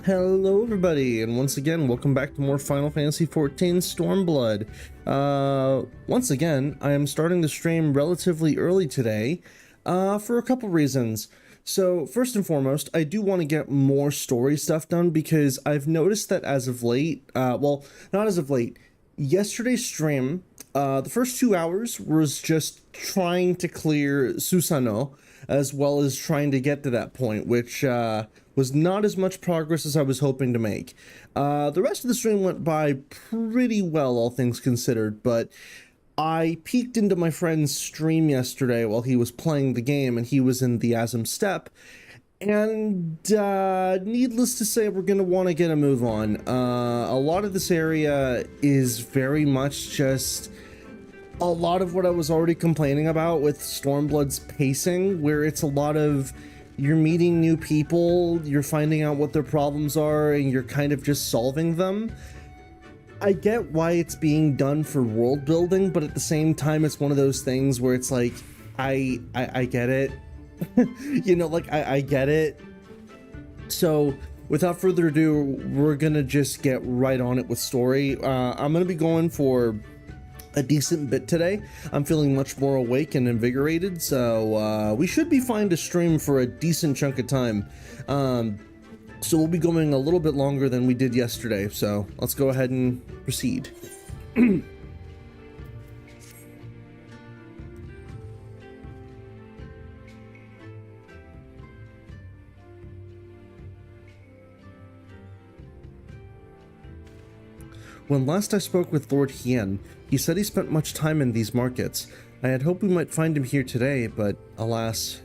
Hello everybody, and once again, welcome back to more Final Fantasy XIV Stormblood. Once again, I am starting the stream relatively early today, for a couple reasons. So, first and foremost, I do want to get more story stuff done because I've noticed that as of late, well, not as of late, yesterday's stream, the first 2 hours was just trying to clear Susano, as well as trying to get to that point, which, was not as much progress as I was hoping to make. The rest of the stream went by pretty well, all things considered, but I peeked into my friend's stream yesterday while he was playing the game, and he was in the Azim Steppe, and needless to say, we're going to want to get a move on. A lot of this area is very much just a lot of what I was already complaining about with Stormblood's pacing, where it's a lot of you're meeting new people, you're finding out what their problems are, and you're kind of just solving them. I get why it's being done for world building, but at the same time, it's one of those things where it's like, I get it. You know, like, I get it. So, without further ado, we're gonna just get right on it with story. I'm gonna be going for a decent bit today. I'm feeling much more awake and invigorated, so we should be fine to stream for a decent chunk of time. So we'll be going a little bit longer than we did yesterday, so let's go ahead and proceed. When last I spoke with Lord Hien, he said he spent much time in these markets. I had hoped we might find him here today, but alas.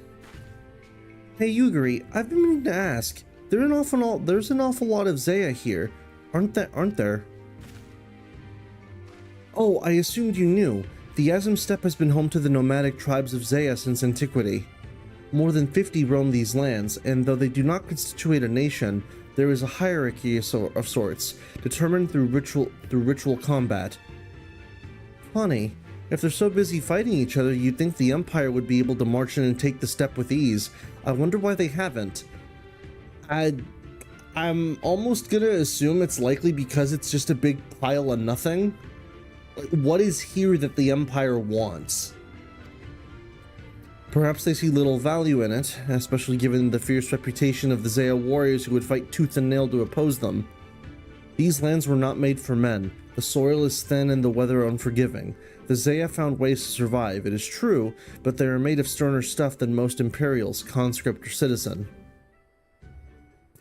Hey Yuguri, I've been meaning to ask. There's an awful lot of Zaya here, aren't there? Oh, I assumed you knew. The Azim Steppe has been home to the nomadic tribes of Zaya since antiquity. More than 50 roam these lands, and though they do not constitute a nation, there is a hierarchy of sorts, determined through ritual combat. Funny, if they're so busy fighting each other, you'd think the Empire would be able to march in and take the steppe with ease. I wonder why they haven't. I'm almost gonna assume it's likely because it's just a big pile of nothing. Like, what is here that the Empire wants? Perhaps they see little value in it, especially given the fierce reputation of the Zaya warriors who would fight tooth and nail to oppose them. These lands were not made for men. The soil is thin and the weather unforgiving. The Zaya found ways to survive, it is true, but they are made of sterner stuff than most Imperials, conscript or citizen.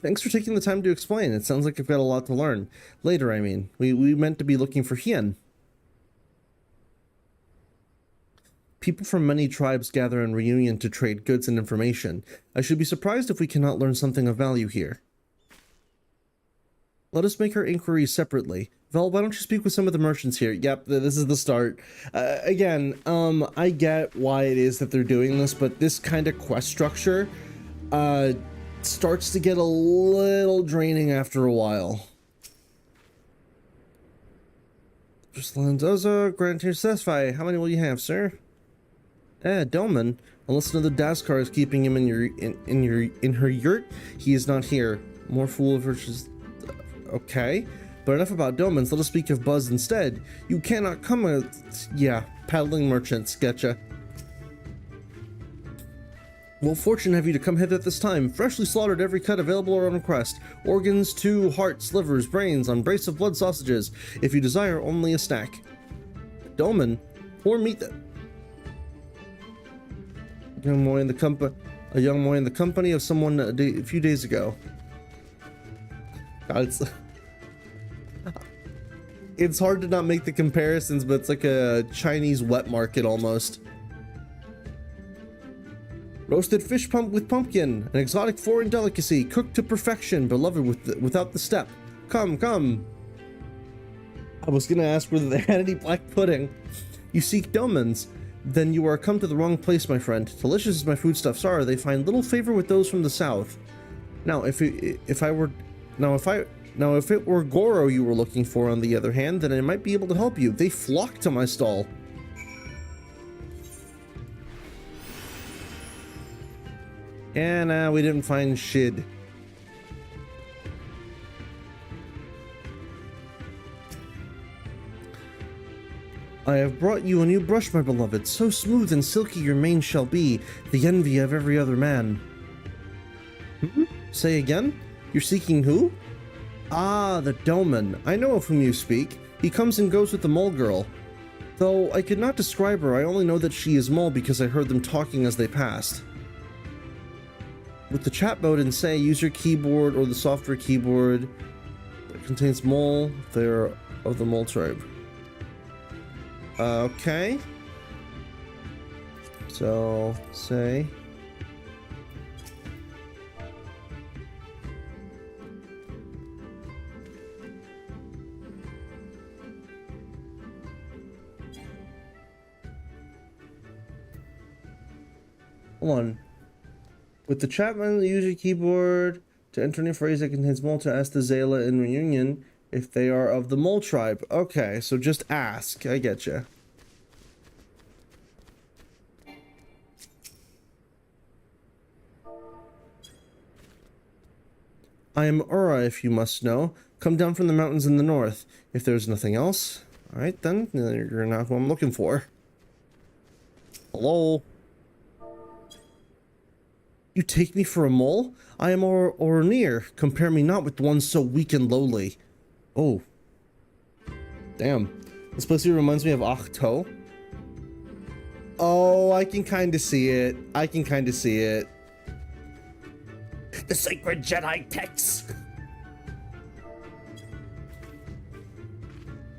Thanks for taking the time to explain. It sounds like I've got a lot to learn. Later, I mean. We meant to be looking for Hien. People from many tribes gather in reunion to trade goods and information. I should be surprised if we cannot learn something of value here. Let us make our inquiries separately. Vel, why don't you speak with some of the merchants here? Yep, this is the start. Again, I get why it is that they're doing this, but this kind of quest structure, starts to get a little draining after a while. Just Landoza, Grand Tier Satisfy. How many will you have, sir? Doman. Unless another Daskar is keeping him in her yurt, he is not here. More fool of virtues. Okay. But enough about Domans, let us speak of Buzz instead. You cannot come yeah, paddling merchants, getcha. What fortune have you to come hither at this time? Freshly slaughtered every cut available or on request. Organs, too, hearts, livers, brains, on brace of blood sausages. If you desire, only a snack. Doman, poor meat that... A young boy in the company of someone a few days ago. God, it's hard to not make the comparisons, but it's like a Chinese wet market almost. Roasted fish with pumpkin, an exotic foreign delicacy, cooked to perfection, beloved without the steppe. Come. I was gonna ask whether they had any black pudding. You seek Domans? Then you are come to the wrong place, my friend. Delicious as my foodstuffs are, they find little favor with those from the south. Now, if it were Goro you were looking for, on the other hand, then I might be able to help you. They flock to my stall. And we didn't find Shid. I have brought you a new brush, my beloved. So smooth and silky your mane shall be, the envy of every other man. Say again? You're seeking who? Ah, the Doman. I know of whom you speak. He comes and goes with the mole girl. Though I could not describe her, I only know that she is mole because I heard them talking as they passed. With the chat mode and say, use your keyboard or the software keyboard that contains mole. They're of the mole tribe. Okay. So, say. Hold on. With the chat menu, use your keyboard to enter any phrase that contains mole to ask the Zayla in reunion if they are of the mole tribe. Okay, so just ask. I get you. I am Ura, if you must know. Come down from the mountains in the north. If there's nothing else, alright then, you're not who I'm looking for. Hello? You take me for a mole? I am Ornir. Compare me not with one so weak and lowly. Oh. Damn. This place here reminds me of Ahto. Oh, I can kind of see it. I can kind of see it. The sacred Jedi texts.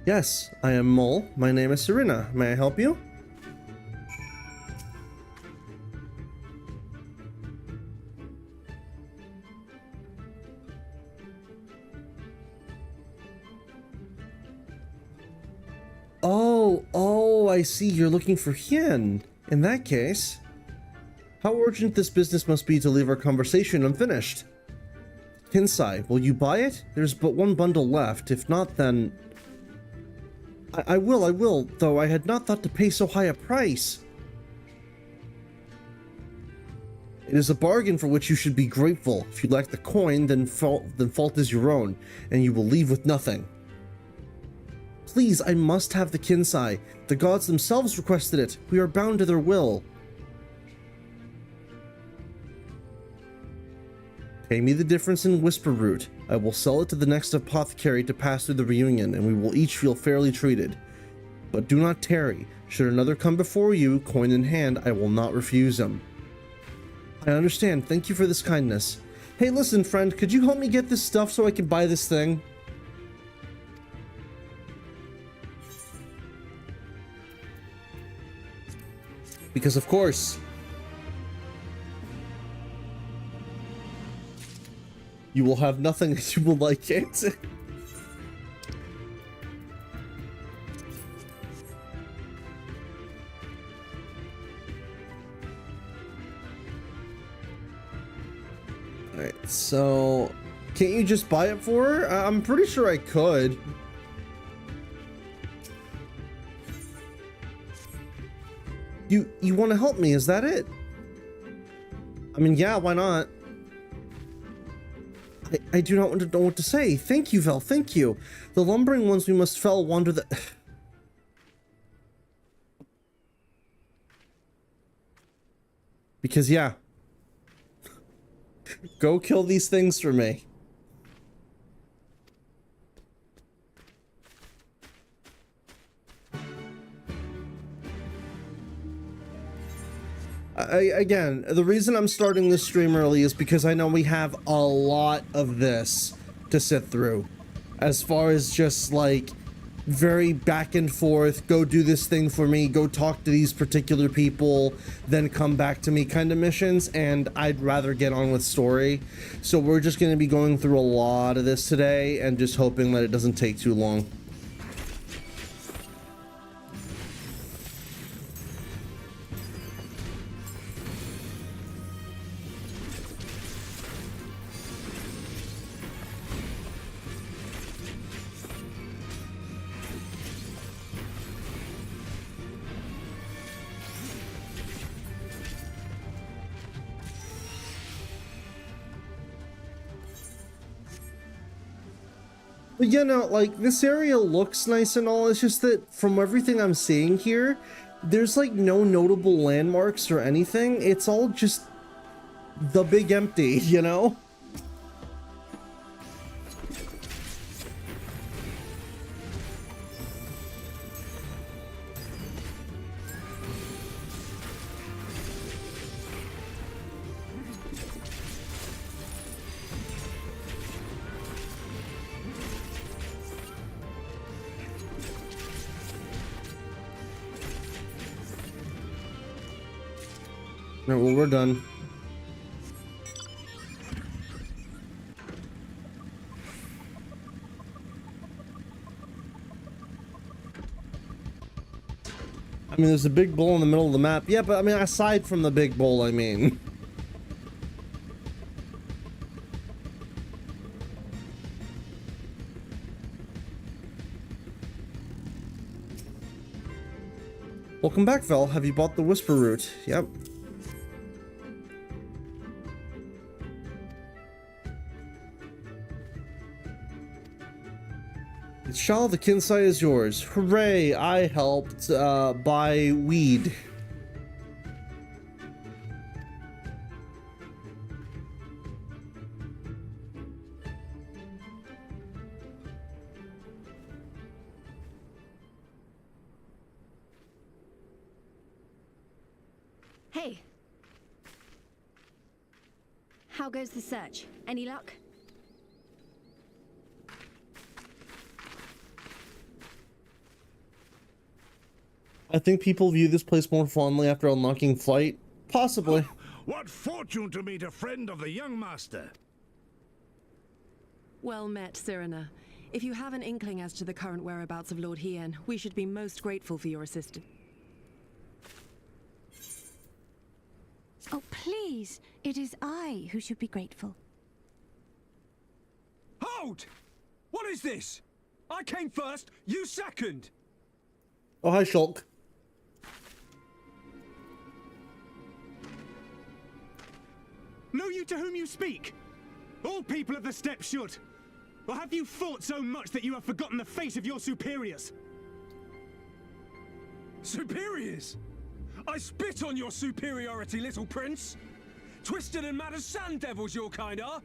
Yes, I am Mole. My name is Serena. May I help you? Oh, I see. You're looking for Hien. In that case, how urgent this business must be to leave our conversation unfinished. Kinsai, will you buy it? There's but one bundle left. If not, then... I will, though I had not thought to pay so high a price. It is a bargain for which you should be grateful. If you lack the coin, then fault is your own, and you will leave with nothing. Please, I must have the Kinsai. The gods themselves requested it. We are bound to their will. Pay me the difference in whisper root. I will sell it to the next apothecary to pass through the reunion, and we will each feel fairly treated. But do not tarry. Should another come before you, coin in hand, I will not refuse him. I understand. Thank you for this kindness. Hey, listen, friend, could you help me get this stuff so I can buy this thing? Because of course, you will have nothing that you will like it. Alright, so can't you just buy it for her? I'm pretty sure I could. You want to help me, is that it? I mean, yeah, why not? I do not want to know what to say. Thank you, Vel, thank you. The lumbering ones we must fell wander the... Because, yeah. Go kill these things for me. Again, the reason I'm starting this stream early is because I know we have a lot of this to sit through. As far as just like very back and forth, go do this thing for me, go talk to these particular people, then come back to me kind of missions, and I'd rather get on with story. So we're just going to be going through a lot of this today and just hoping that it doesn't take too long. But you know, like, this area looks nice and all, it's just that from everything I'm seeing here, there's like no notable landmarks or anything. It's all just the big empty, you know? Alright, well, we're done. I mean, there's a big bowl in the middle of the map. Yeah, but I mean, aside from the big bowl, I mean. Welcome back, Vel. Have you bought the Whisper Root? Yep. Shah, the Kinsai is yours. Hooray! I helped buy weed. Hey. How goes the search? Any luck? I think people view this place more fondly after unlocking flight. Possibly. What fortune to meet a friend of the young master. Well met, Cyrena. If you have an inkling as to the current whereabouts of Lord Hien, we should be most grateful for your assistance. Oh, please! It is I who should be grateful. Hold! What is this? I came first, you second! Oh, hi, Shulk. Know you to whom you speak? All people of the steppe should. Or have you fought so much that you have forgotten the fate of your superiors? Superiors? I spit on your superiority, little prince! Twisted and mad as sand devils your kind are!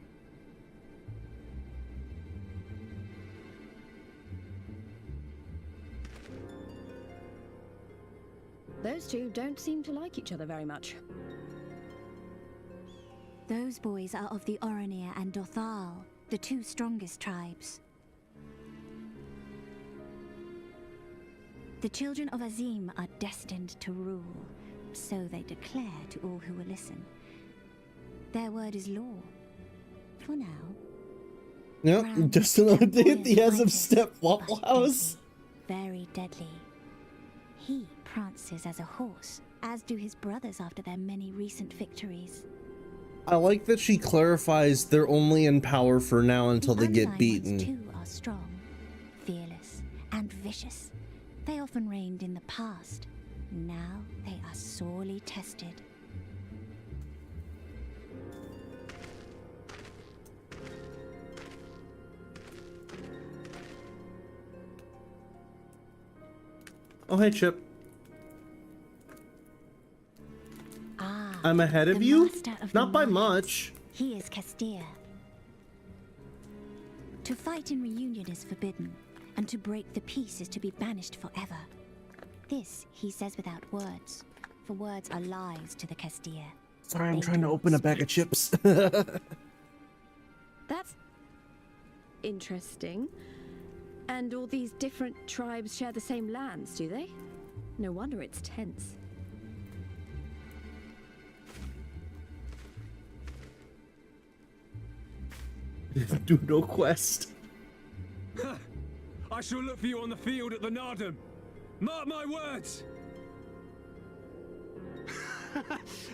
Those two don't seem to like each other very much. Those boys are of the Oranir and Dothal, the two strongest tribes. The Children of Azim are destined to rule, so they declare to all who will listen. Their word is law. For now. Yep, just another day at the Azim Steppe Waffle House. Very deadly. He prances as a horse, as do his brothers after their many recent victories. I like that she clarifies they're only in power for now until they get Undying beaten. Ones too are strong, fearless, and vicious. They often reigned in the past. Now they are sorely tested. Oh, hey, Chip. Ah, I'm ahead of the you? master of the Not by Monarchs. much. He is Castia. To fight in reunion is forbidden, and to break the peace is to be banished forever. This he says without words, for words are lies to the Castia. Sorry, I'm They trying to do open a bag of speak. chips. That's interesting. And all these different tribes share the same lands, do they? No wonder it's tense. Do no quest. I shall look for you on the field at the Naadam. Mark my words!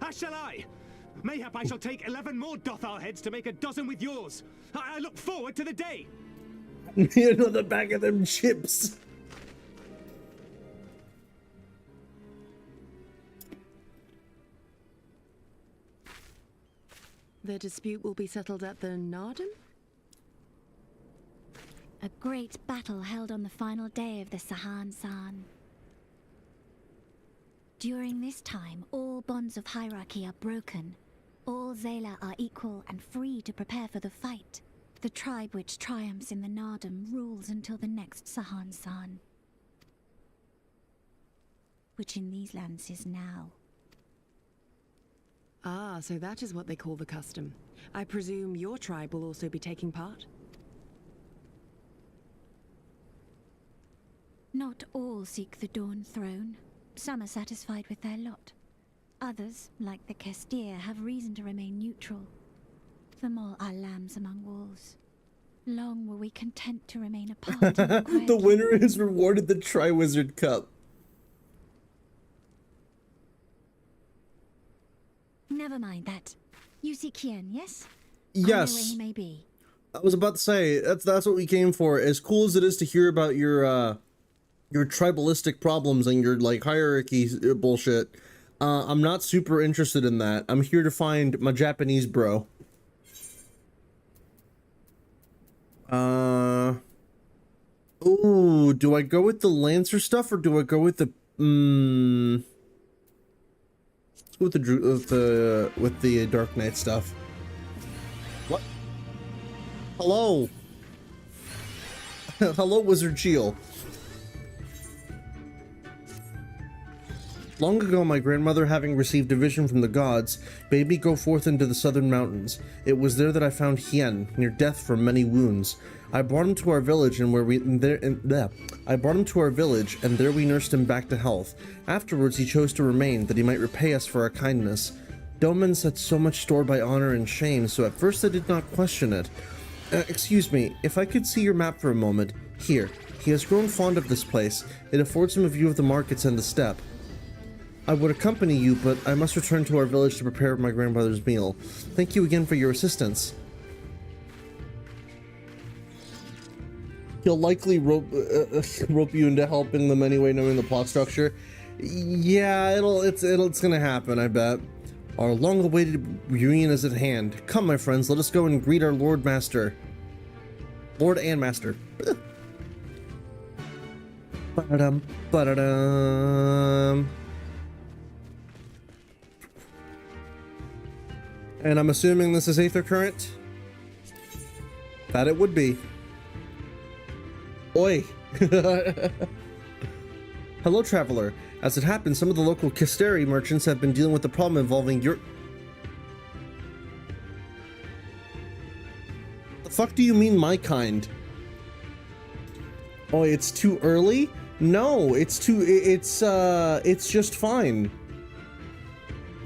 As shall I. Mayhap I shall take 11 more Dothal heads to make a dozen with yours. I look forward to the day. Another bag of them chips. The dispute will be settled at the Naadam? A great battle held on the final day of the Sahan San. During this time, all bonds of hierarchy are broken. All Zayla are equal and free to prepare for the fight. The tribe which triumphs in the Naadam rules until the next Sahan San, which in these lands is now. Ah, so that is what they call the custom. I presume your tribe will also be taking part? Not all seek the Dawn Throne. Some are satisfied with their lot. Others, like the Kestir, have reason to remain neutral. Them all are lambs among wolves. Long were we content to remain apart. The winner is rewarded the Triwizard Cup. Never mind that. You seek Hien, yes? Yes. I know where he may be. I was about to say, that's what we came for. As cool as it is to hear about your tribalistic problems and your, like, hierarchy bullshit, I'm not super interested in that. I'm here to find my Japanese bro. Ooh, do I go with the Lancer stuff or do I go with the, let's go with the Dark Knight stuff. What? Hello. Hello, Wizard Cheel. Long ago, my grandmother, having received a vision from the gods, bade me go forth into the southern mountains. It was there that I found Hien, near death from many wounds. I brought him to our village, and there we nursed him back to health. Afterwards, he chose to remain, that he might repay us for our kindness. Doman set so much store by honor and shame, so at first I did not question it. Excuse me, if I could see your map for a moment. Here. He has grown fond of this place. It affords him a view of the markets and the steppe. I would accompany you, but I must return to our village to prepare my grandmother's meal. Thank you again for your assistance. He'll likely rope you into helping them anyway, knowing the plot structure. Yeah, it's gonna happen, I bet. Our long-awaited reunion is at hand. Come, my friends, let us go and greet our Lord and Master. Bardam, Bardam. And I'm assuming this is Aether Current? That it would be. Oi! Hello, traveler. As it happens, some of the local Kisteri merchants have been dealing with the problem involving your... The fuck do you mean my kind? Oh, it's too early? No, it's just fine.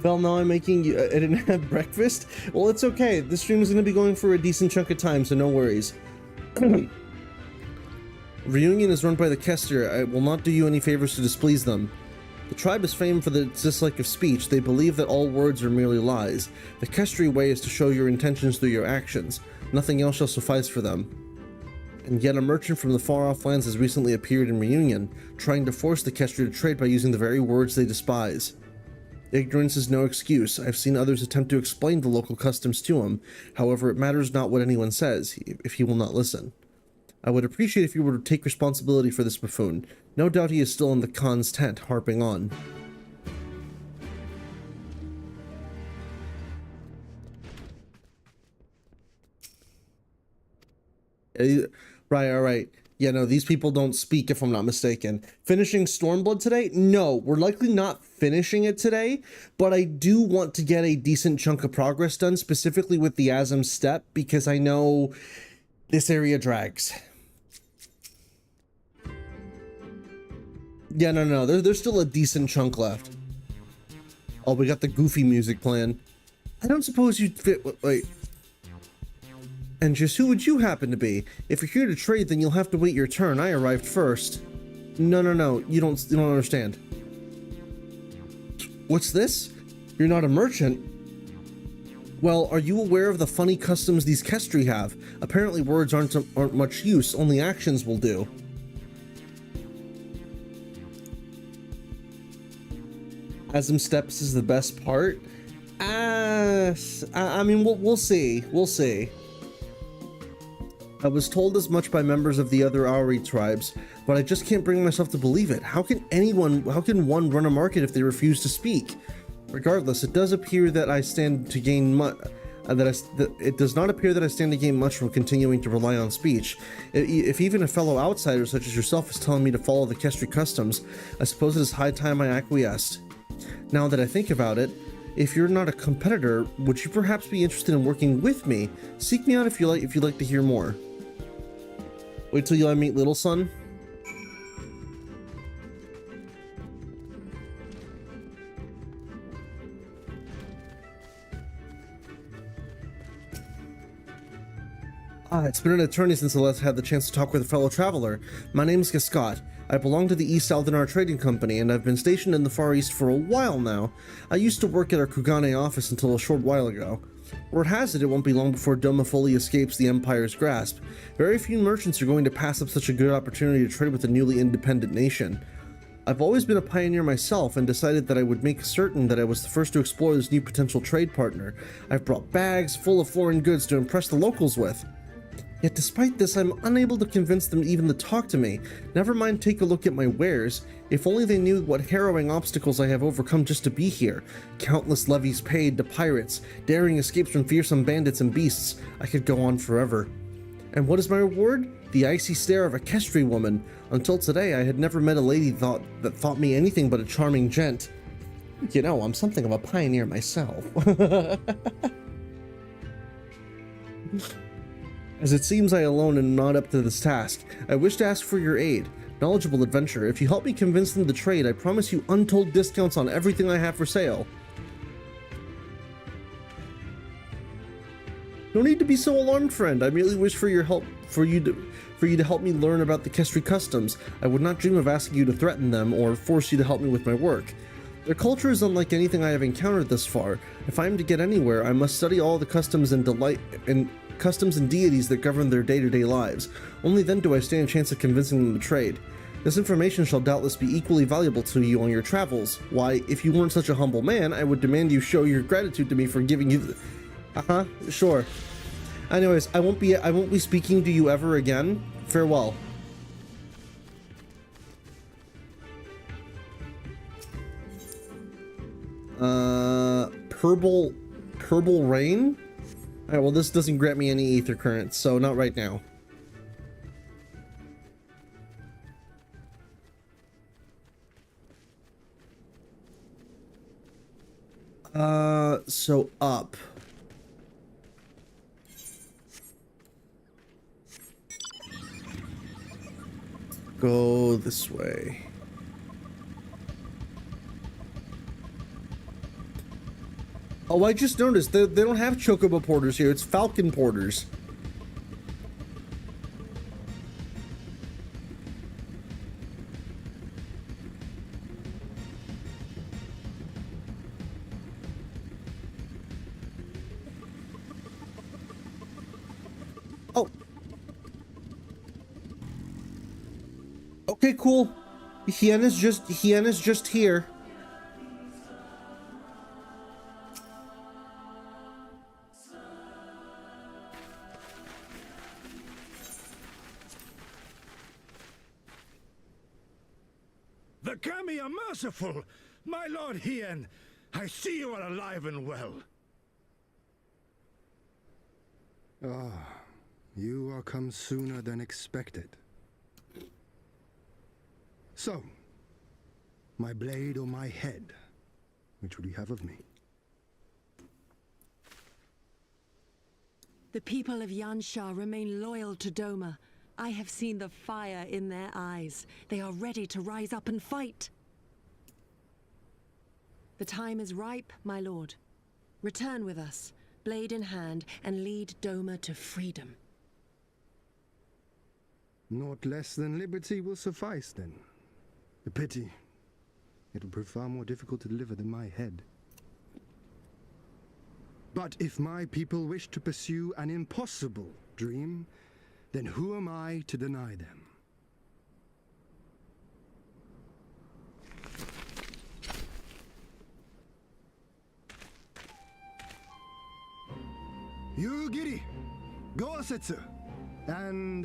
Well, now I'm making you... I didn't have breakfast? Well, it's okay. This stream is going to be going for a decent chunk of time, so no worries. Reunion is run by the Kester. I will not do you any favors to displease them. The tribe is famed for the dislike of speech. They believe that all words are merely lies. The Kestri way is to show your intentions through your actions. Nothing else shall suffice for them. And yet a merchant from the far-off lands has recently appeared in Reunion, trying to force the Kestri to trade by using the very words they despise. Ignorance is no excuse. I've seen others attempt to explain the local customs to him. However, it matters not what anyone says, if he will not listen. I would appreciate if you were to take responsibility for this buffoon. No doubt he is still in the Khan's tent, harping on. Right, alright. Yeah, no, these people don't speak, if I'm not mistaken. Finishing Stormblood today? No, we're likely not finishing it today, but I do want to get a decent chunk of progress done, specifically with the Azim Steppe, because I know this area drags. Yeah, no, there's still a decent chunk left. Oh, we got the goofy music playing. I don't suppose you'd fit... Wait. And just who would you happen to be? If you're here to trade, then you'll have to wait your turn. I arrived first. No, you don't understand. What's this? You're not a merchant. Well, are you aware of the funny customs these Kestri have? Apparently words aren't much use, only actions will do. Azim Steps is the best part? I mean, we'll see. We'll see. I was told as much by members of the other Auri tribes, but I just can't bring myself to believe it. How can one run a market if they refuse to speak? Regardless, it does appear that I stand to gain much. It does not appear that I stand to gain much from continuing to rely on speech. If even a fellow outsider such as yourself is telling me to follow the Kestri customs, I suppose it is high time I acquiesced. Now that I think about it, if you're not a competitor, would you perhaps be interested in working with me? Seek me out if you'd like to hear more. Wait till I meet Little Son. It's been an eternity since I last had the chance to talk with a fellow traveler. My name is Gascot. I belong to the East Aldenar Trading Company, and I've been stationed in the Far East for a while now. I used to work at our Khagan office until a short while ago. Word has it won't be long before Doma fully escapes the Empire's grasp. Very few merchants are going to pass up such a good opportunity to trade with a newly independent nation. I've always been a pioneer myself and decided that I would make certain that I was the first to explore this new potential trade partner. I've brought bags full of foreign goods to impress the locals with. Yet despite this, I'm unable to convince them even to talk to me. Never mind take a look at my wares. If only they knew what harrowing obstacles I have overcome just to be here. Countless levies paid to pirates, daring escapes from fearsome bandits and beasts. I could go on forever. And what is my reward? The icy stare of a Kestri woman. Until today, I had never met a lady that thought me anything but a charming gent. You know, I'm something of a pioneer myself. As it seems I alone am not up to this task, I wish to ask for your aid. Knowledgeable adventurer, if you help me convince them to trade, I promise you untold discounts on everything I have for sale. No need to be so alarmed, friend. I merely wish for your help, for you to help me learn about the Kestri customs. I would not dream of asking you to threaten them or force you to help me with my work. Their culture is unlike anything I have encountered thus far. If I am to get anywhere, I must study all the customs and deities that govern their day-to-day lives. Only then do I stand a chance of convincing them to trade. This information shall doubtless be equally valuable to you on your travels. Why, if you weren't such a humble man, I would demand you show your gratitude to me for giving you sure. Anyways, I won't be speaking to you ever again. Farewell. Purple rain? Alright, well this doesn't grant me any ether currents, so not right now. So up. Go this way. Oh, I just noticed they don't have chocobo porters here. It's falcon porters. Oh. Okay, cool. Hien is just here. The Kami are merciful! My lord Hien, I see you are alive and well. Ah, you are come sooner than expected. So, my blade or my head, which would you have of me? The people of Yansha remain loyal to Doma. I have seen the fire in their eyes. They are ready to rise up and fight. The time is ripe, my lord. Return with us, blade in hand, and lead Doma to freedom. Naught less than liberty will suffice, then. A pity. It will prove far more difficult to deliver than my head. But if my people wish to pursue an impossible dream, then who am I to deny them? Yugiri, Gosetsu, And,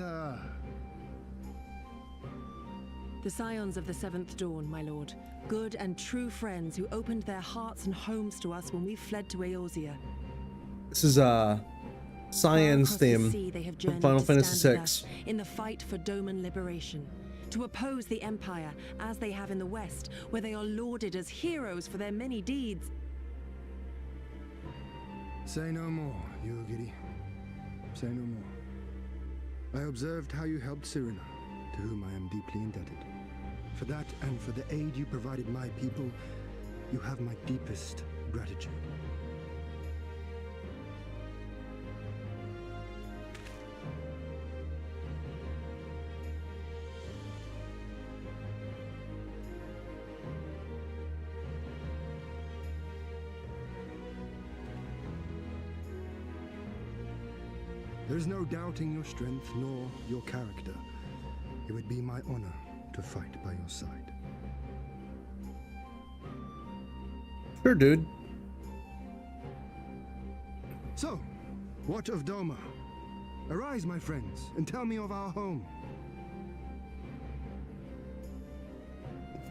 The scions of the Seventh Dawn, my lord. Good and true friends who opened their hearts and homes to us when we fled to Eorzea. This is Cyan's theme from Final Fantasy VI. In the fight for Doman liberation. To oppose the Empire, as they have in the West, where they are lauded as heroes for their many deeds. say no more, Yugiri. Say no more. I observed how you helped Cyrena, to whom I am deeply indebted. For that and for the aid you provided my people, you have my deepest gratitude. There's no doubting your strength nor your character. It would be my honor to fight by your side. Sure, dude. So, what of Doma? Arise, my friends, and tell me of our home.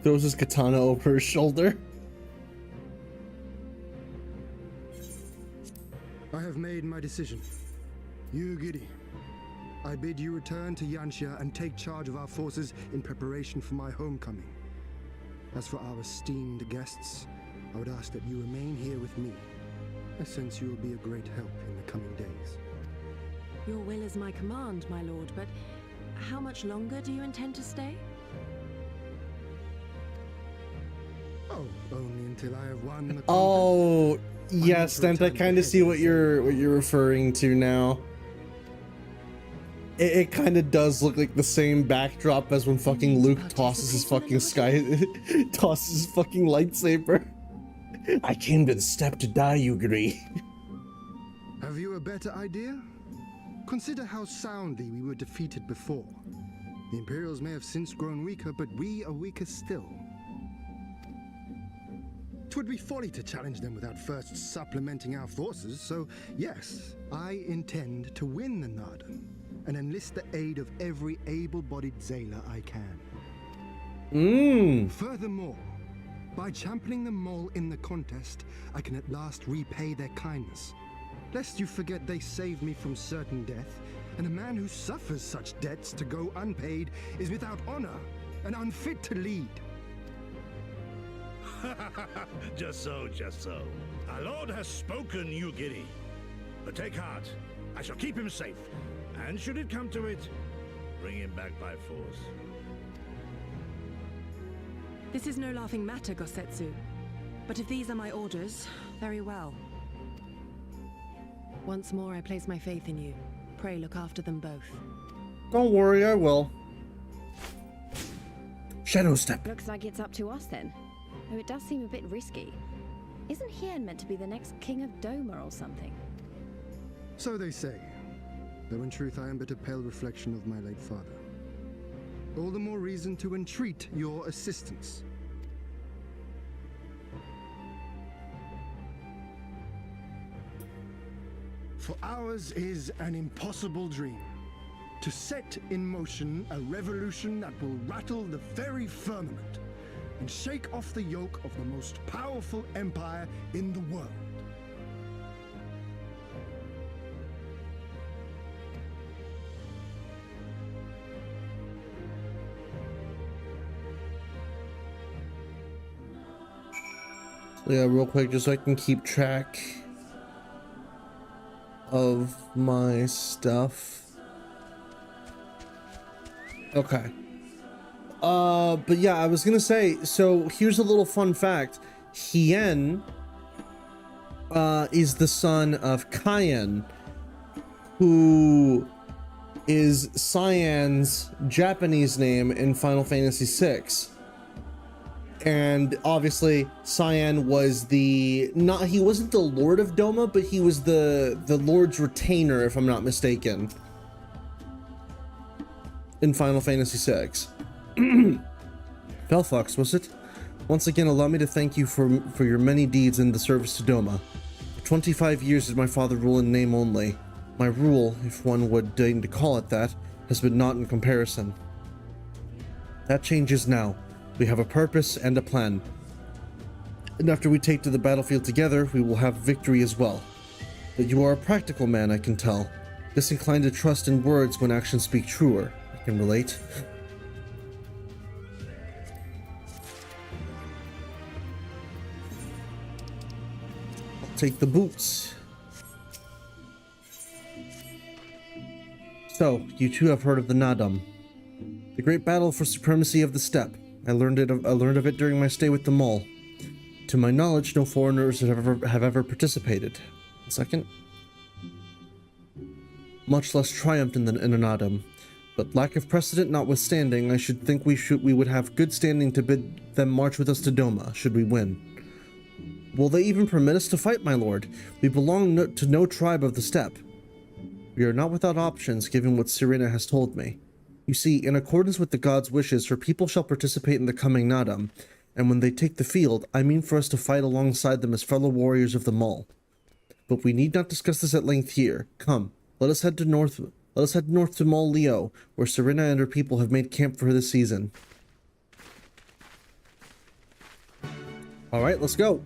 Throws his katana over his shoulder. I have made my decision. Yugiri, I bid you return to Yanxia and take charge of our forces in preparation for my homecoming. As for our esteemed guests, I would ask that you remain here with me. I sense you will be a great help in the coming days. Your will is my command, my lord, but how much longer do you intend to stay? Oh, only until I have won the Oh, yes, Dent, I kind of see what you're referring to now. It kind of does look like the same backdrop as when fucking Luke tosses his fucking tosses his fucking lightsaber. I came to the step to die, Yugiri. Have you a better idea? Consider how soundly we were defeated before. The Imperials may have since grown weaker, but we are weaker still. 'Twould be folly to challenge them without first supplementing our forces, so yes, I intend to win the Naadam and enlist the aid of every able-bodied Zayla I can. Furthermore, by championing the Mole in the contest, I can at last repay their kindness. Lest you forget they saved me from certain death, and a man who suffers such debts to go unpaid is without honor and unfit to lead. Just so, just so. Our lord has spoken, Yugiri. But take heart, I shall keep him safe. And should it come to it, bring him back by force. This is no laughing matter, Gosetsu. But if these are my orders, very well. Once more, I place my faith in you. Pray look after them both. Don't worry, I will. Shadow step. Looks like it's up to us then. Though it does seem a bit risky. Isn't Hien meant to be the next king of Doma or something? So they say, though in truth I am but a pale reflection of my late father. All the more reason to entreat your assistance. For ours is an impossible dream. To set in motion a revolution that will rattle the very firmament and shake off the yoke of the most powerful empire in the world. Yeah, real quick, just so I can keep track of my stuff. Okay. But yeah, I was gonna say, so here's a little fun fact. Hien is the son of Hien, who is Cyan's Japanese name in Final Fantasy VI. And obviously Cyan was he wasn't the Lord of Doma, but he was the Lord's retainer, if I'm not mistaken, in Final Fantasy VI. Felfox, was it? Once again, allow me to thank you for your many deeds in the service to Doma. For 25 years did my father rule in name only. My rule, if one would deign to call it that, has been naught in comparison. That changes now. We have a purpose and a plan. And after we take to the battlefield together, we will have victory as well. But you are a practical man, I can tell. Disinclined to trust in words when actions speak truer. I can relate. I'll take the boots. So, you two have heard of the Naadam. The great battle for supremacy of the steppe. I learned of it during my stay with the mole. To my knowledge, no foreigners have ever participated. A second. Much less triumphed in a Naadam. But lack of precedent notwithstanding, I should think we would have good standing to bid them march with us to Doma, should we win. Will they even permit us to fight, my lord? We belong to no tribe of the steppe. We are not without options, given what Serena has told me. You see, in accordance with the god's wishes, her people shall participate in the coming Naadam, and when they take the field, I mean for us to fight alongside them as fellow warriors of the mole. But we need not discuss this at length here. Come, let us head north to Mole Leo, where Serena and her people have made camp for this season. Alright, let's go.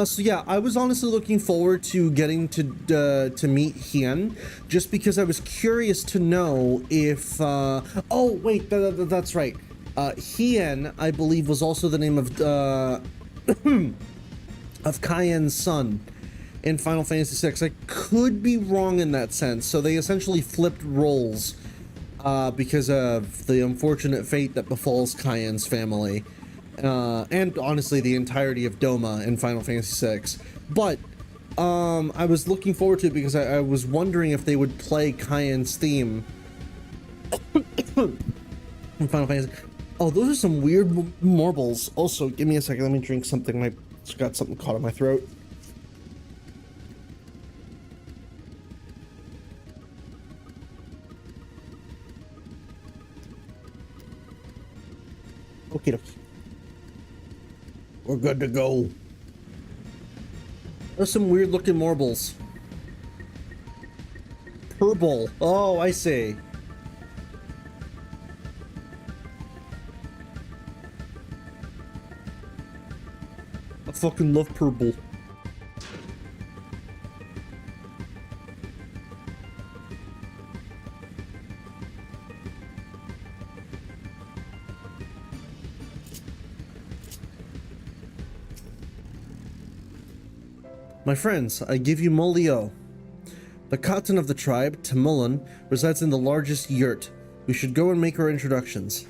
So yeah, I was honestly looking forward to getting to meet Hien, just because I was curious to know if, oh wait, that's right. Hien, I believe, was also the name of Khagan's son in Final Fantasy VI. I could be wrong in that sense. So they essentially flipped roles, because of the unfortunate fate that befalls Khagan's family. And honestly the entirety of Doma in Final Fantasy VI. But I was looking forward to it because I was wondering if they would play Khagan's theme in Final Fantasy. Oh, those are some weird marbles. Also, give me a second, let me drink something. I just got something caught in my throat. Okay. We're good to go. There's some weird looking marbles. Purple. Oh, I see. I fucking love purple. My friends, I give you Molio. The captain of the tribe, Timulin, resides in the largest yurt. We should go and make our introductions.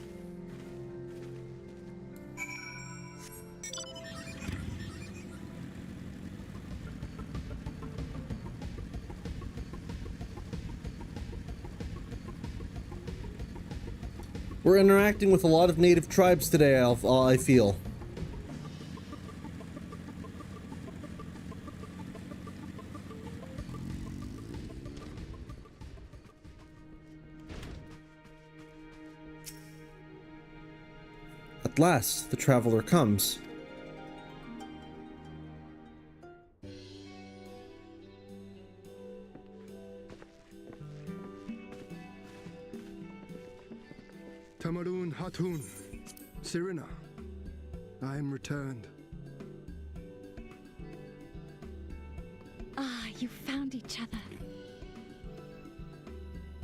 We're interacting with a lot of native tribes today, I feel. At last, the traveler comes. Tamarun Hatun, Serena, I am returned. Ah, you found each other.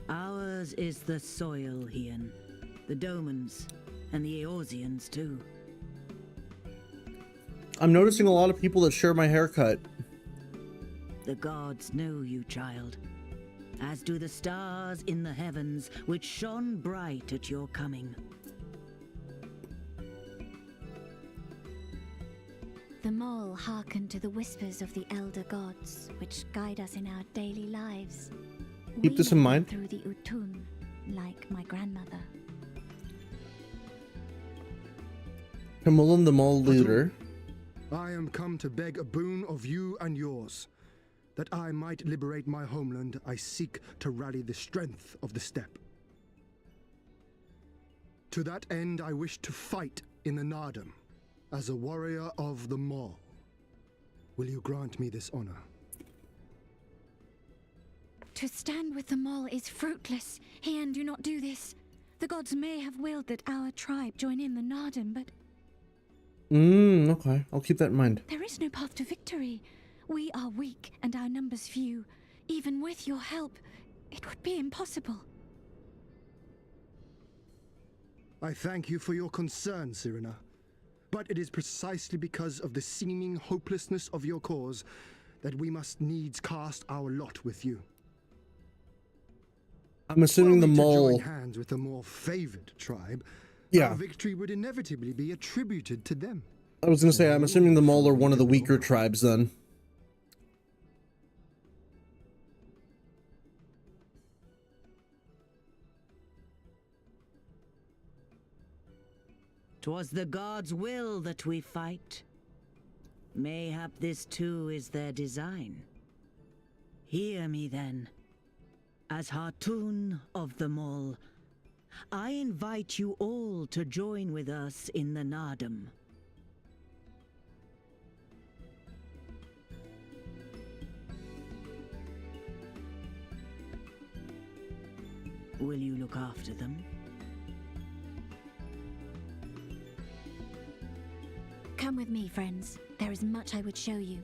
Ours is the soil, Hien. The Domans, and the Eorzeans too. I'm noticing a lot of people that share my haircut. The gods know you, child, as do the stars in the heavens, which shone bright at your coming. The mole hearkened to the whispers of the elder gods, which guide us in our daily lives. Keep this in mind. Through the Utun, like my grandmother. Timulin, the mole leader. I am come to beg a boon of you and yours. That I might liberate my homeland, I seek to rally the strength of the steppe. To that end, I wish to fight in the Naadam, as a warrior of the mole. Will you grant me this honor? To stand with them all is fruitless. Hien, do not do this. The gods may have willed that our tribe join in the Naadam, but Okay. I'll keep that in mind. there is no path to victory. We are weak and our numbers few. Even with your help, it would be impossible. I thank you for your concern, Cyrena. But it is precisely because of the seeming hopelessness of your cause that we must needs cast our lot with you. I'm assuming Were the we to mole. join hands with the more favored tribe, Yeah. our victory would inevitably be attributed to them. I was gonna say, I'm assuming the mole are one of the weaker tribes then. 'Twas the gods' will that we fight. Mayhap this too is their design. Hear me then. As Hartoon of them all, I invite you all to join with us in the Naadam. Will you look after them? Come with me, friends. There is much I would show you.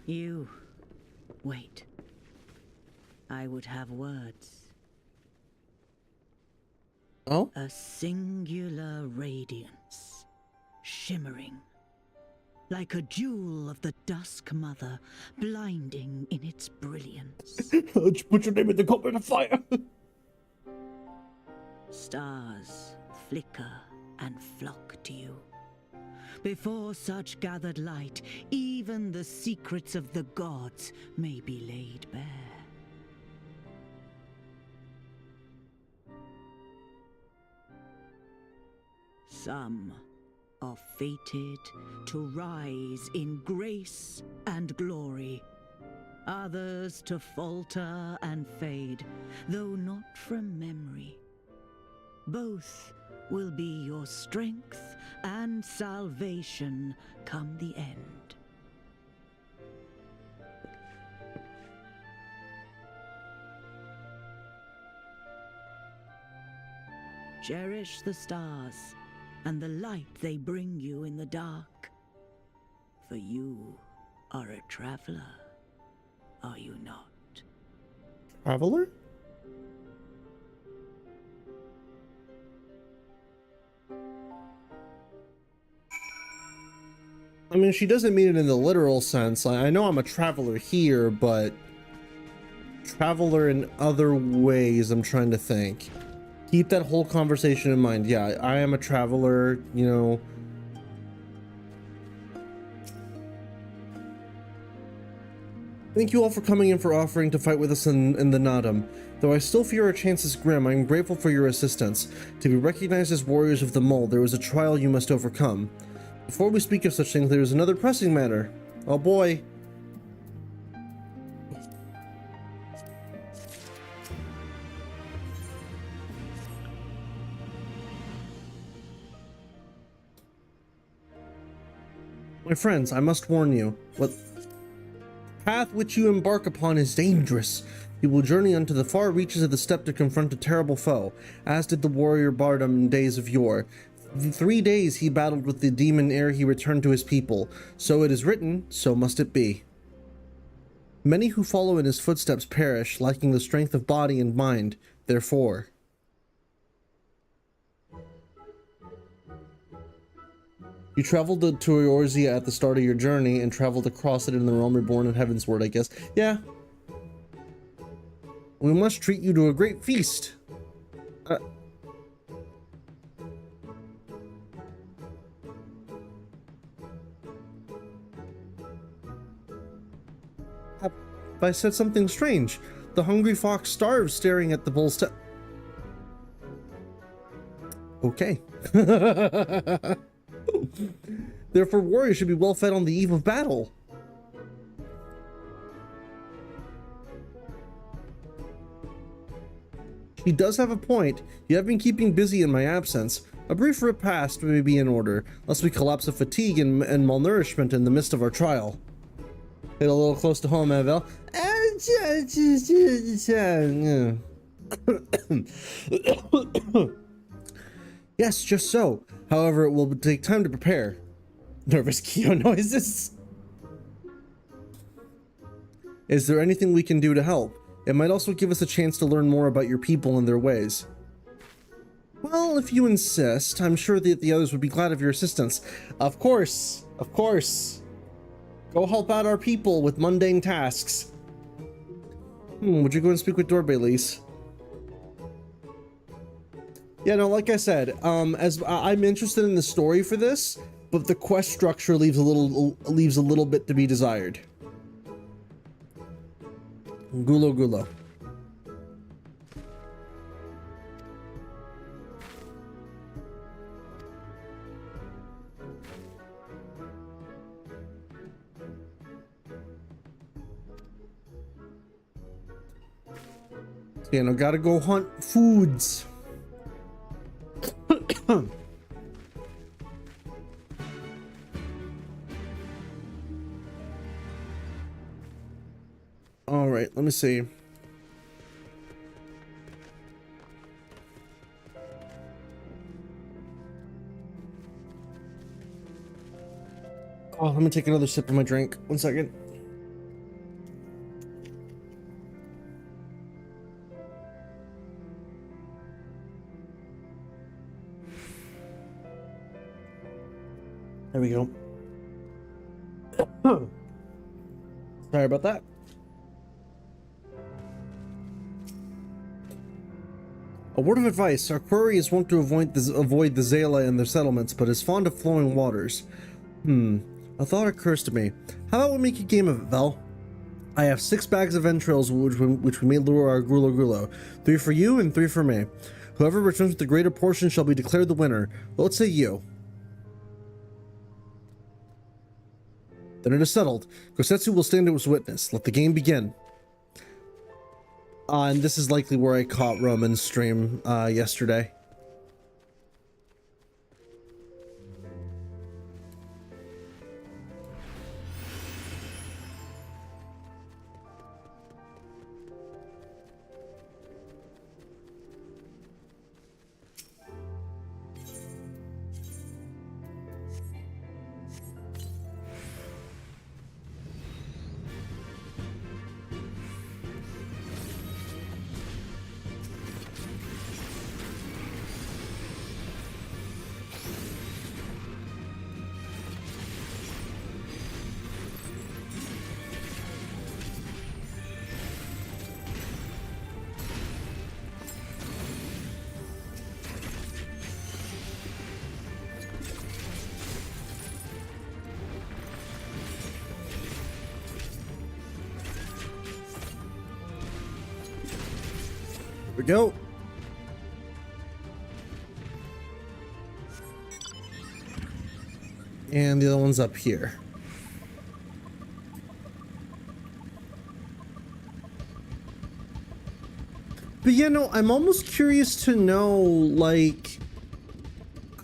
You... wait. I would have words. Oh? A singular radiance, shimmering, like a jewel of the Dusk Mother, blinding in its brilliance. Put your name in the goblet of fire! Stars flicker and flock to you. Before such gathered light, even the secrets of the gods may be laid bare. Some are fated to rise in grace and glory. Others to falter and fade, though not from memory. Both will be your strength and salvation come the end. Cherish the stars and the light they bring you in the dark. For you are a traveler, are you not? Traveler? I mean, she doesn't mean it in the literal sense. I know I'm a traveler here, but traveler in other ways, I'm trying to think. Keep that whole conversation in mind. Yeah, I am a traveler, you know. Thank you all for coming in for offering to fight with us in the Naadam. Though I still fear our chances grim, I am grateful for your assistance. To be recognized as warriors of the Mole, there is a trial you must overcome. Before we speak of such things, there is another pressing matter. Oh boy. My friends, I must warn you. What path which you embark upon is dangerous. You will journey unto the far reaches of the steppe to confront a terrible foe, as did the warrior Bardam in days of yore. 3 days he battled with the demon ere he returned to his people. So it is written, so must it be. Many who follow in his footsteps perish, lacking the strength of body and mind. Therefore, you traveled to Eorzea at the start of your journey and traveled across it in the realm reborn in Heavensward, I guess. Yeah. We must treat you to a great feast. I said something strange. The hungry fox starves staring at the bull's Okay. Therefore, warriors should be well fed on the eve of battle. She does have a point. You have been keeping busy in my absence. A brief repast may be in order, lest we collapse of fatigue and malnourishment in the midst of our trial. Hit a little close to home, Evel. Yes, just so. However, it will take time to prepare. Nervous Kyo noises. Is there anything we can do to help? It might also give us a chance to learn more about your people and their ways. Well, if you insist, I'm sure that the others would be glad of your assistance. Of course, of course. Go help out our people with mundane tasks. Would you go and speak with Dorbelis? Yeah, no, like I said, as I'm interested in the story for this, but the quest structure leaves a little bit to be desired. Gulo Gulo. Yeah, no, gotta go hunt foods. All right, let me see. Oh, let me take another sip of my drink. 1 second. There we go. Sorry about that. A word of advice. Our quarry is wont to avoid the Zala and their settlements, but is fond of flowing waters. A thought occurs to me. How about we make a game of it, Vel? I have 6 bags of entrails which we may lure our Gulo Gulo. 3 for you and 3 for me. Whoever returns with the greater portion shall be declared the winner. Well, let's say you. Then it is settled. Gosetsu will stand as witness. Let the game begin. And this is likely where I caught Roman's stream yesterday. Here we go. And the other one's up here. But yeah, no, I'm almost curious to know, like,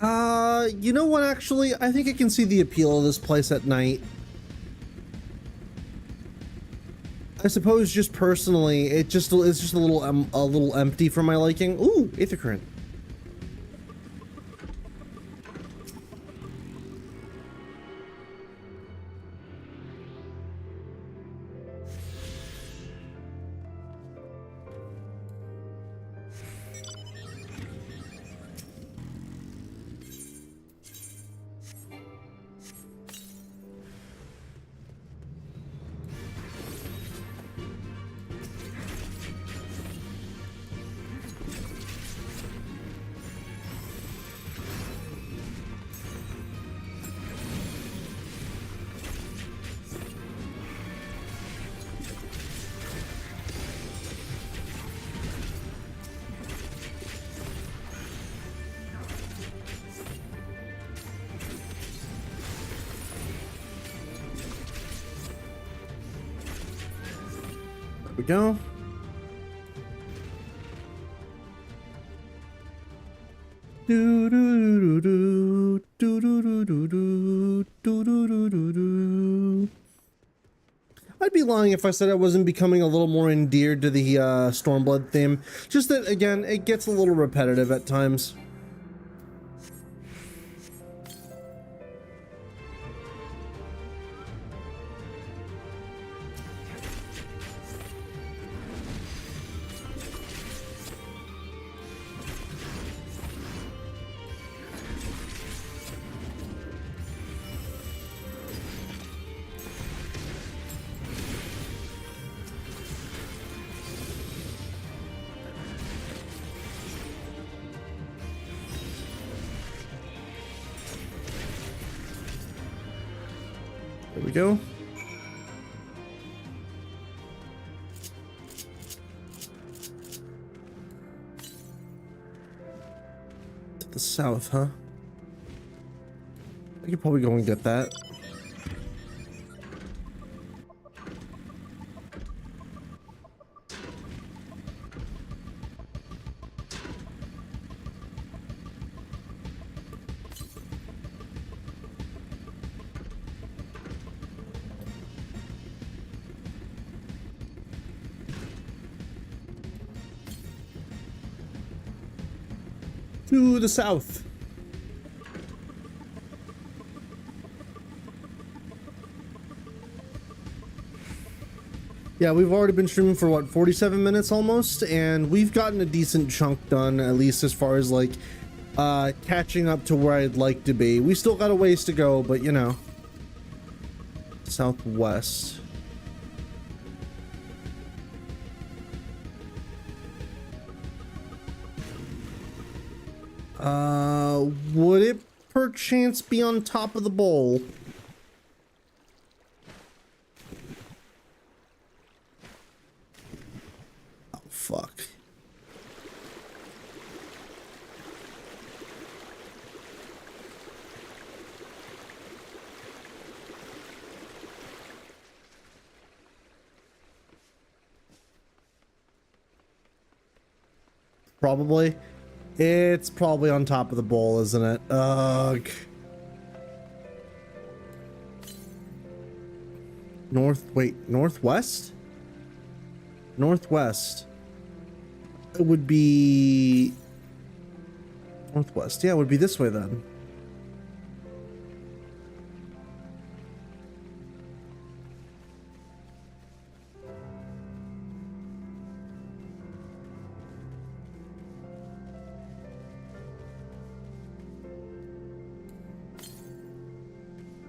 you know what, actually, I think I can see the appeal of this place at night. I suppose just personally, it's just a little empty for my liking. Ooh, Aether Current. We go. Do, do, do, lying if I said I wasn't becoming a little more endeared to the Stormblood theme. Just that, again, it gets a little repetitive at times. There we go. To the south, huh? I could probably go and get that. To the south. Yeah, we've already been streaming for what, 47 minutes almost, and we've gotten a decent chunk done, at least as far as like catching up to where I'd like to be. We still got a ways to go, but you know. Southwest. Would it perchance be on top of the bowl? Oh, fuck. Probably. It's probably on top of the bowl, isn't it? Ugh. Northwest? Northwest. It would be... Northwest. Yeah, it would be this way then.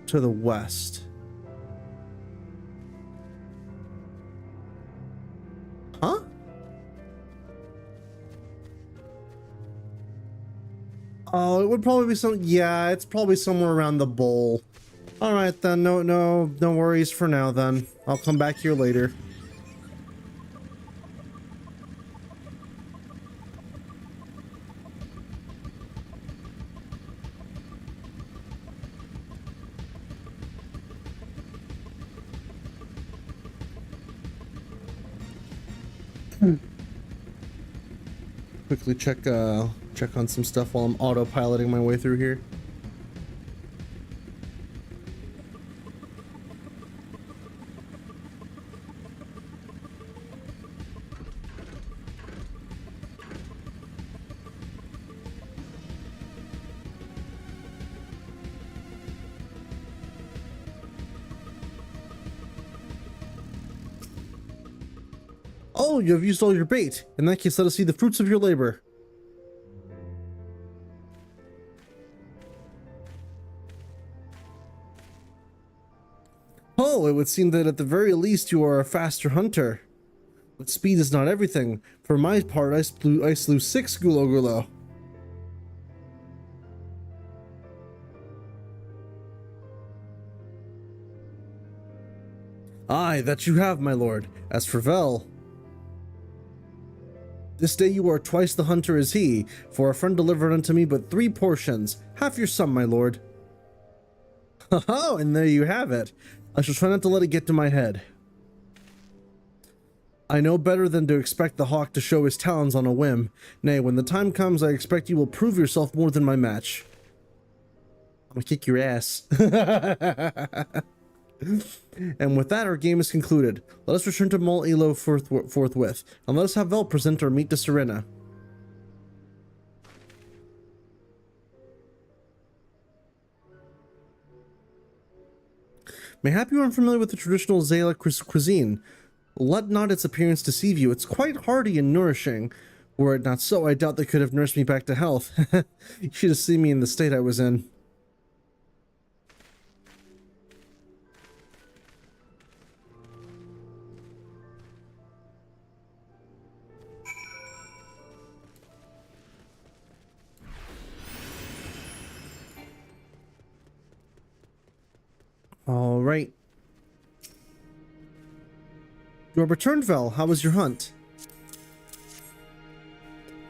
To the west. Huh? Oh, it would probably be some, yeah, it's probably somewhere around the bowl. All right then, no worries for now then. I'll come back here later. Quickly check on some stuff while I'm autopiloting my way through here. Oh, you have used all your bait. In that case, let us see the fruits of your labor. Oh, it would seem that at the very least you are a faster hunter. But speed is not everything. For my part, I slew 6 gulo. Aye, that you have, my lord. As for Vel, this day you are twice the hunter as he, for a friend delivered unto me but 3 portions. Half your sum, my lord. Oh, and there you have it. I shall try not to let it get to my head. I know better than to expect the hawk to show his talons on a whim. Nay, when the time comes, I expect you will prove yourself more than my match. I'm gonna kick your ass. And with that, our game is concluded. Let us return to Mol Elo forthwith, and let us have Vel present our meat to Serena. Mayhap you are unfamiliar with the traditional Zala cuisine. Let not its appearance deceive you. It's quite hearty and nourishing. Were it not so, I doubt they could have nursed me back to health. You should have seen me in the state I was in. All right. You are returned, Vel. How was your hunt?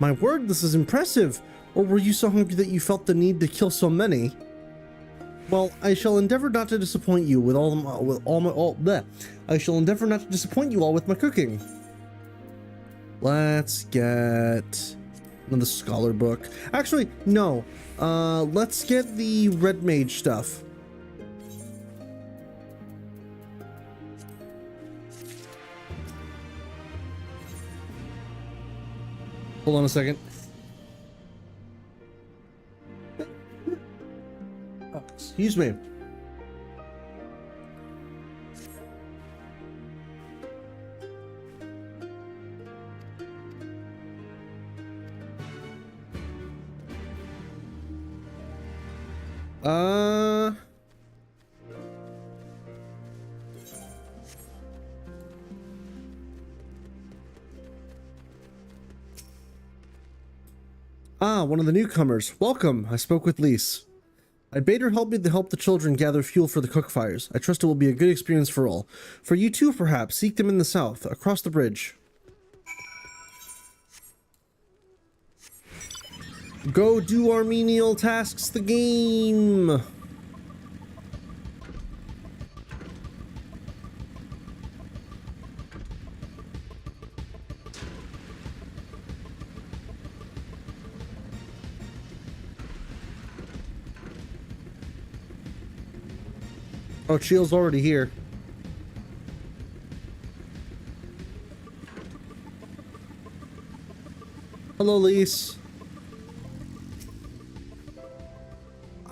My word, this is impressive. Or were you so hungry that you felt the need to kill so many? Well, I shall endeavor not to disappoint you with I shall endeavor not to disappoint you all with my cooking. Let's get another scholar book. Actually, no. Let's get the red mage stuff. Hold on a second. Oh, excuse me. One of the newcomers. Welcome. I spoke with Lise. I bade her help me to help the children gather fuel for the cook fires. I trust it will be a good experience for all. For you too, perhaps. Seek them in the south, across the bridge. Go do our menial tasks, the game! Oh, Chill's already here. Hello, Lise.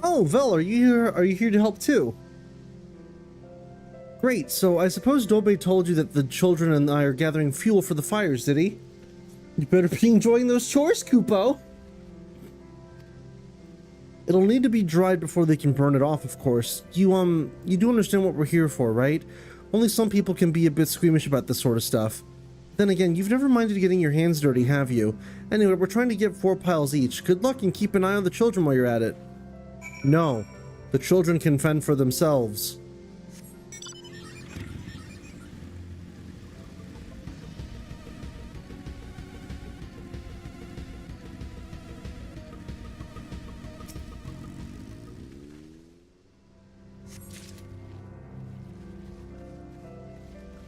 Oh, Vel, are you here? Are you here to help too? Great. So I suppose Dobe told you that the children and I are gathering fuel for the fires, did he? You better be enjoying those chores, Kupo. It'll need to be dried before they can burn it off, of course. You do understand what we're here for, right? Only some people can be a bit squeamish about this sort of stuff. Then again, you've never minded getting your hands dirty, have you? Anyway, we're trying to get 4 piles each. Good luck and keep an eye on the children while you're at it. No. The children can fend for themselves.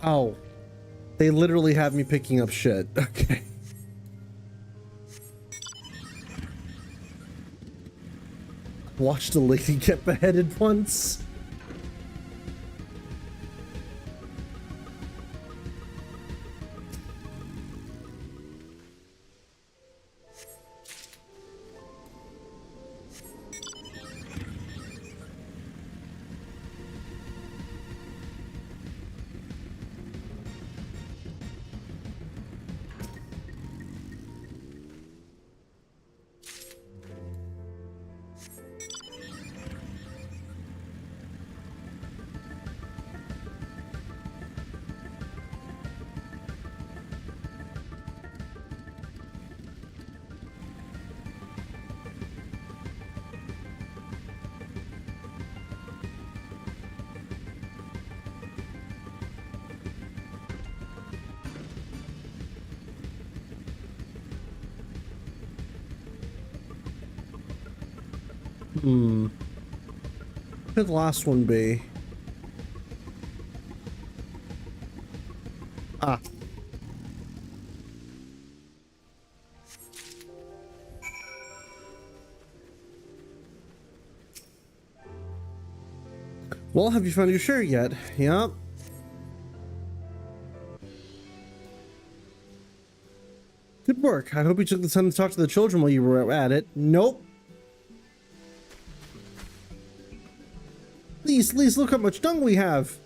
Oh, they literally have me picking up shit. Okay. Watched a lady get beheaded once. What could the last one be? Ah. Well, have you found your share yet? Yep. Good work. I hope you took the time to talk to the children while you were at it. Nope. Please, look how much dung we have.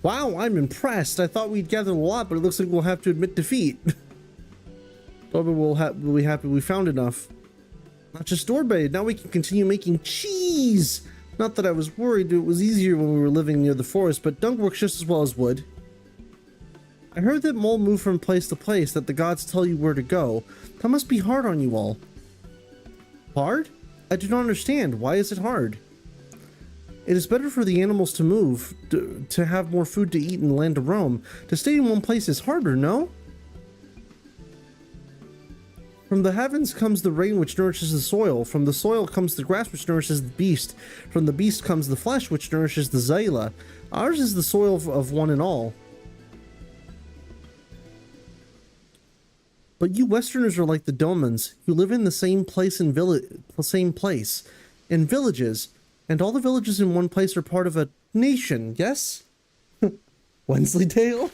Wow, I'm impressed. I thought we'd gather a lot, but it looks like we'll have to admit defeat. But we'll be happy we found enough. Not just Dorbe, now we can continue making cheese. Not that I was worried, it was easier when we were living near the forest, but dung works just as well as wood. I heard that mole move from place to place, that the gods tell you where to go. That must be hard on you all. Hard? I do not understand. Why is it hard? It is better for the animals to move, to have more food to eat and land to roam. To stay in one place is harder, no? From the heavens comes the rain which nourishes the soil. From the soil comes the grass which nourishes the beast. From the beast comes the flesh which nourishes the Zayla. Ours is the soil of one and all. But you Westerners are like the Domans. You live in the same place in villages. And all the villages in one place are part of a nation, yes? Wensleydale?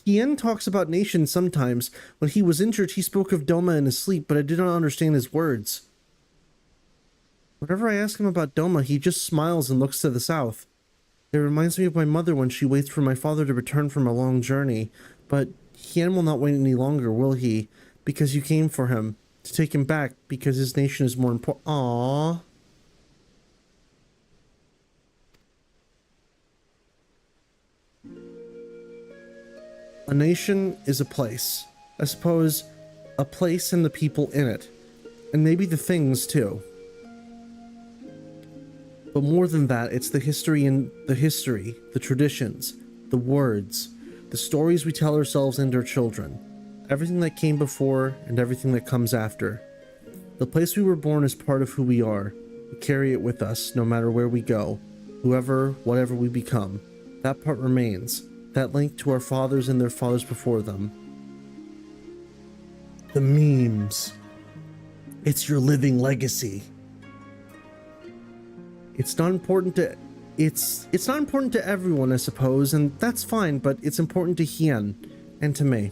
Hien talks about nations sometimes. When he was injured, he spoke of Doma in his sleep, but I did not understand his words. Whenever I ask him about Doma, he just smiles and looks to the south. It reminds me of my mother when she waits for my father to return from a long journey. But Hien will not wait any longer, will he? Because you came for him. To take him back, because his nation is more important. Aww. A nation is a place. I suppose a place and the people in it. And maybe the things too. But more than that, it's the history, the traditions, the words, the stories we tell ourselves and our children. Everything that came before and everything that comes after. The place we were born is part of who we are. We carry it with us no matter where we go. Whatever we become. That part remains. That link to our fathers and their fathers before them. The memes. It's your living legacy. It's not important to everyone, I suppose, and that's fine, but it's important to Hien and to me.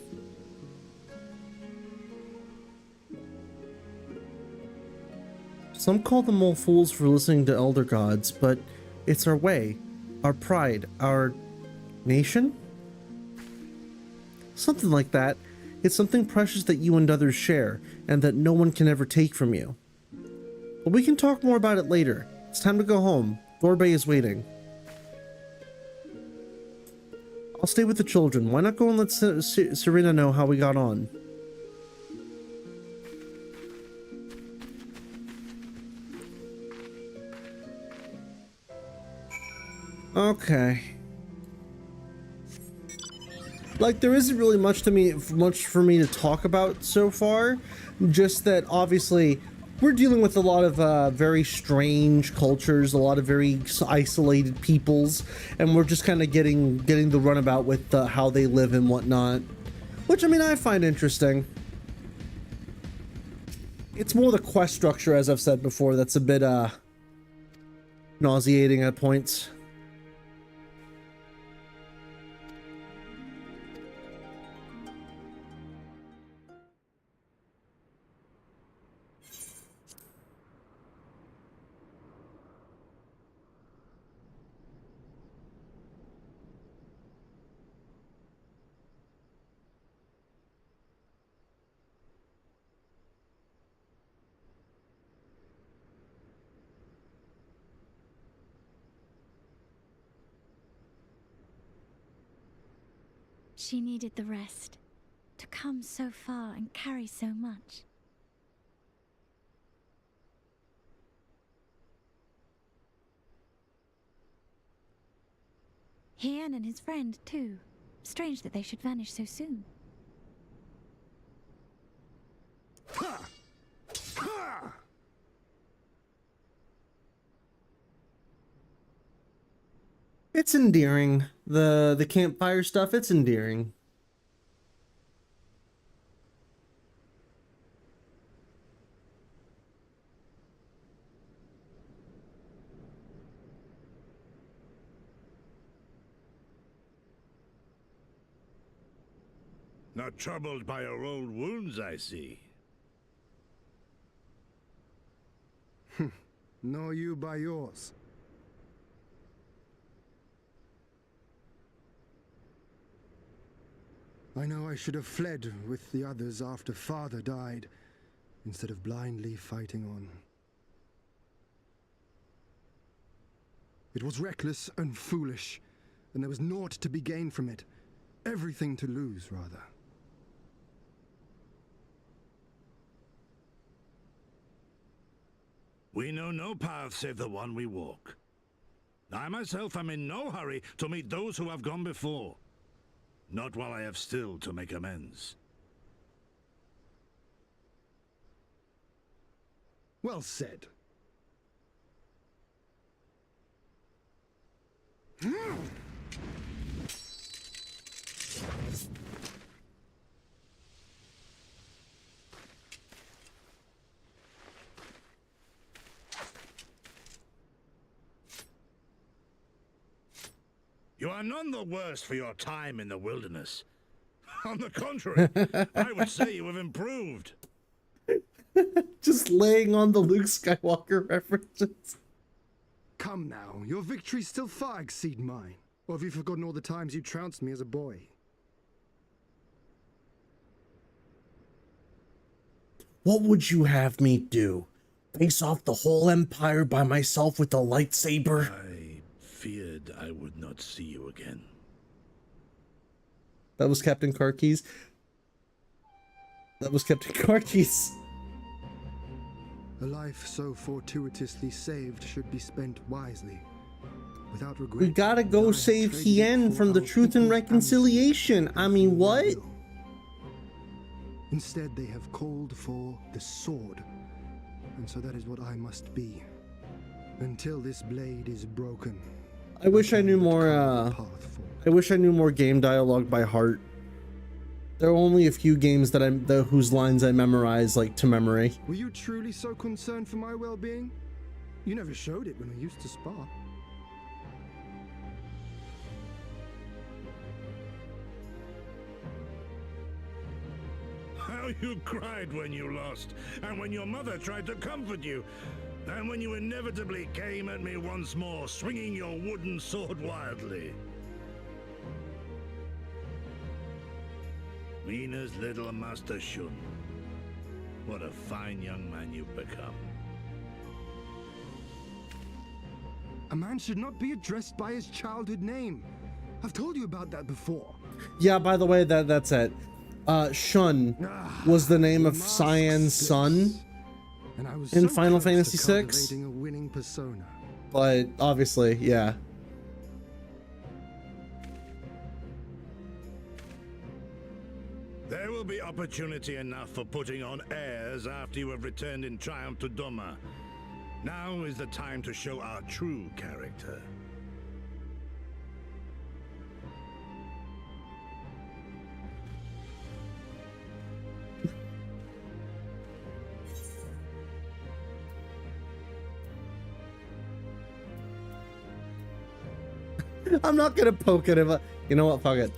Some call them all fools for listening to elder gods, but it's our way, our pride, our nation? Something like that. It's something precious that you and others share, and that no one can ever take from you. But we can talk more about it later. It's time to go home. Dorbe is waiting. I'll stay with the children. Why not go and let Serena know how we got on? Okay. Like, there isn't really much for me to talk about so far. Just that, obviously, we're dealing with a lot of very strange cultures, a lot of very isolated peoples, and we're just kind of getting the runabout with how they live and whatnot. Which, I mean, I find interesting. It's more the quest structure, as I've said before, that's a bit nauseating at points. She needed the rest. To come so far and carry so much. Hien and his friend, too. Strange that they should vanish so soon. It's endearing. The campfire stuff, it's endearing. Not troubled by your old wounds, I see. Nor you by yours. I know I should have fled with the others after Father died, instead of blindly fighting on. It was reckless and foolish, and there was naught to be gained from it. Everything to lose, rather. We know no path save the one we walk. I myself am in no hurry to meet those who have gone before. Not while I have still to make amends. Well said. You are none the worse for your time in the wilderness. On the contrary, I would say you have improved. Just laying on the Luke Skywalker references. Come now, your victories still far exceed mine. Or have you forgotten all the times you trounced me as a boy? What would you have me do? Face off the whole Empire by myself with a lightsaber? I feared I would not see you again. That was Captain Karkis. That was Captain Karkis. A life so fortuitously saved should be spent wisely, without regret. We gotta go save Hien from the Truth and Reconciliation. I mean, what? Instead, they have called for the sword, and so that is what I must be. Until this blade is broken. I wish I knew more, I wish I knew more game dialogue by heart. There are only a few games that whose lines I memorize, like, to memory. Were you truly so concerned for my well-being? You never showed it when we used to spar. How you cried when you lost, and when your mother tried to comfort you, and when you inevitably came at me once more, swinging your wooden sword wildly. Mina's little Master Shun. What a fine young man you've become. A man should not be addressed by his childhood name. I've told you about that before. Yeah, by the way, that's it. Shun was the name of Cyan's son in Final Fantasy VI. A winning persona. But obviously, yeah. There will be opportunity enough for putting on airs after you have returned in triumph to Doma. Now is the time to show our true character. I'm not gonna poke at him. You know what? Fuck it.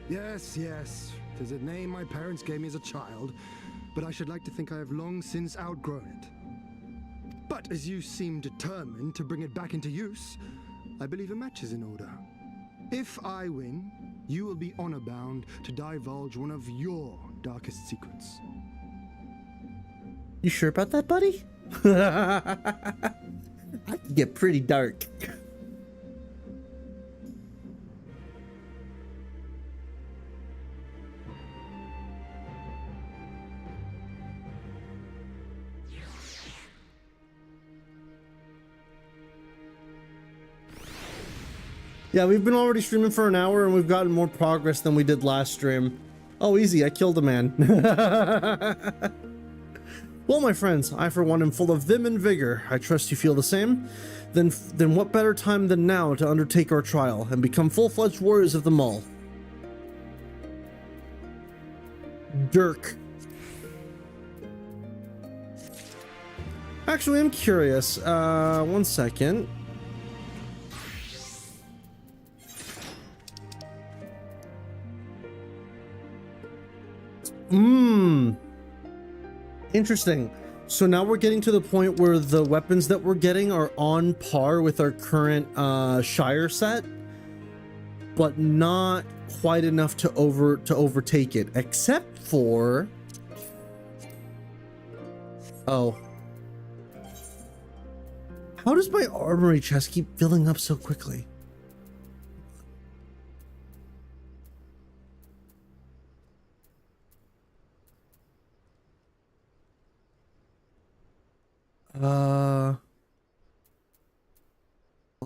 Yes, yes. 'Tis a name my parents gave me as a child, but I should like to think I have long since outgrown it. But as you seem determined to bring it back into use, I believe a match is in order. If I win, you will be honor-bound to divulge one of your darkest secrets. You sure about that, buddy? I can get pretty dark. Yeah, we've been already streaming for an hour and we've gotten more progress than we did last stream. Oh, easy, I killed a man. Well, my friends, I for one am full of vim and vigor. I trust you feel the same. Then what better time than now to undertake our trial and become full-fledged warriors of the Maul? Dirk. Actually, I'm curious. One second. Interesting. So now we're getting to the point where the weapons that we're getting are on par with our current Shire set, but not quite enough to overtake it, except for... Oh. How does my armory chest keep filling up so quickly?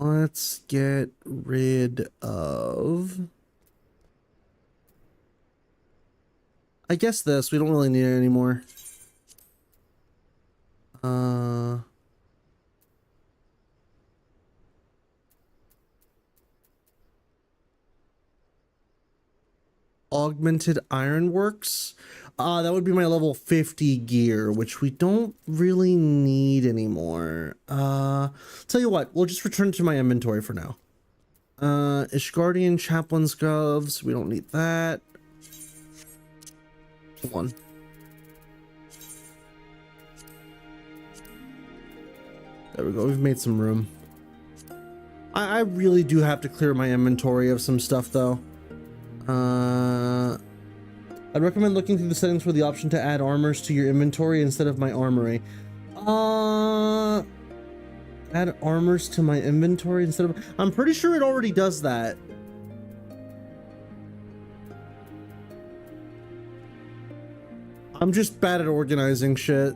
Let's get rid of... I guess this. We don't really need it anymore. Augmented Ironworks. That would be my level 50 gear, which we don't really need anymore. Tell you what, we'll just return to my inventory for now. Ishgardian Chaplain's Gloves, we don't need that. Hold on. There we go, we've made some room. I really do have to clear my inventory of some stuff though. I'd recommend looking through the settings for the option to add armors to your inventory instead of my armory. Add armors to my inventory instead of... I'm pretty sure it already does that. I'm just bad at organizing shit.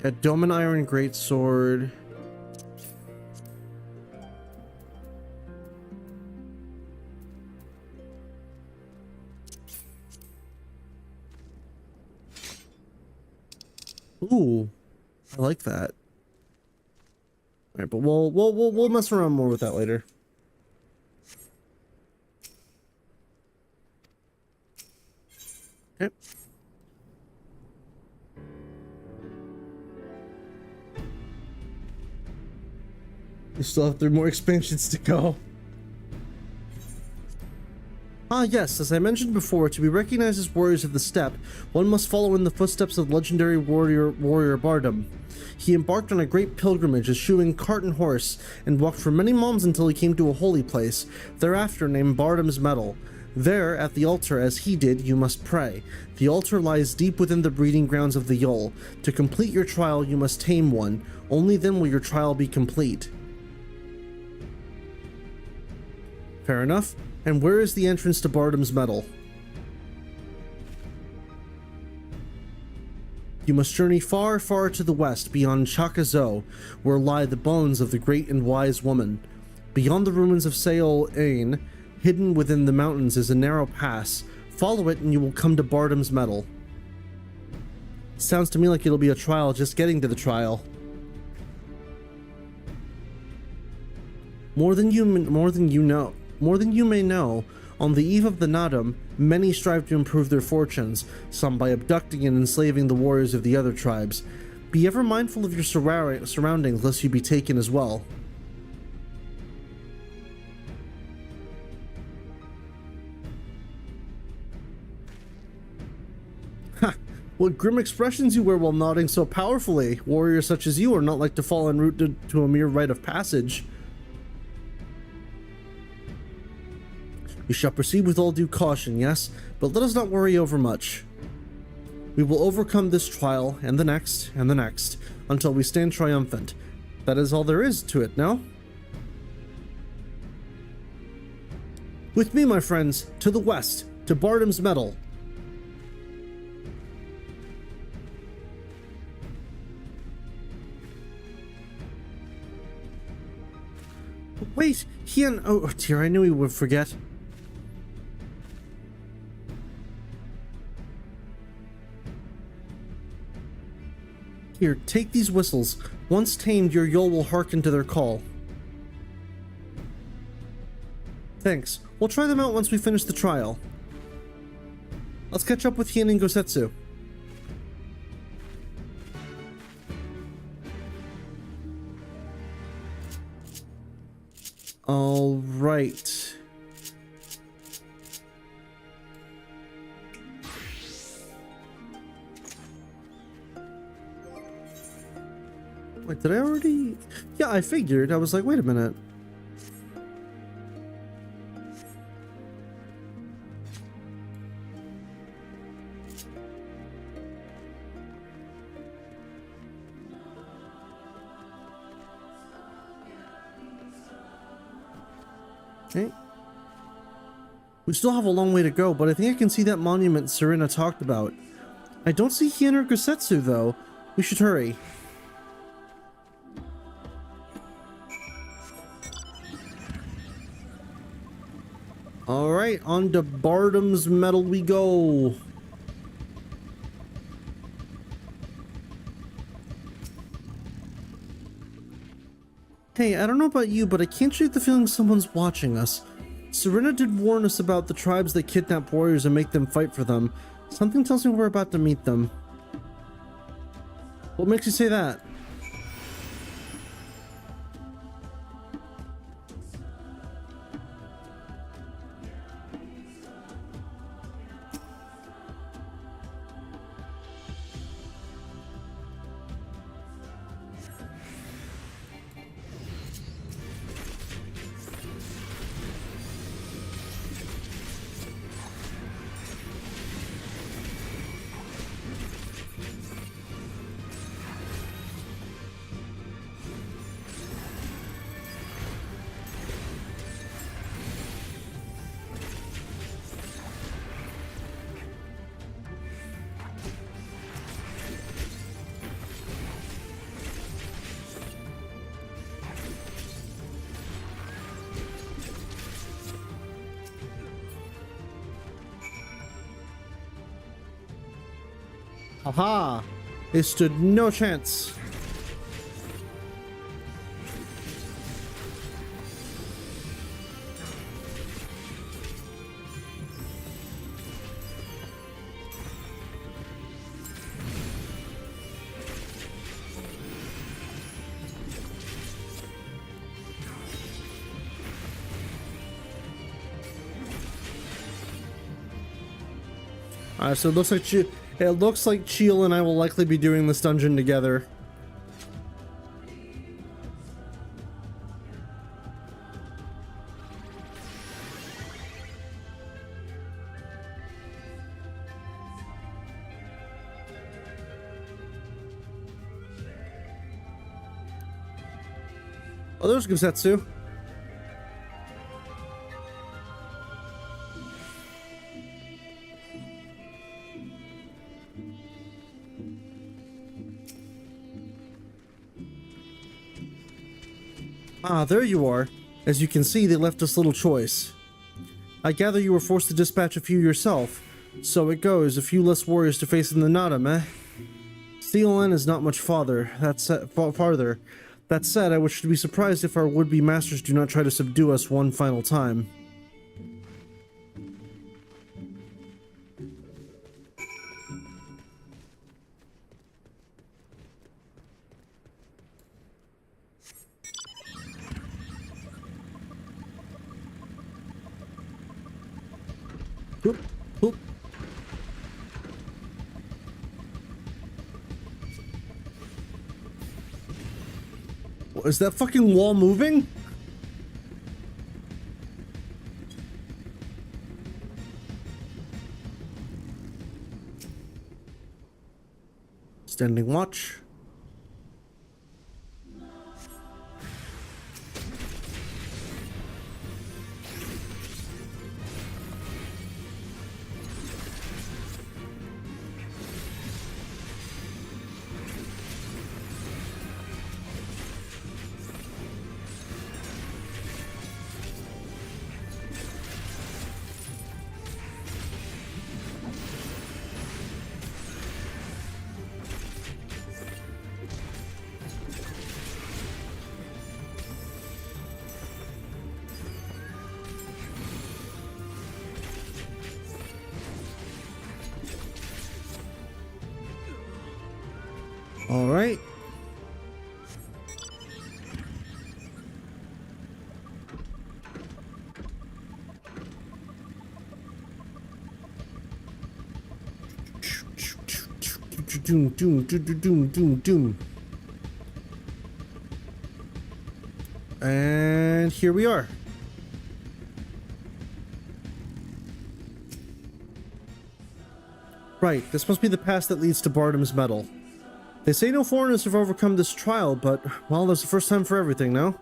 A Doma Iron Greatsword. Ooh, I like that. All right, but we'll mess around more with that later. Okay. We still have 3 more expansions to go. Ah yes, as I mentioned before, to be recognized as warriors of the steppe, one must follow in the footsteps of legendary warrior Bardam. He embarked on a great pilgrimage, eschewing cart and horse, and walked for many moons until he came to a holy place, thereafter named Bardam's Mettle. There, at the altar, as he did, you must pray. The altar lies deep within the breeding grounds of the Yol. To complete your trial, you must tame one. Only then will your trial be complete. Fair enough. And where is the entrance to Bardam's Mettle? You must journey far, far to the west, beyond Chakazo, where lie the bones of the great and wise woman. Beyond the ruins of Seol Ain, hidden within the mountains, is a narrow pass. Follow it and you will come to Bardam's Mettle. Sounds to me like it'll be a trial just getting to the trial. More than you may know, on the eve of the Naadam, many strive to improve their fortunes, some by abducting and enslaving the warriors of the other tribes. Be ever mindful of your surroundings, lest you be taken as well. Ha! What grim expressions you wear while nodding so powerfully. Warriors such as you are not like to fall en route to a mere rite of passage. We shall proceed with all due caution, yes, but let us not worry over much. We will overcome this trial, and the next, until we stand triumphant. That is all there is to it, no? With me, my friends, to the west, to Bardam's Mettle. Wait, Hien, oh dear, I knew he would forget. Here, take these whistles. Once tamed, your Yol will hearken to their call. Thanks. We'll try them out once we finish the trial. Let's catch up with Hien and Gosetsu. All right. Wait, did I already? Yeah, I figured. I was like, wait a minute. Okay. We still have a long way to go, but I think I can see that monument Serena talked about. I don't see Hien or Gosetsu, though. We should hurry. Alright, on to Bardam's Mettle we go. Hey, I don't know about you, but I can't shake the feeling someone's watching us. Serena did warn us about the tribes that kidnap warriors and make them fight for them. Something tells me we're about to meet them. What makes you say that? Aha! It stood no chance. Alright, so it looks like Cheel and I will likely be doing this dungeon together. Oh, there's Gosetsu. Ah, there you are. As you can see, they left us little choice. I gather you were forced to dispatch a few yourself. So it goes, a few less warriors to face in the Naadam, eh? Steelen is not much farther. That said, I would be surprised if our would-be masters do not try to subdue us one final time. Oop, oop. Is that fucking wall moving? Standing watch. All right. Doom, doom, doom, doom, doom, doom. And here we are. Right, this must be the pass that leads to Bardam's Mettle. They say no foreigners have overcome this trial, but, well, there's the first time for everything, no?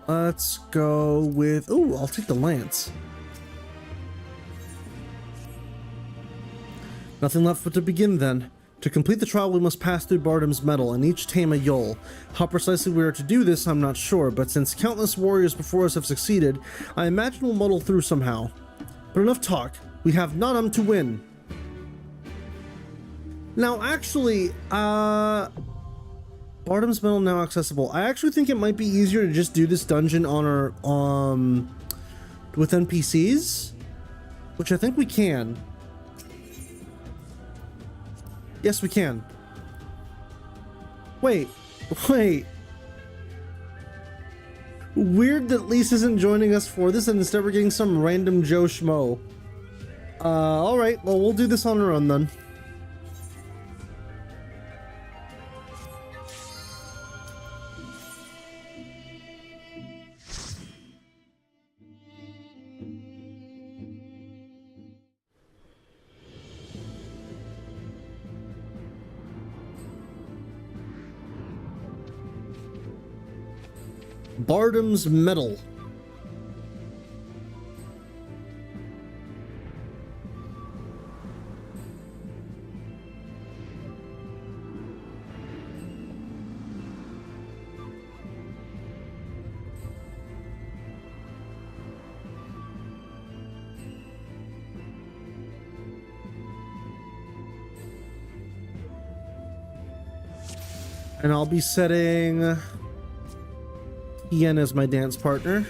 Let's go with... Ooh, I'll take the lance. Nothing left but to begin, then. To complete the trial, we must pass through Bardam's Mettle and each tame a Yol. How precisely we are to do this, I'm not sure, but since countless warriors before us have succeeded, I imagine we'll muddle through somehow. But enough talk. We have Naadam to win. Now, actually, Bardam's Mettle now accessible. I actually think it might be easier to just do this dungeon on our, with NPCs, which I think we can. Yes, we can. Wait. Weird that Lise isn't joining us for this, and instead we're getting some random Joe Schmo. Alright, well, we'll do this on our own then. Bardam's Mettle. And I'll be setting Hien as my dance partner.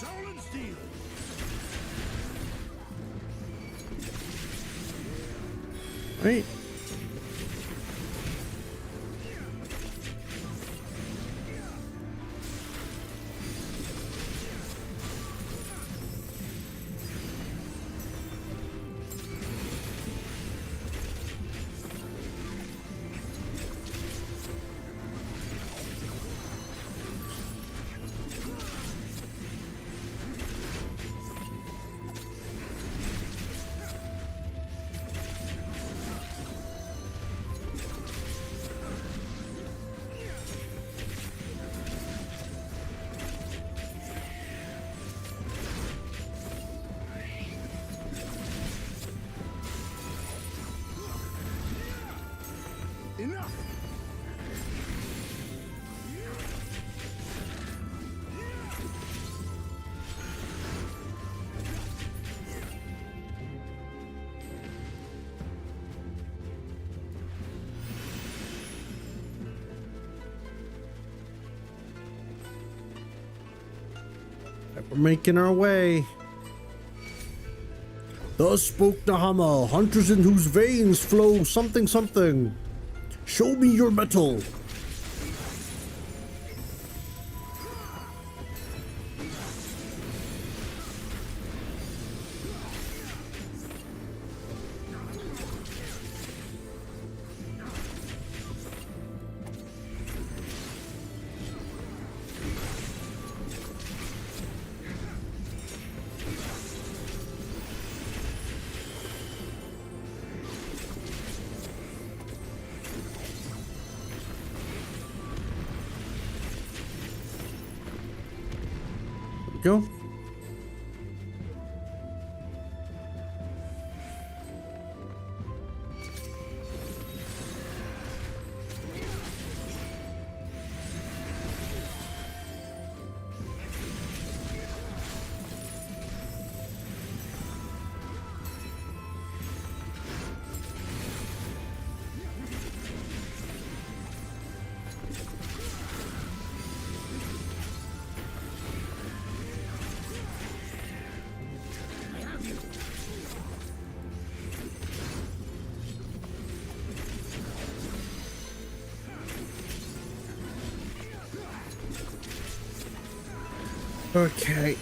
Soul and steel. Right. Enough! We're making our way. Thus spoke the hammer, hunters in whose veins flow something something. Show me your metal. go. Okay.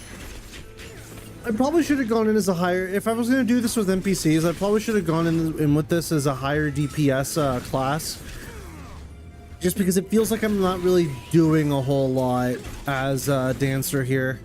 I probably should have gone in as a higher... If I was going to do this with NPCs, I probably should have gone in with this as a higher DPS class. Just because it feels like I'm not really doing a whole lot as a dancer here.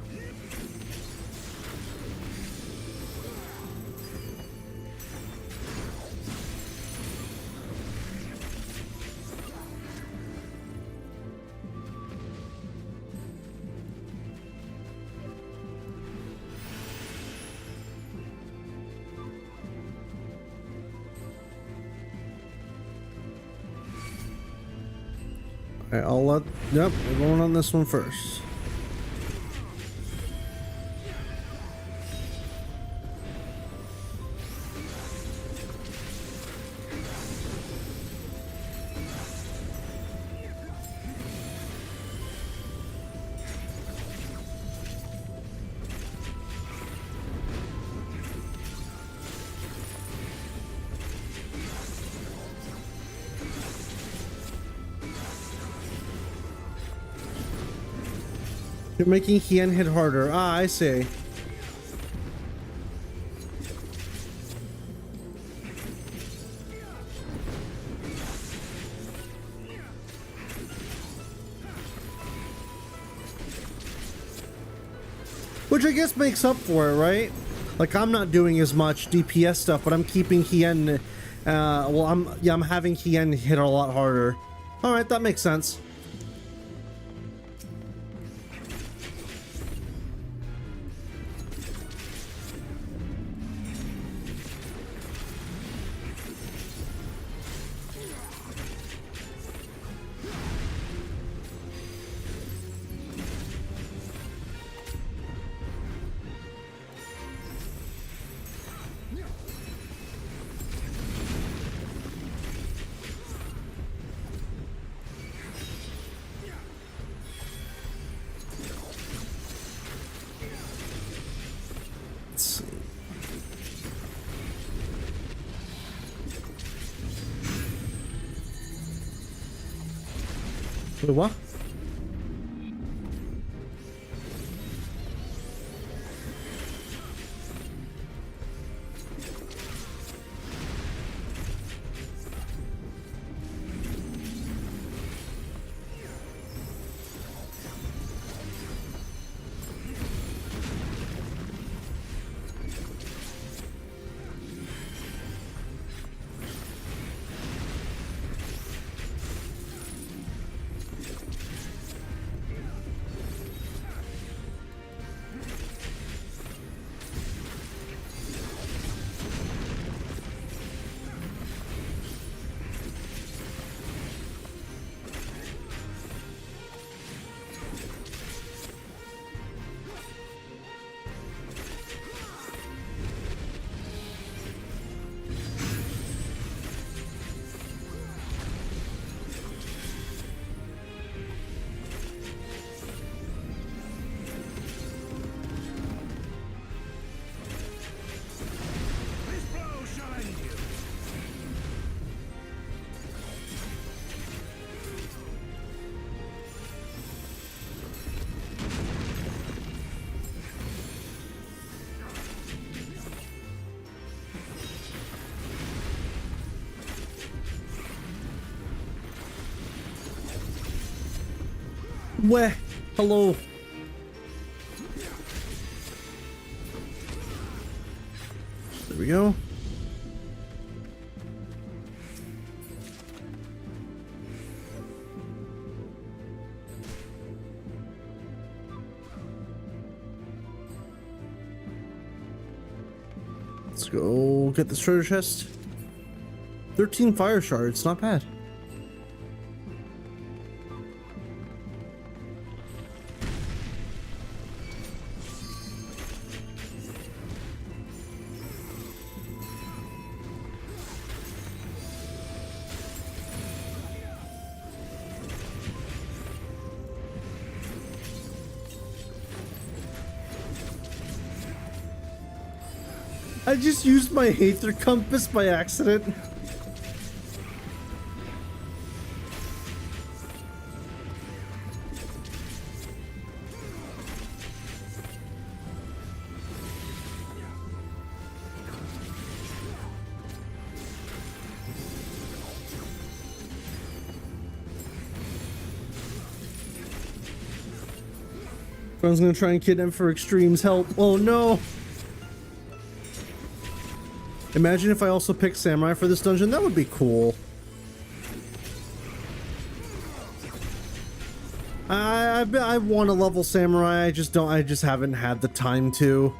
Alright, I'll let... Yep, we're going on this one first. You're making Hien hit harder. Ah, I see. Which I guess makes up for it, right? Like, I'm not doing as much DPS stuff, but I'm keeping Hien, well, I'm having Hien hit a lot harder. Alright, that makes sense. Wait, what? Where? Hello. There we go. Let's go get this treasure chest. 13 fire shards, not bad. I just used my Aether Compass by accident. Friend's gonna try and kidnap for Extreme's help. Oh no! Imagine if I also picked Samurai for this dungeon. That would be cool. I want to level Samurai. I just haven't had the time to.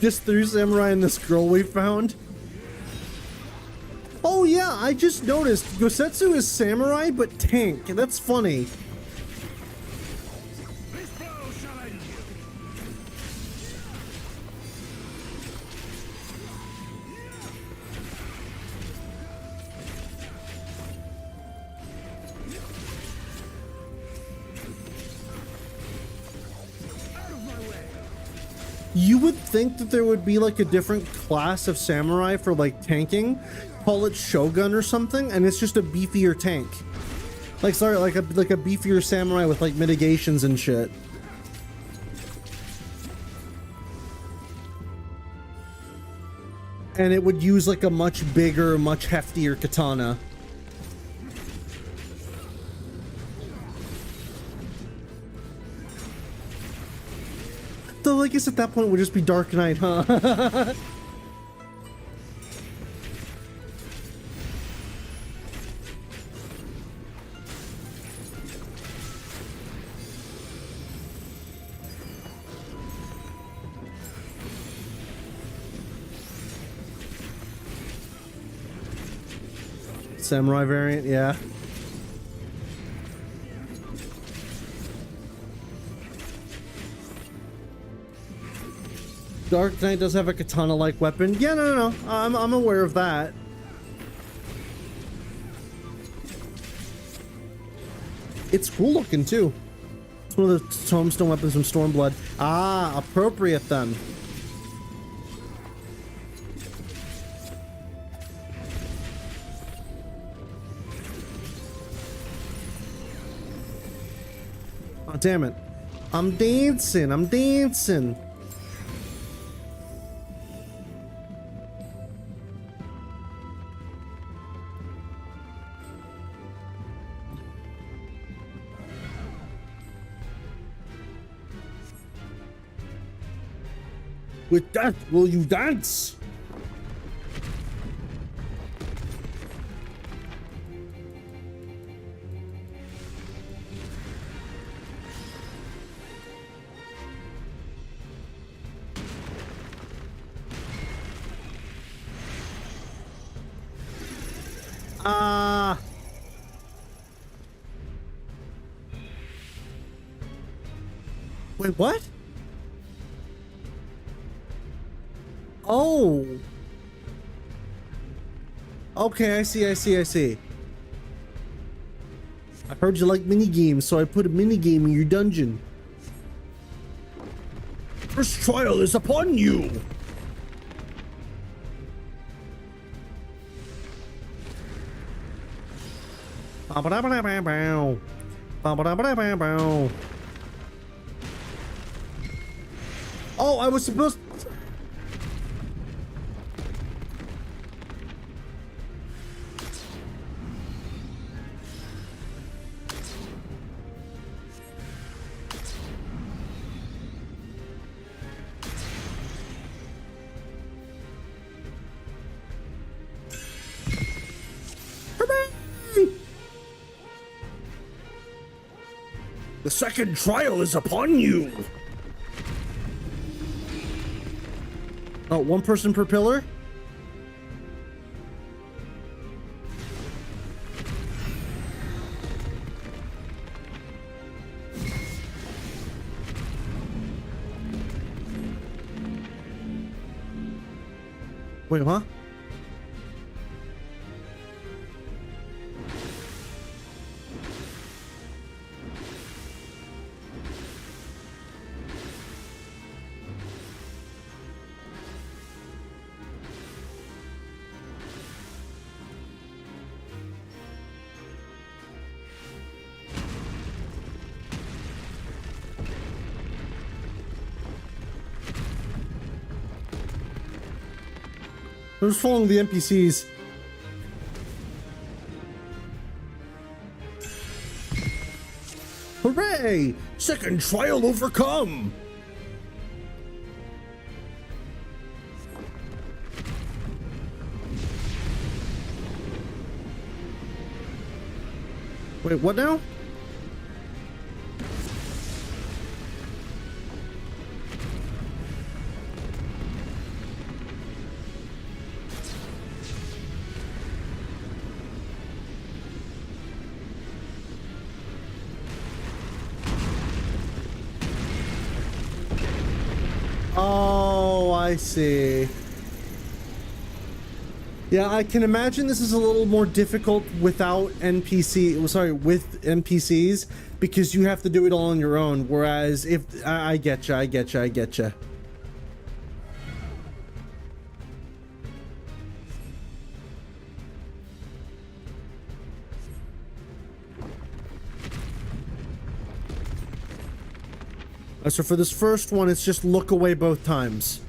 Just through Samurai and this girl we found. Oh yeah, I just noticed Gosetsu is Samurai but tank. That's funny. This blow shall end you. Out of my way. You would think that there would be like a different class of Samurai for like tanking. Call it Shogun or something, and it's just a beefier tank. Like, sorry, like a beefier Samurai with like mitigations and shit. And it would use like a much bigger, much heftier katana. Though I guess at that point it would just be Dark Knight, huh? Samurai variant, yeah. Dark Knight does have a katana-like weapon. Yeah, no. I'm aware of that. It's cool looking too. It's one of the tombstone weapons from Stormblood. Ah, appropriate then. Oh, damn it. I'm dancing. With that, will you dance? Wait, what? Oh. Okay, I see. I heard you like minigames, so I put a minigame in your dungeon. First trial is upon you! Oh, I was supposed... The second trial is upon you! Oh, one person per pillar? Wait, huh? I'm just following the NPCs. Hooray! Second trial overcome! Wait, what now? Oh, I see. Yeah, I can imagine this is a little more difficult without with NPCs, because you have to do it all on your own. Whereas if I getcha. So for this first one, it's just look away both times.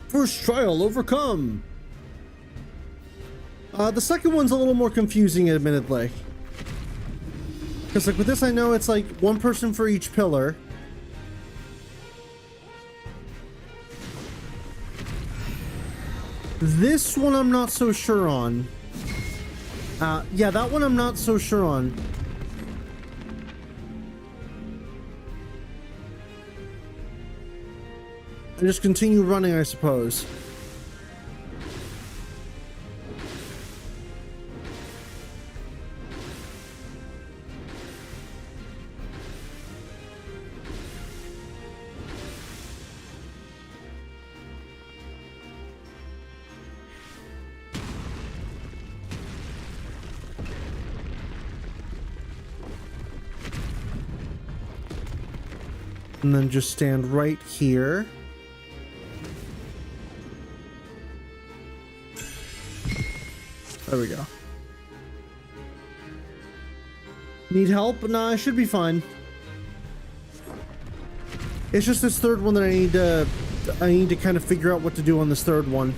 First trial overcome. The second one's a little more confusing, admittedly. Because like with this, I know it's like one person for each pillar. This one I'm not so sure on. Yeah, that one I'm not so sure on. And just continue running, I suppose. And then just stand right here. There we go. Need help? Nah, I should be fine. It's just this third one that I need to kind of figure out what to do on this third one.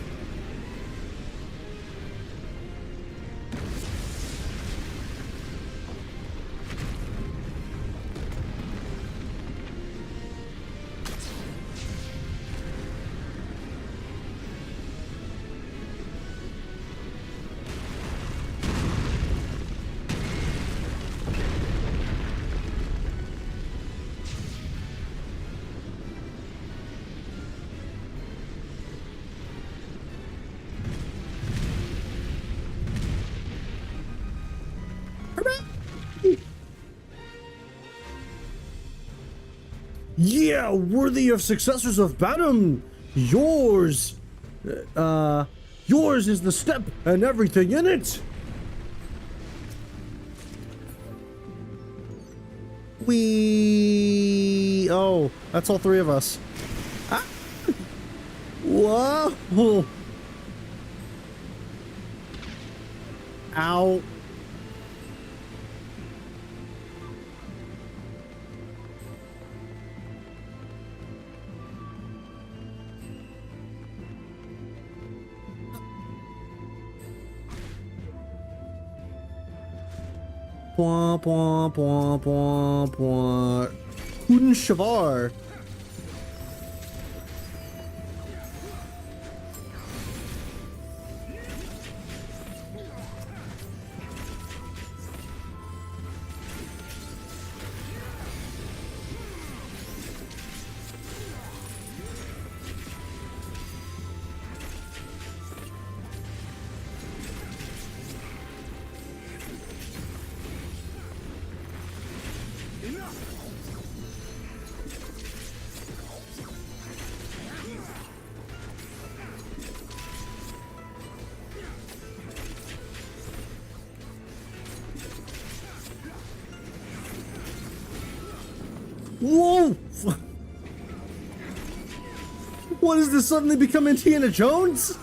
Yeah, worthy of successors of Bardam. Yours is the step and everything in it. Oh, that's all three of us. Ah. Whoa. Ow. Pwah, pwah, pwah, pwah, pwah. Huden Shavar. Whoa! What is this suddenly become Indiana Jones?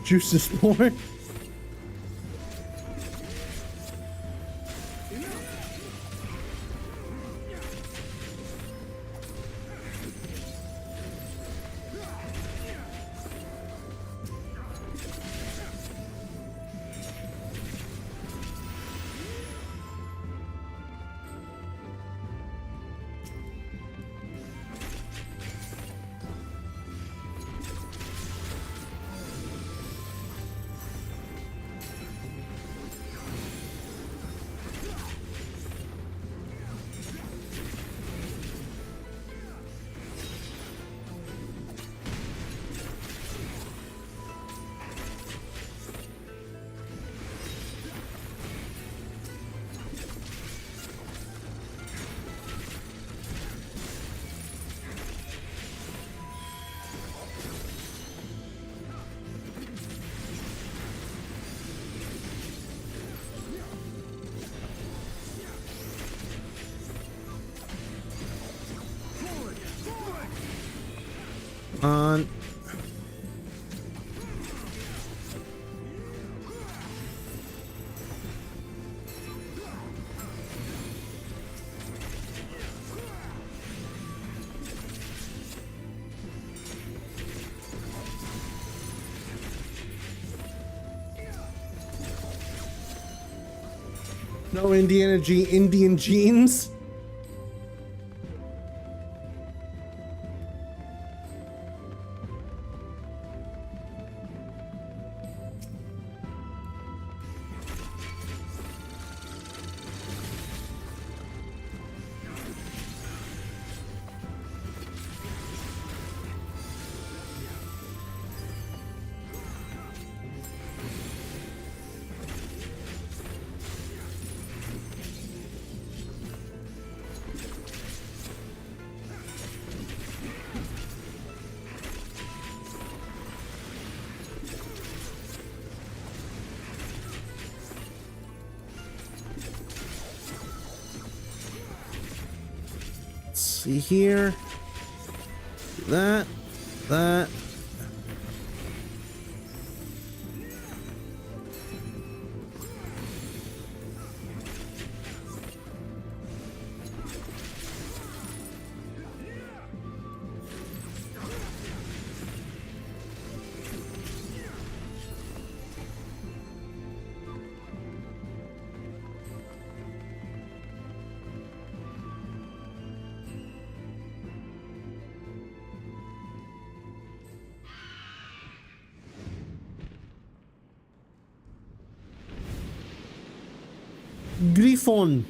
Juice is pouring. On. No Indian jeans. See here, that. Griffon.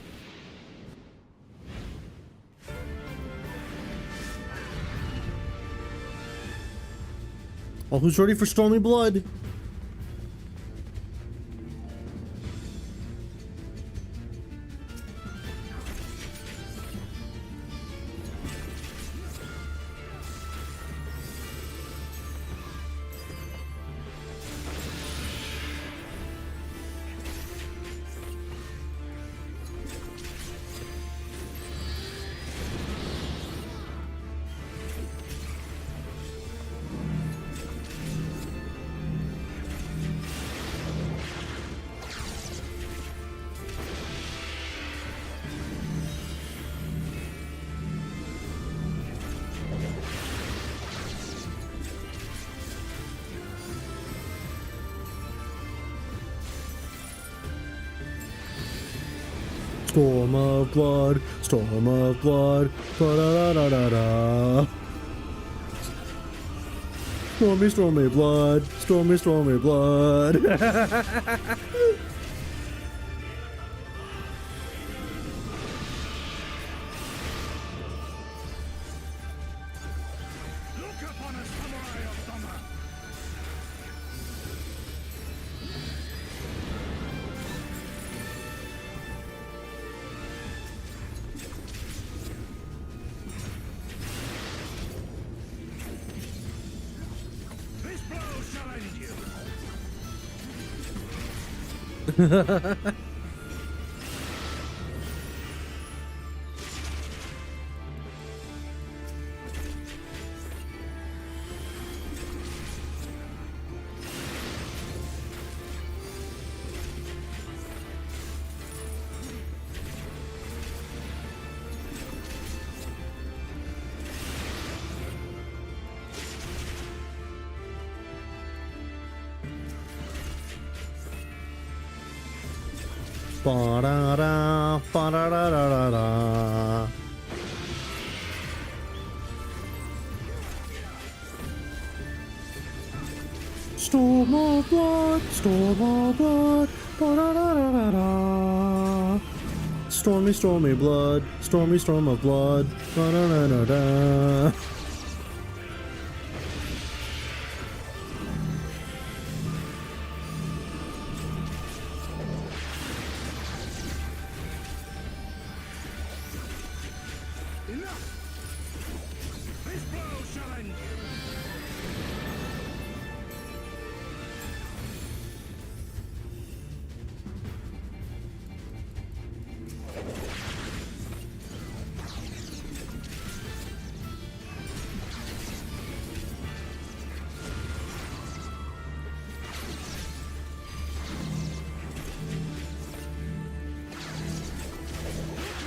Oh, who's ready for Stormy Blood? Storm of blood, storm of blood, ba-da-da-da-da-da. Stormy, stormy blood, stormy, stormy blood. Look upon a samurai of Doma. This blow shall end you. Ba-da-da, ba-da-da-da-da-da. Storm of blood, ba-da-da-da-da-da. Stormy, stormy blood, stormy storm of blood, ba-da-da-da-da. Enough! This blow shall end you.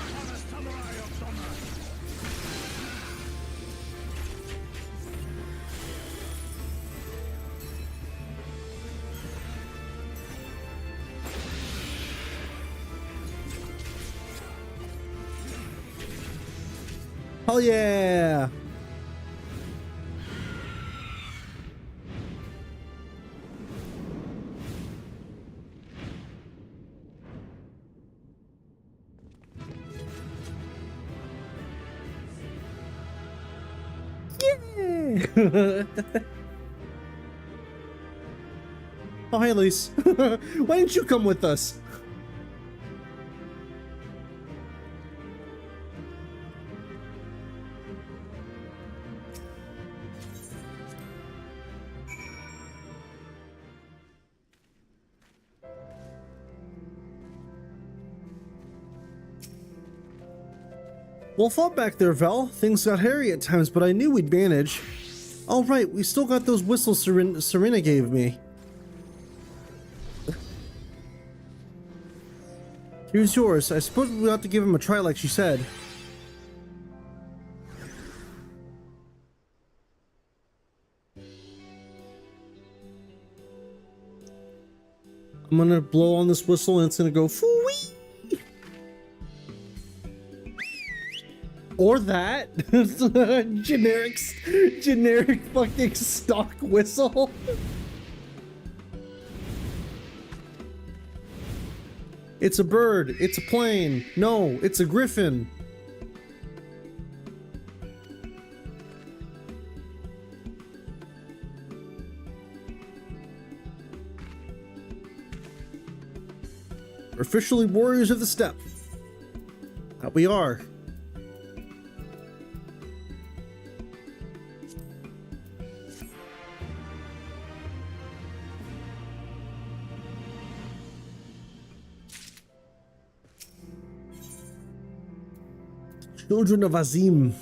Upon a samurai of Doma. Hell yeah! Yeah! Oh, hey, Elise. Why didn't you come with us? Well fought back there, Vel. Things got hairy at times, but I knew we'd manage. Oh right, we still got those whistles Serena gave me. Here's yours. I suppose we ought to give him a try like she said. I'm gonna blow on this whistle and it's gonna go foo-wee. Or that. generic fucking stock whistle. It's a bird. It's a plane. No, it's a griffin. We're officially warriors of the steppe. That we are. Children of Azim.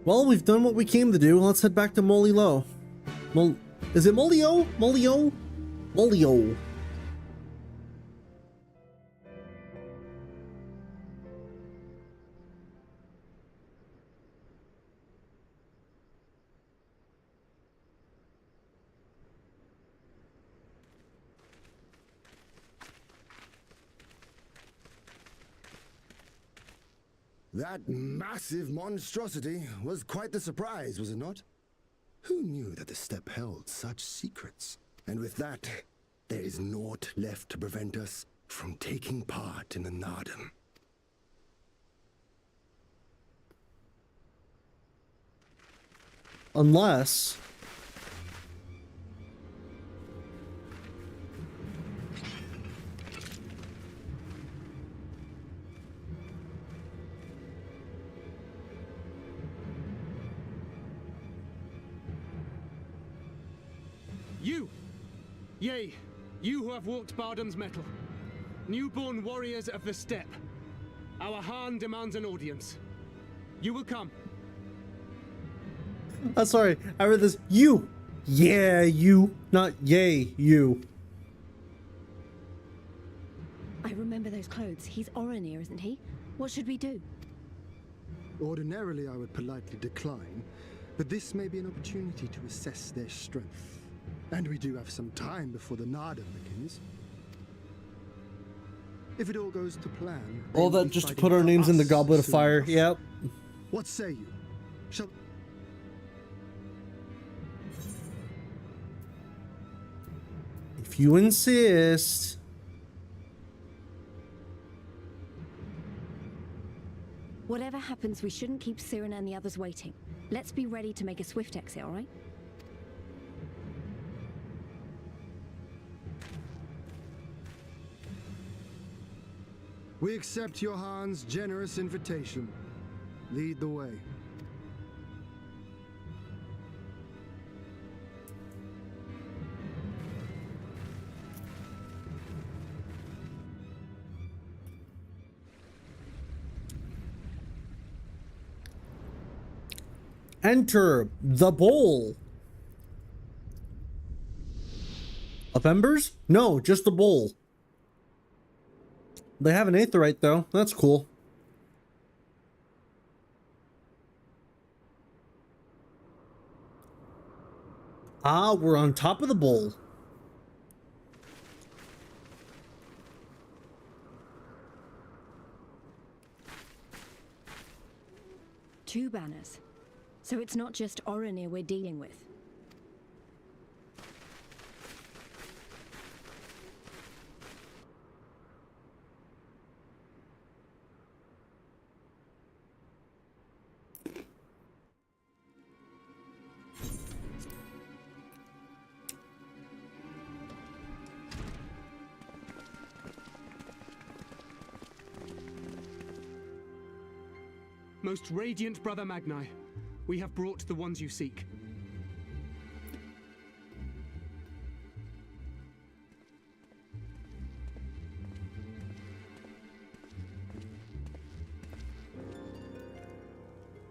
Well, we've done what we came to do. Let's head back to Molio. Is it Molio? Molio? Molio. That massive monstrosity was quite the surprise, was it not? Who knew that the steppe held such secrets? And with that, there is naught left to prevent us from taking part in the Naadam. Unless... You! Yea, you who have walked Bardam's Mettle. Newborn warriors of the steppe. Our Hien demands an audience. You will come. sorry, I read this. You! Yeah, you. Not yay, you. I remember those clothes. He's Oronir, isn't he? What should we do? Ordinarily, I would politely decline, but this may be an opportunity to assess their strength. And we do have some time before the Naadam begins. If it all goes to plan... All that just to put our names in the Goblet of Fire. Yep. What say you? Shall... If you insist. Whatever happens, we shouldn't keep Siren and the others waiting. Let's be ready to make a swift exit, all right? We accept your Han's generous invitation. Lead the way. Enter the bowl. Of embers? No, just the bowl. They have an aetheryte though. That's cool. Ah, we're on top of the bowl. Two banners. So it's not just Oronir we're dealing with. Most radiant Brother Magnai, we have brought the ones you seek.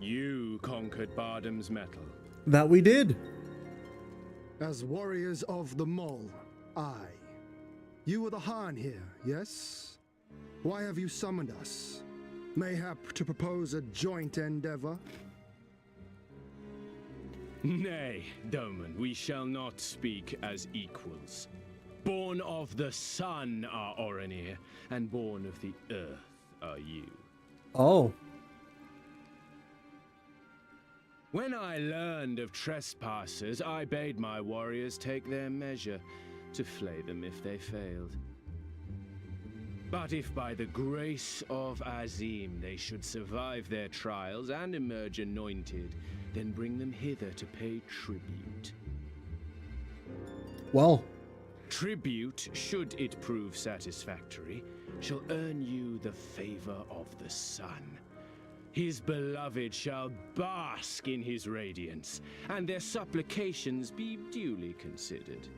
You conquered Bardam's Mettle. That we did. As warriors of the Mole, aye. You were the Hien here, yes? Why have you summoned us? Mayhap to propose a joint endeavor? Nay, Doman, we shall not speak as equals. Born of the sun are Oronir, and born of the earth are you. Oh. When I learned of trespassers, I bade my warriors take their measure, to flay them if they failed. But if by the grace of Azim they should survive their trials and emerge anointed, then bring them hither to pay tribute. Well. Tribute, should it prove satisfactory, shall earn you the favor of the sun. His beloved shall bask in his radiance, and their supplications be duly considered.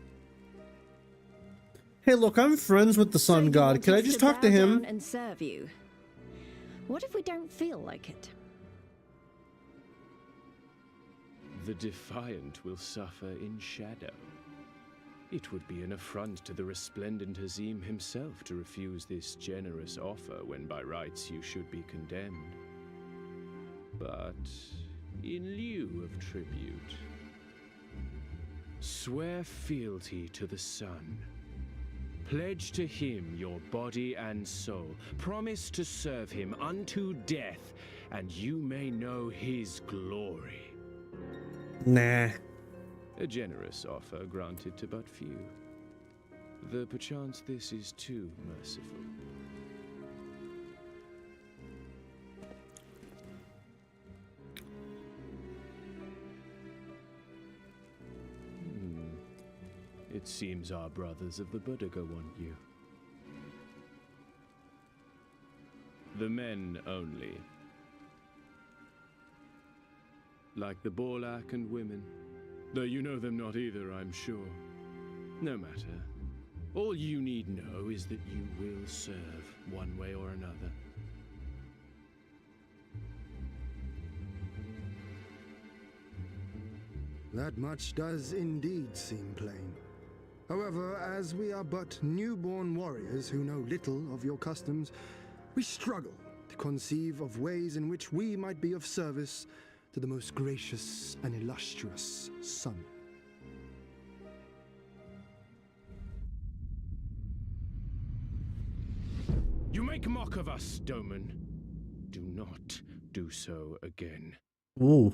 Hey, look, I'm friends with the sun god. Can I just talk to him? And serve you. What if we don't feel like it? The defiant will suffer in shadow. It would be an affront to the resplendent Azim himself to refuse this generous offer when by rights you should be condemned. But in lieu of tribute, swear fealty to the sun. Pledge to him your body and soul. Promise to serve him unto death, and you may know his glory. Nah. A generous offer granted to but few. Though perchance this is too merciful. It seems our brothers of the Buddha want you. The men only. Like the Borlak and women. Though you know them not either, I'm sure. No matter. All you need know is that you will serve one way or another. That much does indeed seem plain. However, as we are but newborn warriors who know little of your customs, we struggle to conceive of ways in which we might be of service to the most gracious and illustrious son. You make mock of us, Doman. Do not do so again. Ooh.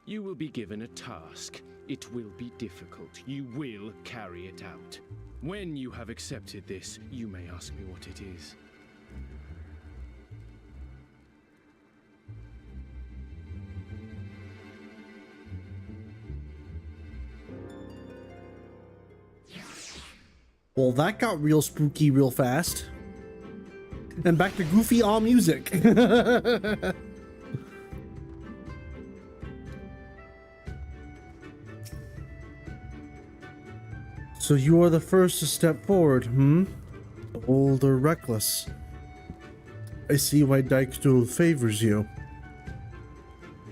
You will be given a task. It will be difficult. You will carry it out. When you have accepted this, you may ask me what it is. Well, that got real spooky real fast. And back to goofy all music. So you are the first to step forward, Bold or reckless. I see why Dijkstool favors you.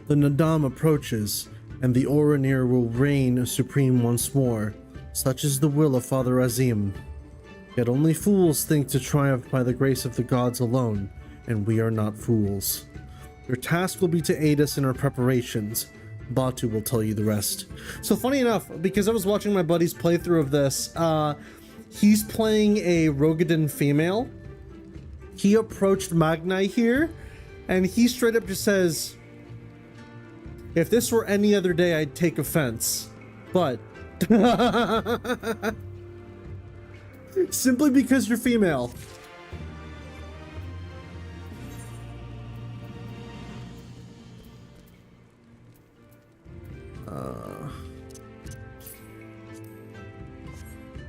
The Naadam approaches, and the Oranir will reign supreme once more. Such is the will of Father Azim. Yet only fools think to triumph by the grace of the gods alone, and we are not fools. Your task will be to aid us in our preparations. Batu will tell you the rest. So funny enough, because I was watching my buddy's playthrough of this, he's playing a Rogadin female. He approached Magnai here, and he straight up just says, if this were any other day, I'd take offense. But simply because you're female.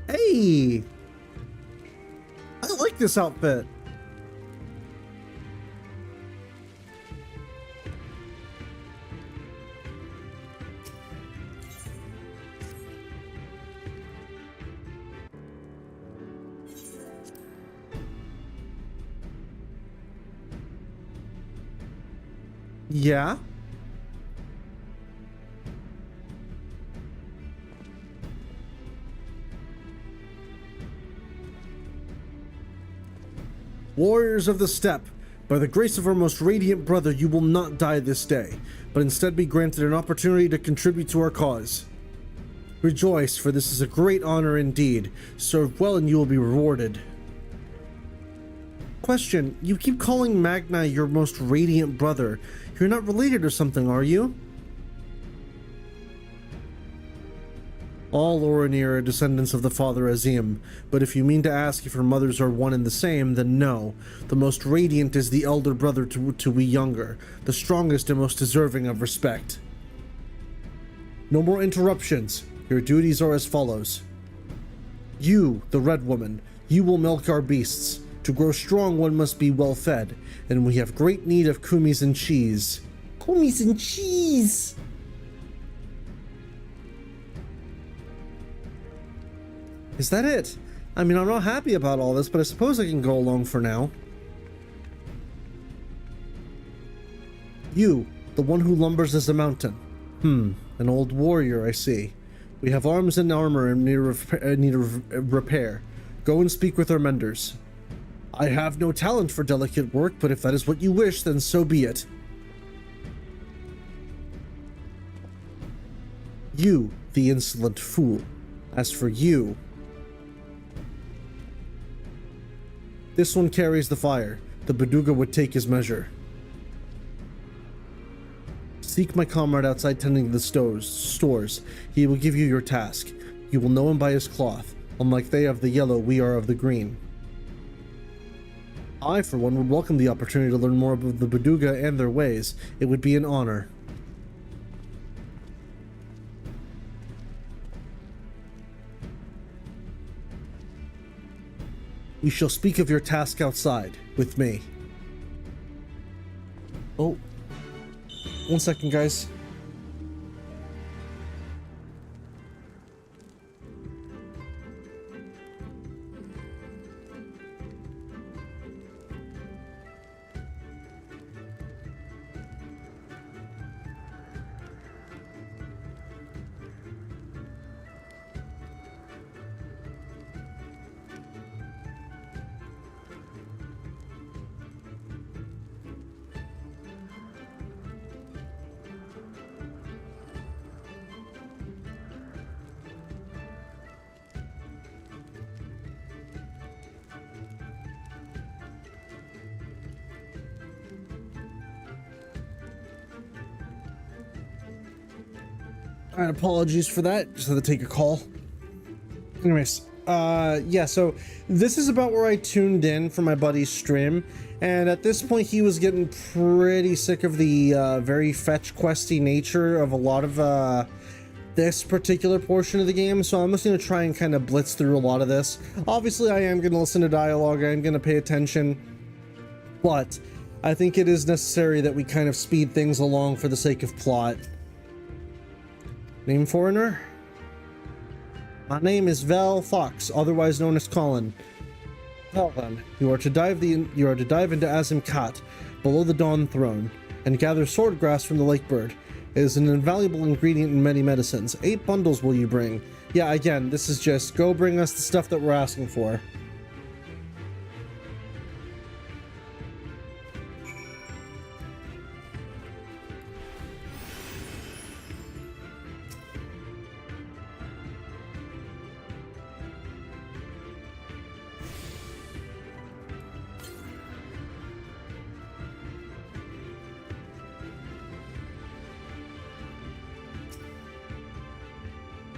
Hey! I like this outfit. Yeah? Warriors of the Steppe, by the grace of our most radiant brother, you will not die this day, but instead be granted an opportunity to contribute to our cause. Rejoice, for this is a great honor indeed. Serve well and you will be rewarded. Question, you keep calling Magnai your most radiant brother. You're not related or something, are you? All Oranir are descendants of the Father Azim, but if you mean to ask if your mothers are one and the same, then no. The most radiant is the elder brother to we younger, the strongest and most deserving of respect. No more interruptions. Your duties are as follows. You, the Red Woman, you will milk our beasts. To grow strong, one must be well fed, and we have great need of kumis and cheese. Kumis and cheese! Is that it? I mean, I'm not happy about all this, but I suppose I can go along for now. You, the one who lumbers as a mountain. An old warrior, I see. We have arms and armor in need of repair. Go and speak with our menders. I have no talent for delicate work, but if that is what you wish, then so be it. You, the insolent fool. As for you... This one carries the fire. The Baduga would take his measure. Seek my comrade outside tending the stores. He will give you your task. You will know him by his cloth. Unlike they of the yellow, we are of the green. I, for one, would welcome the opportunity to learn more about the Baduga and their ways. It would be an honor. We shall speak of your task outside, with me. Oh. 1 second, guys. Alright, apologies for that. Just had to take a call. Anyways, yeah, so this is about where I tuned in for my buddy's stream, and at this point he was getting pretty sick of the very fetch questy nature of a lot of this particular portion of the game, so I'm just going to try and kind of blitz through a lot of this. Obviously I am going to listen to dialogue, I'm going to pay attention, but I think it is necessary that we kind of speed things along for the sake of plot. Name foreigner? My name is Val Fox, otherwise known as Colin. Well then, you are to dive into Azim Kat, below the Dawn Throne, and gather sword grass from the lake bird. It is an invaluable ingredient in many medicines. 8 bundles will you bring? Yeah, again, this is just go bring us the stuff that we're asking for.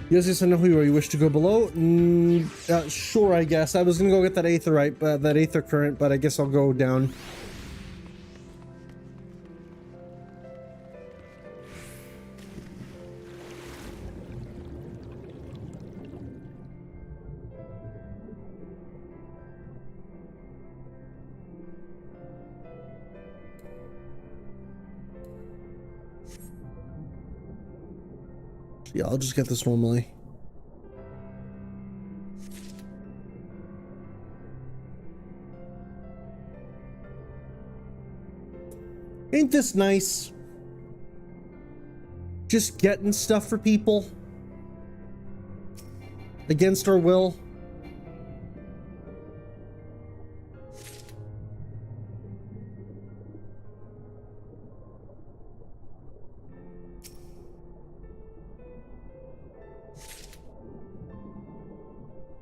Yes, I know who you are. You wish to go below? Sure, I guess. I was gonna go get that Aether current, but I guess I'll go down. Yeah, I'll just get this normally. Ain't this nice? Just getting stuff for people against our will.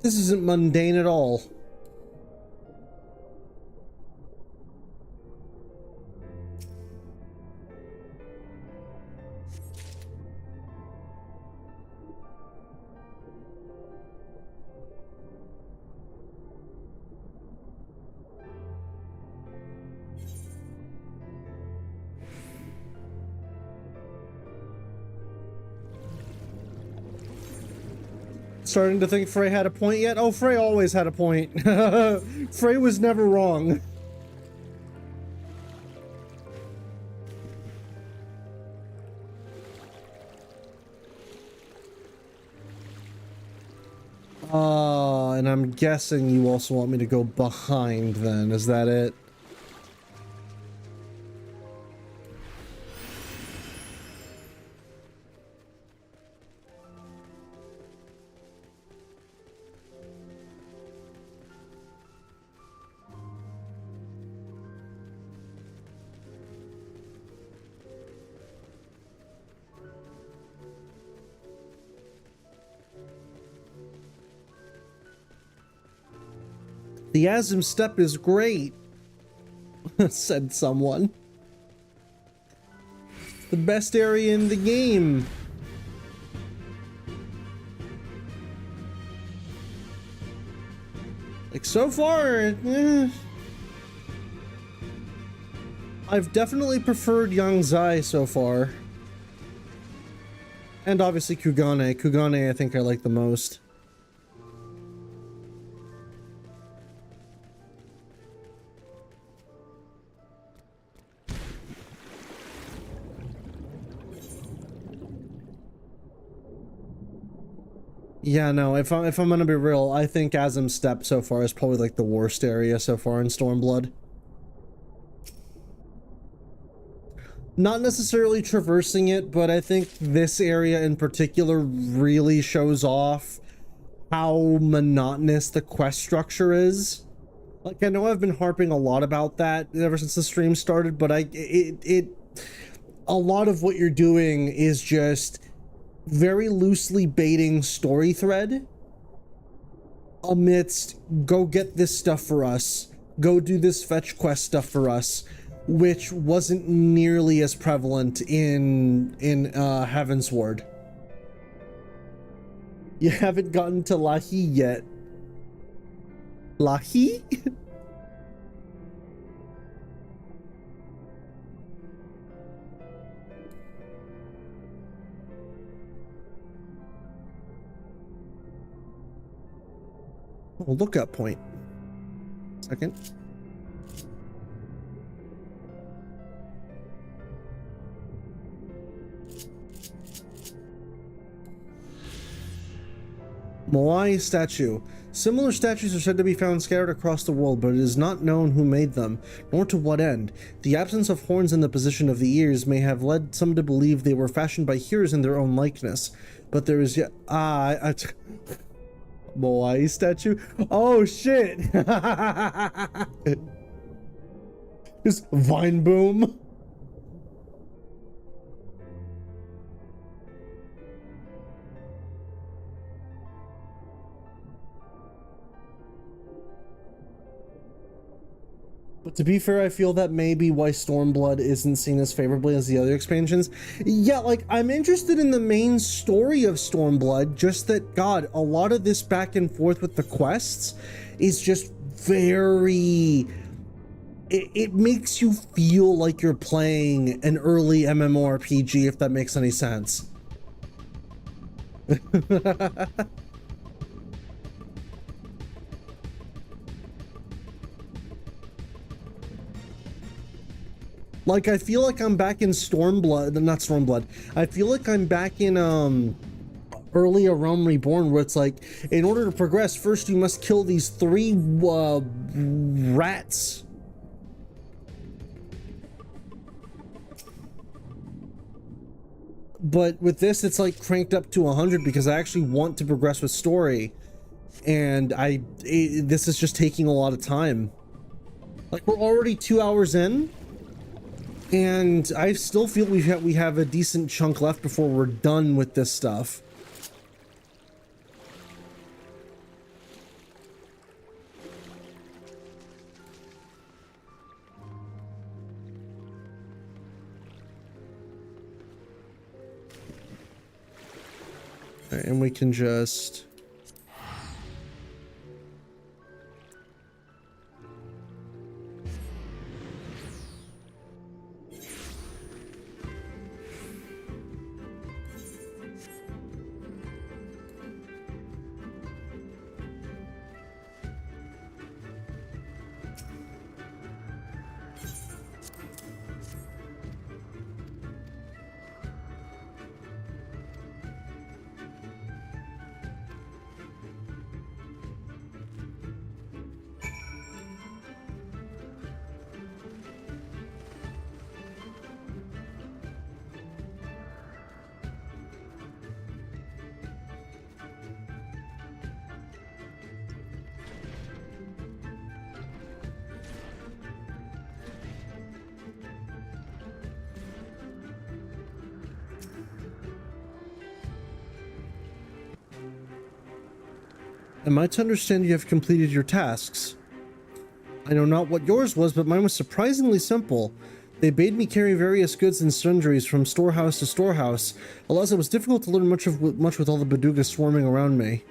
This isn't mundane at all. Starting to think Frey had a point yet? Oh, Frey always had a point. Frey was never wrong. And I'm guessing you also want me to go behind then, is that it? The Azim Steppe is great, said someone. The best area in the game. Like, so far, I've definitely preferred Yangzai so far. And obviously Kugane. Kugane I think I like the most. Yeah, no, if I'm gonna be real, I think Azim Steppe so far is probably like the worst area so far in Stormblood. Not necessarily traversing it, but I think this area in particular really shows off how monotonous the quest structure is. Like, I know I've been harping a lot about that ever since the stream started, but a lot of what you're doing is just very loosely baiting story thread amidst go get this stuff for us, go do this fetch quest stuff for us, which wasn't nearly as prevalent in Heaven's Ward. You haven't gotten to Lahi yet. Lahi? Oh, lookout point. Second. Moai statue. Similar statues are said to be found scattered across the world, but it is not known who made them, nor to what end. The absence of horns in the position of the ears may have led some to believe they were fashioned by heroes in their own likeness. But there is yet... Moai statue? Oh, shit! Just vine boom. But to be fair, I feel that may be why Stormblood isn't seen as favorably as the other expansions. Yeah, like, I'm interested in the main story of Stormblood, just that, God, a lot of this back and forth with the quests is just very... It makes you feel like you're playing an early MMORPG, if that makes any sense. Like, I feel like I'm back in Stormblood, not Stormblood. I feel like I'm back in, early A Realm Reborn, where it's like, in order to progress, first you must kill these 3, rats. But with this, it's like cranked up to 100 because I actually want to progress with story. And this is just taking a lot of time. Like, we're already 2 hours in. And I still feel we have a decent chunk left before we're done with this stuff. And we can just... Am I to understand you have completed your tasks? I know not what yours was, but mine was surprisingly simple. They bade me carry various goods and sundries from storehouse to storehouse. Alas, it was difficult to learn much with all the Badugas swarming around me.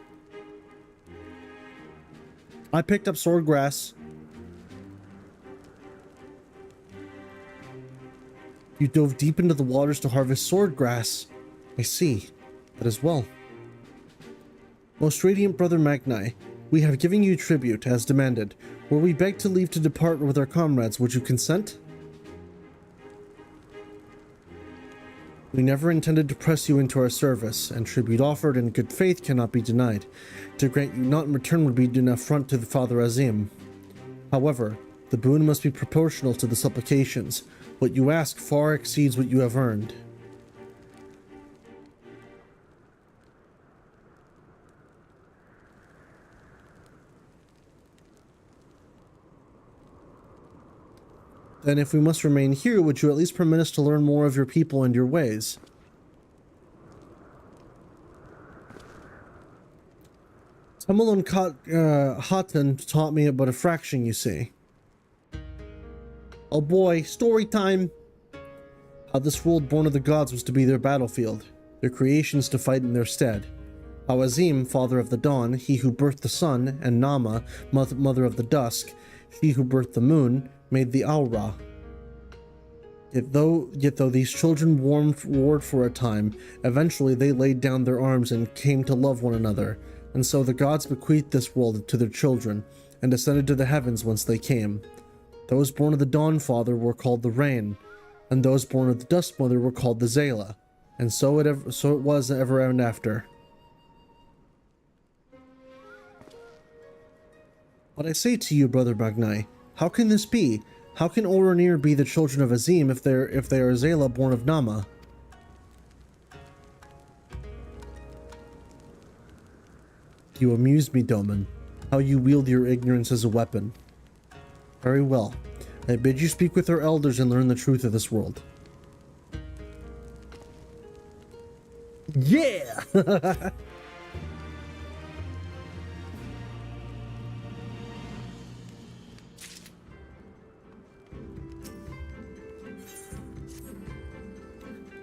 I picked up sword grass. You dove deep into the waters to harvest sword grass. I see. That as well. Most radiant brother Magnai, we have given you tribute, as demanded. Were we begged to leave to depart with our comrades, would you consent? We never intended to press you into our service, and tribute offered in good faith cannot be denied. To grant you not in return would be an affront to the Father Azim. However, the boon must be proportional to the supplications. What you ask far exceeds what you have earned. Then if we must remain here, would you at least permit us to learn more of your people and your ways? Tamalon Hatan taught me about a fraction, you see. Oh boy, story time! How this world born of the gods was to be their battlefield, their creations to fight in their stead. How Azim, father of the dawn, he who birthed the sun, and Nama, mother of the dusk, she who birthed the moon, made the Aura. Yet though these children warred for a time, eventually they laid down their arms and came to love one another, and so the gods bequeathed this world to their children, and ascended to the heavens whence they came. Those born of the Dawn Father were called the Rain, and those born of the Dusk Mother were called the Zayla, and so it was ever and after. But I say to you, brother Magnai, how can this be? How can Oranir be the children of Azim if they are Zayla born of Nama? You amuse me, Doman. How you wield your ignorance as a weapon. Very well. I bid you speak with our elders and learn the truth of this world. Yeah!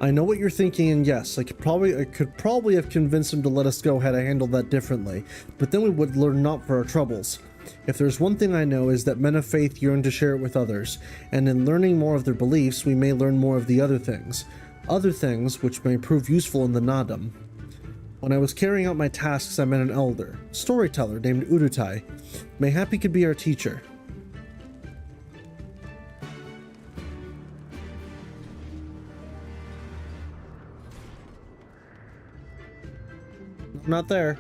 I know what you're thinking, and yes, I could probably have convinced him to let us go had I handled that differently, but then we would learn naught for our troubles. If there's one thing I know is that men of faith yearn to share it with others, and in learning more of their beliefs, we may learn more of the other things which may prove useful in the Naadam. When I was carrying out my tasks, I met an elder, storyteller named Urutai. Mayhap he could be our teacher. Not there.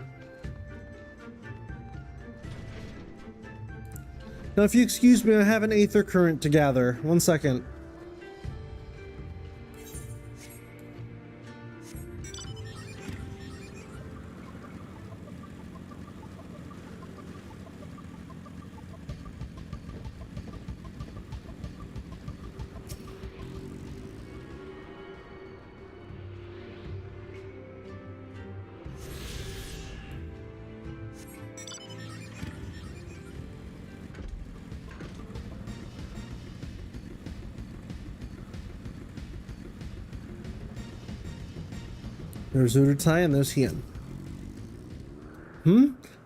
Now, if you excuse me, I have an aether current to gather. 1 second. There's Urutai and there's Hien.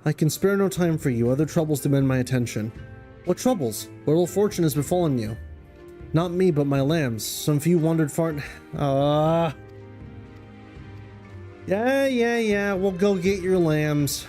I can spare no time for you. Other troubles demand my attention. What troubles? What ill fortune has befallen you? Not me, but my lambs. Some few wandered far. Yeah. We'll go get your lambs.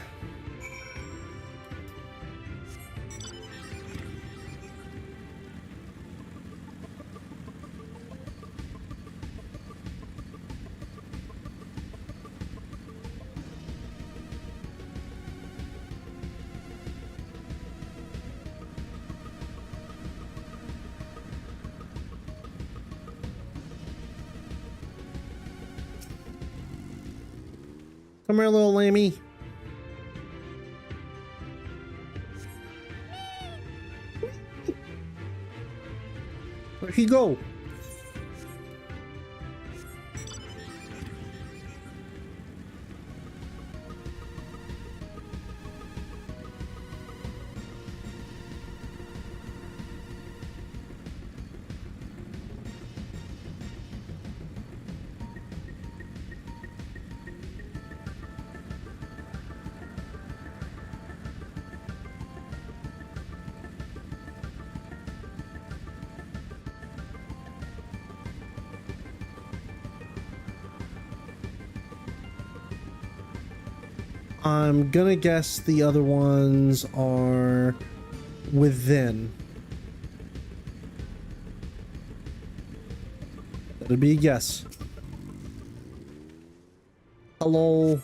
Come here, little lammy. Where'd he go? I'm gonna guess the other ones are within. That'd be a guess. Hello.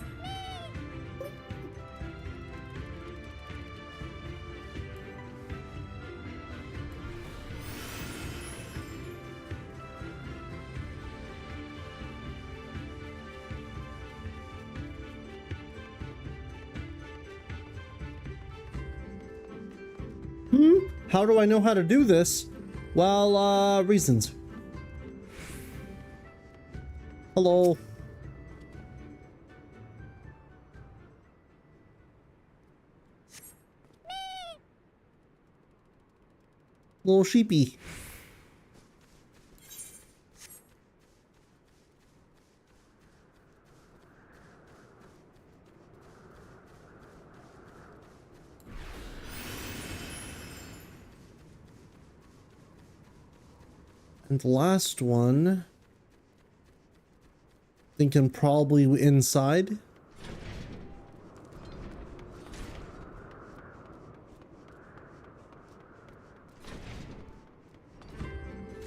How do I know how to do this? Well, reasons. Hello. Little sheepy. And the last one, thinking probably inside.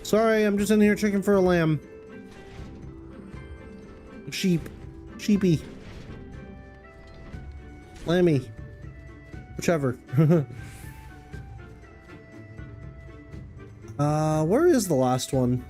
Sorry, I'm just in here checking for a lamb. Sheep. Sheepy. Lammy. Whichever. Where is the last one?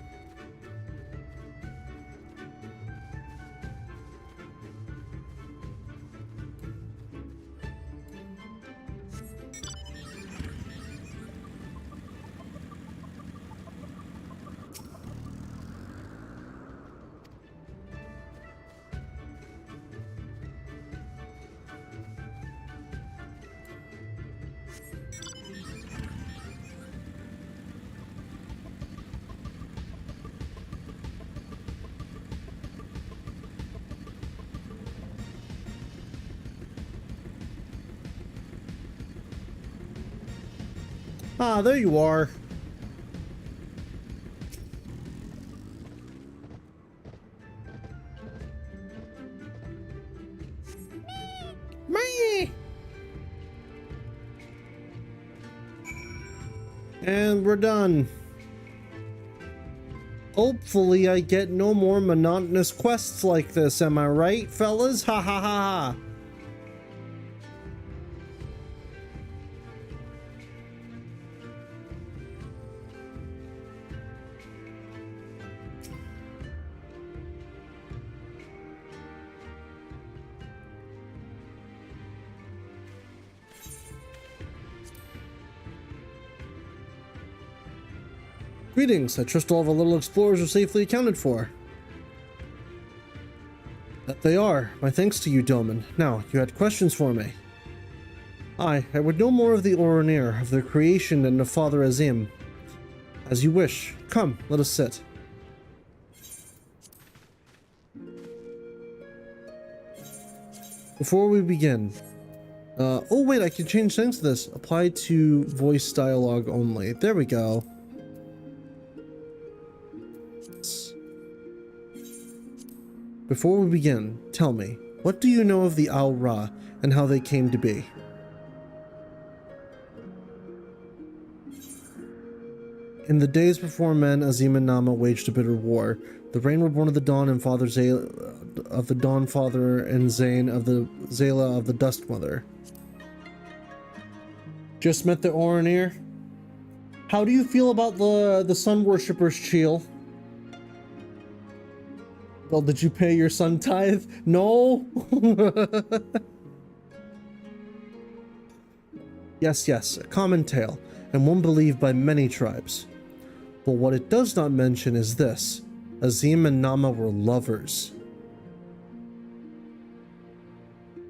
Ah, there you are. Me. And we're done. Hopefully I get no more monotonous quests like this, am I right, fellas? Ha ha ha ha. Greetings, I trust all of our little explorers are safely accounted for. That they are. My thanks to you, Doman. Now, you had questions for me. I would know more of the Oronir, of their creation and of Father Azim. As you wish. Come, let us sit. Before we begin... oh wait, I can change things to this. Apply to voice dialogue only. There we go. Before we begin, tell me, what do you know of the Al-Ra and how they came to be? In the days before men, Azim and Nama waged a bitter war. The Rain were born of the Dawn and Father of the Dawn Father and Zane of the Zayla of the Dust Mother. Just met the Oronir? How do you feel about the Sun Worshippers, Cheel? Well, did you pay your sun tithe? No? Yes, a common tale, and one believed by many tribes. But what it does not mention is this. Azim and Nama were lovers.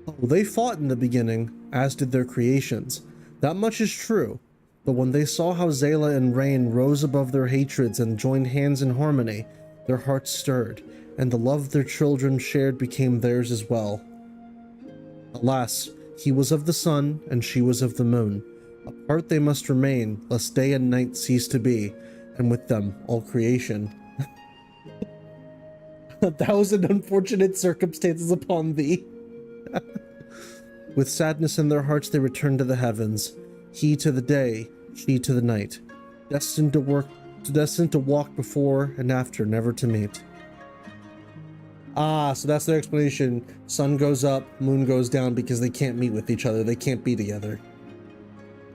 Oh, they fought in the beginning, as did their creations. That much is true. But when they saw how Zayla and Rain rose above their hatreds and joined hands in harmony, their hearts stirred, and the love their children shared became theirs as well. Alas, he was of the sun, and she was of the moon. Apart they must remain, lest day and night cease to be, and with them all creation. 1,000 unfortunate circumstances upon thee. With sadness in their hearts, they returned to the heavens. He to the day, she to the night. Destined to walk before and after, never to meet. Ah, so that's their explanation. Sun goes up, moon goes down because they can't meet with each other. They can't be together.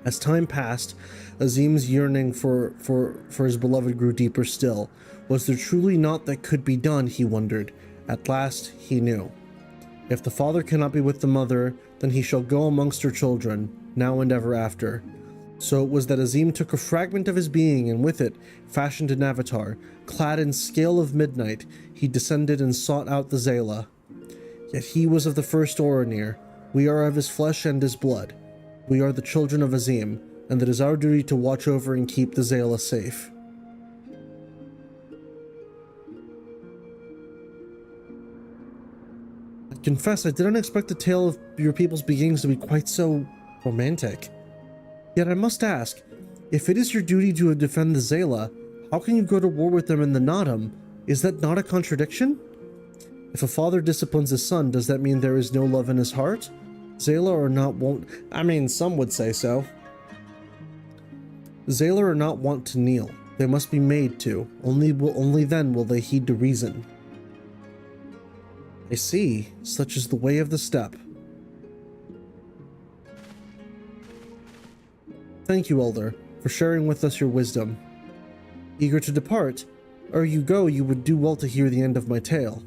As time passed, Azim's yearning for his beloved grew deeper still. Was there truly naught that could be done, he wondered. At last, he knew. If the father cannot be with the mother, then he shall go amongst her children, now and ever after. So it was that Azim took a fragment of his being, and with it fashioned an avatar. Clad in scale of midnight, he descended and sought out the Zayla. Yet he was of the first Oranir. We are of his flesh and his blood. We are the children of Azim, and it is our duty to watch over and keep the Zayla safe. I confess, I didn't expect the tale of your people's beginnings to be quite so romantic. Yet I must ask, if it is your duty to defend the Zayla, how can you go to war with them in the Naadam? Is that not a contradiction? If a father disciplines his son, does that mean there is no love in his heart? Zayla or not won't... I mean, some would say so. Zayla are not wont to kneel. They must be made to. Only then will they heed to reason. I see. Such is the way of the steppe. Thank you, Elder, for sharing with us your wisdom. Eager to depart? Ere you go, you would do well to hear the end of my tale.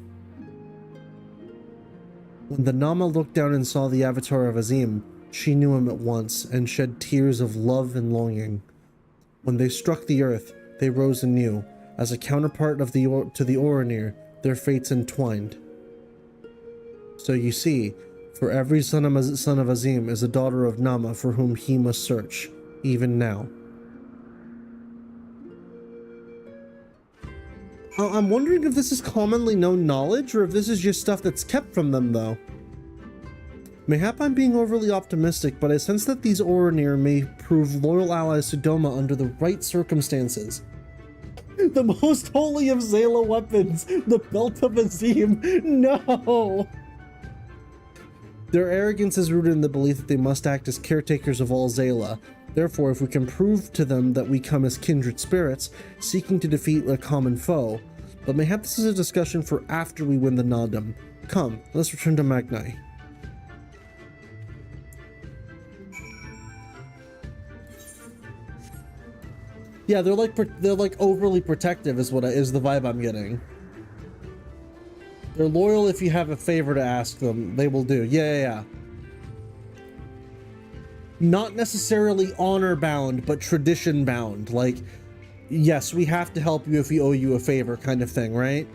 When the Nama looked down and saw the avatar of Azim, she knew him at once, and shed tears of love and longing. When they struck the earth, they rose anew. As a counterpart of to the Oranir, their fates entwined. So you see, for every son of Azim is a daughter of Nama for whom he must search, even now. I'm wondering if this is commonly known knowledge, or if this is just stuff that's kept from them, though. Mayhap I'm being overly optimistic, but I sense that these Oranir may prove loyal allies to Doma under the right circumstances. The most holy of Zayla weapons, the Belt of Azim. No! Their arrogance is rooted in the belief that they must act as caretakers of all Zayla. Therefore, if we can prove to them that we come as kindred spirits, seeking to defeat a common foe. But mayhap this is a discussion for after we win the Naadam. Come, let's return to Magnai. Yeah, they're like overly protective is the vibe I'm getting. They're loyal if you have a favor to ask them. They will do. Yeah. Not necessarily honor bound, but tradition bound. Like, yes, we have to help you if we owe you a favor kind of thing, right?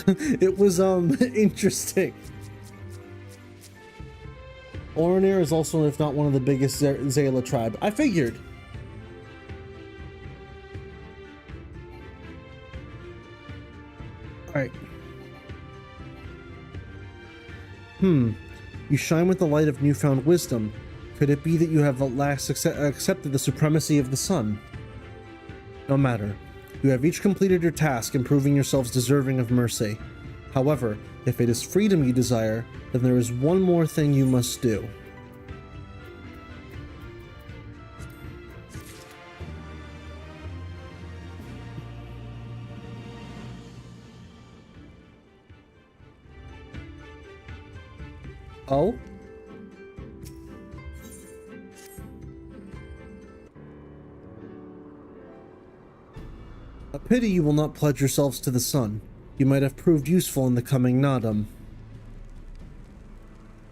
It was interesting. Oranir is also, if not one of the biggest Zayla tribe. I figured. Alright. You shine with the light of newfound wisdom. Could it be that you have at last accepted the supremacy of the sun? No matter. You have each completed your task in proving yourselves deserving of mercy. However, if it is freedom you desire, then there is one more thing you must do. Oh? A pity you will not pledge yourselves to the sun. You might have proved useful in the coming Naadam.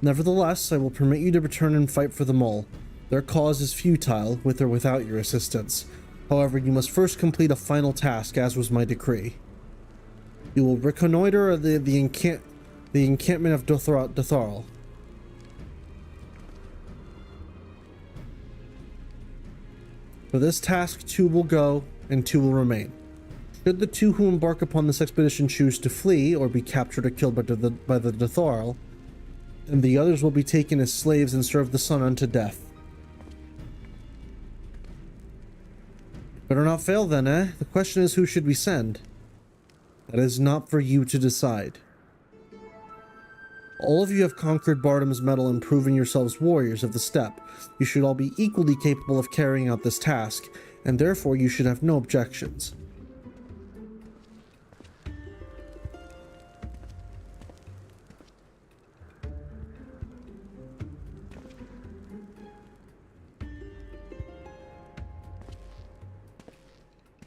Nevertheless, I will permit you to return and fight for them all. Their cause is futile, with or without your assistance. However, you must first complete a final task, as was my decree. You will reconnoiter the encampment of Tataru. For this task, 2 will go, and 2 will remain. Should the 2 who embark upon this expedition choose to flee, or be captured or killed by the Tataru, then the others will be taken as slaves and serve the sun unto death. Better not fail then, eh? The question is, who should we send? That is not for you to decide. All of you have conquered Bardam's Mettle and proven yourselves warriors of the steppe. You should all be equally capable of carrying out this task, and therefore you should have no objections.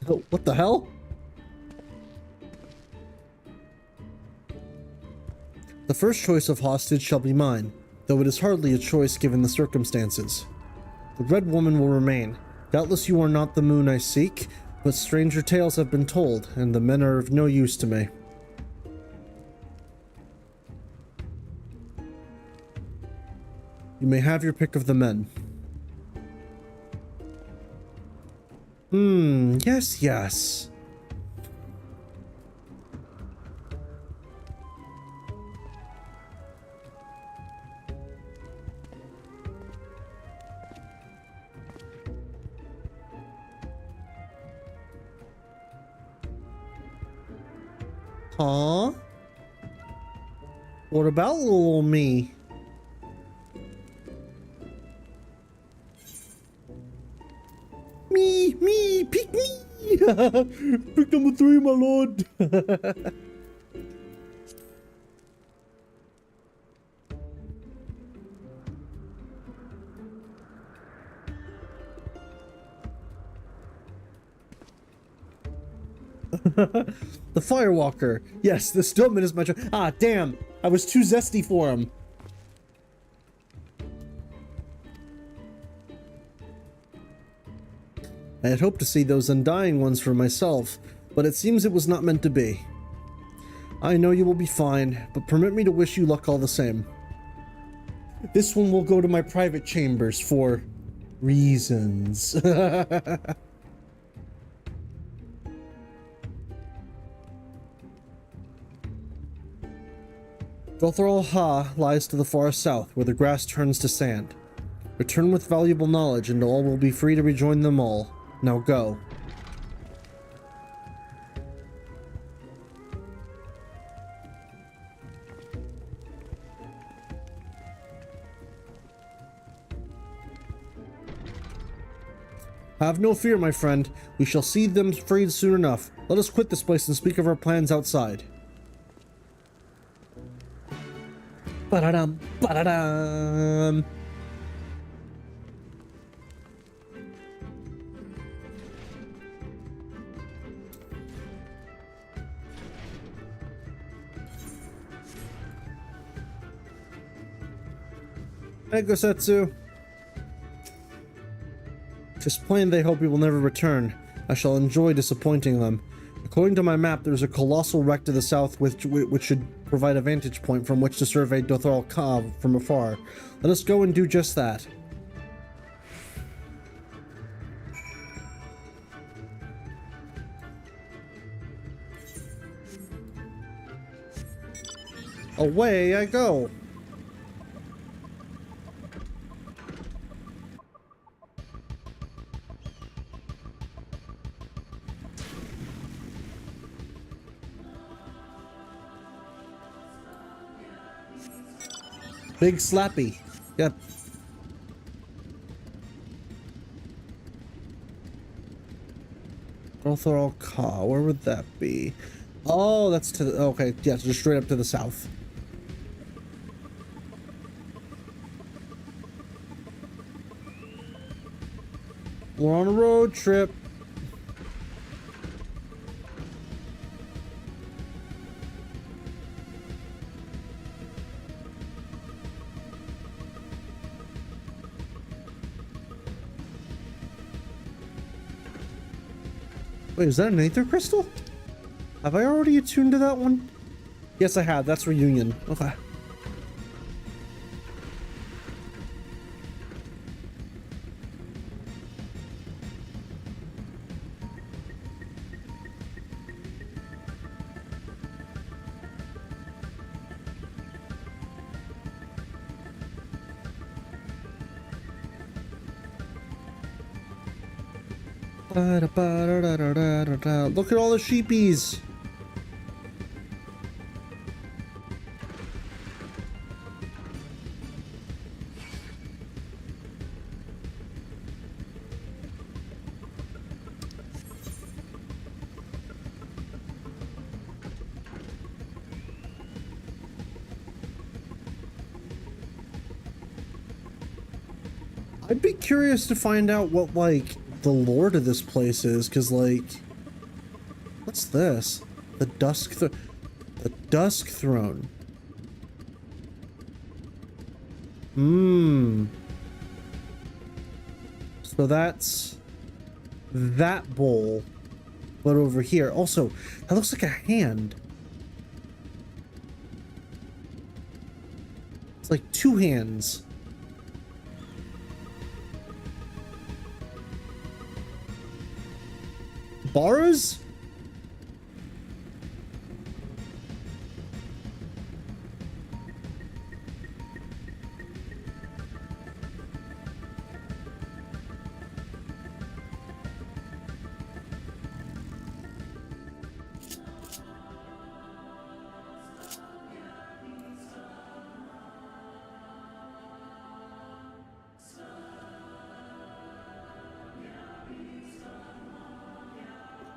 Oh, what the hell? The first choice of hostage shall be mine, though it is hardly a choice given the circumstances. The Red Woman will remain. Doubtless you are not the moon I seek, but stranger tales have been told, and the men are of no use to me. You may have your pick of the men. Yes. Huh? What about little me? Me, pick me! Pick number 3, my lord! The Firewalker! Yes, the Stillman is my choice. Ah, damn! I was too zesty for him. I had hoped to see those Undying Ones for myself, but it seems it was not meant to be. I know you will be fine, but permit me to wish you luck all the same. This one will go to my private chambers for reasons. Dothral Ha lies to the far south, where the grass turns to sand. Return with valuable knowledge, and all will be free to rejoin them all. Now go. Have no fear, my friend. We shall see them freed soon enough. Let us quit this place and speak of our plans outside. Ba-da-dum, ba-da-dum. Hey, Gosetsu. Just plain they hope we will never return. I shall enjoy disappointing them. According to my map, there's a colossal wreck to the south which should provide a vantage point from which to survey Dothral Ka from afar. Let us go and do just that. Away I go. Big Slappy. Yep. Dothral Ka, where would that be? Oh, that's to the, okay, yeah, just straight up to the south. We're on a road trip. Wait, is that an Aether Crystal? Have I already attuned to that one? Yes, I have. That's Reunion. Okay. Look at all the sheepies. I'd be curious to find out what, like, the lore to this place is, because, like, what's this? The Dusk Throne. So that's that bowl, but over here. Also, that looks like a hand. It's like two hands. Bars?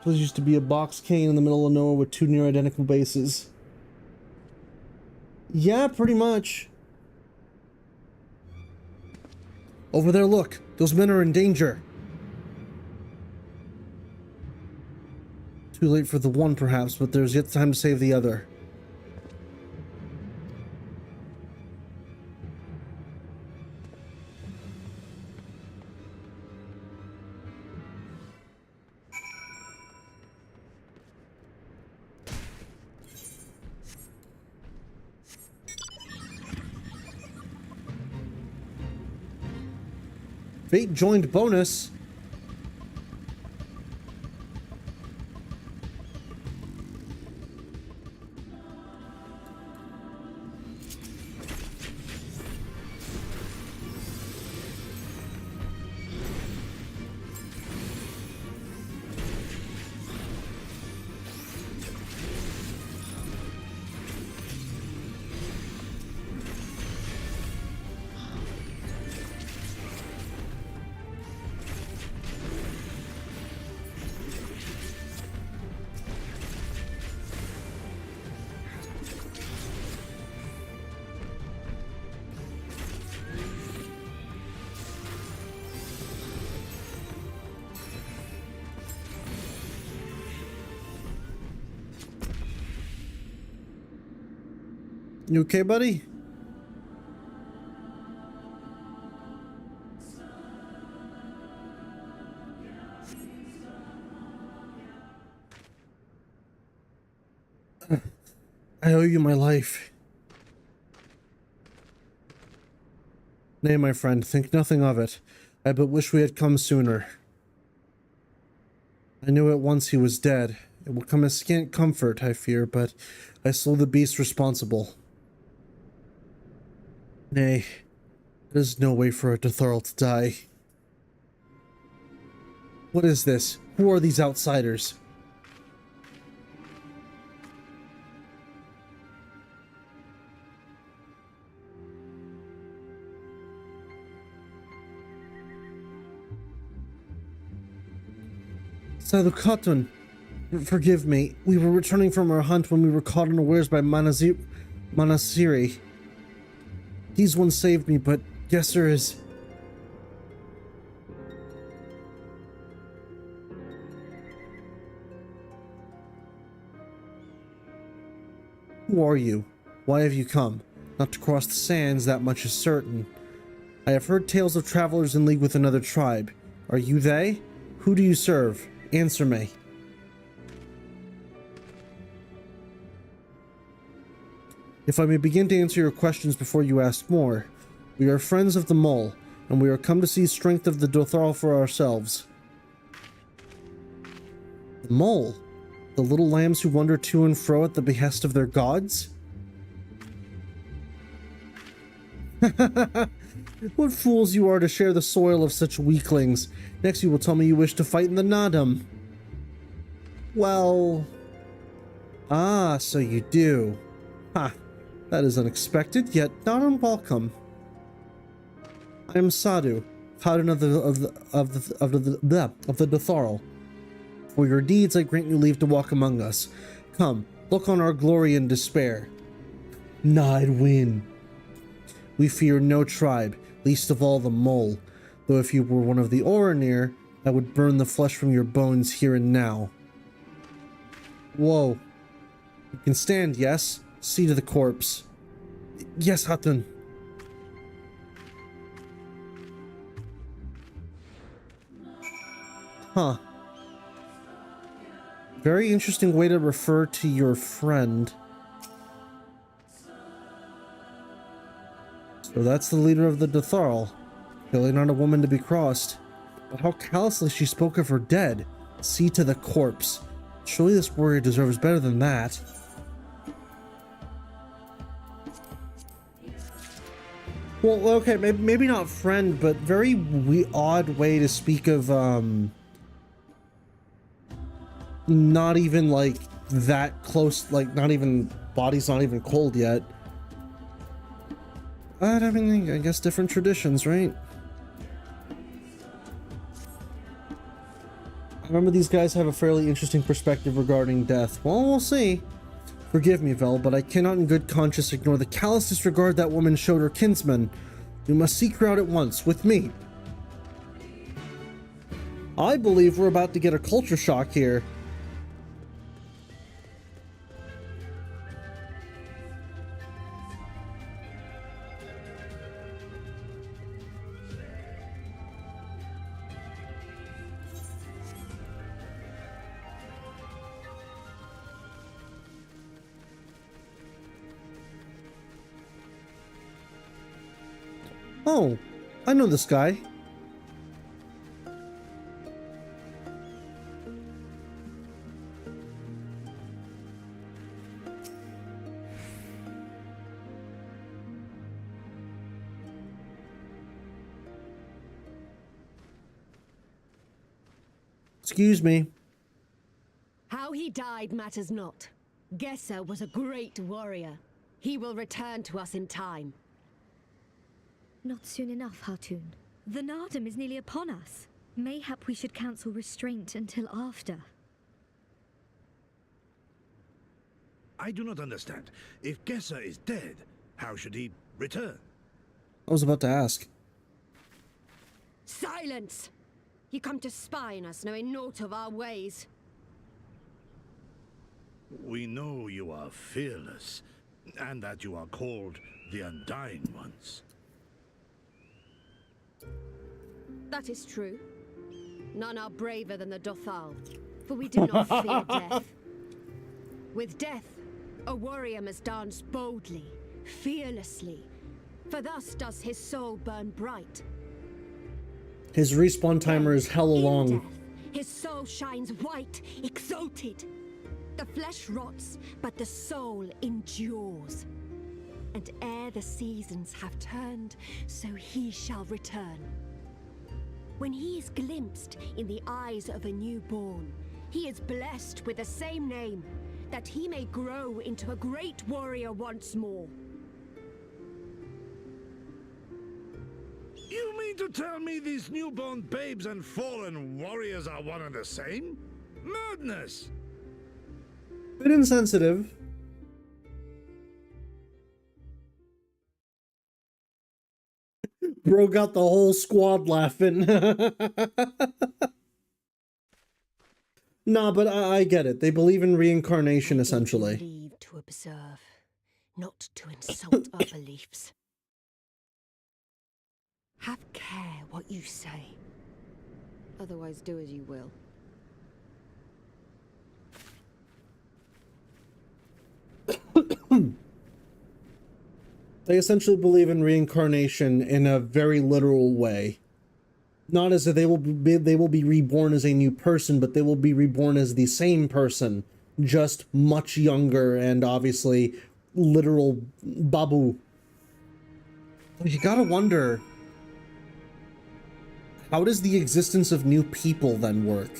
This used to be a box cane in the middle of nowhere with two near identical bases. Yeah, pretty much. Over there, look. Those men are in danger. Too late for the one, perhaps, but there's yet time to save the other. Fate joined bonus. You okay, buddy? I owe you my life. Nay, my friend, think nothing of it. I but wish we had come sooner. I knew at once he was dead. It will come as scant comfort, I fear, but I slew the beast responsible. Nay, there is no way for a Tataru to die. What is this? Who are these outsiders? Sadukatun, forgive me. We were returning from our hunt when we were caught unawares by Manasiri. These ones saved me, but Gesser is... Who are you? Why have you come? Not to cross the sands, that much is certain. I have heard tales of travelers in league with another tribe. Are you they? Who do you serve? Answer me. If I may begin to answer your questions before you ask more, we are friends of the Mole, and we are come to see strength of the Tataru for ourselves. The Mole? The little lambs who wander to and fro at the behest of their gods? What fools you are to share the soil of such weaklings. Next you will tell me you wish to fight in the Naadam. Well... Ah, so you do. Ha, that is unexpected, yet not unwelcome. I am Sadu, Khagan of the Tataru. For your deeds, I grant you leave to walk among us. Come, look on our glory and despair. Win. We fear no tribe, least of all the mole. Though if you were one of the Oranir, I would burn the flesh from your bones here and now. Whoa. You can stand, yes? See to the corpse. Yes, Hatun. Huh. Very interesting way to refer to your friend. So that's the leader of the Tataru. Clearly not a woman to be crossed. But how callously she spoke of her dead. See to the corpse. Surely this warrior deserves better than that. Well, okay, maybe not friend, but very odd way to speak of, not even, like, that close, like, not even, body's not even cold yet. But, I mean, I guess different traditions, right? I remember these guys have a fairly interesting perspective regarding death. Well, we'll see. Forgive me, Vel, but I cannot in good conscience ignore the callous disregard that woman showed her kinsman. We must seek her out at once, with me. I believe we're about to get a culture shock here. Oh, I know this guy. Excuse me. How he died matters not. Gesser was a great warrior. He will return to us in time. Not soon enough, Hatun. The Naadam is nearly upon us. Mayhap we should counsel restraint until after. I do not understand. If Gesser is dead, how should he return? I was about to ask. Silence! You come to spy on us, knowing naught of our ways. We know you are fearless, and that you are called the Undying Ones. That is true. None are braver than the Dothal, for we do not fear death. With death, a warrior must dance boldly, fearlessly, for thus does his soul burn bright. His respawn timer is hella long. In death, his soul shines white, exalted. The flesh rots, but the soul endures. And ere the seasons have turned, so he shall return. When he is glimpsed in the eyes of a newborn, he is blessed with the same name, that he may grow into a great warrior once more. You mean to tell me these newborn babes and fallen warriors are one and the same? Madness! Bit insensitive. Bro got the whole squad laughing. Nah, but I get it. They believe in reincarnation, essentially. Believe to observe, not to insult our beliefs. Have care what you say. Otherwise, do as you will. They essentially believe in reincarnation in a very literal way. Not as if they will be reborn as a new person, but they will be reborn as the same person, just much younger and obviously literal babu. You gotta wonder, how does the existence of new people then work?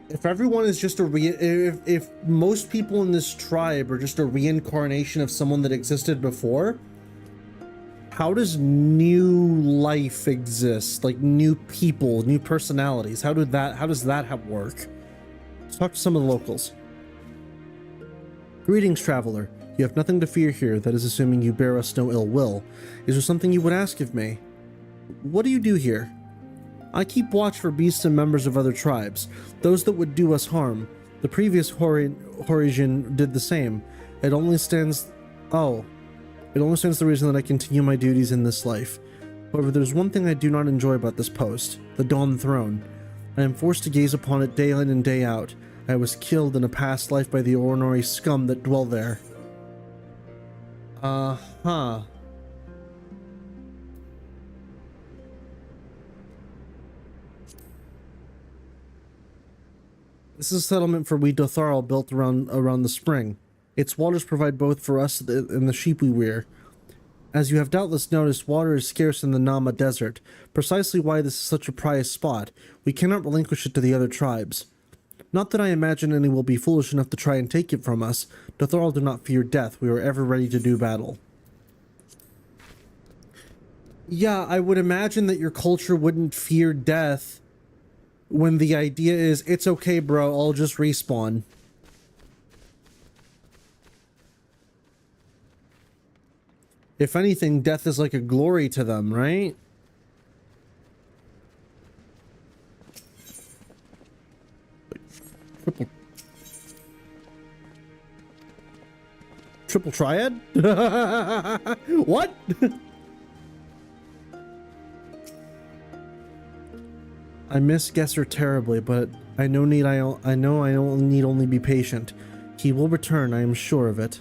If everyone is just if most people in this tribe are just a reincarnation of someone that existed before, how does new life exist? Like new people, new personalities. How does that work? Let's talk to some of the locals. Greetings, traveler. You have nothing to fear here, that is assuming you bear us no ill will. Is there something you would ask of me? What do you do here? I keep watch for beasts and members of other tribes, those that would do us harm. The previous Horizon did the same. It only stands the reason that I continue my duties in this life. However, there's one thing I do not enjoy about this post, the Dawn Throne. I am forced to gaze upon it day in and day out. I was killed in a past life by the ordinary scum that dwell there. Uh-huh. This is a settlement for we Dotharl built around the spring. Its waters provide both for us and the sheep we rear. As you have doubtless noticed, water is scarce in the Nama Desert, precisely why this is such a prized spot. We cannot relinquish it to the other tribes. Not that I imagine any will be foolish enough to try and take it from us. Dotharl do not fear death. We are ever ready to do battle. Yeah, I would imagine that your culture wouldn't fear death when the idea is, it's okay, bro, I'll just respawn. If anything, death is like a glory to them, right? Triple triad? What? I miss Gesser terribly, but I know I need only be patient. He will return, I am sure of it.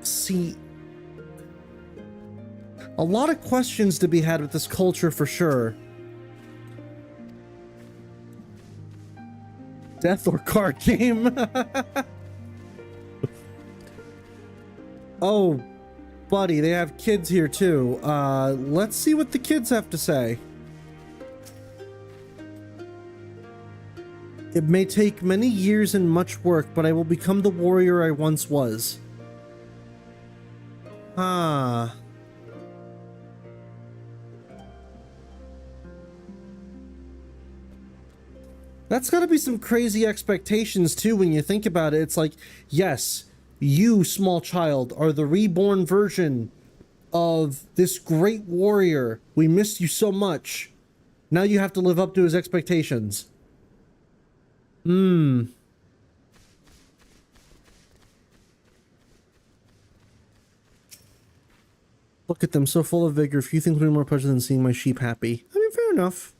See, a lot of questions to be had with this culture for sure. Death or card game? Oh, buddy, they have kids here too. Let's see what the kids have to say. It may take many years and much work, but I will become the warrior I once was. Ah. That's gotta be some crazy expectations too when you think about it. It's like, yes, you, small child, are the reborn version of this great warrior. We missed you so much. Now you have to live up to his expectations. Look at them, so full of vigor. Few things would be more pleasure than seeing my sheep happy. I mean, fair enough.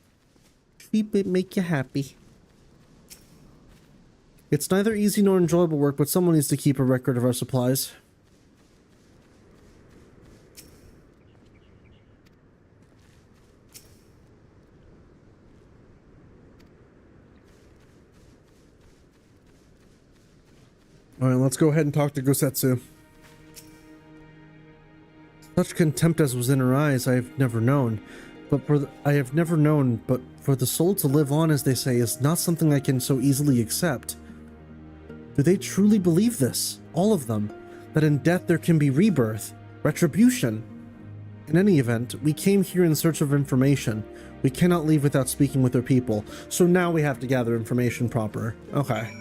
Sheep make you happy. It's neither easy nor enjoyable work, but someone needs to keep a record of our supplies. Alright, let's go ahead and talk to Gosetsu. Such contempt as was in her eyes I have never known. But for the soul to live on, as they say, is not something I can so easily accept. Do they truly believe this? All of them? That in death there can be rebirth? Retribution? In any event, we came here in search of information. We cannot leave without speaking with our people, so now we have to gather information proper. Okay.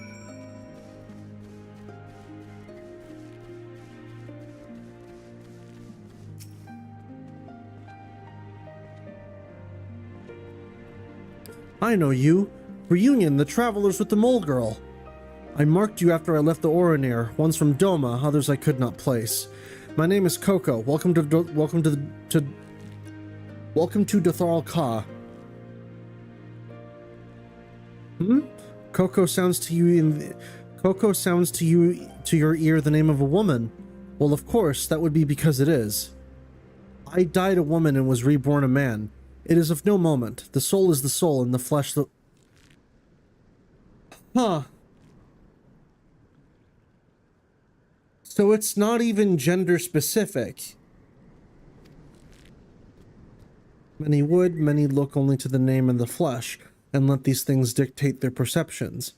I know you. Reunion, the travelers with the mole girl. I marked you after I left the Oranir, ones from Doma, others I could not place. My name is Coco. Welcome to Dotharl Ka. Coco sounds to your ear the name of a woman. Well, of course, that would be because it is. I died a woman and was reborn a man. It is of no moment. The soul is the soul, and the flesh the... Huh. So it's not even gender specific. Many would, many look only to the name and the flesh, and let these things dictate their perceptions.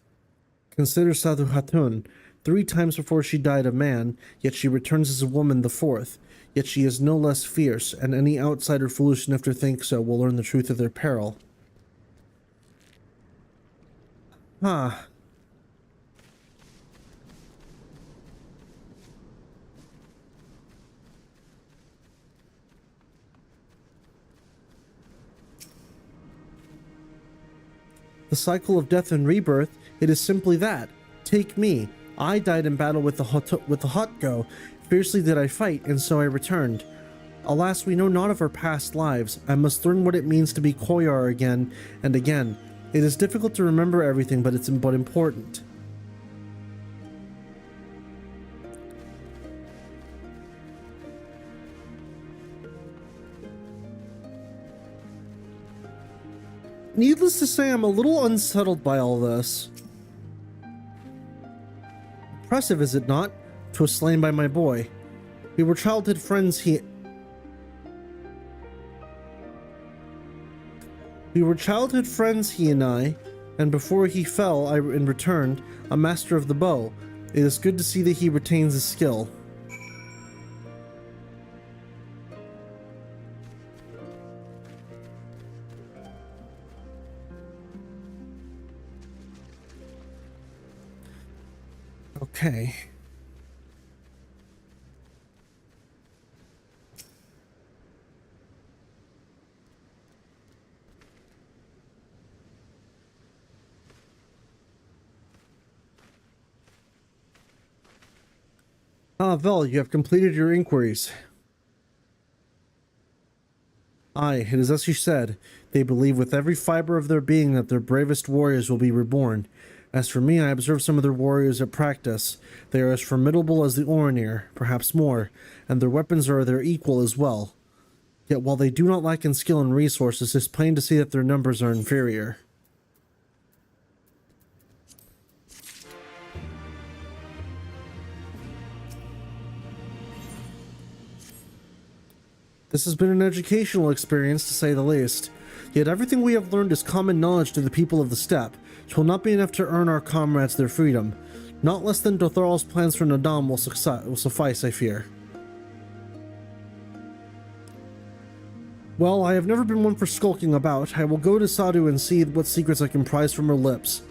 Consider Sadhu Hatun. 3 times before she died a man, yet she returns as a woman the 4th. Yet she is no less fierce, and any outsider foolish enough to think so will learn the truth of their peril. Ah. The cycle of death and rebirth, it is simply that. Take me. I died in battle with the Hotgo. Fiercely did I fight, and so I returned. Alas, we know not of our past lives. I must learn what it means to be Koyar again and again. It is difficult to remember everything, but it's important. Needless to say, I'm a little unsettled by all this. Impressive, is it not? 'Twas slain by my boy. We were childhood friends, he and I, and before he fell, I returned, a master of the bow. It is good to see that he retains his skill. Okay. Ah, Vel, you have completed your inquiries. Aye, it is as you said. They believe with every fiber of their being that their bravest warriors will be reborn. As for me, I observe some of their warriors at practice. They are as formidable as the Orinir, perhaps more, and their weapons are their equal as well. Yet while they do not lack in skill and resources, it is plain to see that their numbers are inferior. This has been an educational experience, to say the least. Yet everything we have learned is common knowledge to the people of the steppe. It will not be enough to earn our comrades their freedom. Not less than Dotharal's plans for Naadam will suffice, I fear. Well, I have never been one for skulking about. I will go to Sadhu and see what secrets I can prise from her lips.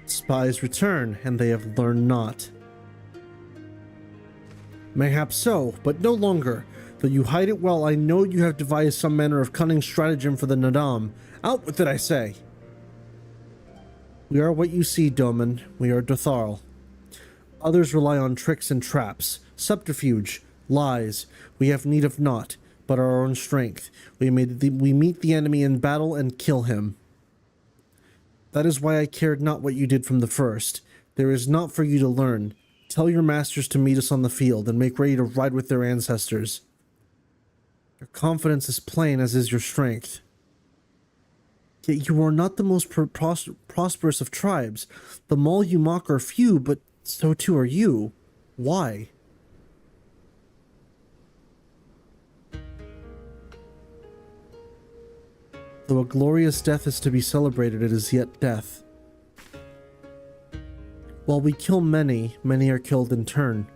Spies return, and they have learned naught. Mayhap so, but no longer. Though you hide it well, I know you have devised some manner of cunning stratagem for the Naadam. Out with it, I say! We are what you see, Doman. We are Dotharl. Others rely on tricks and traps, subterfuge, lies. We have need of naught, but our own strength. We meet the enemy in battle and kill him. That is why I cared not what you did from the first. There is naught for you to learn. Tell your masters to meet us on the field and make ready to ride with their ancestors. Your confidence is plain, as is your strength. Yet you are not the most prosperous of tribes. The Maul you mock are few, but so too are you. Why? Though a glorious death is to be celebrated, it is yet death. While we kill many, many are killed in turn.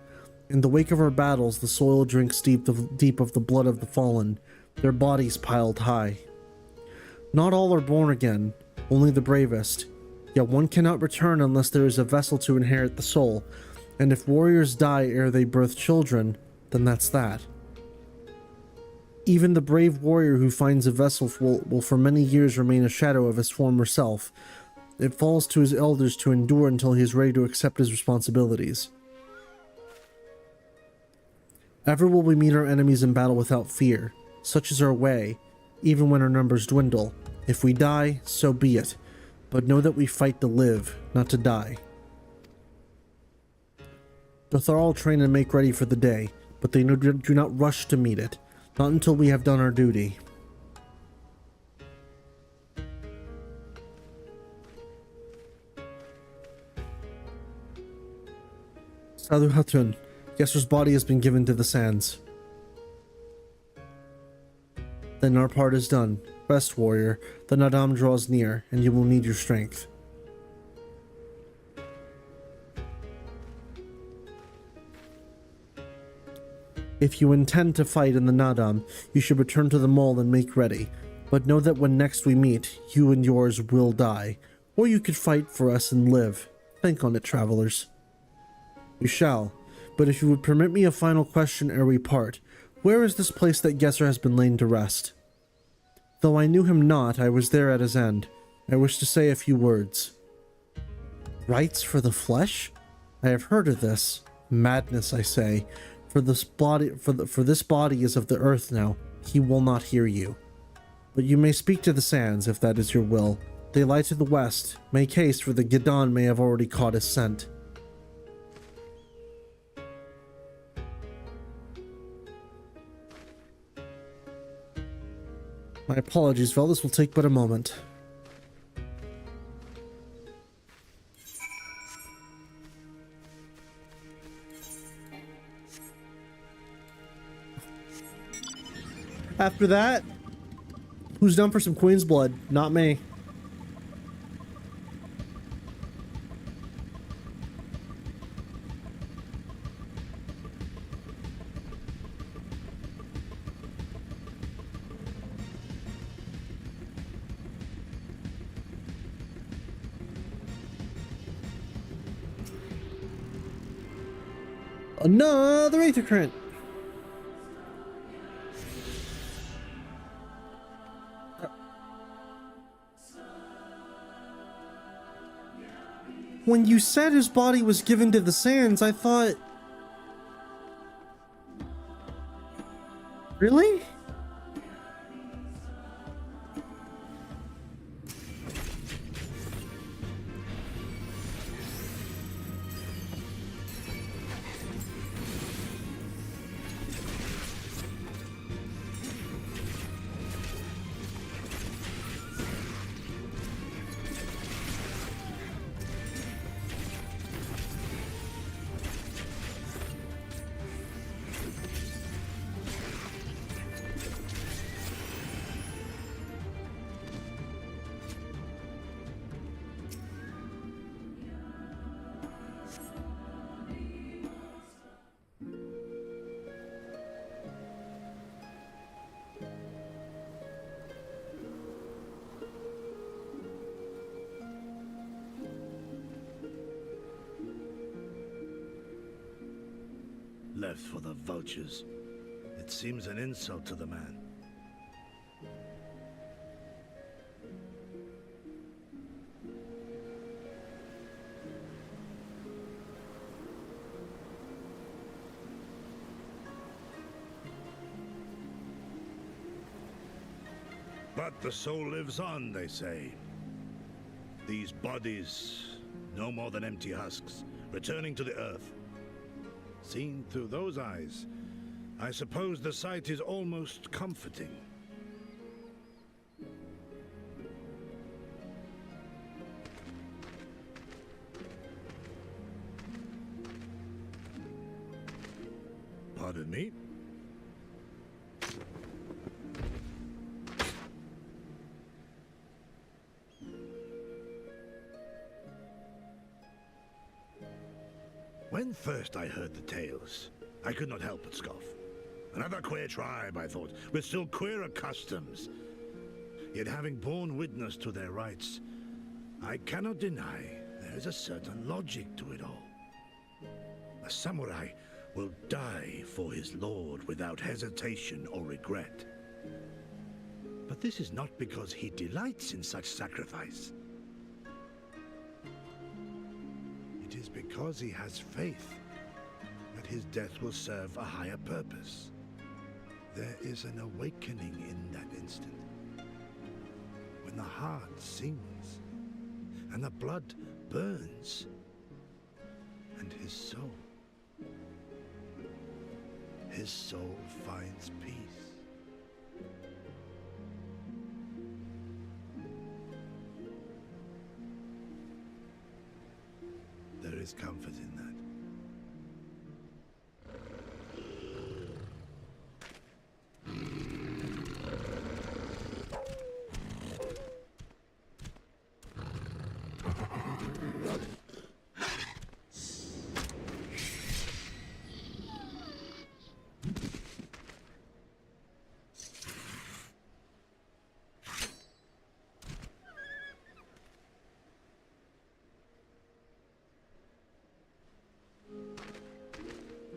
In the wake of our battles, the soil drinks deep of the blood of the fallen, their bodies piled high. Not all are born again, only the bravest. Yet one cannot return unless there is a vessel to inherit the soul, and if warriors die ere they birth children, then that's that. Even the brave warrior who finds a vessel will for many years remain a shadow of his former self. It falls to his elders to endure until he is ready to accept his responsibilities. Ever will we meet our enemies in battle without fear. Such is our way, even when our numbers dwindle. If we die, so be it. but know that we fight to live, not to die. The Tharl train and make ready for the day, but they do not rush to meet it, not until we have done our duty. Sadhu Hatun, Gesser's body has been given to the sands. Then our part is done. Rest, warrior. The Naadam draws near, and you will need your strength. If you intend to fight in the Naadam, you should return to the mole and make ready. But know that when next we meet, you and yours will die. Or you could fight for us and live. Think on it, travelers. You shall. But if you would permit me a final question ere we part, where is this place that Gesser has been lain to rest? Though I knew him not, I was there at his end. I wish to say a few words. Rites for the flesh? I have heard of this. Madness, I say. For this body is of the earth now. He will not hear you. But you may speak to the sands, if that is your will. They lie to the west. Make haste, for the Gidan may have already caught his scent. My apologies, Vel. This will take but a moment. After that, who's down for some Queen's blood? Not me. Another Aether Current. When you said his body was given to the sands, I thought... Really? Left for the vultures. It seems an insult to the man. But the soul lives on, they say. These bodies, no more than empty husks, returning to the earth. Seen through those eyes, I suppose the sight is almost comforting. Pardon me? When first I heard the tales, I could not help but scoff. Another queer tribe, I thought, with still queerer customs. Yet having borne witness to their rites, I cannot deny there is a certain logic to it all. A samurai will die for his lord without hesitation or regret. But this is not because he delights in such sacrifice. It is because he has faith that his death will serve a higher purpose. There is an awakening in that instant. When the heart sings, and the blood burns. And his soul finds peace. There is comfort in that.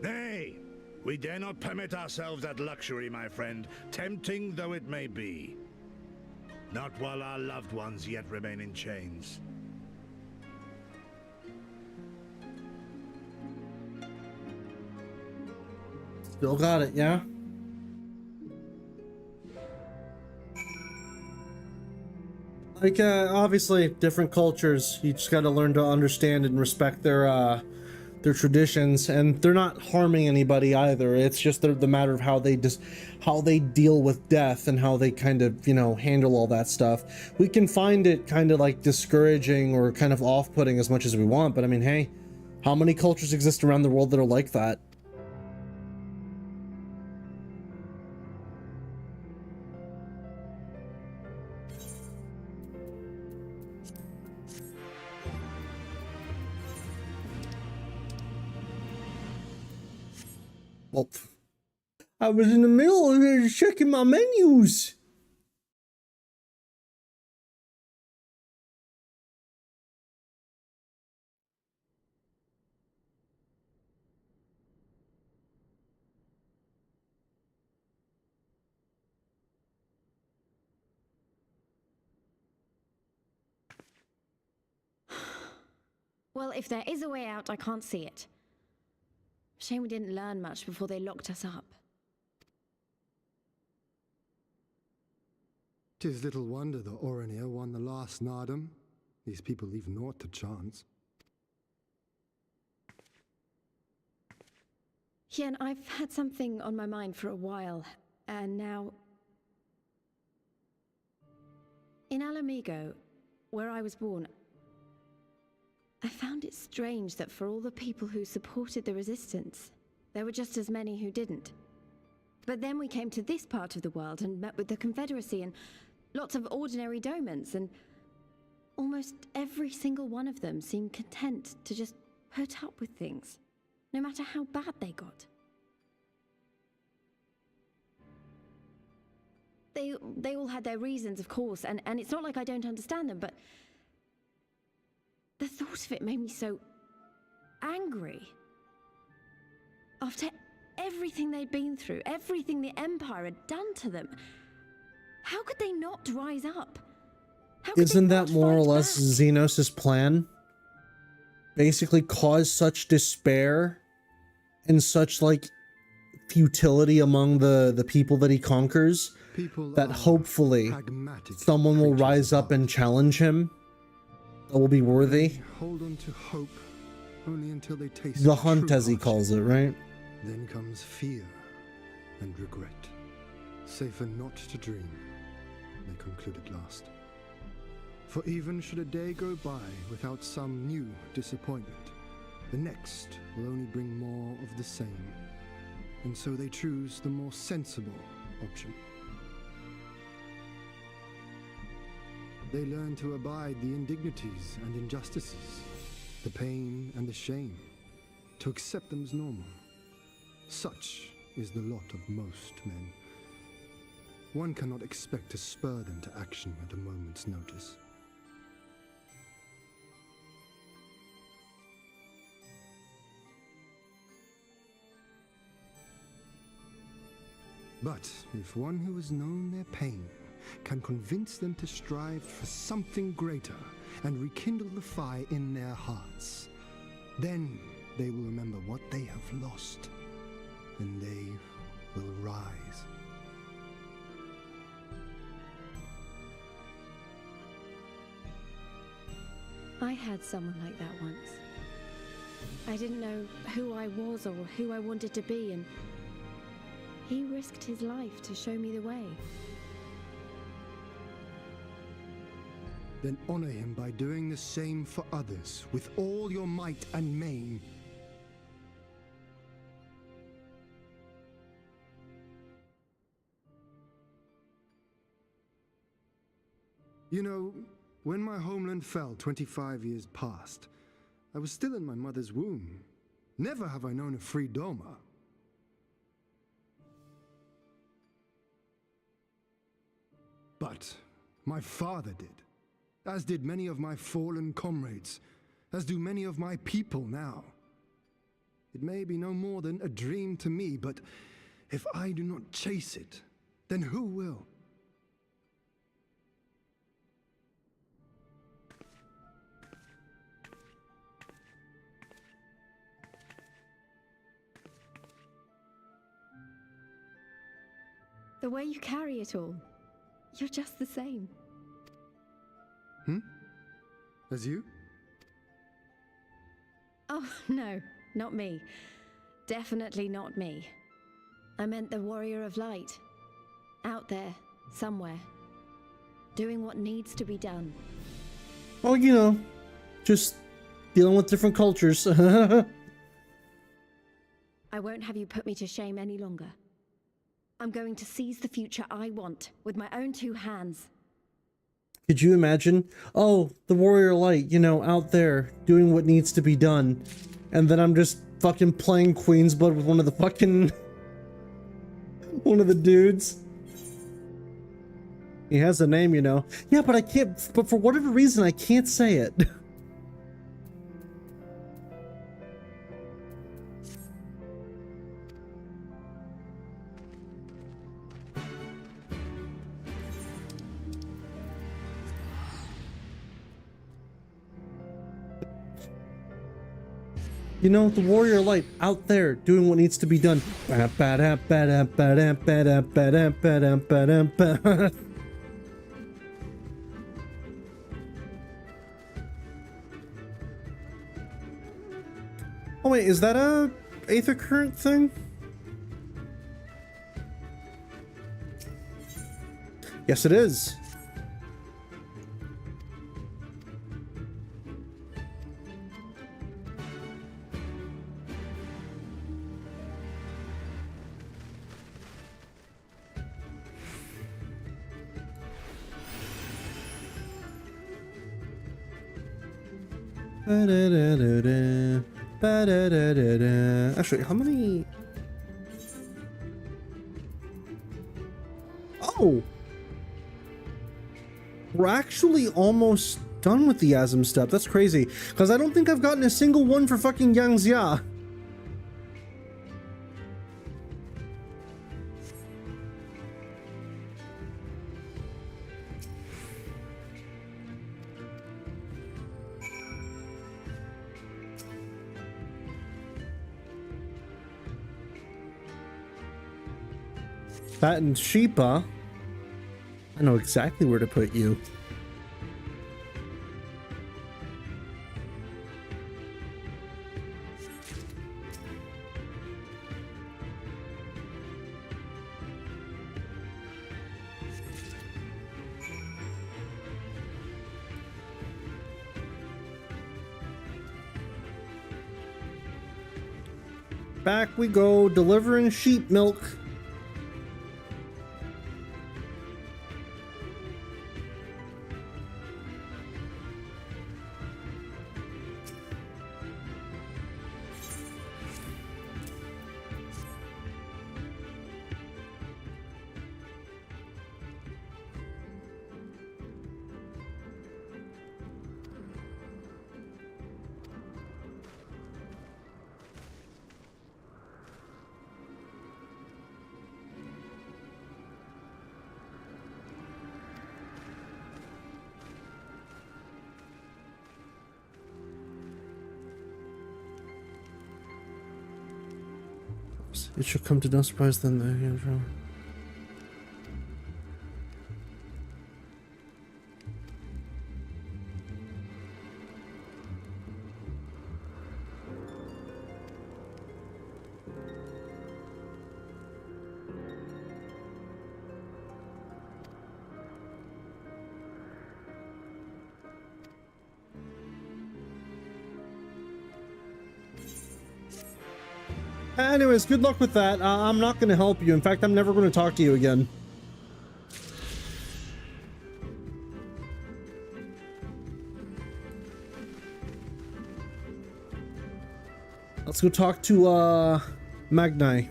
Nay, we dare not permit ourselves that luxury, my friend, tempting though it may be. Not while our loved ones yet remain in chains. Still got it, yeah? Like, obviously, different cultures. You just gotta learn to understand and respect their traditions, and they're not harming anybody either. It's just the matter of how they deal with death and how they kind of, you know, handle all that stuff. We can find it kind of like discouraging or kind of off-putting as much as we want, but I mean, hey, how many cultures exist around the world that are like that? Well, I was in the middle of checking my menus. Well, if there is a way out, I can't see it. Shame we didn't learn much before they locked us up. 'Tis little wonder the Oranir won the last Naadam. These people leave naught to chance. Hien, I've had something on my mind for a while, and now... In Alamigo, where I was born, I found it strange that for all the people who supported the resistance, there were just as many who didn't. But then we came to this part of the world and met with the Confederacy and lots of ordinary Domans, and almost every single one of them seemed content to just put up with things, no matter how bad they got. They all had their reasons, of course, and it's not like I don't understand them, but the thought of it made me so angry. After everything they'd been through, everything the Empire had done to them, how could they not rise up? Isn't that more or less Xenos' plan? Basically cause such despair and such, like, futility among the people that he conquers that hopefully someone will rise up and challenge him. That will be worthy. Hold on to hope only until they taste the hunt, as he calls it, right? Then comes fear and regret. Safer not to dream, they conclude at last. For even should a day go by without some new disappointment, the next will only bring more of the same. And so they choose the more sensible option. They learn to abide the indignities and injustices, the pain and the shame, to accept them as normal. Such is the lot of most men. One cannot expect to spur them to action at a moment's notice. But if one who has known their pain can convince them to strive for something greater and rekindle the fire in their hearts, then they will remember what they have lost, and they will rise. I had someone like that once. I didn't know who I was or who I wanted to be, and he risked his life to show me the way. Then honor him by doing the same for others, with all your might and main. You know, when my homeland fell 25 years past, I was still in my mother's womb. Never have I known a free Doma. But my father did, as did many of my fallen comrades, as do many of my people now. It may be no more than a dream to me, but if I do not chase it, then who will? The way you carry it all, you're just the same. As you? Oh, no, not me. Definitely not me. I meant the warrior of light. Out there, somewhere. Doing what needs to be done. Well, you know, just dealing with different cultures. I won't have you put me to shame any longer. I'm going to seize the future I want with my own two hands. Could you imagine? Oh, the warrior light, you know, out there doing what needs to be done. And then I'm just fucking playing Queen's Blood with one of the fucking... one of the dudes. He has a name, you know. Yeah, but I can't... But for whatever reason, I can't say it. You know, the warrior light out there doing what needs to be done. Oh wait, is that a Aether Current thing? Yes, it is. Actually, how many? Oh, we're actually almost done with the Azim step. That's crazy, because I don't think I've gotten a single one for fucking Yangxia. That and Sheepa. I know exactly where to put you. Back we go, delivering sheep milk. It should come to no surprise then the intro. Anyways, good luck with that. I'm not going to help you. In fact, I'm never going to talk to you again. Let's go talk to, Magnai.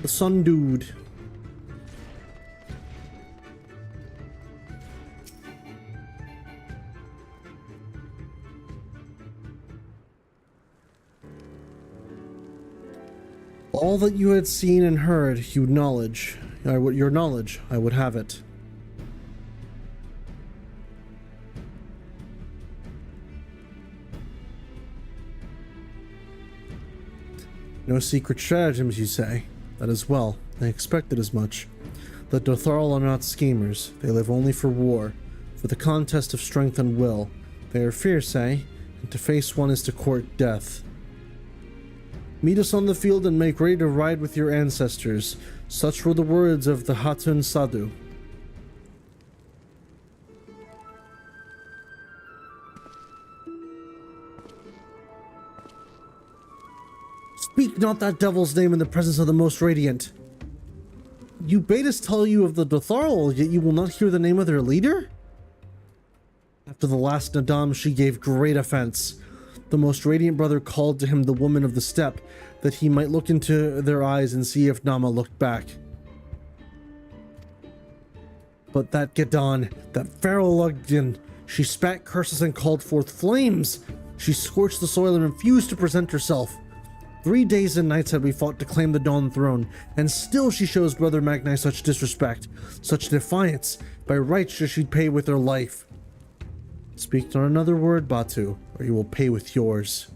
The sun dude. All that you had seen and heard, your knowledge, I would have it. No secret stratagems, you say? That is well. I expected as much. The Dotharl are not schemers. They live only for war, for the contest of strength and will. They are fierce, eh? And to face one is to court death. Meet us on the field and make ready to ride with your ancestors. Such were the words of the Hatun Sadhu. Speak not that devil's name in the presence of the Most Radiant. You bade us tell you of the Dotharl, yet you will not hear the name of their leader? After the last Naadam, she gave great offense. The Most Radiant Brother called to him the woman of the steppe, that he might look into their eyes and see if Nama looked back. But that Gadon, that feral Lugdin, she spat curses and called forth flames. She scorched the soil and refused to present herself. 3 days and nights had we fought to claim the Dawn Throne, and still she shows Brother Magnai such disrespect, such defiance. By rights should she pay with her life. Speak not another word, Batu, or you will pay with yours.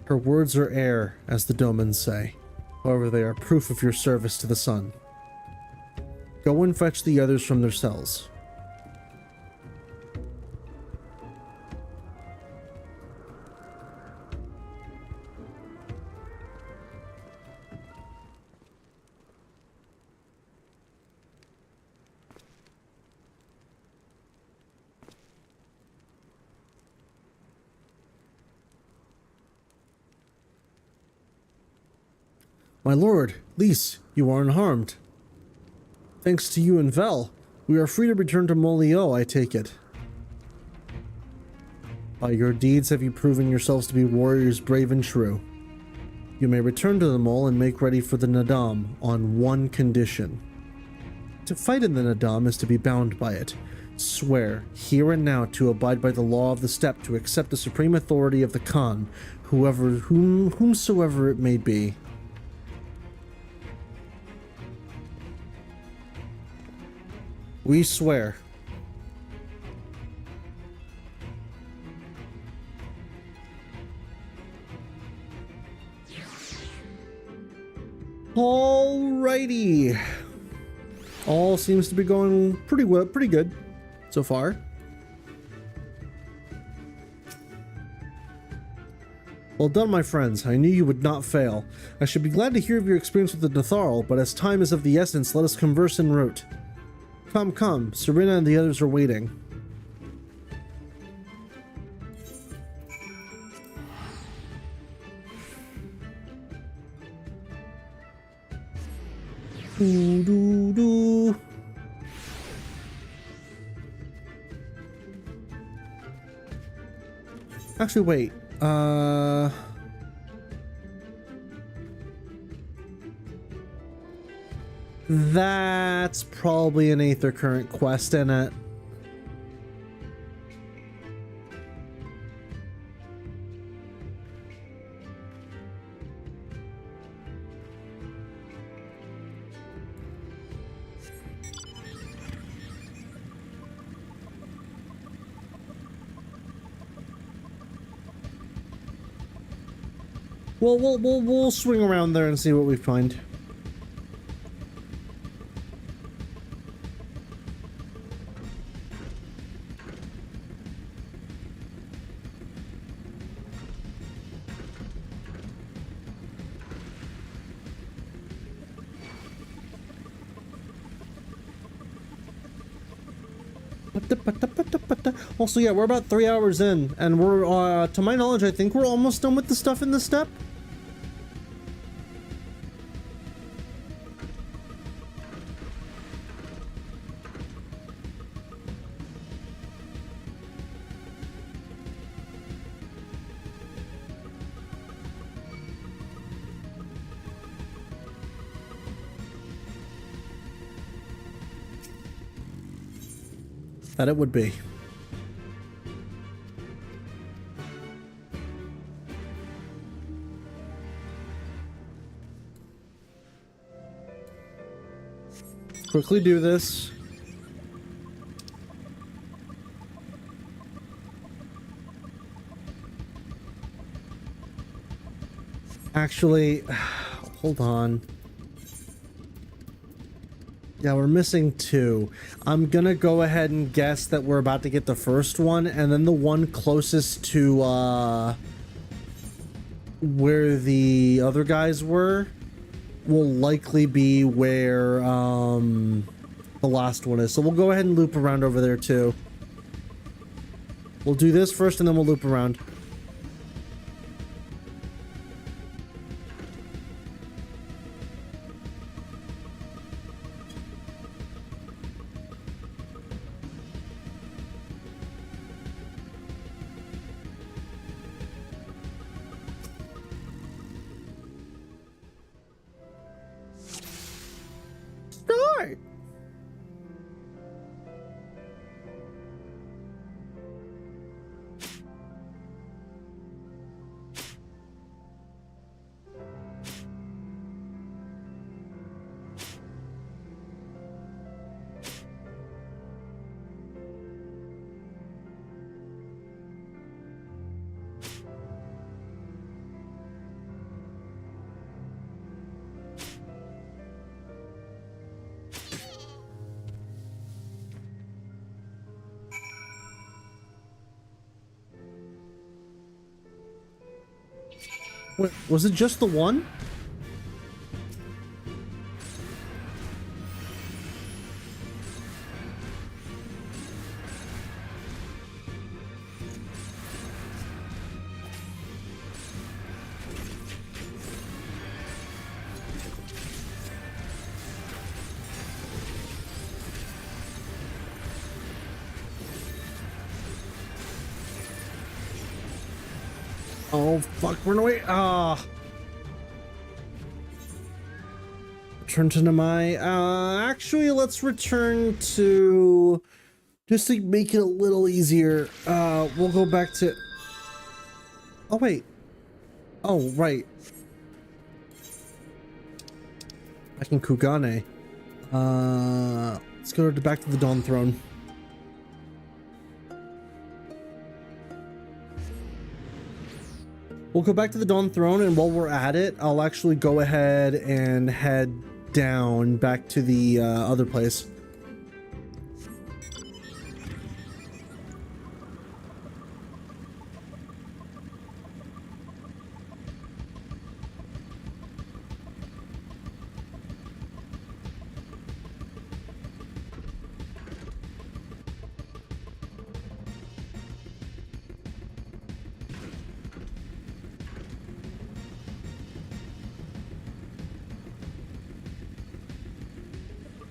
Her words are air, as the Domans say. However, they are proof of your service to the sun. Go and fetch the others from their cells. My lord, Lys, you are unharmed. Thanks to you and Vel, we are free to return to Molio, I take it. By your deeds have you proven yourselves to be warriors brave and true. You may return to the mole and make ready for the Naadam on one condition. To fight in the Naadam is to be bound by it. Swear, here and now, to abide by the law of the steppe, to accept the supreme authority of the Khan, whomsoever it may be. We swear. Alrighty. All seems to be going pretty good so far. Well done, my friends. I knew you would not fail. I should be glad to hear of your experience with the Dotharl, but as time is of the essence, let us converse en route. Come, Serena and the others are waiting. Doo. Actually, wait. That's probably an Aether Current quest in it. Well, we'll swing around there and see what we find. Also, yeah, we're about 3 hours in, and we're, to my knowledge, I think we're almost done with the stuff in the step. That it would be. Quickly do this. Actually, hold on. Yeah, we're missing 2. I'm gonna go ahead and guess that we're about to get the first one, and then the one closest to where the other guys were will likely be where the last one is. So we'll go ahead and loop around over there too. We'll do this first and then we'll loop around. Wait, was it just the one? Oh, fuck, run away. Ah. Return to Namai. Actually, let's return to... Just to make it a little easier, we'll go back to... Oh, wait. Oh, right. Back in Kugane. Let's go back to the Dawn Throne. We'll go back to the Dawn Throne, and while we're at it, I'll actually go ahead and head down back to the other place.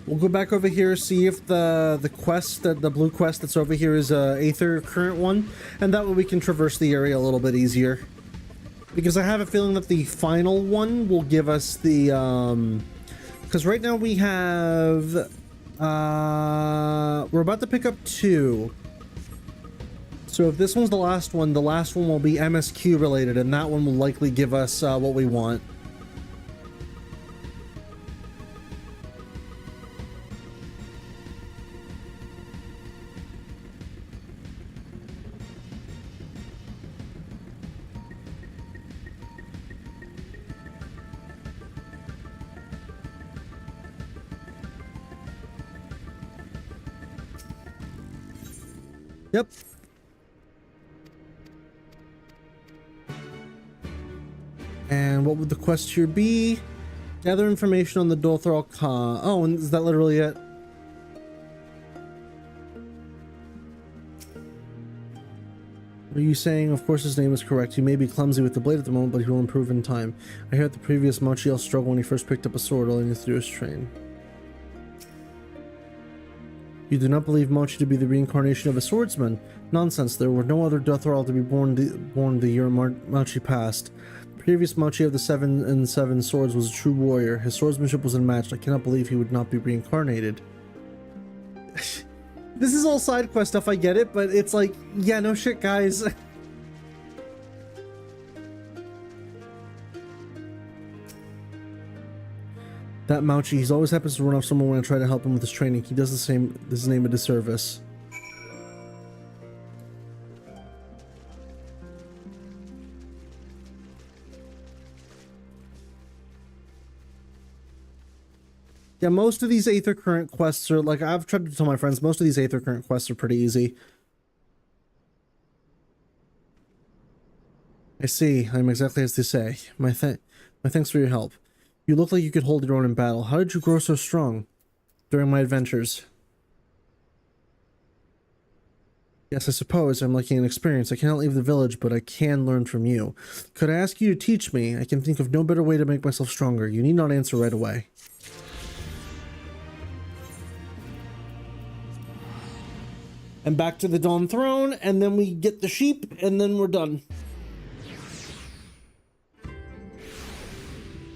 We'll go back over here, see if the quest, the blue quest that's over here is a Aether current one, and that way we can traverse the area a little bit easier. Because I have a feeling that the final one will give us the, because right now we have, we're about to pick up 2. So if this one's the last one will be MSQ related, and that one will likely give us what we want. Yep. And what would the quest here be? Gather information on the Dothral Khan. Oh, and is that literally it? Are you saying, of course his name is correct. He may be clumsy with the blade at the moment, but he will improve in time. I heard the previous Mochiel struggled when he first picked up a sword. All he needs to do is train. You do not believe Mochi to be the reincarnation of a swordsman? Nonsense, there were no other Dothrall to be born the year Mochi passed. The previous Mochi of the 7 and 7 swords was a true warrior. His swordsmanship was unmatched. I cannot believe he would not be reincarnated. This is all side quest stuff, I get it, but it's like, yeah, no shit, guys. That Mauchi, he always happens to run off someone when I try to help him with his training. He does the same, this name a disservice. Yeah, most of these Aether Current quests are, like, I've tried to tell my friends, most of these Aether Current quests are pretty easy. I see, I'm exactly as they say. My thanks for your help. You look like you could hold your own in battle. How did you grow so strong during my adventures? Yes, I suppose I'm lacking in experience. I cannot leave the village, but I can learn from you. Could I ask you to teach me? I can think of no better way to make myself stronger. You need not answer right away. And back to the Dawn Throne, and then we get the sheep, and then we're done.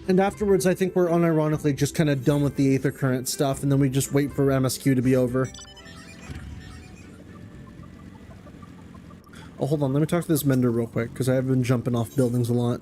And afterwards, I think we're unironically just kind of done with the Aether Current stuff, and then we just wait for MSQ to be over. Oh, hold on, let me talk to this Mender real quick, because I have been jumping off buildings a lot.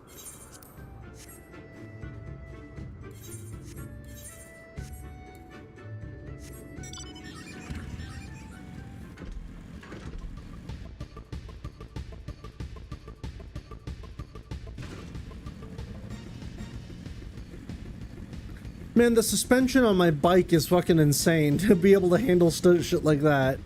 Man, the suspension on my bike is fucking insane to be able to handle shit like that.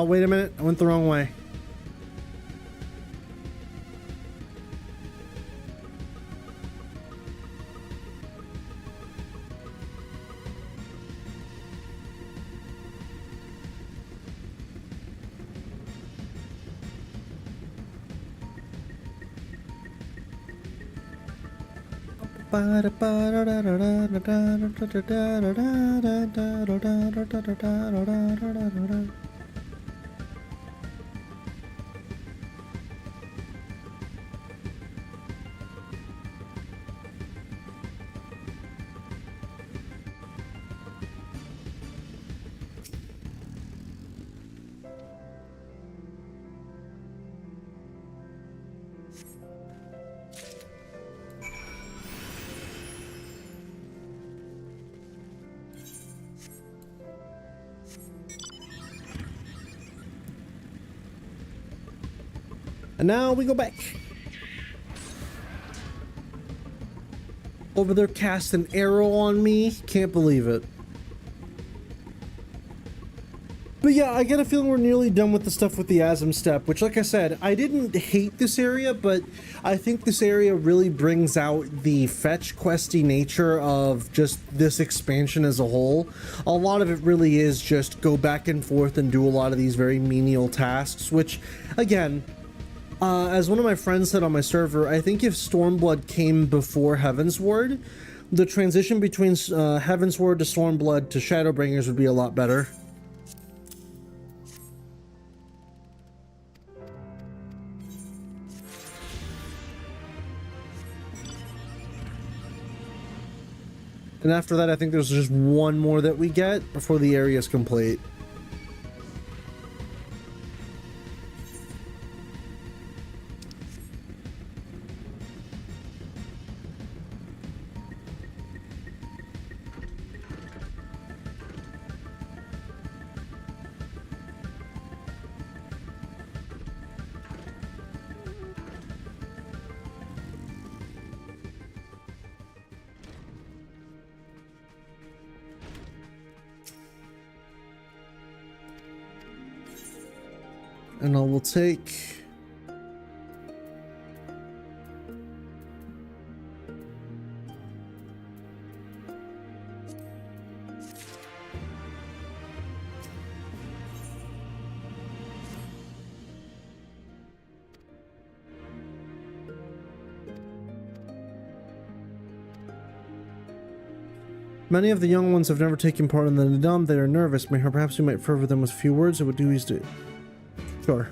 Wait a minute, I went the wrong way. And now we go back. Over there cast an arrow on me. Can't believe it. But yeah, I get a feeling we're nearly done with the stuff with the Azim Steppe, which, like I said, I didn't hate this area, but I think this area really brings out the fetch questy nature of just this expansion as a whole. A lot of it really is just go back and forth and do a lot of these very menial tasks, which, again, as one of my friends said on my server, I think if Stormblood came before Heavensward, the transition between Heavensward to Stormblood to Shadowbringers would be a lot better. And after that, I think there's just one more that we get before the area is complete. And I will take... Many of the young ones have never taken part in the Naadam. They are nervous. Perhaps we might fervor them with a few words. It would do easy to... Sure.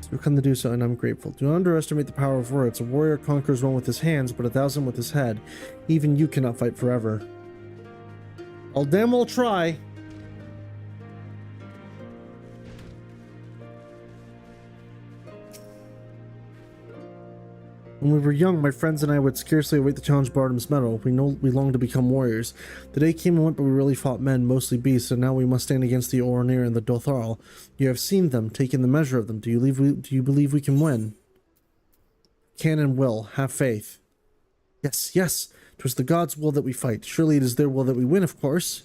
So we come to do so, and I'm grateful. Do not underestimate the power of words. A warrior conquers one with his hands, but 1,000 with his head. Even you cannot fight forever. I'll damn well try. When we were young, my friends and I would scarcely await the challenge Bardam's Mettle. We longed to become warriors. The day came and went, but we really fought men, mostly beasts, and now we must stand against the Oronir and the Dotharl. You have seen them, taken the measure of them. Do you believe we can win? Can and will. Have faith. Yes, yes. 'Twas the gods' will that we fight. Surely it is their will that we win, of course.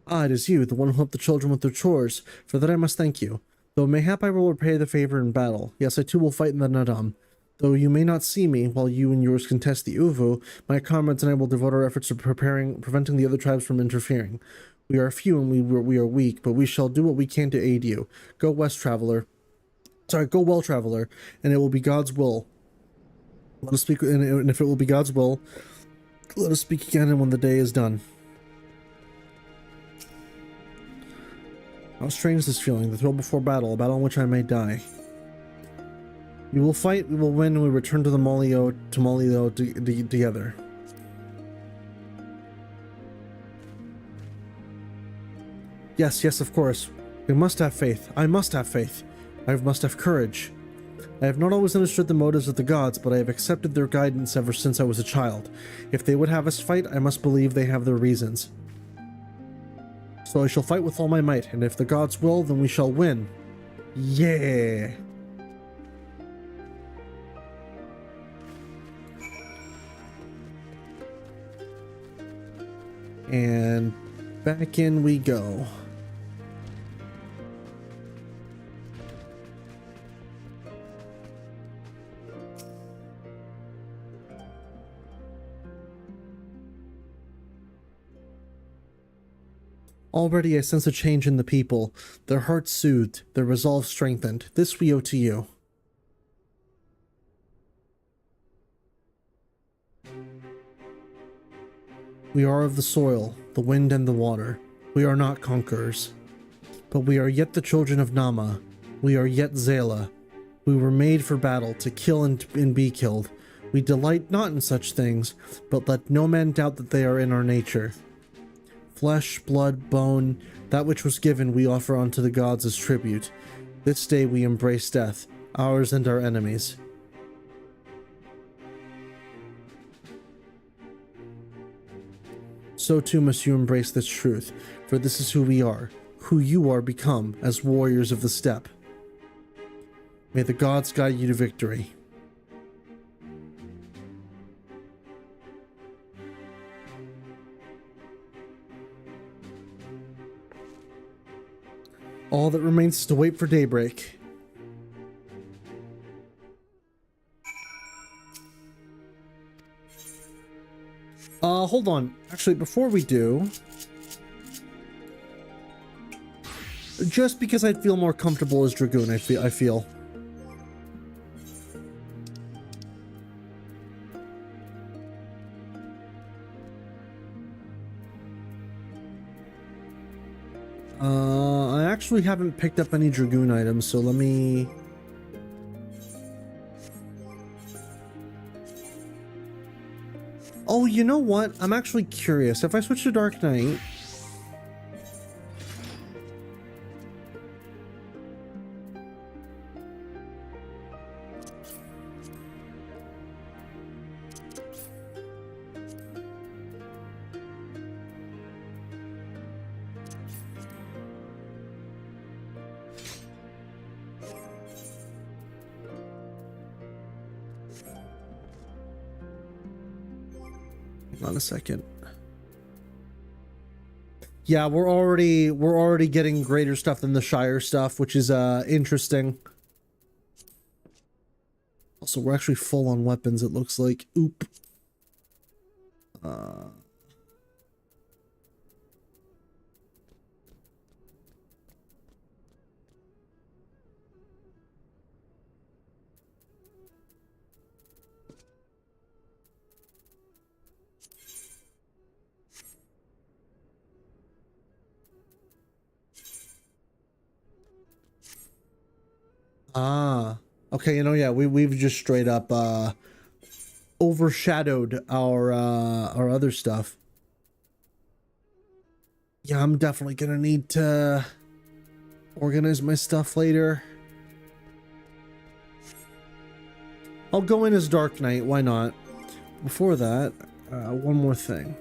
Ah, it is you, the one who helped the children with their chores. For that I must thank you. Though mayhap I will repay the favor in battle. Yes, I too will fight in the Naadam. Though you may not see me while you and yours contest the Uvu, my comrades and I will devote our efforts to preventing the other tribes from interfering. We are few and we are weak, but we shall do what we can to aid you. Go west, traveler. Go well, traveler, and it will be God's will. Let us speak, and if it will be God's will, let us speak again, and when the day is done. How strange is this feeling, the thrill before battle, a battle in which I may die. We will fight, we will win, and we return to the Molio together. Yes, yes, of course. We must have faith. I must have faith. I must have courage. I have not always understood the motives of the gods, but I have accepted their guidance ever since I was a child. If they would have us fight, I must believe they have their reasons. So I shall fight with all my might, and if the gods will, then we shall win. Yeah! And back in we go. Already I sense a change in the people, their hearts soothed, their resolve strengthened. This we owe to you. We are of the soil, the wind and the water. We are not conquerors. But we are yet the children of Nama. We are yet Zela. We were made for battle, to kill and be killed. We delight not in such things, but let no man doubt that they are in our nature. Flesh, blood, bone, that which was given we offer unto the gods as tribute. This day we embrace death, ours and our enemies. So too must you embrace this truth, for this is who we are, who you are become as warriors of the steppe. May the gods guide you to victory. All that remains is to wait for daybreak. Hold on. Actually, before we do, just because I'd feel more comfortable as Dragoon, I feel. I actually haven't picked up any Dragoon items, so let me... Oh, you know what? I'm actually curious. If I switch to Dark Knight... Hang on a second. Yeah, we're already getting greater stuff than the Shire stuff, which is interesting. Also, we're actually full on weapons, it looks like. Oop. Okay, you know, yeah, we've just straight up overshadowed our other stuff. Yeah, I'm definitely gonna need to organize my stuff later. I'll go in as Dark Knight, why not? Before that, one more thing.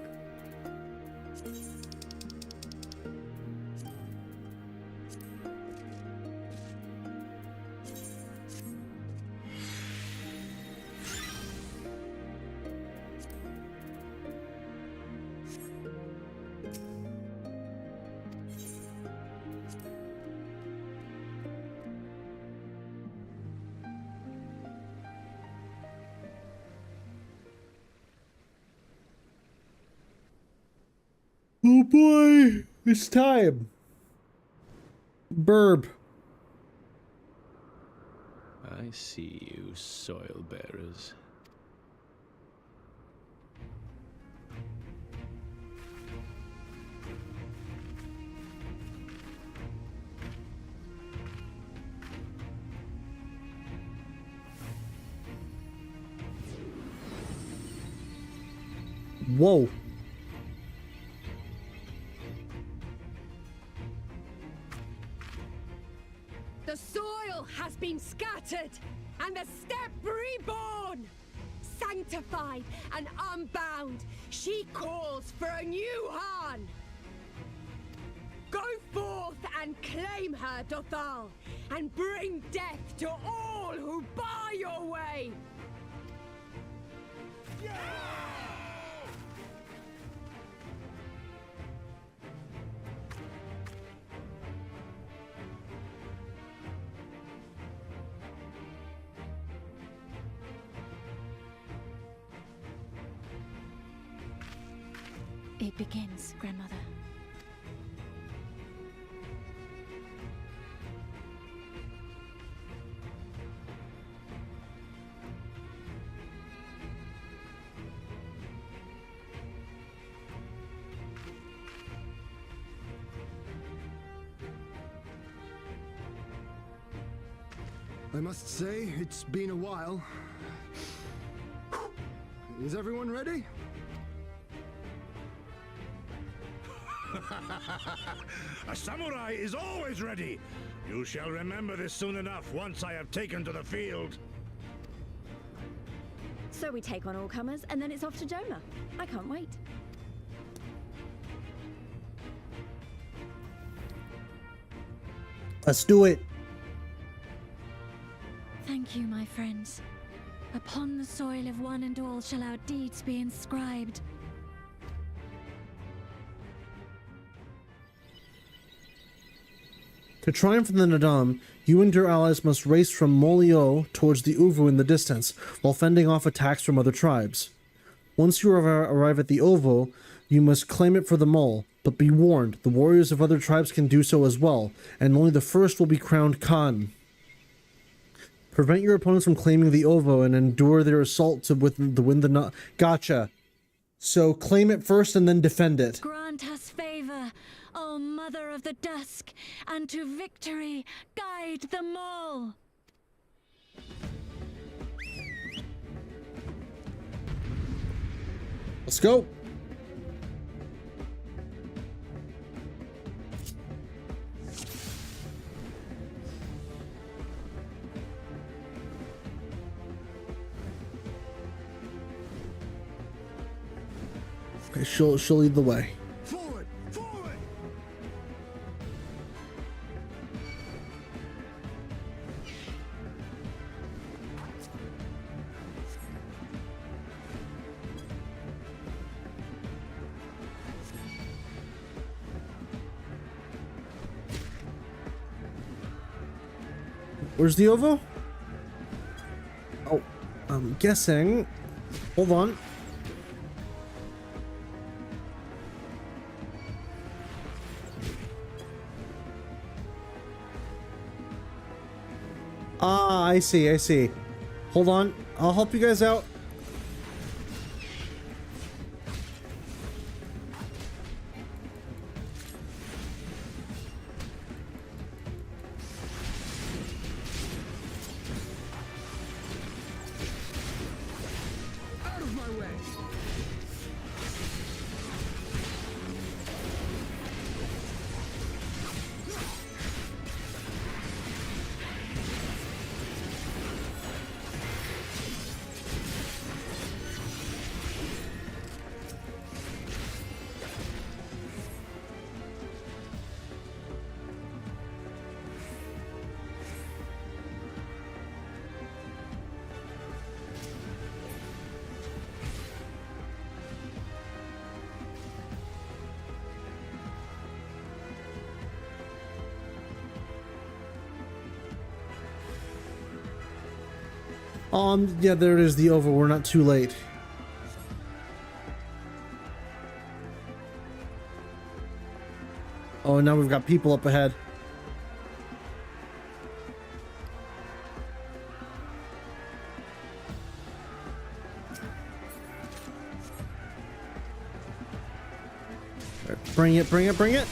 Oh boy, it's time. Burb. I see you, soil bearers. Whoa. The soil has been scattered, and the steppe reborn! Sanctified and unbound, she calls for a new Hien! Go forth and claim her, Dothal, and bring death to all who bar your way! It begins, Grandmother. I must say, it's been a while. Is everyone ready? A samurai is always ready. You shall remember this soon enough once I have taken to the field. So we take on all comers, and then it's off to Doma. I can't wait. Let's do it. Thank you, my friends. Upon the soil of one and all shall our deeds be inscribed. To triumph in the Naadam, you and your allies must race from Molio towards the Uvu in the distance, while fending off attacks from other tribes. Once you arrive at the Ovo, you must claim it for the mole, but be warned, the warriors of other tribes can do so as well, and only the first will be crowned Khan. Prevent your opponents from claiming the Ovo and endure their assault to win the Gotcha. So claim it first and then defend it. Grant us favor, O Mother of the Dusk, and to victory guide them all. Let's go. Okay, she'll lead the way. Forward! Forward! Where's the ovo? Oh, I'm guessing. Hold on. Ah, I see, I see. Hold on. I'll help you guys out. Yeah, there it is, the ovo. We're not too late. Oh, now we've got people up ahead. All right, bring it, bring it, bring it.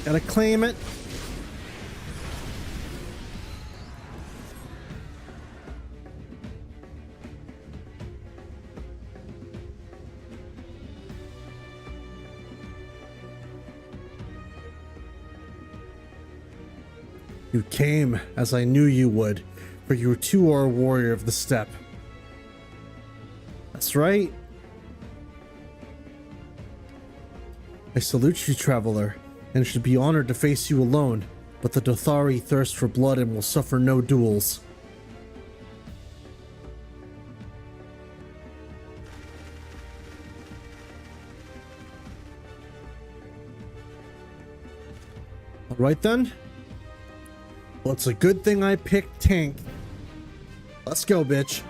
Gotta claim it. You came as I knew you would, for you too are a warrior of the steppe. That's right. I salute you, traveler, and should be honored to face you alone, but the Dothari thirst for blood and will suffer no duels. Alright then. Well, it's a good thing I picked tank. Let's go, bitch.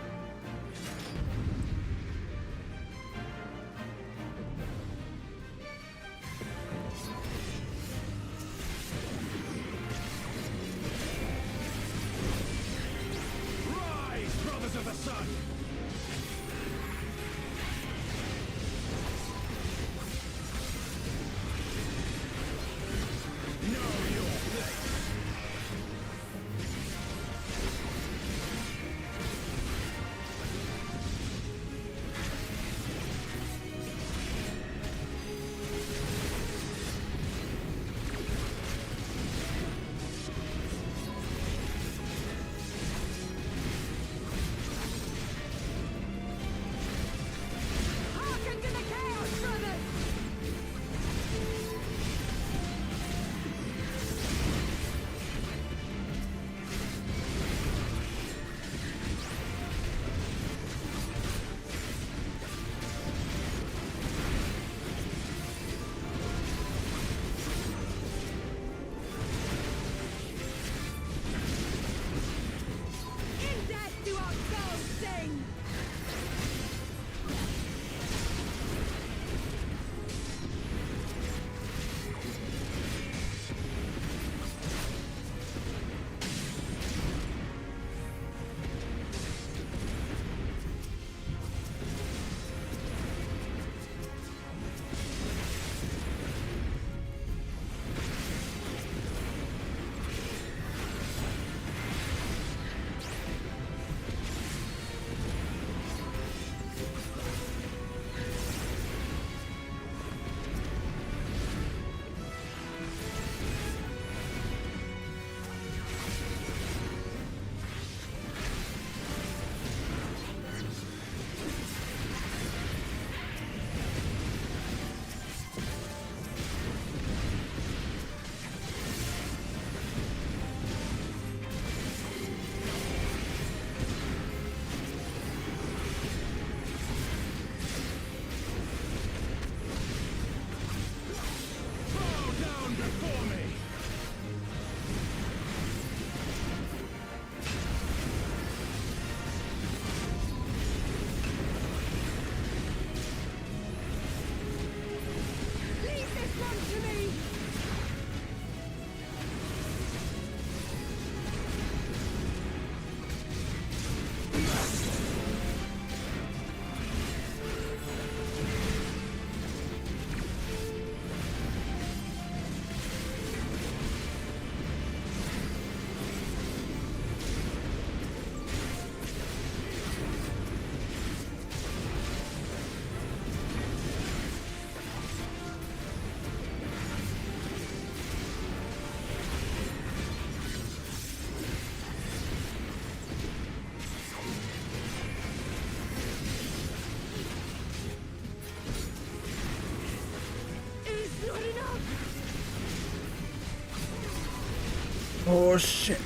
Oh shit.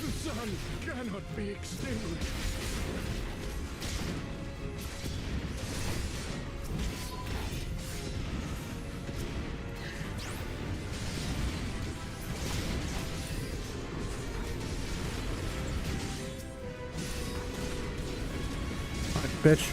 The sun cannot be extinguished. Bitch.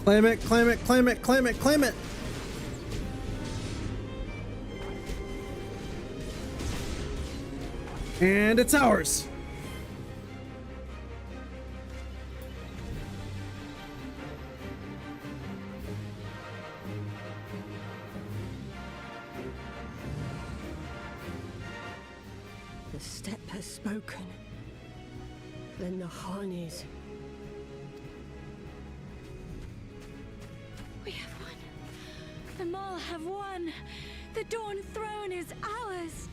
Claim it, claim it, claim it, claim it, claim it. And it's ours. The steppe has spoken. Then the Hien is. We have won. The Maul have won. The Dawn Throne is ours.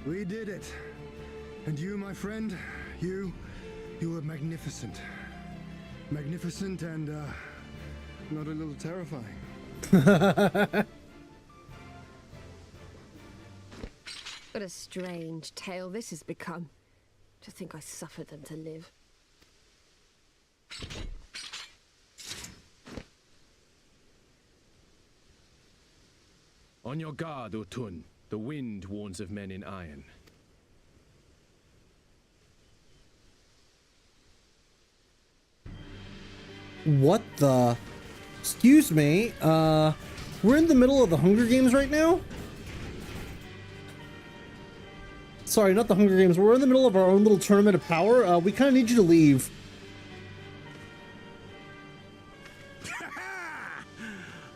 We did it. And you, my friend, you were magnificent. Magnificent and, not a little terrifying. What a strange tale this has become. To think I suffered them to live. On your guard, Utun. The wind warns of men in iron. What the? Excuse me, we're in the middle of the Hunger Games right now? Sorry, not the Hunger Games. We're in the middle of our own little tournament of power. We kind of need you to leave.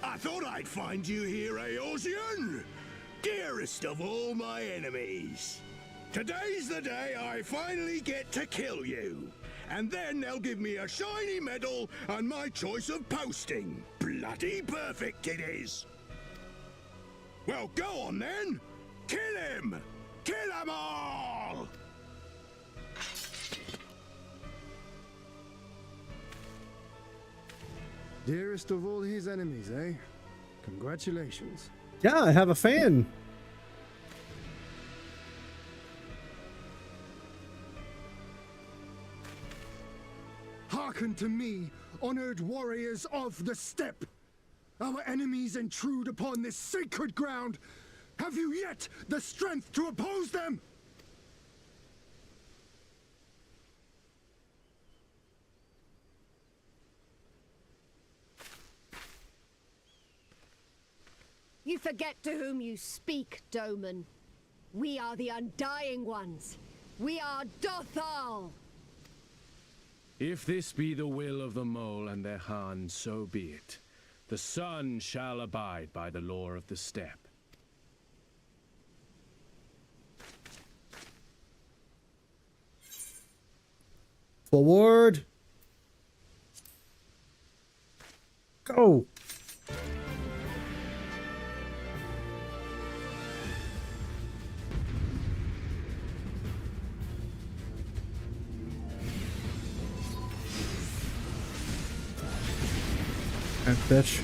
I thought I'd find you here, Eosian! Dearest of all my enemies. Today's the day I finally get to kill you. And then they'll give me a shiny medal and my choice of posting. Bloody perfect it is. Well, go on then. Kill him! Kill them all! Dearest of all his enemies, eh? Congratulations. Yeah, I have a fan. Hearken to me, honored warriors of the steppe. Our enemies intrude upon this sacred ground. Have you yet the strength to oppose them? You forget to whom you speak, Doman. We are the Undying Ones. We are Dothal. If this be the will of the Mole and their Hien, so be it. The sun shall abide by the law of the steppe. Forward. Go. That bitch.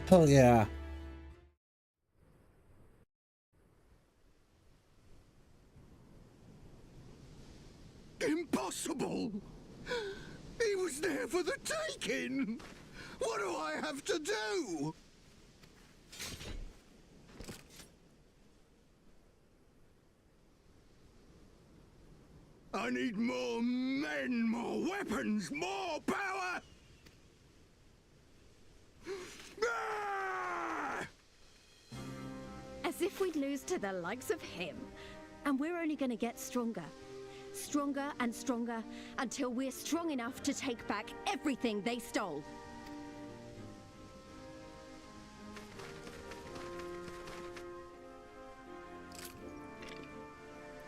Hell yeah. Impossible! He was there for the taking! What do I have to do? I need more men, more weapons, more power! Ah! As if we'd lose to the likes of him. And we're only gonna get stronger. Stronger and stronger until we're strong enough to take back everything they stole.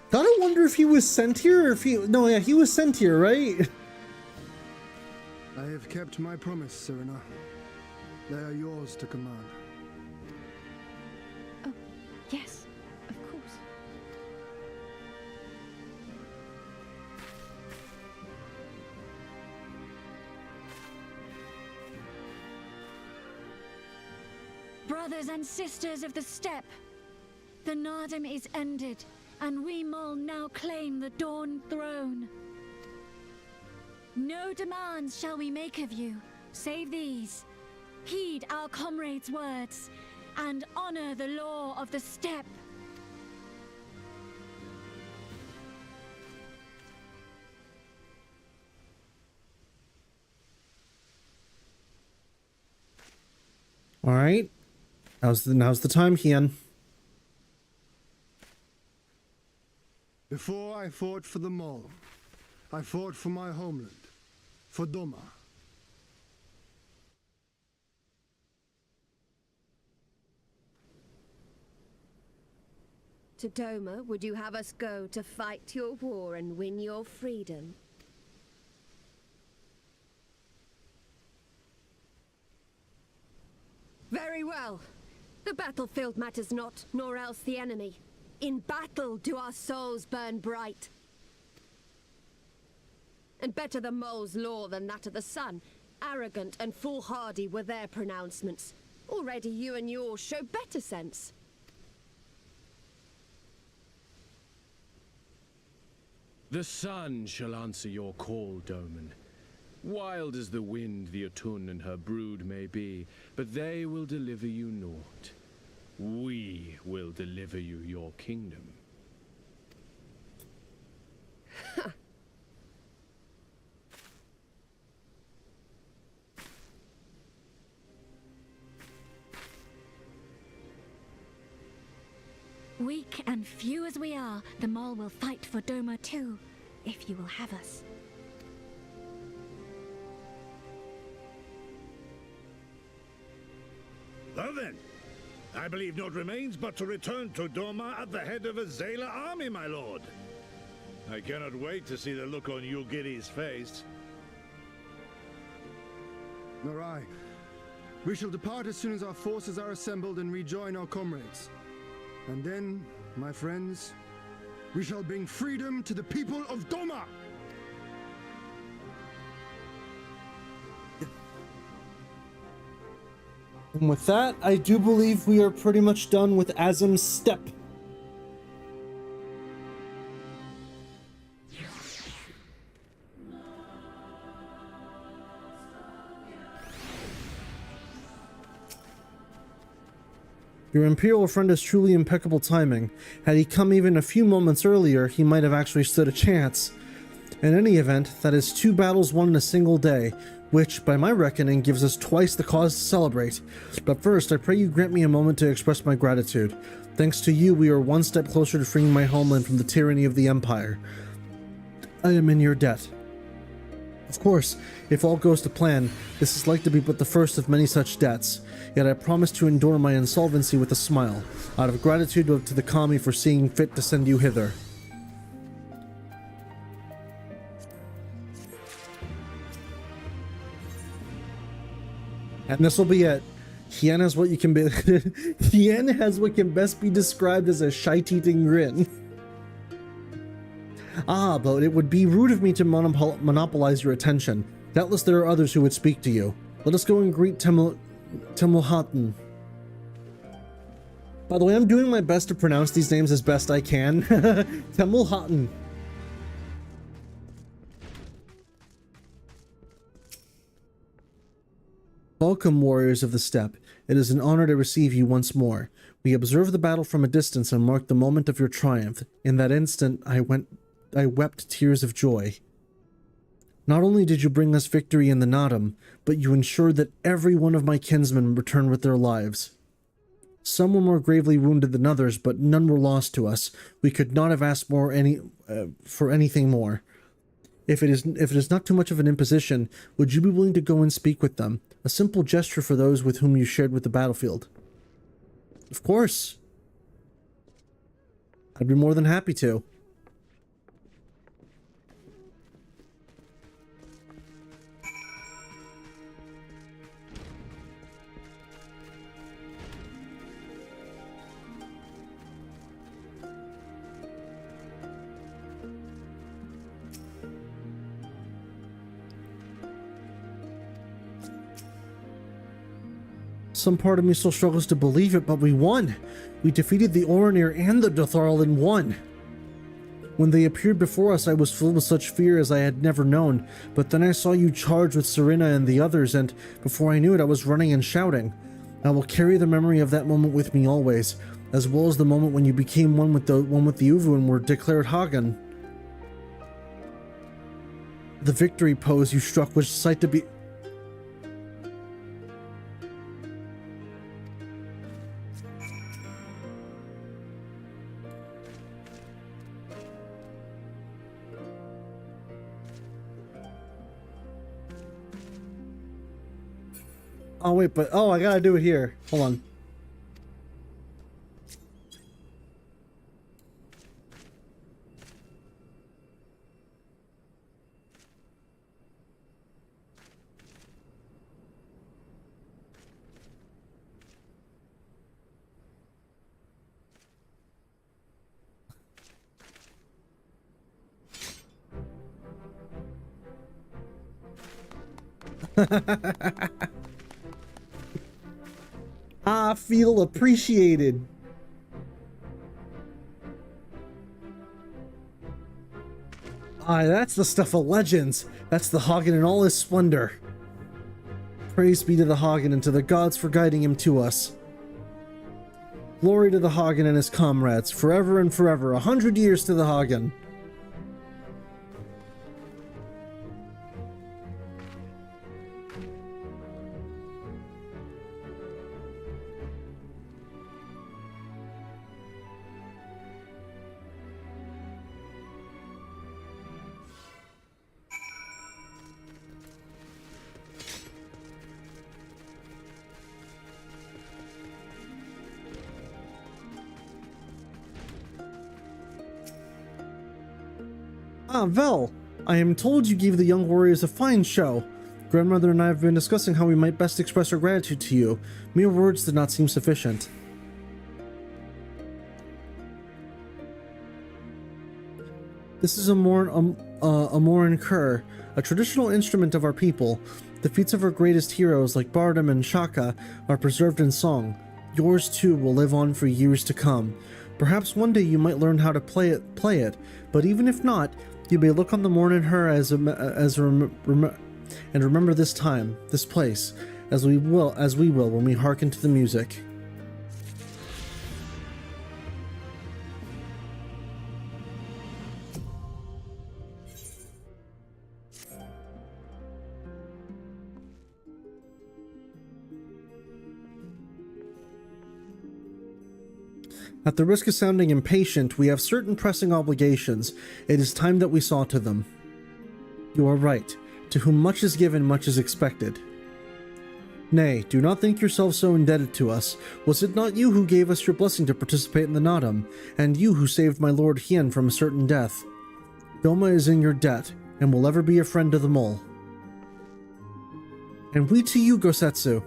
Gotta wonder if he was sent here or if he... No, yeah, he was sent here, right? I have kept my promise, Serena. They are yours to command. Oh, yes, of course. Brothers and sisters of the steppe, the Naadam is ended, and we Mol now claim the Dawn Throne. No demands shall we make of you, save these. Heed our comrades' words, and honor the law of the steppe. All right. Now's the time, Hien. Before I fought for the Mall, I fought for my homeland, for Doma. To Doma, would you have us go to fight your war and win your freedom? Very well. The battlefield matters not, nor else the enemy. In battle do our souls burn bright. And better the mole's law than that of the sun. Arrogant and foolhardy were their pronouncements. Already you and yours show better sense. The sun shall answer your call, Doman. Wild as the wind the Atun and her brood may be, but they will deliver you naught. We will deliver you your kingdom. Weak and few as we are, the Mol will fight for Doma too, if you will have us. Well then, I believe naught remains but to return to Doma at the head of a Zayla army, my lord. I cannot wait to see the look on Yulgiri's face. Nor I. We shall depart as soon as our forces are assembled and rejoin our comrades. And then, my friends, we shall bring freedom to the people of Doma! And with that, I do believe we are pretty much done with Azim's steppe. Your Imperial friend has truly impeccable timing. Had he come even a few moments earlier, he might have actually stood a chance. In any event, that is 2 battles won in a single day, which, by my reckoning, gives us twice the cause to celebrate. But first, I pray you grant me a moment to express my gratitude. Thanks to you, we are one step closer to freeing my homeland from the tyranny of the Empire. I am in your debt. Of course, if all goes to plan, this is like to be but the first of many such debts. Yet I promise to endure my insolvency with a smile, out of gratitude to the Kami for seeing fit to send you hither. And this will be it. Hien has what you can be. Hien has what can best be described as a shite-eating grin. Ah, but it would be rude of me to monopolize your attention. Doubtless there are others who would speak to you. Let us go and greet Temulhattan. By the way, I'm doing my best to pronounce these names as best I can. Temulhattan. Welcome, warriors of the steppe. It is an honor to receive you once more. We observed the battle from a distance and marked the moment of your triumph. In that instant, I wept tears of joy. Not only did you bring us victory in the Naadam, but you ensured that every one of my kinsmen returned with their lives. Some were more gravely wounded than others, but none were lost to us. We could not have asked for anything more. If it is not too much of an imposition, would you be willing to go and speak with them? A simple gesture for those with whom you shared with the battlefield. Of course. I'd be more than happy to. Some part of me still struggles to believe it, but we won. We defeated the Oranir and the Dothral in one. When they appeared before us, I was filled with such fear as I had never known, but then I saw you charge with Serena and the others, and before I knew it, I was running and shouting. I will carry the memory of that moment with me always, as well as the moment when you became one with the Uvu and were declared Khagan. The victory pose you struck was a sight to be... Oh wait, but I gotta do it here. Hold on. I feel appreciated. That's the stuff of legends. That's the Khagan in all his splendor. Praise be to the Khagan and to the gods for guiding him to us. Glory to the Khagan and his comrades, forever and forever. 100 years to the Khagan. Ah, Vel, I am told you gave the young warriors a fine show. Grandmother and I have been discussing how we might best express our gratitude to you. Mere words did not seem sufficient. This is a Morin Kur, a traditional instrument of our people. The feats of our greatest heroes like Bardam and Shaka are preserved in song. Yours too will live on for years to come. Perhaps one day you might learn how to play it, but even if not, you may look on the Morin Kur and remember this time, this place, as we will when we hearken to the music. At the risk of sounding impatient, we have certain pressing obligations. It is time that we saw to them. You are right. To whom much is given, much is expected. Nay, do not think yourself so indebted to us. Was it not you who gave us your blessing to participate in the Naadam, and you who saved my lord Hien from a certain death? Doma is in your debt, and will ever be a friend to them all. And we to you, Gosetsu.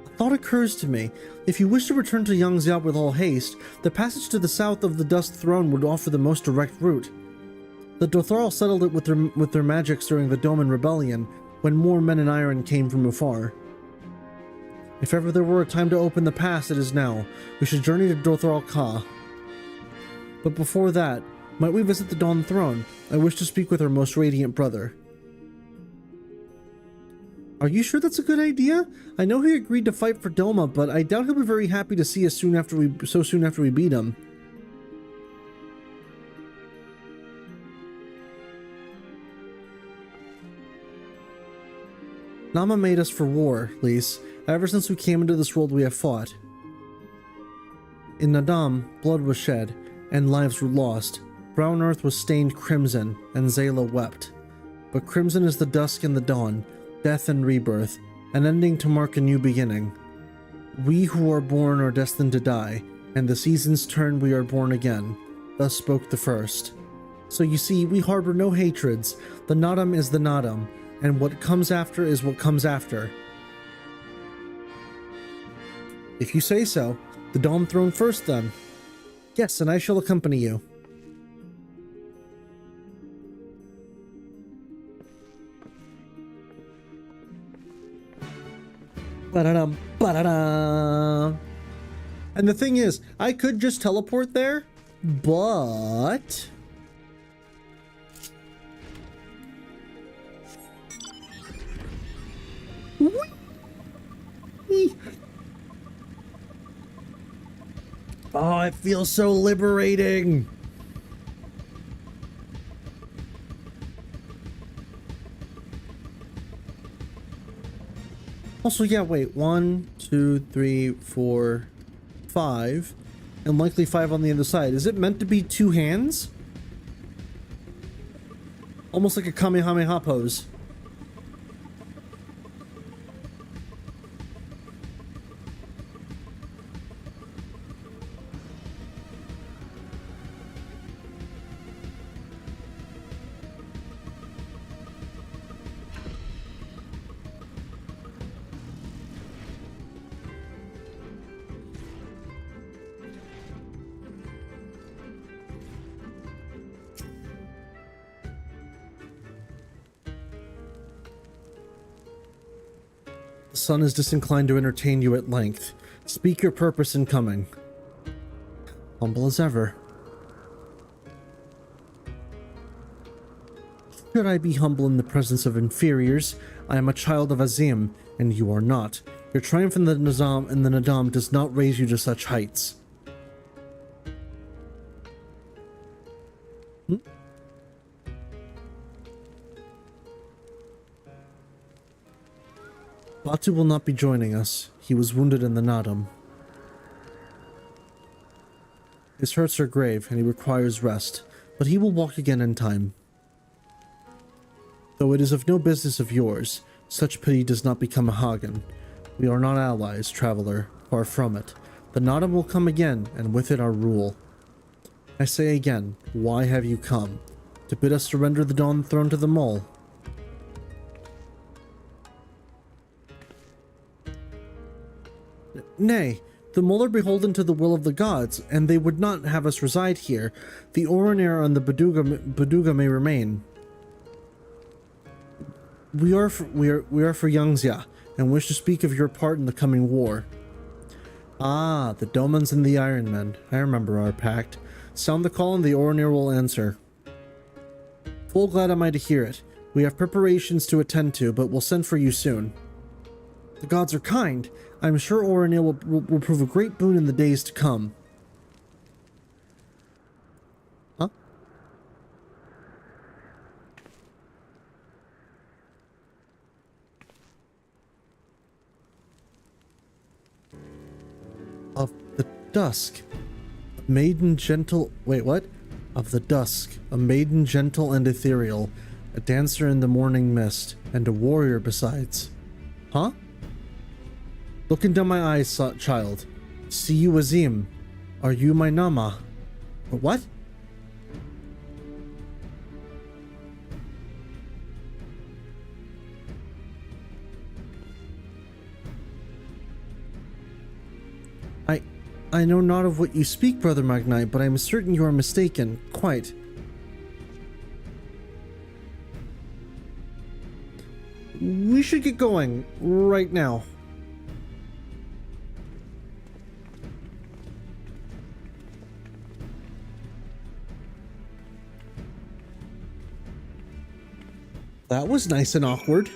A thought occurs to me. If you wish to return to Yangxiao with all haste, the passage to the south of the Dust Throne would offer the most direct route. The Dothral settled it with their magics during the Doman Rebellion, when more men in iron came from afar. If ever there were a time to open the past, it is now. We should journey to Dothral Ka. But before that, might we visit the Dawn Throne? I wish to speak with our most radiant brother. Are you sure that's a good idea? I know he agreed to fight for Doma, but I doubt he'll be very happy to see us so soon after we beat him. Nama made us for war, Lise. Ever since we came into this world, we have fought. In Naadam, blood was shed, and lives were lost. Brown earth was stained crimson, and Zayla wept. But crimson is the dusk and the dawn, death and rebirth, an ending to mark a new beginning. We who are born are destined to die, and the seasons turn, we are born again. Thus spoke the first. So you see, we harbor no hatreds. The Naadam is the Naadam, and what comes after is what comes after. If you say so, the Dawn Throne first then. Yes, and I shall accompany you. Ba-da-dum, ba-da-dum. And the thing is, I could just teleport there, but... Oh, it feels so liberating. Also, yeah, wait. 1, 2, 3, 4, 5. And likely 5 on the other side. Is it meant to be 2 hands? Almost like a Kamehameha pose. The sun is disinclined to entertain you at length. Speak your purpose in coming. Humble as ever. Should I be humble in the presence of inferiors? I am a child of Azim, and you are not. Your triumph in the Naadam does not raise you to such heights. Batu will not be joining us. He was wounded in the Naadam. His hurts are grave, and he requires rest, but he will walk again in time. Though it is of no business of yours, such pity does not become a Khagan. We are not allies, traveler, far from it. The Naadam will come again, and with it our rule. I say again, why have you come? To bid us surrender the Dawn Throne to the Mole? Nay, the Mole are beholden to the will of the gods, and they would not have us reside here. The Oranir and the Baduga may remain. We are for Yangxia, and wish to speak of your part in the coming war. Ah, the Domans and the Iron Men. I remember our pact. Sound the call and the Oranir will answer. Full glad am I to hear it. We have preparations to attend to, but we'll send for you soon. The gods are kind. I'm sure Oranir will prove a great boon in the days to come. Huh? Of the dusk, a maiden gentle... Wait, what? Of the dusk, a maiden gentle and ethereal, a dancer in the morning mist, and a warrior besides. Huh? Look into my eyes, child. See you, Azim. Are you my Nama? What? I know not of what you speak, Brother Magnai, but I am certain you are mistaken. Quite. We should get going right now. That was nice and awkward.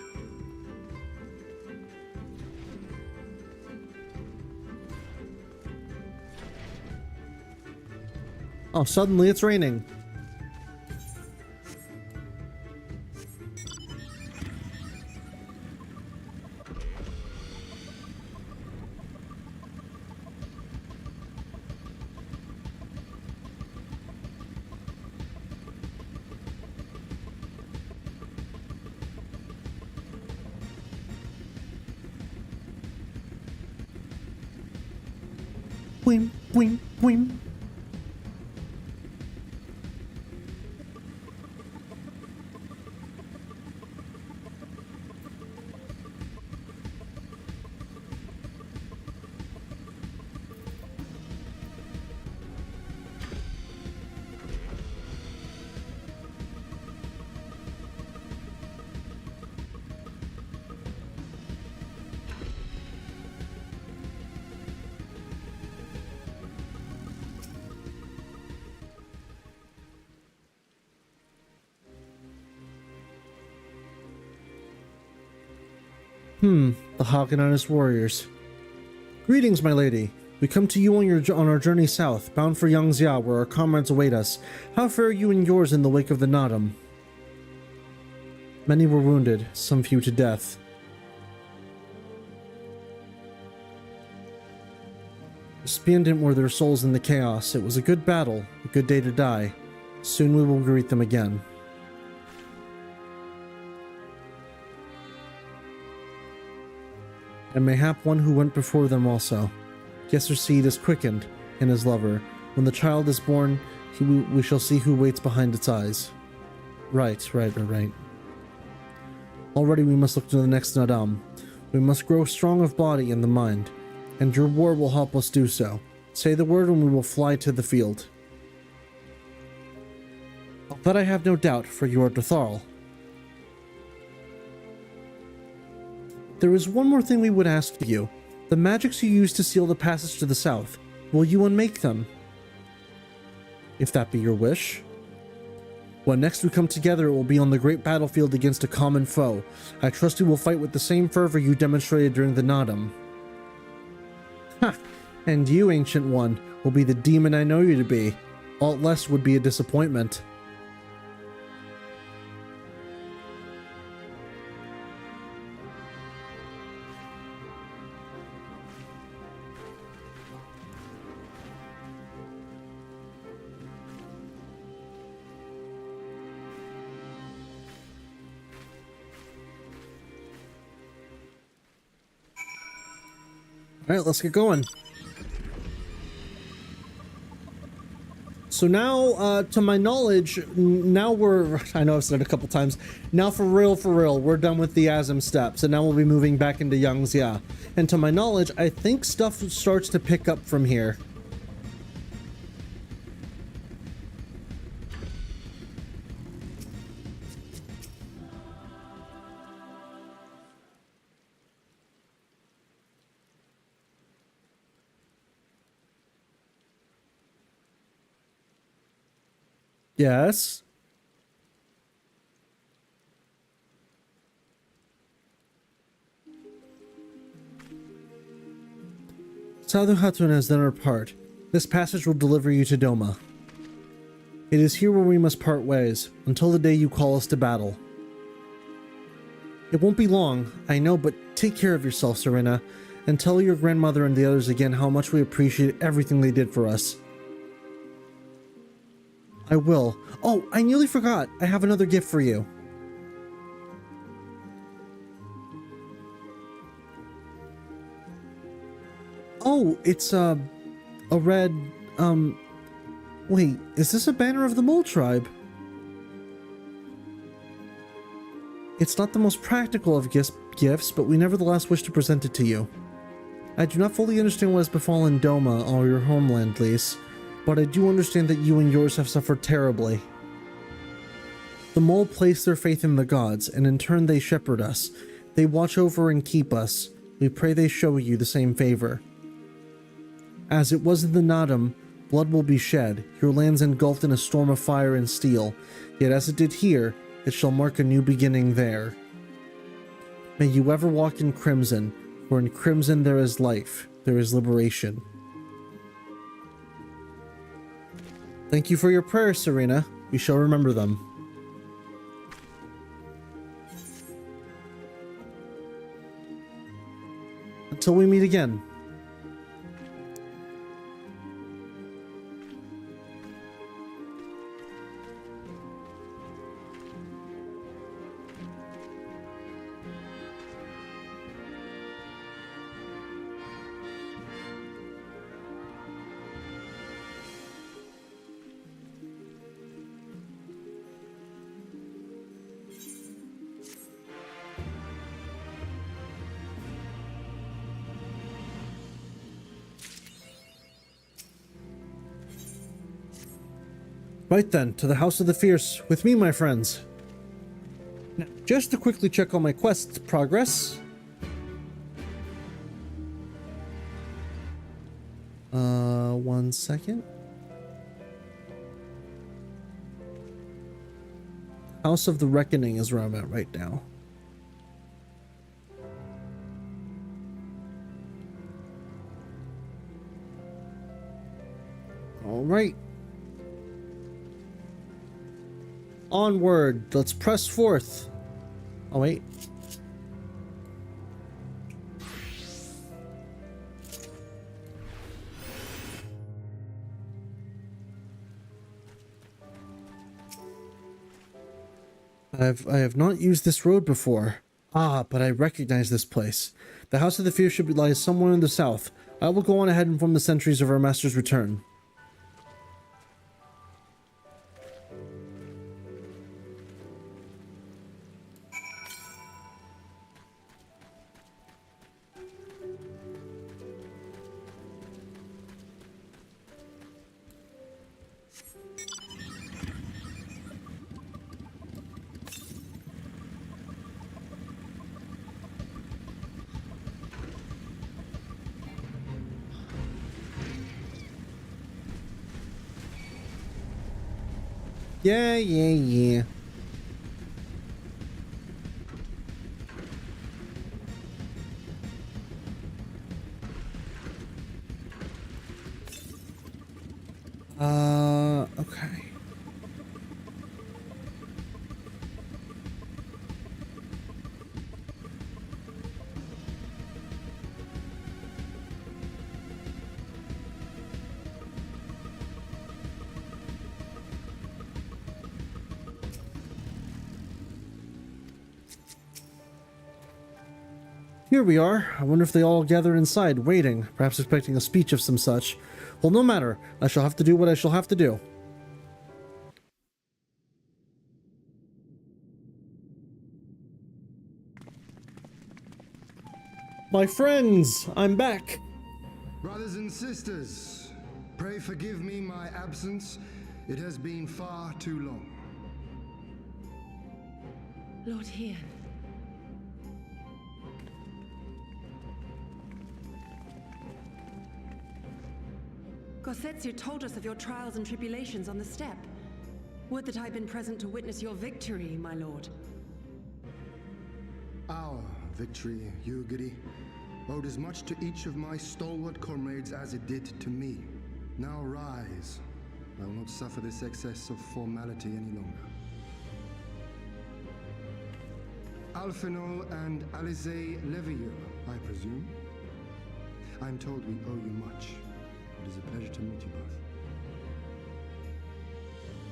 Oh, suddenly it's raining. Whim, whim, whim. The Khagan and his warriors. Greetings, my lady. We come to you on our journey south, bound for Yangxia, where our comrades await us. How fare you and yours in the wake of the Naadam? Many were wounded, some few to death. Resplendent were their souls in the chaos. It was a good battle, a good day to die. Soon we will greet them again. And mayhap one who went before them also. Yes, her seed is quickened in his lover. When the child is born, we shall see who waits behind its eyes. Right. Already we must look to the next Naadam. We must grow strong of body and the mind, and your war will help us do so. Say the word and we will fly to the field. Of that I have no doubt, for you are Tataru. There is one more thing we would ask of you. The magics you use to seal the passage to the south, will you unmake them? If that be your wish. When next we come together, it will be on the great battlefield against a common foe. I trust you will fight with the same fervor you demonstrated during the Naadam. Ha! And you, Ancient One, will be the demon I know you to be. Aught less would be a disappointment. Alright, let's get going. So now, to my knowledge, now I know I've said it a couple times, now for real, we're done with the Azim steps, and now we'll be moving back into Yangxia. And to my knowledge, I think stuff starts to pick up from here. Yes. Sadhu Hatun has done her part. This passage will deliver you to Doma. It is here where we must part ways, until the day you call us to battle. It won't be long, I know, but take care of yourself, Serena, and tell your grandmother and the others again how much we appreciate everything they did for us. I will. Oh, I nearly forgot. I have another gift for you. Oh, it's a red, wait, is this a banner of the Mole Tribe? It's not the most practical of gifts, but we nevertheless wish to present it to you. I do not fully understand what has befallen Doma or your homeland, Lise, but I do understand that you and yours have suffered terribly. The mole place their faith in the gods, and in turn they shepherd us. They watch over and keep us. We pray they show you the same favor. As it was in the Naadam, blood will be shed, your lands engulfed in a storm of fire and steel. Yet as it did here, it shall mark a new beginning there. May you ever walk in crimson, for in crimson there is life, there is liberation. Thank you for your prayers, Serena. We shall remember them. Until we meet again. Right then, to the House of the Fierce, with me, my friends. Now, just to quickly check on my quest progress. 1 second. House of the Reckoning is where I'm at right now. All right. Onward, let's press forth. Oh wait. I have not used this road before. Ah, but I recognize this place. The House of the Fierce should lie somewhere in the south. I will go on ahead and inform the sentries of our master's return. Yeah. Okay. Here we are. I wonder if they all gather inside, waiting, perhaps expecting a speech of some such. Well, no matter. I shall have to do what I shall have to do. My friends, I'm back. Brothers and sisters, pray forgive me my absence. It has been far too long. Lord Hien. Gosetsu told us of your trials and tribulations on the steppe. Would that I'd been present to witness your victory, my lord. Our victory, Yugiri, owed as much to each of my stalwart comrades as it did to me. Now rise. I will not suffer this excess of formality any longer. Alphino and Alizé Levieux, I presume. I'm told we owe you much. It is a pleasure to meet you both.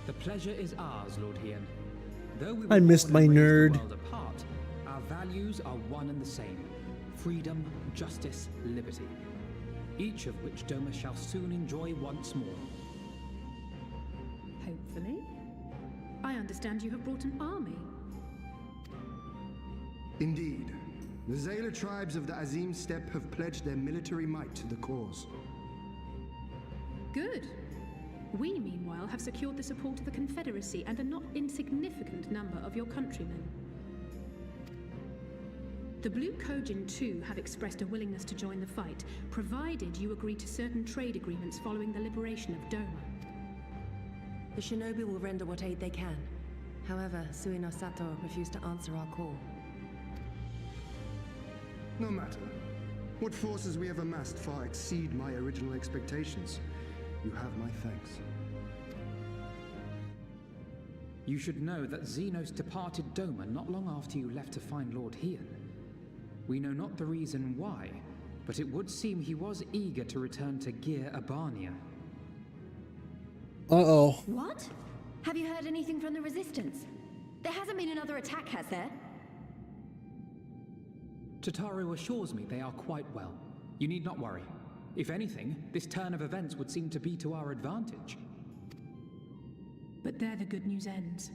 The pleasure is ours, Lord Hien. Though we I missed my nerd. The world apart, our values are one and the same. Freedom, justice, liberty. Each of which Doma shall soon enjoy once more. Hopefully. I understand you have brought an army. Indeed. The Zayla tribes of the Azim steppe have pledged their military might to the cause. Good. We, meanwhile, have secured the support of the Confederacy and a not insignificant number of your countrymen. The Blue Kojin, too, have expressed a willingness to join the fight, provided you agree to certain trade agreements following the liberation of Doma. The shinobi will render what aid they can. However, Suino Sato refused to answer our call. No matter. What forces we have amassed far exceed my original expectations. You have my thanks. You should know that Xenos departed Doma not long after you left to find Lord Hien. We know not the reason why, but it would seem he was eager to return to Gir Abania. Uh-oh. What? Have you heard anything from the Resistance? There hasn't been another attack, has there? Tataru assures me they are quite well. You need not worry. If anything, this turn of events would seem to be to our advantage. But there the good news ends.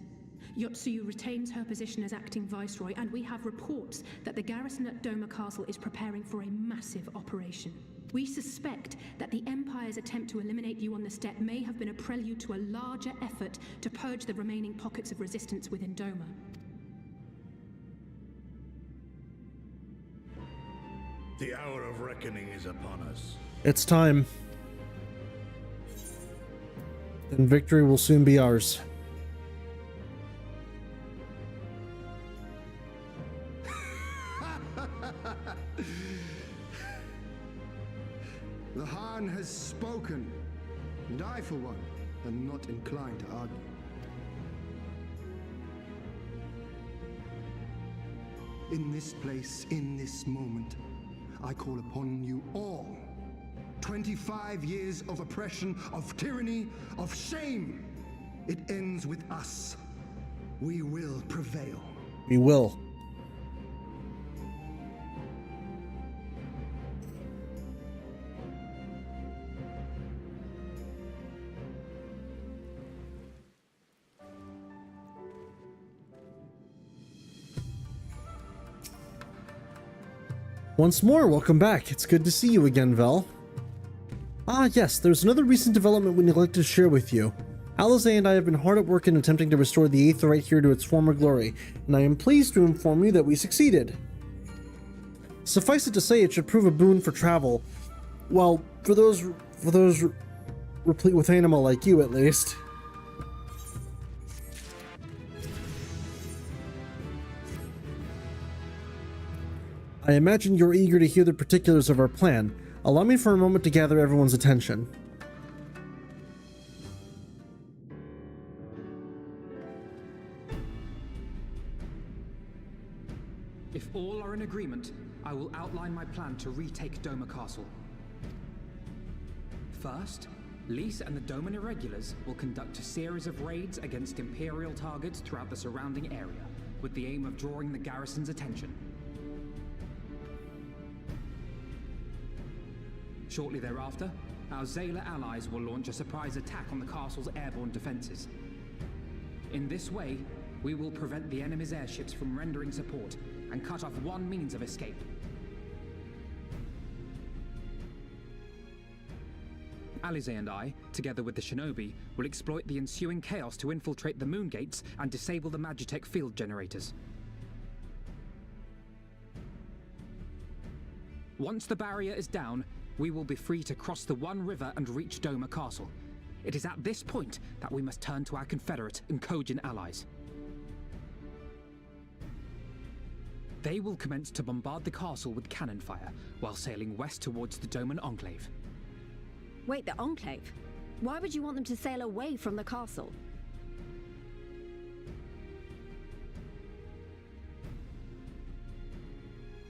Yotsuyu retains her position as acting viceroy, and we have reports that the garrison at Doma Castle is preparing for a massive operation. We suspect that the Empire's attempt to eliminate you on the steppe may have been a prelude to a larger effort to purge the remaining pockets of resistance within Doma. The hour of reckoning is upon us. It's time. And victory will soon be ours. The Hien has spoken, and I, for one, am not inclined to argue. In this place, in this moment, I call upon you all. 25 years of oppression, of tyranny, of shame. It ends with us. We will prevail. We will. Once more, welcome back. It's good to see you again, Vel. Ah yes, there's another recent development we'd like to share with you. Alize and I have been hard at work in attempting to restore the Aetheryte here to its former glory, and I am pleased to inform you that we succeeded. Suffice it to say, it should prove a boon for travel. Well, for those replete with anima like you, at least. I imagine you're eager to hear the particulars of our plan. Allow me for a moment to gather everyone's attention. If all are in agreement, I will outline my plan to retake Doma Castle. First, Lise and the Doman Irregulars will conduct a series of raids against Imperial targets throughout the surrounding area, with the aim of drawing the garrison's attention. Shortly thereafter, our Zayla allies will launch a surprise attack on the castle's airborne defenses. In this way, we will prevent the enemy's airships from rendering support and cut off one means of escape. Alize and I, together with the shinobi, will exploit the ensuing chaos to infiltrate the moon gates and disable the Magitech field generators. Once the barrier is down, we will be free to cross the One River and reach Doma Castle. It is at this point that we must turn to our Confederate and Kojin allies. They will commence to bombard the castle with cannon fire, while sailing west towards the Doman Enclave. Wait, the Enclave? Why would you want them to sail away from the castle?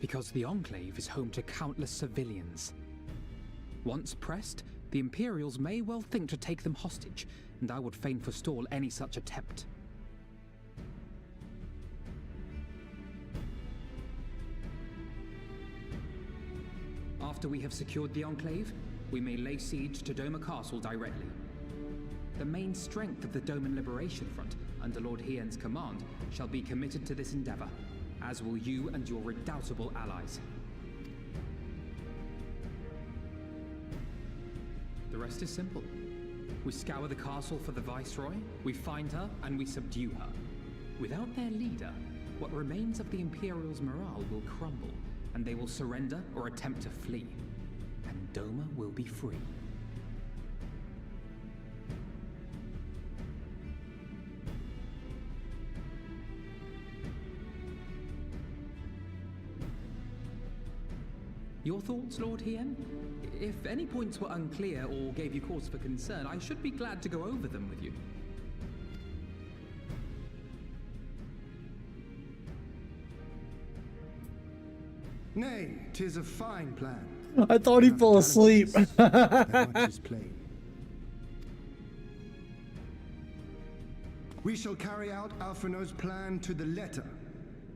Because the Enclave is home to countless civilians. Once pressed, the Imperials may well think to take them hostage, and I would fain forestall any such attempt. After we have secured the Enclave, we may lay siege to Doma Castle directly. The main strength of the Doman Liberation Front, under Lord Hien's command, shall be committed to this endeavor, as will you and your redoubtable allies. The rest is simple. We scour the castle for the Viceroy, we find her, and we subdue her. Without their leader, what remains of the Imperials' morale will crumble, and they will surrender or attempt to flee. And Doma will be free. Your thoughts, Lord Hien? If any points were unclear or gave you cause for concern, I should be glad to go over them with you. Nay, 'tis a fine plan. I thought he fell asleep. We shall carry out Alphino's plan to the letter.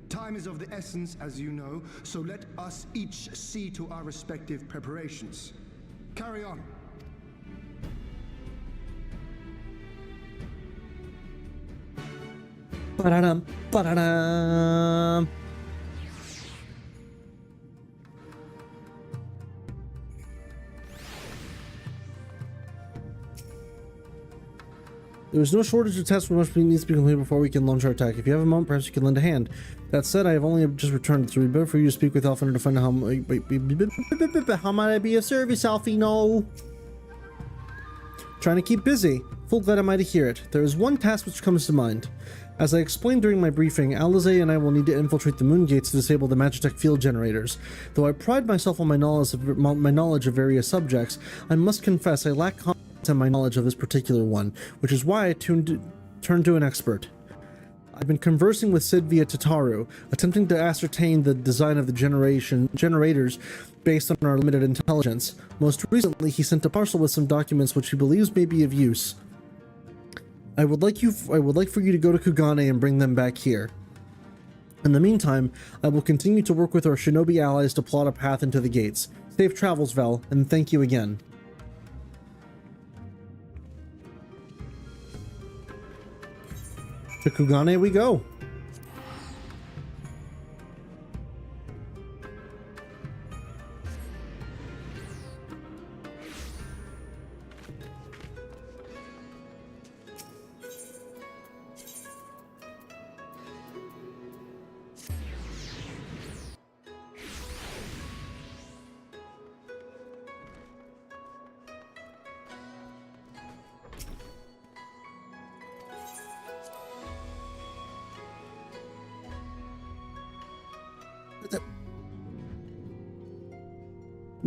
Time is of the essence, as you know, so let us each see to our respective preparations. Carry on. Ba-da-dum, ba-da-dum. There is no shortage of tests which needs to be completed before we can launch our attack. If you have a moment, perhaps you can lend a hand. That said, I have only just returned, so it would be better for you to speak with Alphino to find out how might I be of service, Alphino? Trying to keep busy. Full glad am I to hear it. There is one task which comes to mind. As I explained during my briefing, Alize and I will need to infiltrate the moon gates to disable the Magitech field generators. Though I pride myself on my knowledge of various subjects, I must confess I lack confidence in my knowledge of this particular one, which is why I turned to an expert. I've been conversing with Sid via Tataru, attempting to ascertain the design of the generators based on our limited intelligence. Most recently, he sent a parcel with some documents which he believes may be of use. I would like for you to go to Khagan and bring them back here. In the meantime, I will continue to work with our shinobi allies to plot a path into the gates. Safe travels, Vel, and thank you again. To Khagan we go.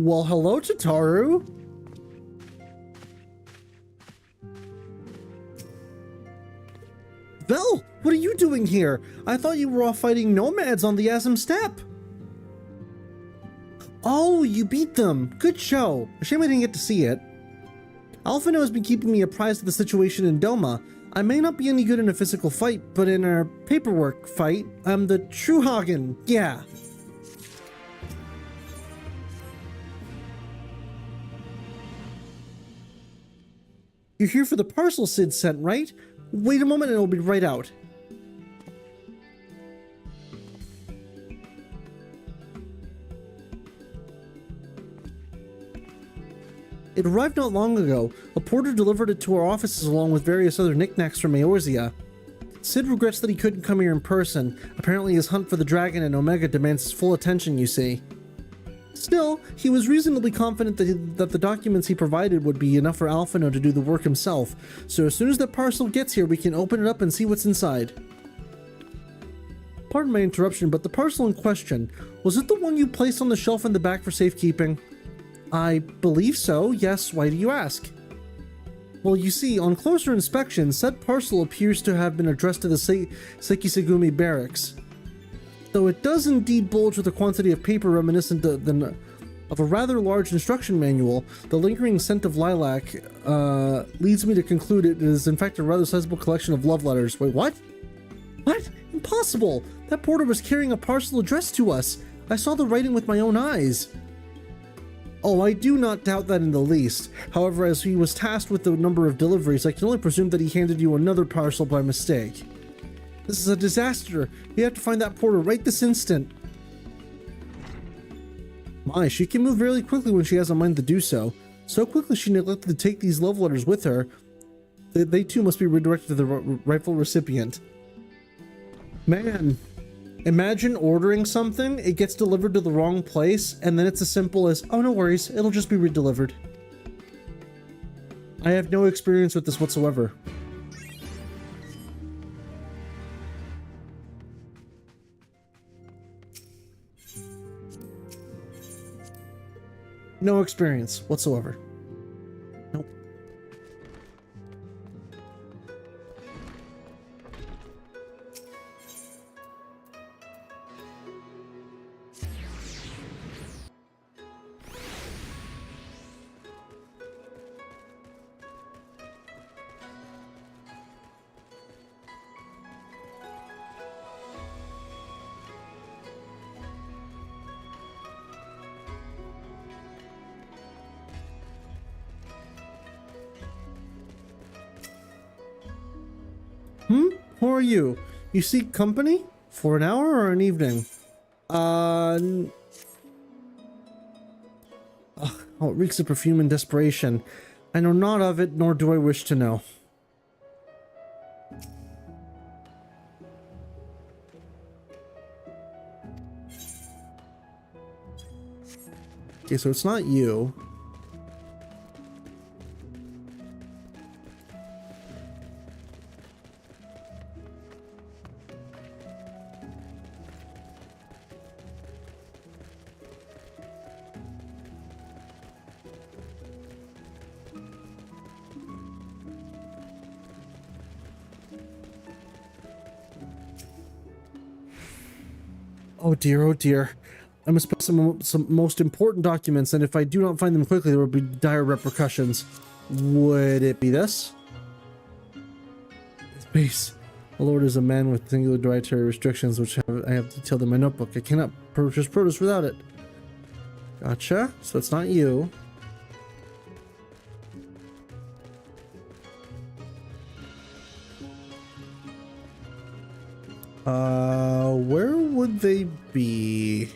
Well, hello, Tataru. Vel, what are you doing here? I thought you were off fighting nomads on the Azim steppe. Oh, you beat them. Good show. A shame I didn't get to see it. Alphino has been keeping me apprised of the situation in Doma. I may not be any good in a physical fight, but in a paperwork fight, I'm the true Khagan. Yeah. You're here for the parcel Sid sent, right? Wait a moment and it'll be right out. It arrived not long ago. A porter delivered it to our offices along with various other knickknacks from Eorzea. Sid regrets that he couldn't come here in person. Apparently his hunt for the dragon in Omega demands his full attention, you see. Still, he was reasonably confident that the documents he provided would be enough for Alphino to do the work himself, so as soon as that parcel gets here we can open it up and see what's inside. Pardon my interruption, but the parcel in question, was it the one you placed on the shelf in the back for safekeeping? I believe so, yes, why do you ask? Well, you see, on closer inspection, said parcel appears to have been addressed to the Sekisegumi barracks. Though it does indeed bulge with a quantity of paper reminiscent of a rather large instruction manual, the lingering scent of lilac leads me to conclude it is in fact a rather sizable collection of love letters. Wait, what? What? Impossible! That porter was carrying a parcel addressed to us. I saw the writing with my own eyes. Oh, I do not doubt that in the least. However, as he was tasked with the number of deliveries, I can only presume that he handed you another parcel by mistake. This is a disaster. We have to find that porter right this instant. My, she can move really quickly when she has a mind to do so. So quickly she neglected to take these love letters with her. They too must be redirected to the rightful recipient. Man, imagine ordering something, it gets delivered to the wrong place, and then it's as simple as, oh no worries, it'll just be redelivered. I have no experience with this whatsoever. No experience whatsoever. Nope. Who are you? You seek company? For an hour or an evening? Oh, it reeks of perfume and desperation. I know not of it, nor do I wish to know. Okay, so it's not you. Oh dear, oh dear. I must put some most important documents, and if I do not find them quickly, there will be dire repercussions. Would it be this? Space. The Lord is a man with singular dietary restrictions, which I have detailed in my notebook. I cannot purchase produce without it. Gotcha. So it's not you. Where would they be?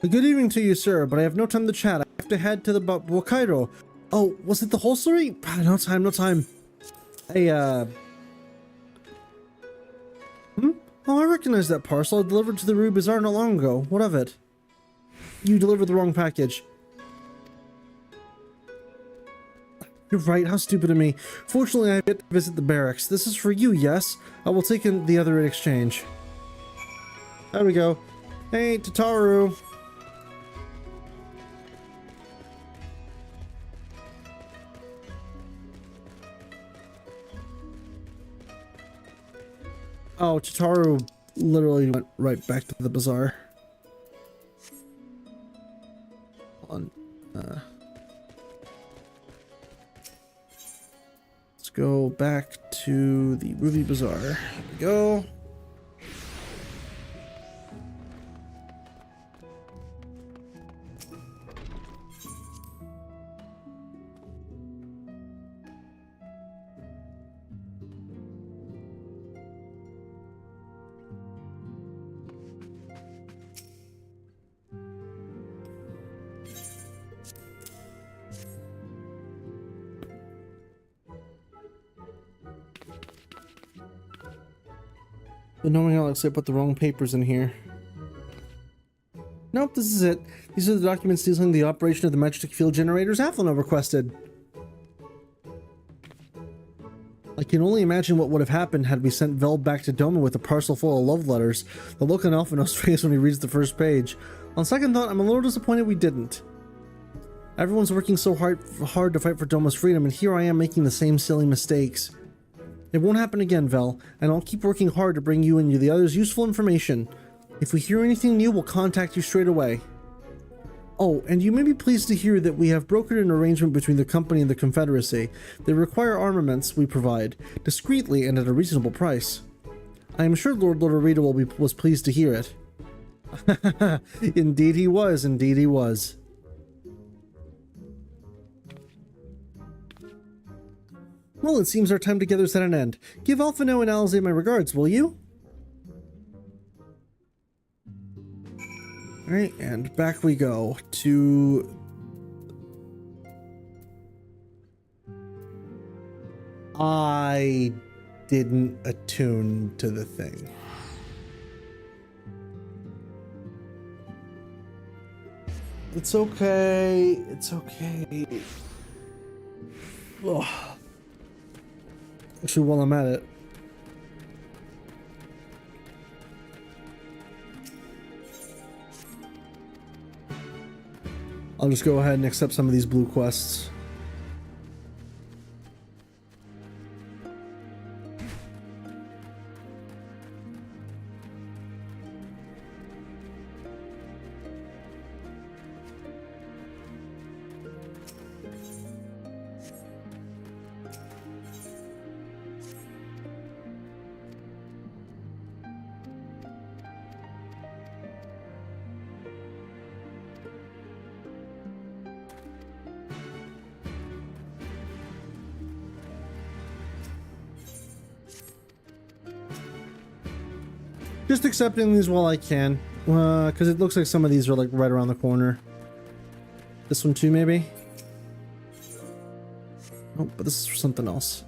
Good evening to you, sir, but I have no time to chat. I have to head to the Hokkaido. Oh, was it the wholesalry? No time, no time. Hey, Oh, I recognize that parcel I delivered to the Rue Bazaar not long ago. What of it? You delivered the wrong package. You're right, how stupid of me. Fortunately, I have yet to visit the barracks. This is for you, yes? I will take in the other in exchange. There we go. Hey, Tataru. Oh, Tataru literally went right back to the bazaar. Hold on. Let's go back to the Ruby Bazaar. Here we go. But knowing Alex, I put the wrong papers in here. Nope, this is it. These are the documents detailing the operation of the magic field generators Athlano requested. I can only imagine what would have happened had we sent Vel back to Doma with a parcel full of love letters. The look on Alphino's face when he reads the first page. On second thought, I'm a little disappointed we didn't. Everyone's working so hard to fight for Doma's freedom, and here I am making the same silly mistakes. It won't happen again, Vel, and I'll keep working hard to bring you and the others useful information. If we hear anything new, we'll contact you straight away. Oh, and you may be pleased to hear that we have brokered an arrangement between the company and the Confederacy. They require armaments we provide, discreetly and at a reasonable price. I am sure Lord Lodorita was pleased to hear it. Indeed he was, indeed he was. Well, it seems our time together is at an end. Give Alphino and Alize my regards, will you? Alright, and back we go to... I didn't attune to the thing. It's okay. It's okay. Ugh. Actually, while I'm at it, I'll just go ahead and accept some of these blue quests. Just accepting these while I can, because it looks like some of these are like right around the corner. This one too, maybe? Oh, but this is for something else.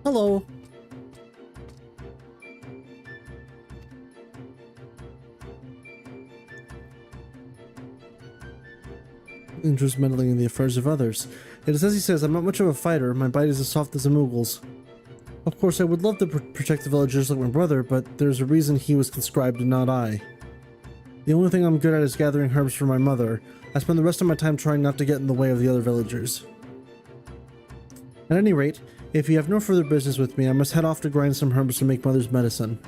Hello. Interest meddling in the affairs of others. It is as he says, I'm not much of a fighter. My bite is as soft as a Moogle's. Of course, I would love to protect the villagers like my brother, but there's a reason he was conscribed and not I. The only thing I'm good at is gathering herbs for my mother. I spend the rest of my time trying not to get in the way of the other villagers. At any rate, if you have no further business with me, I must head off to grind some herbs to make mother's medicine.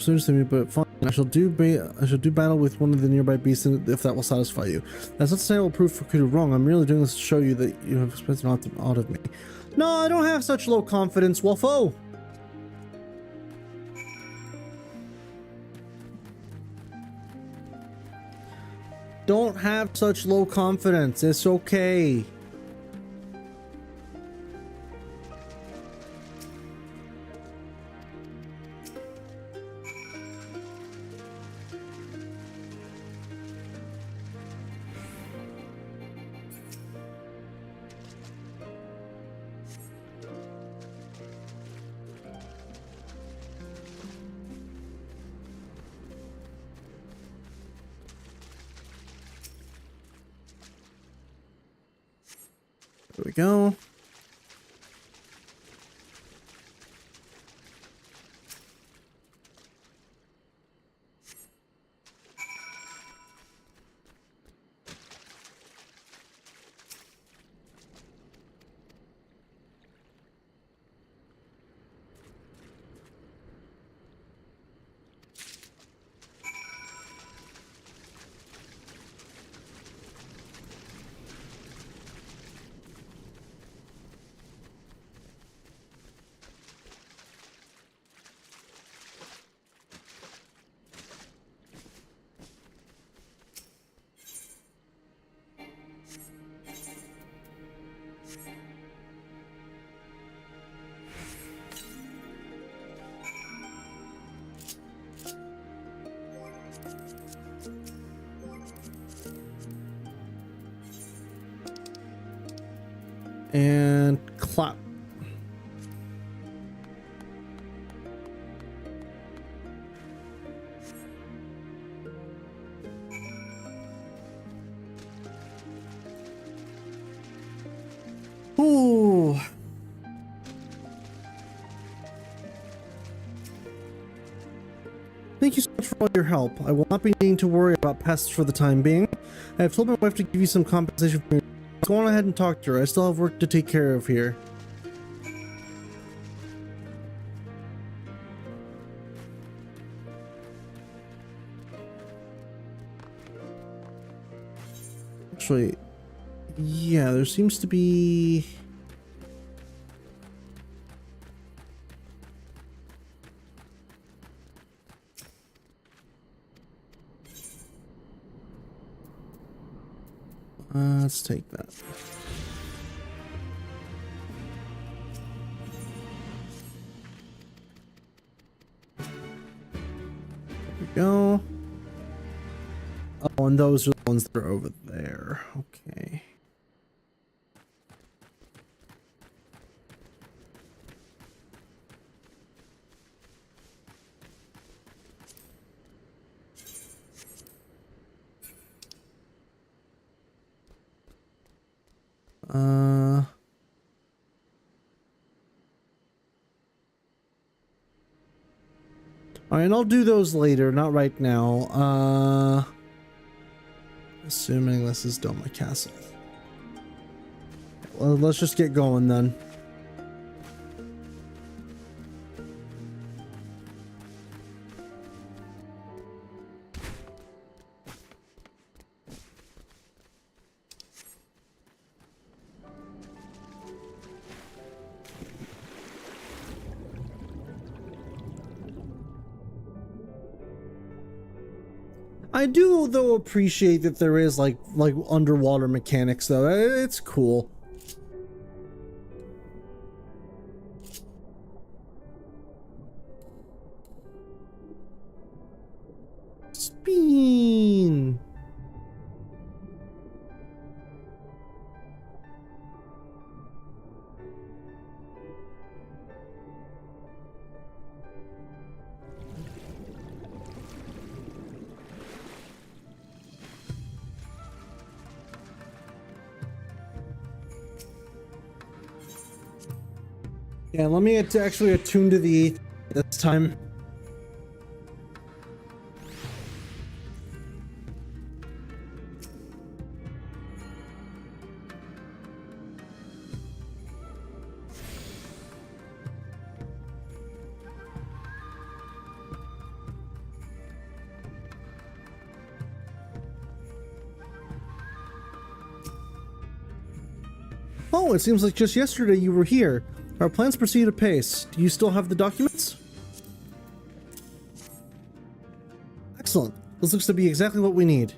To me, but fine. I shall do battle with one of the nearby beasts if that will satisfy you. That's not to say I will prove Kudu wrong. I'm merely doing this to show you that you have expected out of me. No, I don't have such low confidence, Wolfo. Don't have such low confidence. It's okay. There we go. And clap. Ooh. for all your help. I will not be needing to worry about pests for the time being. I have told my wife to give you some compensation for your... Go on ahead and talk to her. I still have work to take care of here. Actually, yeah, there seems to be... let's take that. There we go. Oh, and those are the ones that are over there. Okay. Alright, and I'll do those later, not right now. Assuming this is Doma Castle. Well, let's just get going then. I do though appreciate that there is like underwater mechanics though. It's cool. Spin. Yeah, let me actually attune to the 8th this time. Oh, it seems like just yesterday you were here. Our plans proceed apace. Do you still have the documents? Excellent. This looks to be exactly what we need.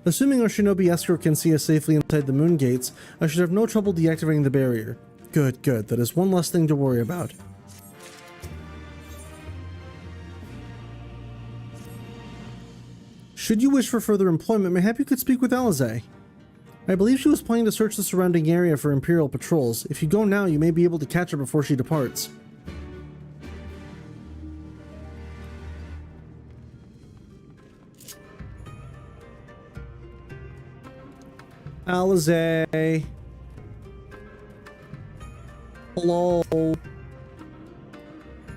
Assuming our shinobi escort can see us safely inside the moon gates, I should have no trouble deactivating the barrier. Good, good. That is one less thing to worry about. Should you wish for further employment, mayhap you could speak with Alize. I believe she was planning to search the surrounding area for Imperial patrols. If you go now, you may be able to catch her before she departs. Alize. Hello.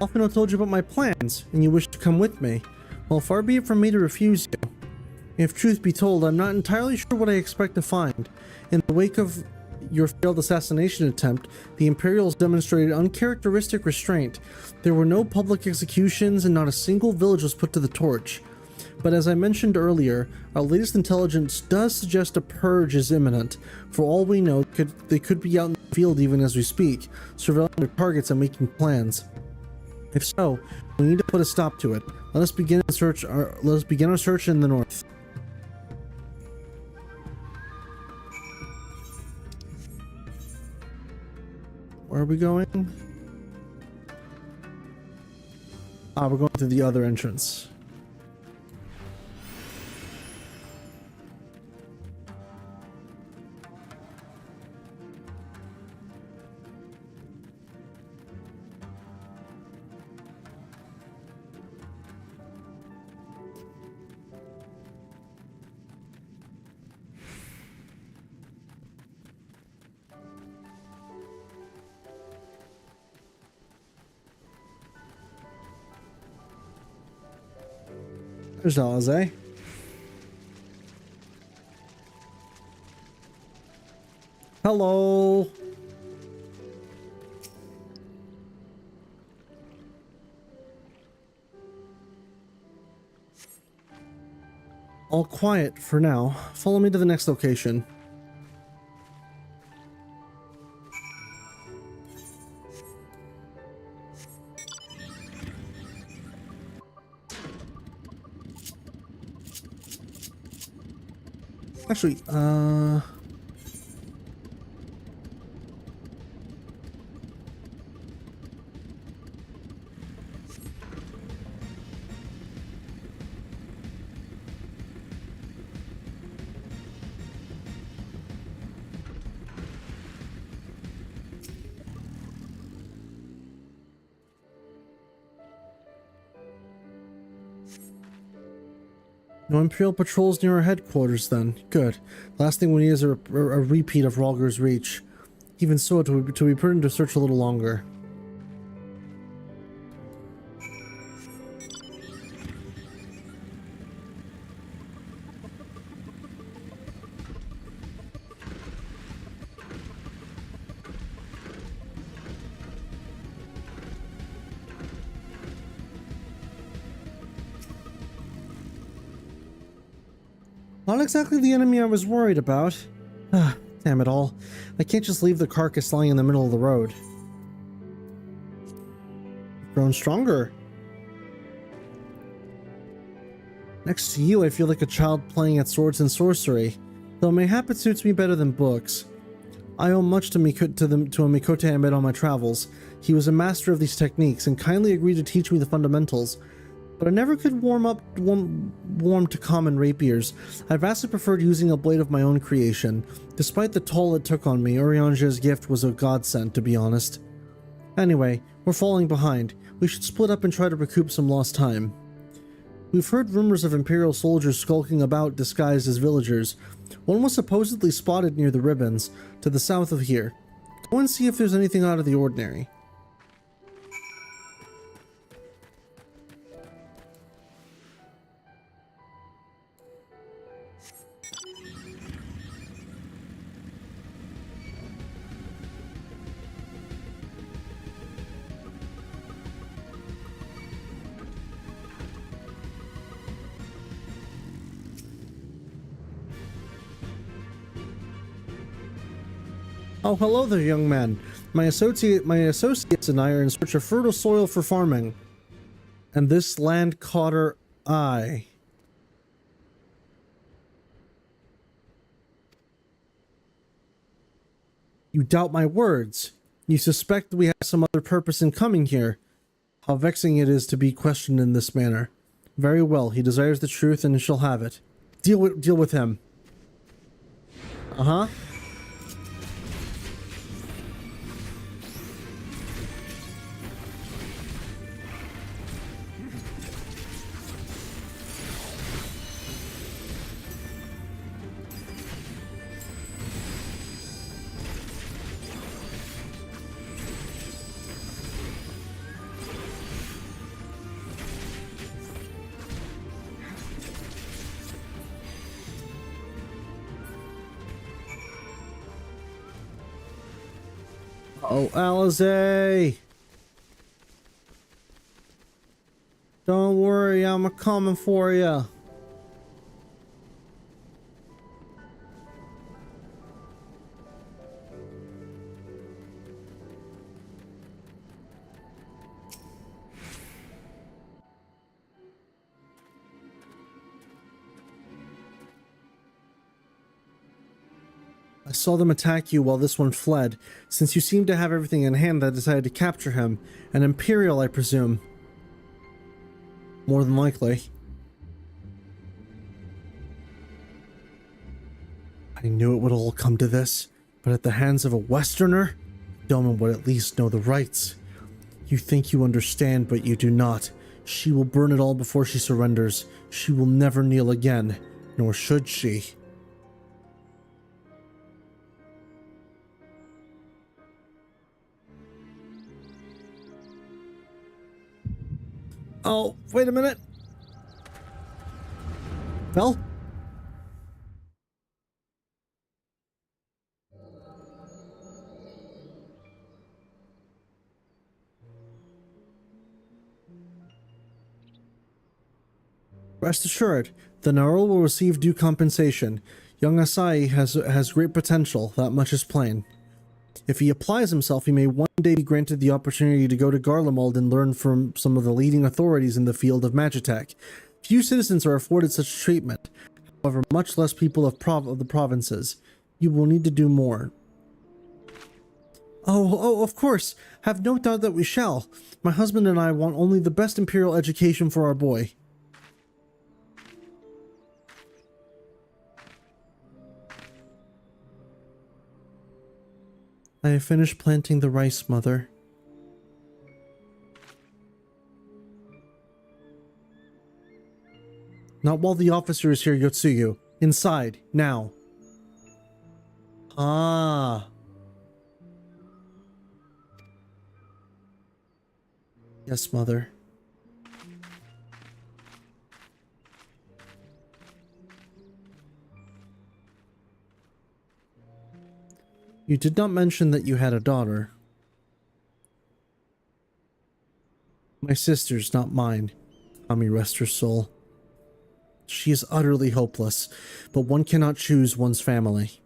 Often I told you about my plans, and you wish to come with me. Well, far be it from me to refuse you. If truth be told, I'm not entirely sure what I expect to find. In the wake of your failed assassination attempt, the Imperials demonstrated uncharacteristic restraint. There were no public executions and not a single village was put to the torch. But as I mentioned earlier, our latest intelligence does suggest a purge is imminent. For all we know, they could be out in the field even as we speak, surveilling their targets and making plans. If so, we need to put a stop to it. Let us begin our search in the north. Where are we going? We're going through the other entrance. There's Alize. Hello. All quiet for now. Follow me to the next location. Actually, no Imperial patrols near our headquarters, then. Good. Last thing we need is a repeat of Rhalgr's Reach. Even so, it would be prudent to search a little longer. Not exactly the enemy I was worried about. Ah, damn it all. I can't just leave the carcass lying in the middle of the road. Grown stronger. Next to you, I feel like a child playing at swords and sorcery, though mayhap it suits me better than books. I owe much to a Mikote I met on my travels. He was a master of these techniques and kindly agreed to teach me the fundamentals. But I never could warm to common rapiers. I vastly preferred using a blade of my own creation. Despite the toll it took on me, Urianger's gift was a godsend, to be honest. Anyway, we're falling behind. We should split up and try to recoup some lost time. We've heard rumors of Imperial soldiers skulking about disguised as villagers. One was supposedly spotted near the ribbons, to the south of here. Go and see if there's anything out of the ordinary. Oh, hello there, young man. My associates and I are in search of fertile soil for farming. And this land cotter I. You doubt my words. You suspect we have some other purpose in coming here. How vexing it is to be questioned in this manner. Very well, he desires the truth and shall have it. Deal with him. Uh-huh. Oh, Alize! Don't worry, I'm a-coming for ya. I saw them attack you while this one fled. Since you seem to have everything in hand, I decided to capture him. An Imperial, I presume. More than likely. I knew it would all come to this, but at the hands of a Westerner, Doma would at least know the rights. You think you understand, but you do not. She will burn it all before she surrenders. She will never kneel again, nor should she. Oh, wait a minute. Well? Rest assured, the Narl will receive due compensation. Young Asai has great potential, that much is plain. If he applies himself, he may one day be granted the opportunity to go to Garlemald and learn from some of the leading authorities in the field of magitech. Few citizens are afforded such treatment, however much less people of the provinces. You will need to do more. Oh, of course. Have no doubt that we shall. My husband and I want only the best imperial education for our boy. I have finished planting the rice, Mother. Not while the officer is here, Yotsuyu. Inside, now. Ah. Yes, Mother. You did not mention that you had a daughter. My sister's, not mine. Kami rest her soul. She is utterly hopeless, but one cannot choose one's family.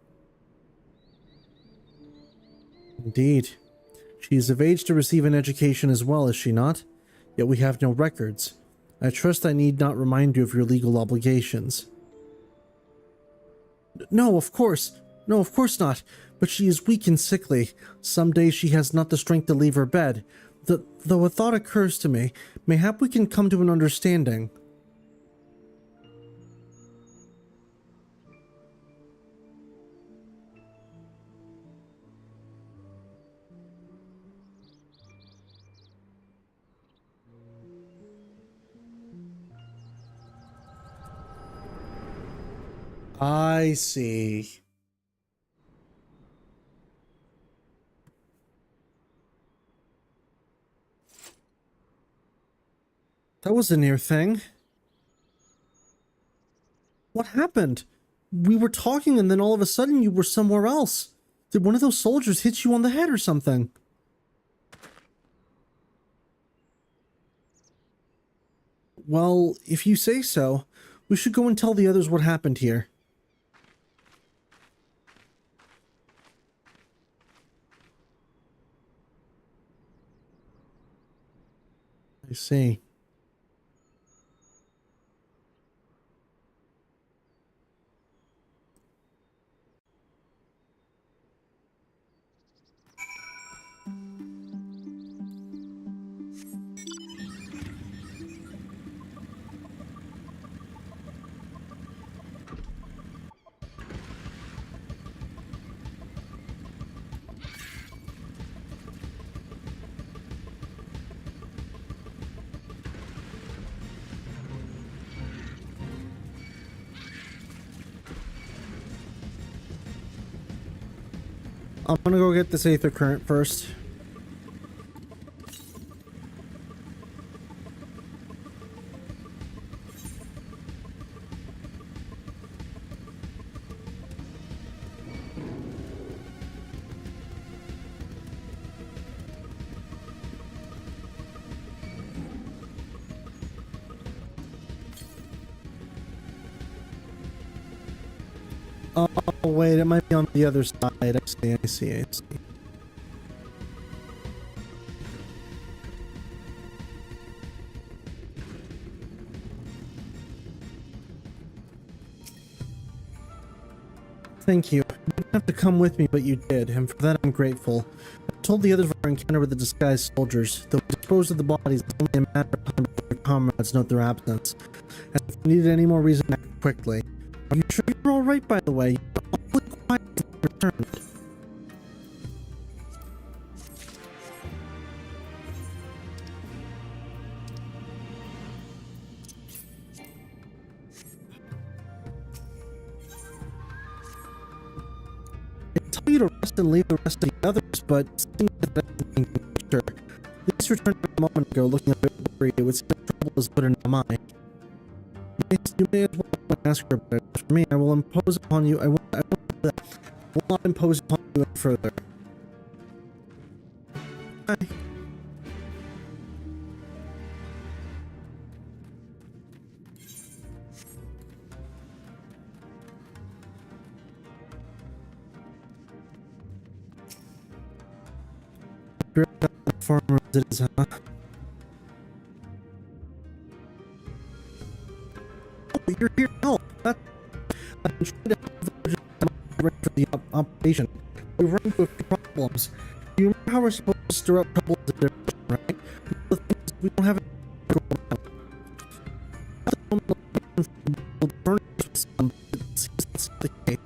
Indeed. She is of age to receive an education as well, is she not? Yet we have no records. I trust I need not remind you of your legal obligations. No, of course. No, of course not. But she is weak and sickly. Some days she has not the strength to leave her bed. Though a thought occurs to me, mayhap we can come to an understanding. I see. That was a near thing. What happened? We were talking and then all of a sudden you were somewhere else. Did one of those soldiers hit you on the head or something? Well, if you say so, we should go and tell the others what happened here. I see. I'm gonna go get this Aether Current first. Oh, wait, it might be on the other side. I see. Thank you. You didn't have to come with me, but you did, and for that I'm grateful. I told the others of our encounter with the disguised soldiers. Though we disposed of the bodies, it's only a matter of time before their comrades note their absence. And if we needed any more reason to act quickly. Are you sure you're alright, by the way? You're awfully quiet since you returned. I tell you to rest and leave the rest of the others, but seeing that that's being sure. Please returned a moment ago looking a bit worried. It would seem trouble is put in my mind. You may as well ask her about it. For me, I will impose upon you. I will not impose upon you any further. Bye. Farmer as it is, huh? Oh, you're here to help. I've been trying to help for the operation. We run into a few problems. You remember how we're supposed to stir up trouble in the direction, right? The thing is, we don't have it to go around. It seems that's not the case.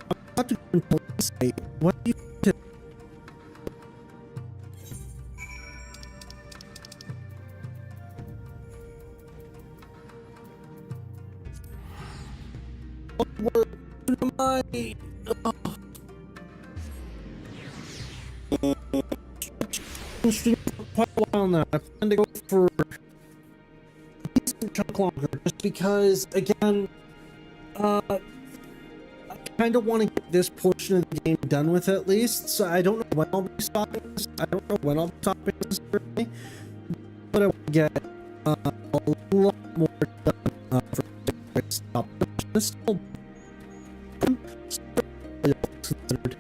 I'm about to go and police say, what do you do? What am I? For quite a while now. I plan to go for a decent chunk longer, just because, again, I kind of want to get this portion of the game done with at least. So I don't know when I'll be stopping this. I don't know when I'll be stopping this currently, but I want to get a lot more done for stop. It's still considered.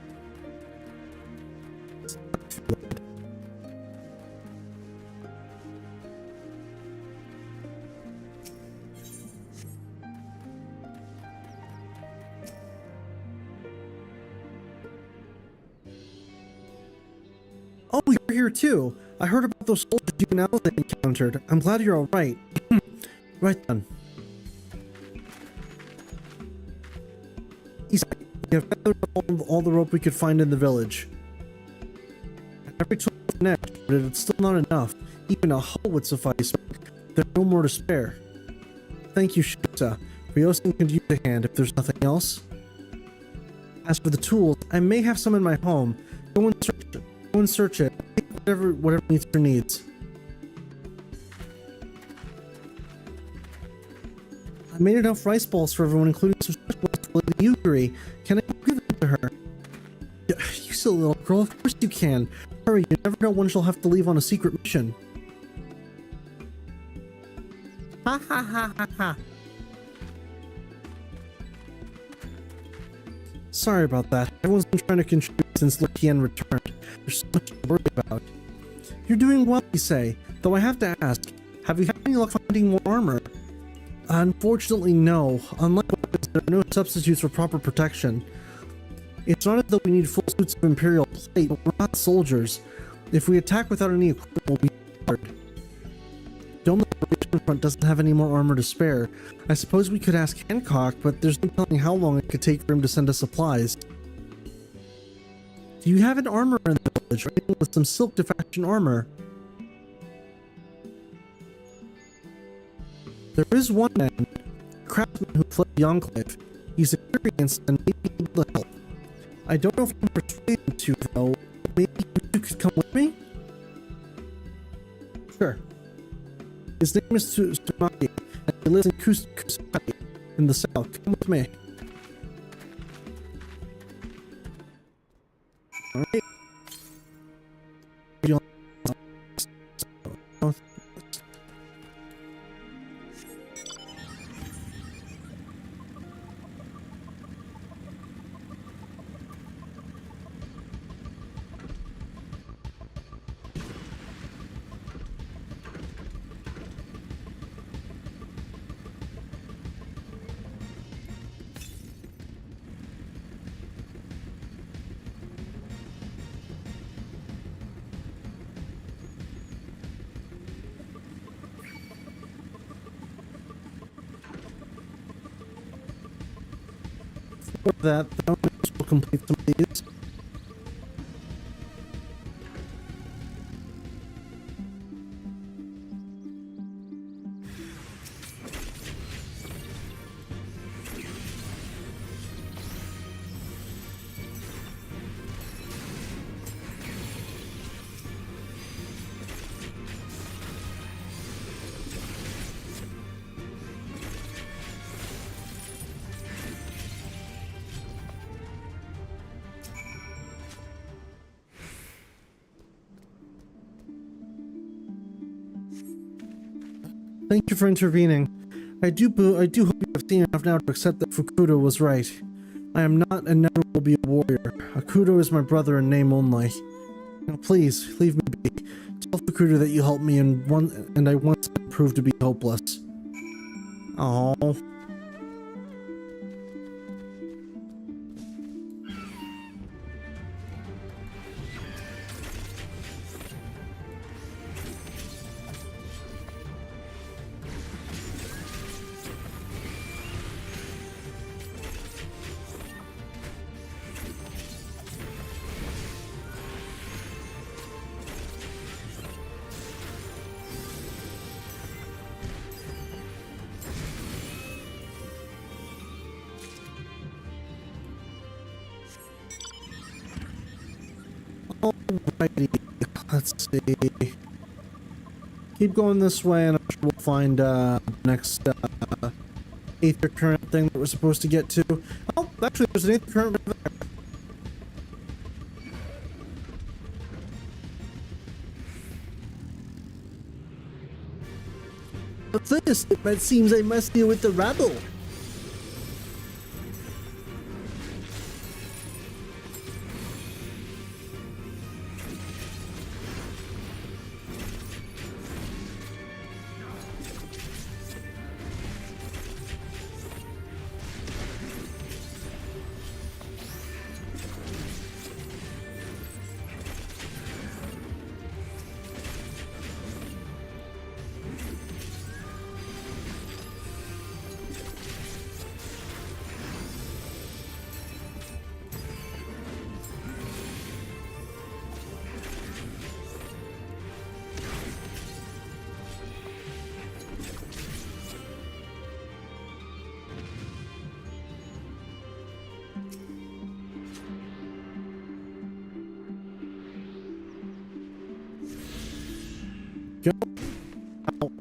Oh, you're here too. I heard about those soldiers you and Alice encountered. I'm glad you're alright. Right then. Easy. We have gathered all the rope we could find in the village. Every tool was next, but it's still not enough. Even a hoe would suffice. There's no more to spare. Thank you, Shisa. Ryosen can use a hand if there's nothing else. As for the tools, I may have some in my home. Go and search it. Go and search it. Take whatever meets your needs. I made enough rice balls for everyone, including some special balls for Lady Yugiri. Can I give them to her? You silly little girl, of course you can. Hurry, you never know when she'll have to leave on a secret mission. Ha ha ha ha ha. Sorry about that. Everyone's been trying to contribute since Hien returned. There's so much to worry about. You're doing well, you say. Though I have to ask, have you had any luck finding more armor? Unfortunately, no. Unlike weapons, there are no substitutes for proper protection. It's not as though we need full suits of Imperial plate, but we're not soldiers. If we attack without any equipment, we'll be hard. Doma Within front doesn't have any more armor to spare. I suppose we could ask Hancock, but there's no telling how long it could take for him to send us supplies. Do you have an armorer in the village, or anyone with some silk to fashion armor? There is one man, a craftsman who fled the Enclave. He's experienced and may be able to help. I don't know if I'm persuaded to, though. Maybe you could come with me? Sure. His name is Tsunaki, and he lives in Kusaki, in the south. Come with me. Alright. For that, the owners will complete some of these. Thank you for intervening. I do hope you have seen enough now to accept that Fukuda was right. I am not and never will be a warrior. Akudo is my brother in name only. Now please, leave me be. Tell Fukuda that you helped me and I once proved to be hopeless. Oh. Alrighty, let's see. Keep going this way and I'm sure we'll find the next Aether Current thing that we're supposed to get to. Oh, actually there's an Aether Current right there. But this, it seems I must deal with the rabble. Go. Ow.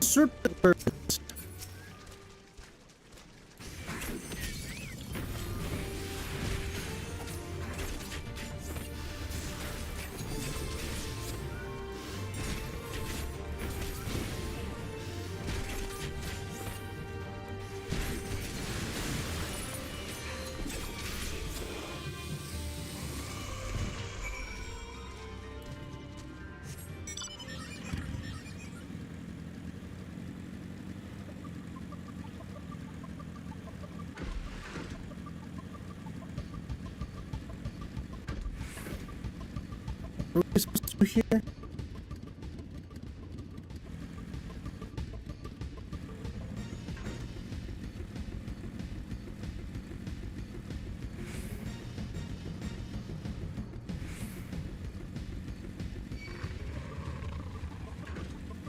Serpent birds. What are we supposed to do here?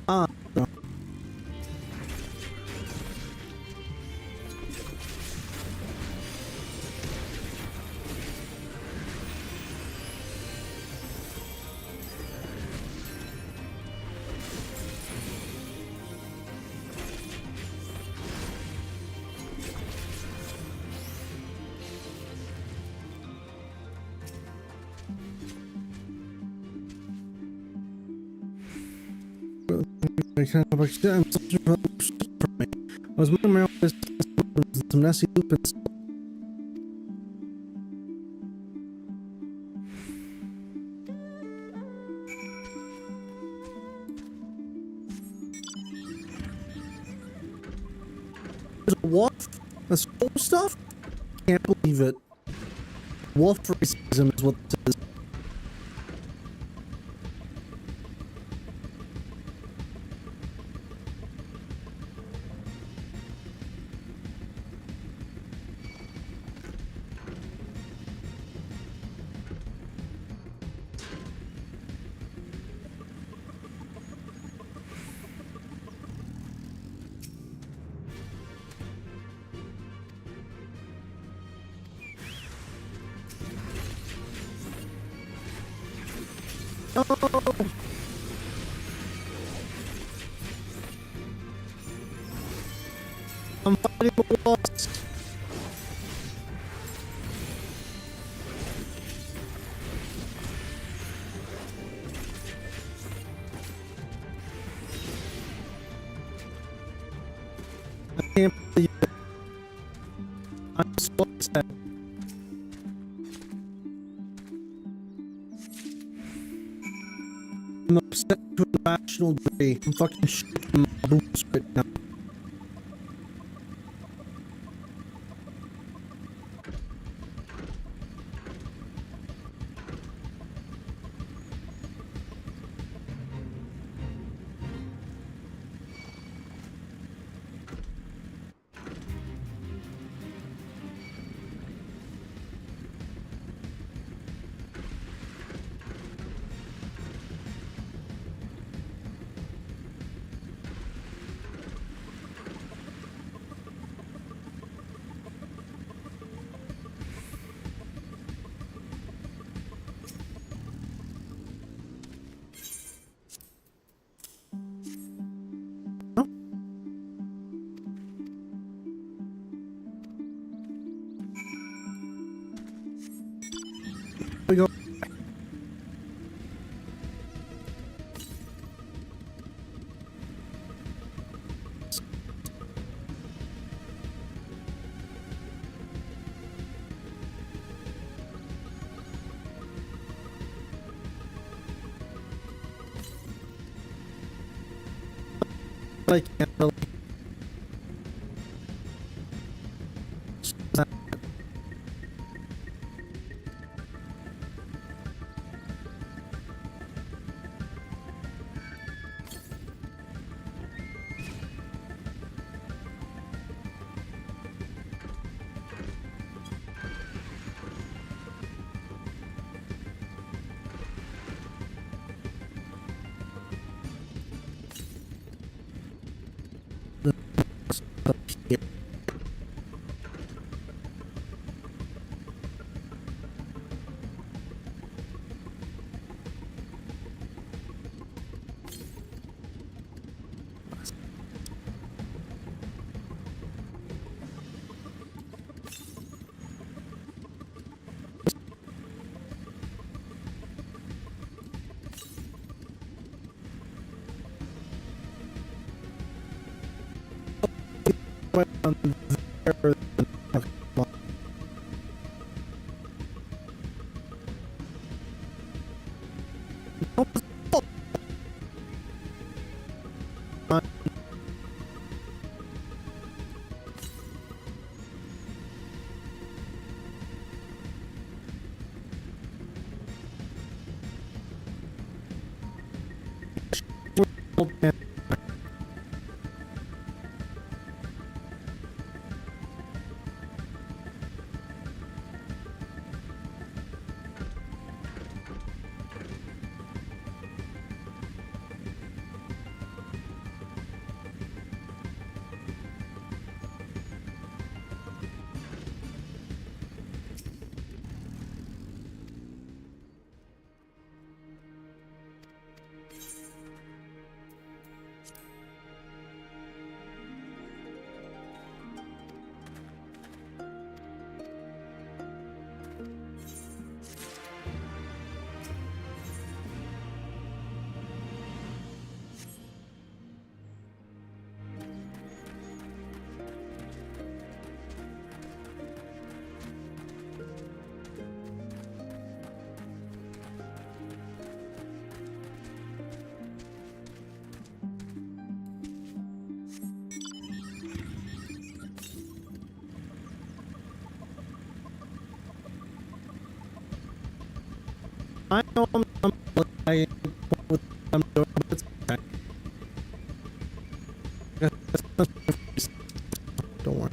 Ah, no. I can't go back to that. I'm such a for me. I was minding my own business with some nasty lupins. There's a wolf. This whole stuff? Can't believe it. Wolf racism is what this is. I'm fighting the wasps. I can't believe it. I'm so upset. I'm upset to a rational degree. I'm fucking shitting my boots right now. We go. I can't really. There. I know I'm doing, but it's okay. Don't worry.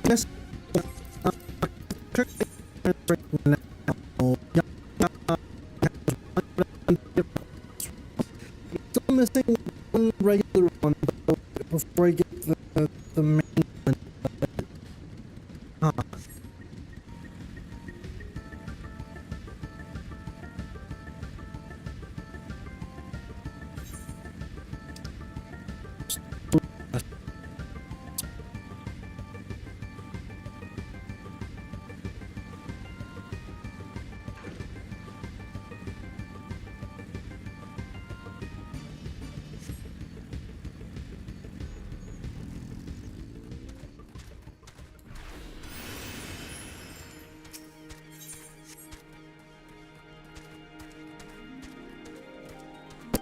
Yes. Still missing one regular one before I get the main one.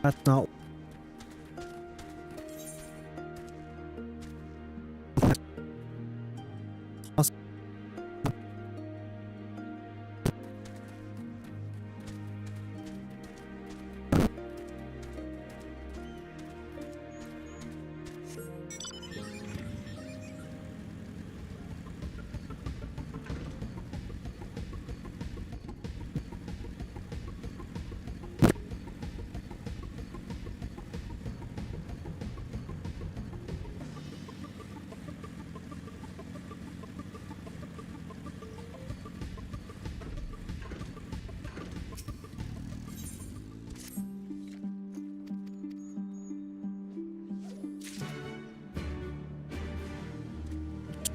That's not.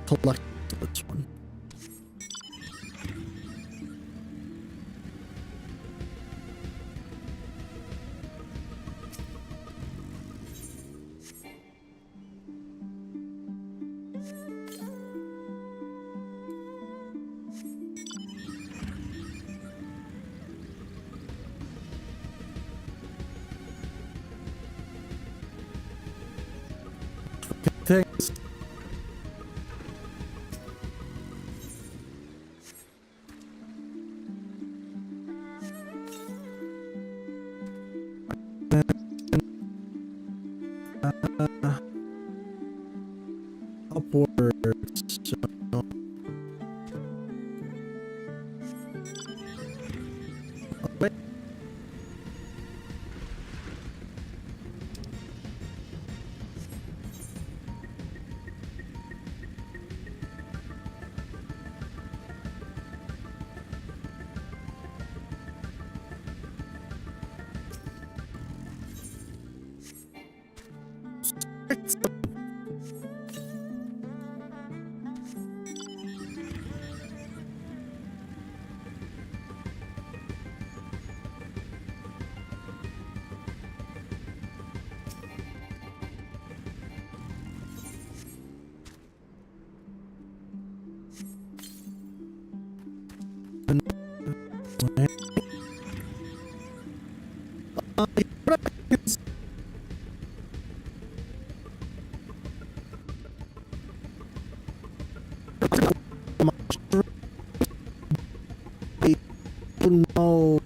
Collect this one. Thanks. Upwards. So. Wait. No.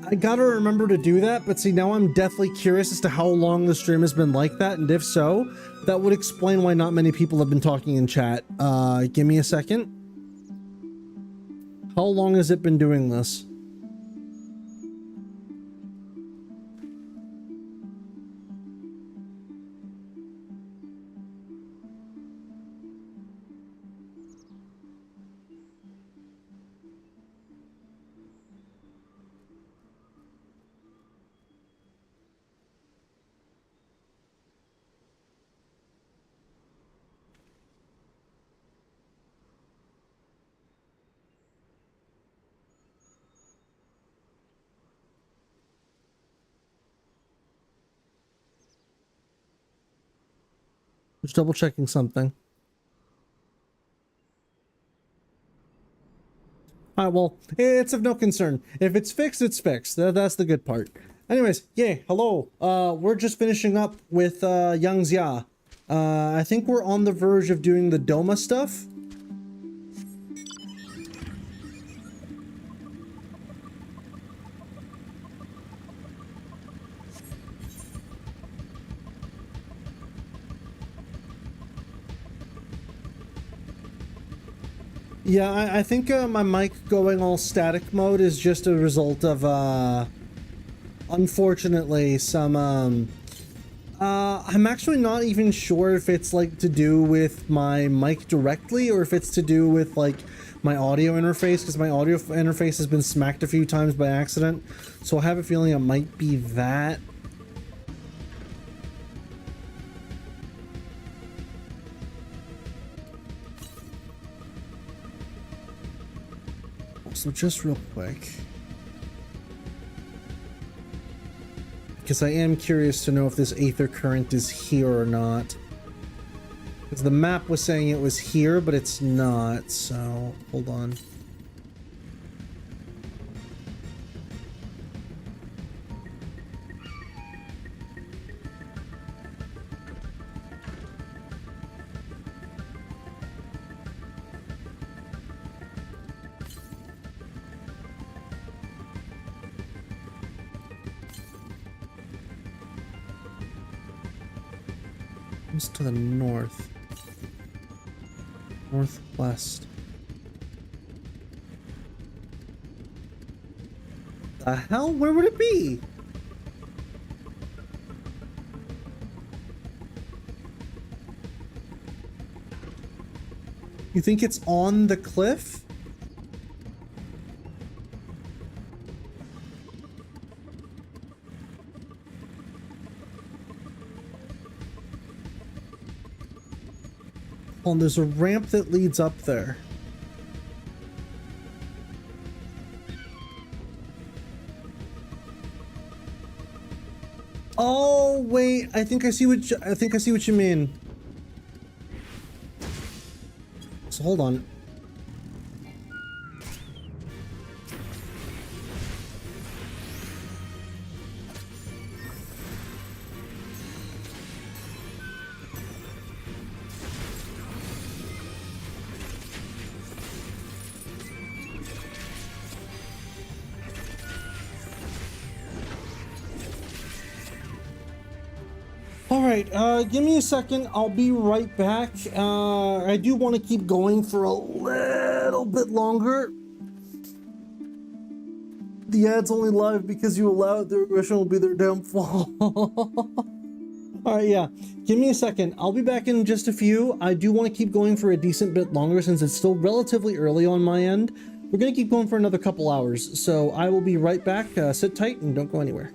I gotta remember to do that, but see, now I'm deathly curious as to how long the stream has been like that, and if so, that would explain why not many people have been talking in chat. Give me a second. How long has it been doing this? Just double checking something. Alright, well, it's of no concern. If it's fixed, it's fixed. That's the good part. Anyways, yay, hello. We're just finishing up with Yang Xia. I think we're on the verge of doing the Doma stuff. Yeah, I think my mic going all static mode is just a result of, unfortunately, some, I'm actually not even sure if it's, like, to do with my mic directly, or if it's to do with, like, my audio interface, because my audio interface has been smacked a few times by accident, so I have a feeling it might be that. So just real quick, because I am curious to know if this Aether Current is here or not. Because the map was saying it was here, but it's not, so hold on. To the north, northwest. The hell? Where would it be? You think it's on the cliff? Oh, there's a ramp that leads up there. Oh wait, I think I see what you mean. So hold on. Give me a second. I'll be right back. I do want to keep going for a little bit longer. The ad's only live because you allowed. Their regression will be their downfall. Alright, yeah. Give me a second. I'll be back in just a few. I do want to keep going for a decent bit longer since it's still relatively early on my end. We're going to keep going for another couple hours. So I will be right back. Sit tight and don't go anywhere.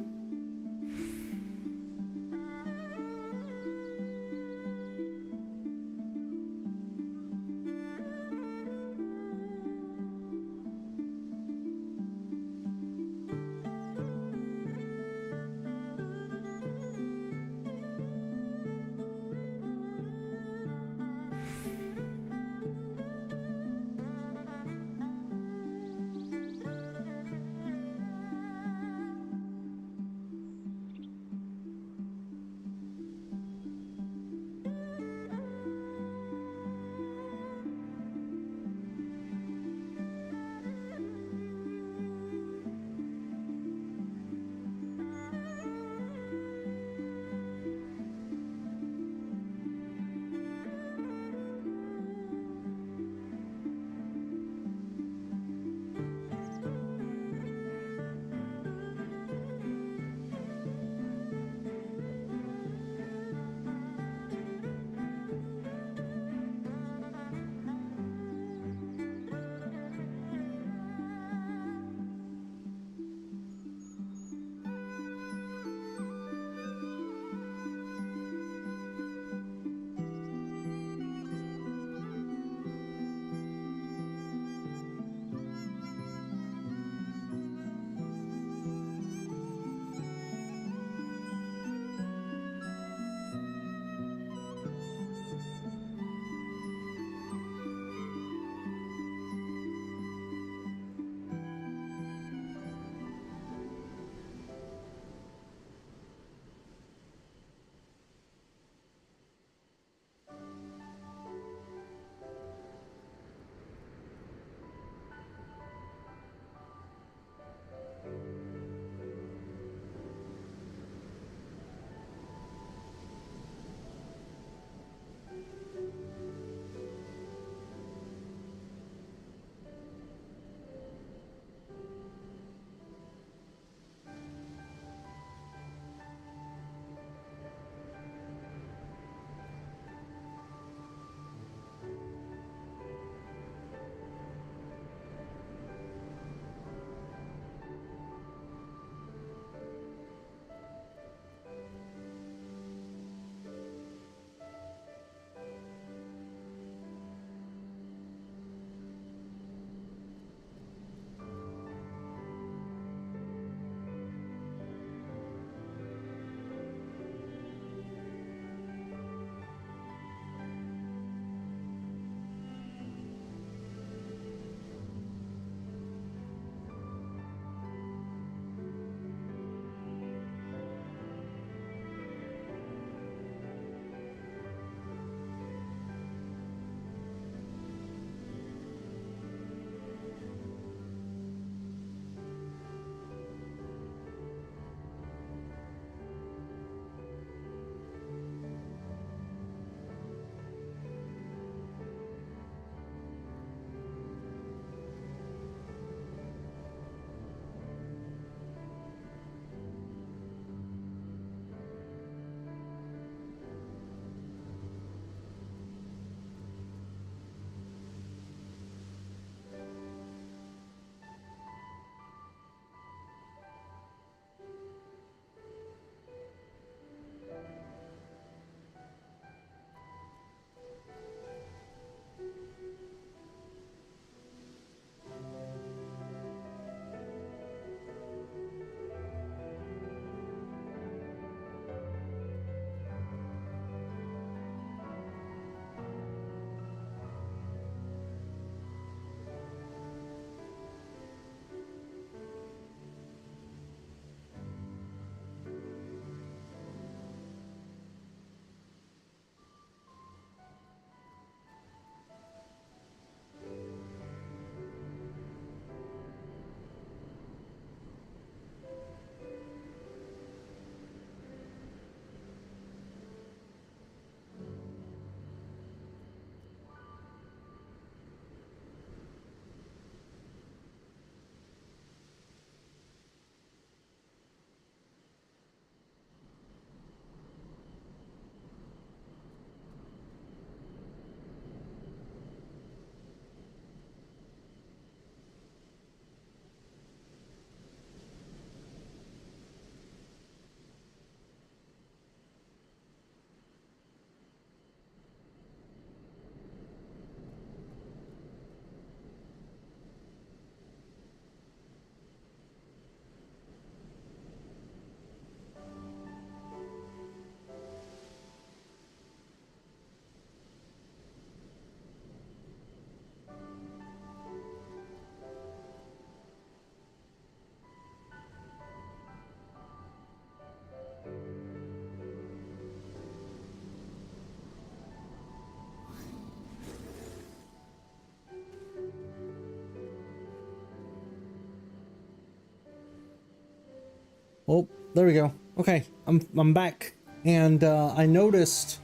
Oh, there we go. Okay, I'm back, and I noticed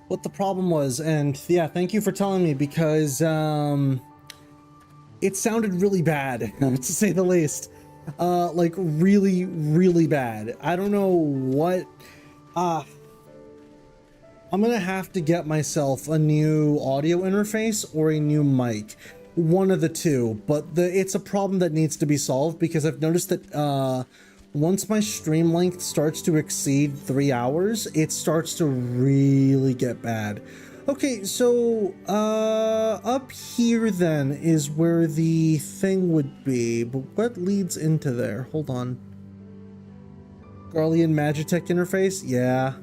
what the problem was, and yeah, thank you for telling me, because it sounded really bad, to say the least. Like really, really bad. I don't know what. I'm gonna have to get myself a new audio interface or a new mic. One of the two, but it's a problem that needs to be solved, because I've noticed that once my stream length starts to exceed 3 hours, it starts to really get bad. Okay, so up here then is where the thing would be, but what leads into there? Hold on. Garlean Magitech interface? Yeah.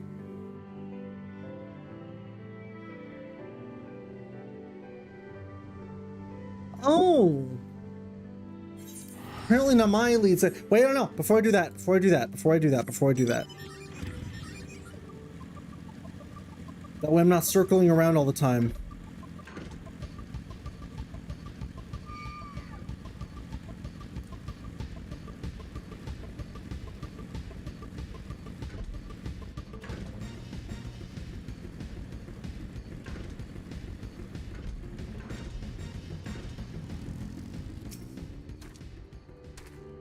Oh! Apparently not my leads. Wait, no, before I do that. That way I'm not circling around all the time.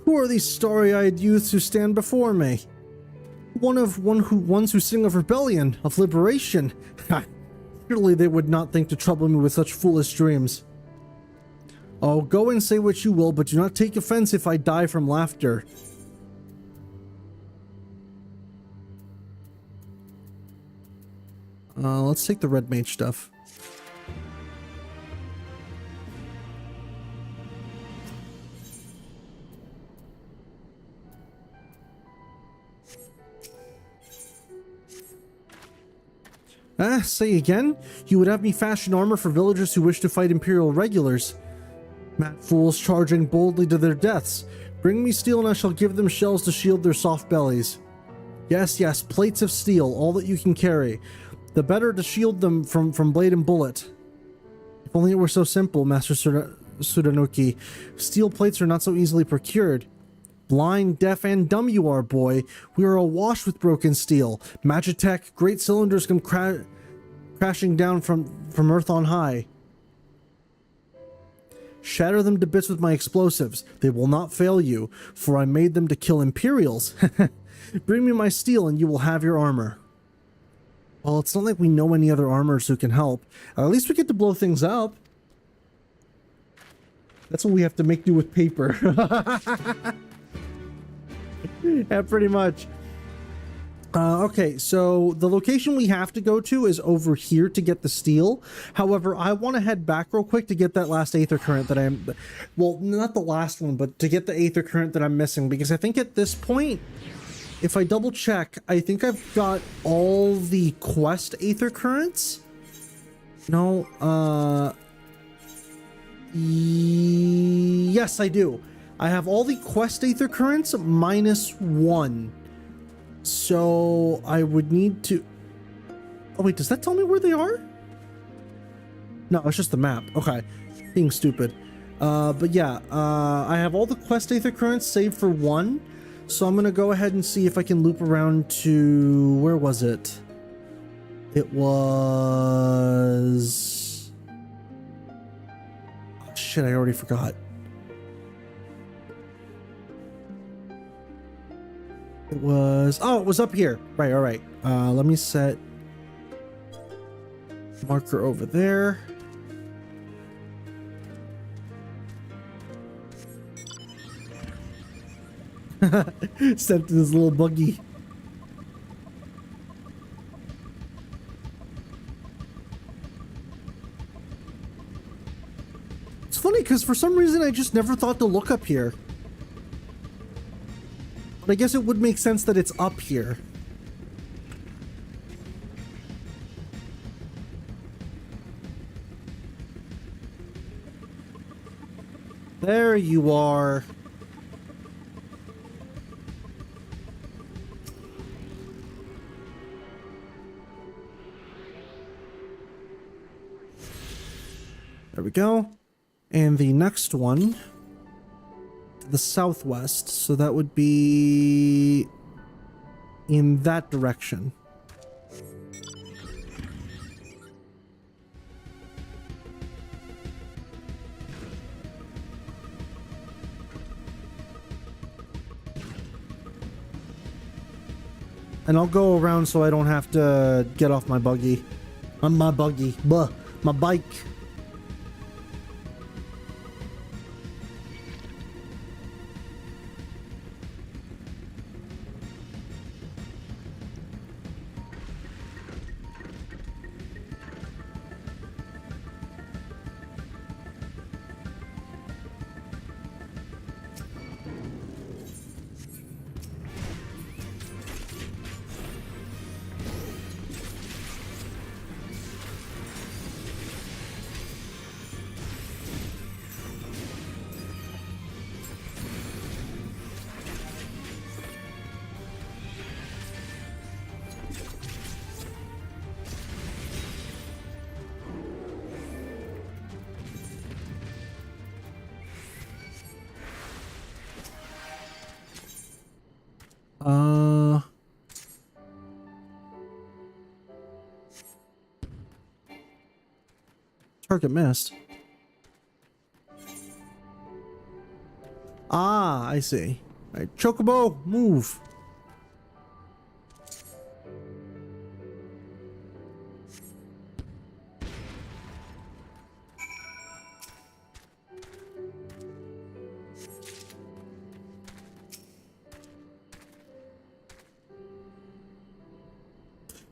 Who are these starry-eyed youths who stand before me? Ones who sing of rebellion, of liberation. Surely they would not think to trouble me with such foolish dreams. Oh, go and say what you will, but do not take offense if I die from laughter. Let's take the red mage stuff. Say again? You would have me fashion armor for villagers who wish to fight Imperial regulars. Mad fools charging boldly to their deaths. Bring me steel and I shall give them shells to shield their soft bellies. Yes, yes, plates of steel, all that you can carry. The better to shield them from blade and bullet. If only it were so simple, Master Sudanuki. Steel plates are not so easily procured. Blind, deaf, and dumb you are, boy. We are awash with broken steel. Magitech, great cylinders come crashing down from earth on high. Shatter them to bits with my explosives. They will not fail you, for I made them to kill Imperials. Bring me my steel and you will have your armor. Well, it's not like we know any other armors who can help. At least we get to blow things up. That's what we have to make do with paper. Yeah, pretty much. Okay, so the location we have to go to is over here to get the steel. However, I want to head back real quick to get that last Aether Current that I'm... Well, not the last one, but to get the Aether Current that I'm missing. Because I think at this point, if I double check, I think I've got all the quest Aether Currents. No, yes, I do. I have all the quest Aether Currents minus 1. So I would need to... Oh wait, does that tell me where they are? No, it's just the map. Okay, being stupid. But yeah, I have all the quest Aether Currents save for 1. So I'm gonna go ahead and see if I can loop around to... Where was it? It was... Oh, shit, I already forgot. It was... Oh, it was up here. Right, alright. Let me set... marker over there. Stepped in this little buggy. It's funny because for some reason I just never thought to look up here. But I guess it would make sense that it's up here. There you are. There we go. And the next one, the southwest. So that would be in that direction. And I'll go around so I don't have to get off my buggy. My bike. Target missed. Ah, I see. All right, Chocobo, move.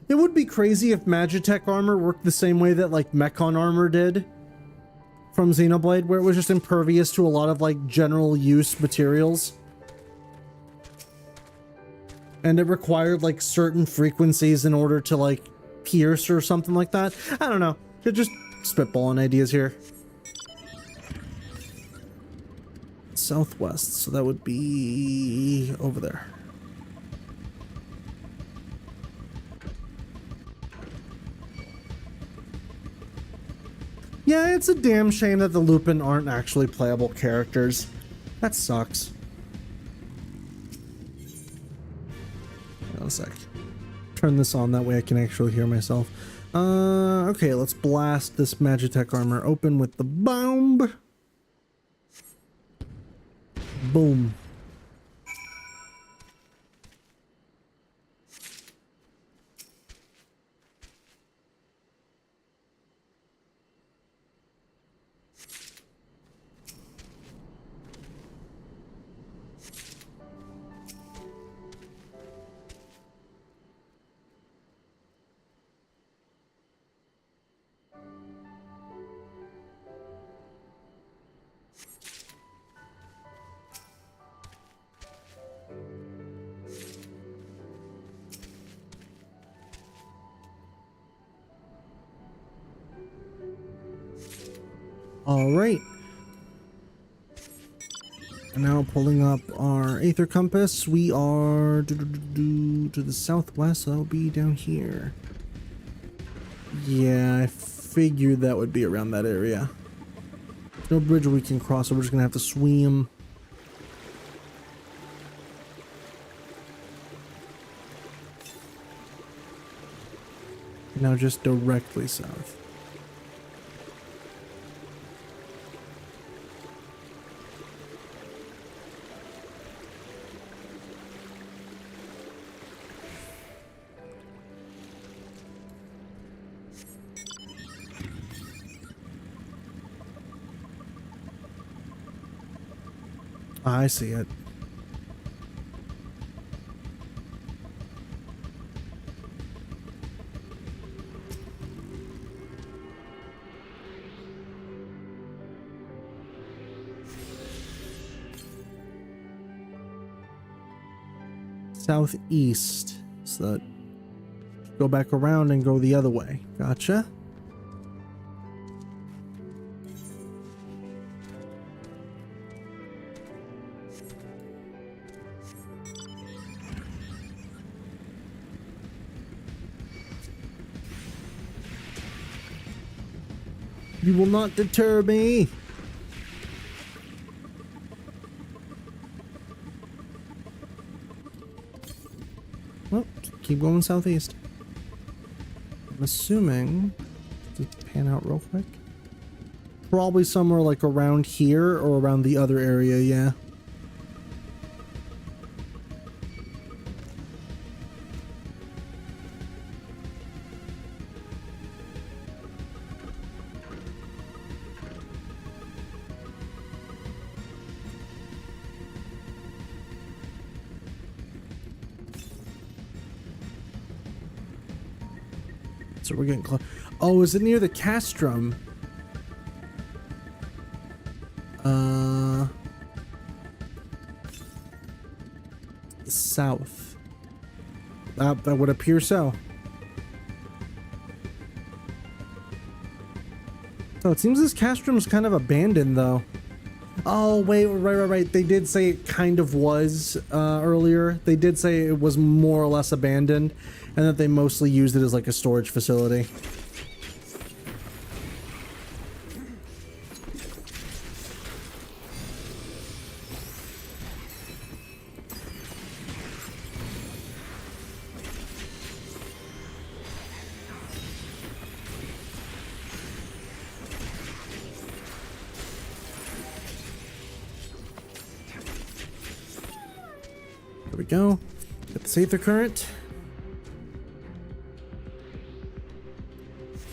It would be crazy if Magitech armor worked the same way that like Mechon armor did from Xenoblade, where it was just impervious to a lot of like general use materials. And it required like certain frequencies in order to like pierce or something like that. I don't know. You're just spitballing ideas here. Southwest, so that would be over there. Yeah, it's a damn shame that the Lupin aren't actually playable characters. That sucks. Hang on a sec. Turn this on, that way I can actually hear myself. Okay, let's blast this Magitech armor open with the bomb. Boom. All right. And now pulling up our Aether Compass, we are to the southwest, so that'll be down here. Yeah, I figured that would be around that area. No bridge we can cross, so we're just gonna have to swim. Now just directly south. I see it. Southeast. So that go back around and go the other way. Gotcha. You will not deter me. Well, keep going southeast. I'm assuming, just pan out real quick. Probably somewhere like around here or around the other area, yeah. So we're getting close. Oh, is it near the castrum? South. That would appear so. So it seems this castrum's kind of abandoned, though. Oh, wait, right. They did say it kind of was earlier. They did say it was more or less abandoned, and that they mostly used it as like a storage facility. There we go. Get the Sather current.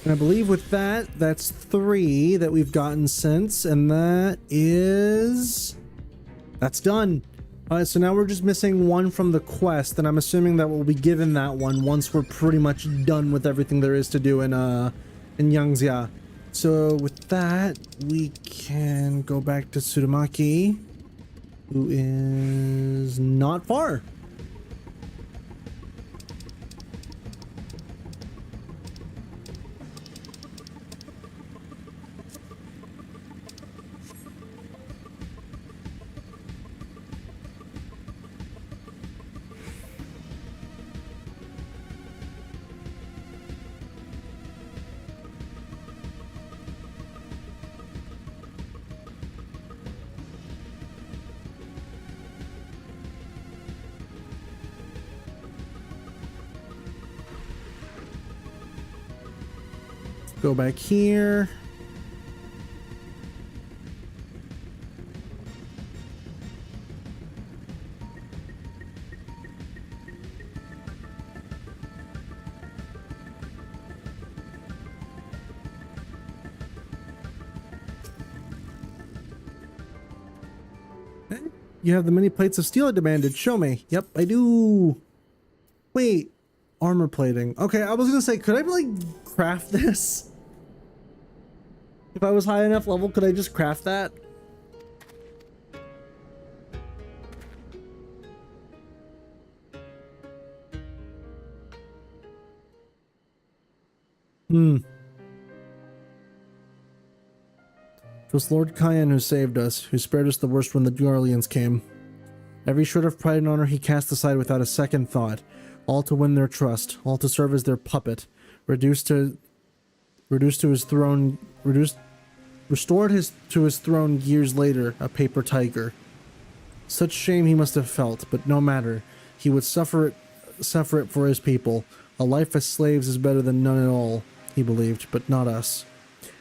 And I believe with that, that's 3 that we've gotten since, and that's done. Alright, so now we're just missing 1 from the quest, and I'm assuming that we'll be given that one once we're pretty much done with everything there is to do in Yangxia. So with that, we can go back to Tsurumaki, who is not far. Go back here. You have the many plates of steel I demanded. Show me. Yep, I do. Wait, armor plating. Okay, I was gonna say, could I like craft this? If I was high enough level, could I just craft that? It was Lord Hien who saved us, who spared us the worst when the Guardians came. Every shred of pride and honor he cast aside without a second thought, all to win their trust, all to serve as their puppet, restored to his throne years later, a paper tiger. Such shame he must have felt, but no matter. He would suffer it for his people. A life as slaves is better than none at all, he believed, but not us.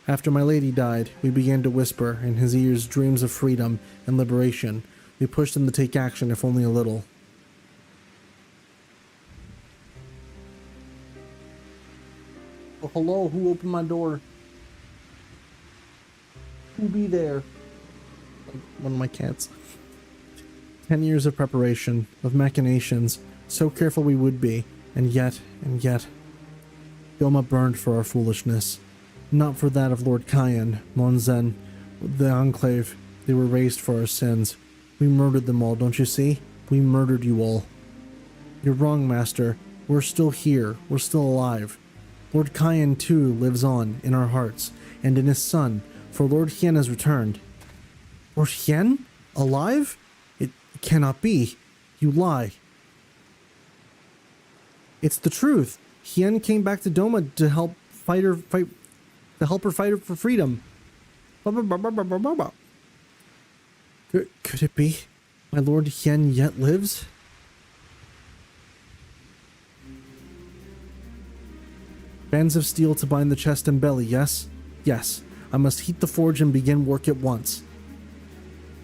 After my lady died, we began to whisper in his ears dreams of freedom and liberation. We pushed him to take action, if only a little. Oh, hello, who opened my door? Who be there? One of my cats. 10 years of preparation, of machinations, so careful we would be, and yet, Doma burned for our foolishness. Not for that of Lord Hien, Monzen, the Enclave. They were raised for our sins. We murdered them all, don't you see? We murdered you all. You're wrong, Master. We're still here. We're still alive. Lord Hien, too, lives on, in our hearts, and in his son, for Lord Hien has returned. Lord Hien? Alive? It cannot be. You lie. It's the truth. Hien came back to Doma to help her fight for freedom. Could it be? My Lord Hien yet lives? Bands of steel to bind the chest and belly, yes? Yes. I must heat the forge and begin work at once.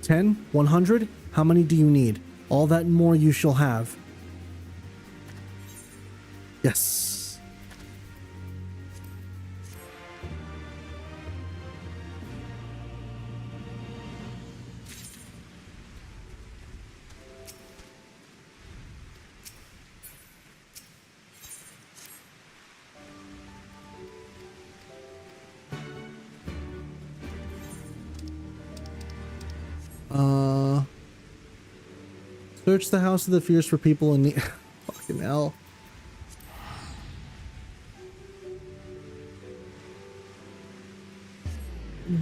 10? 100? How many do you need? All that and more you shall have. Yes. Search the House of the Fierce for people in need. Fucking hell.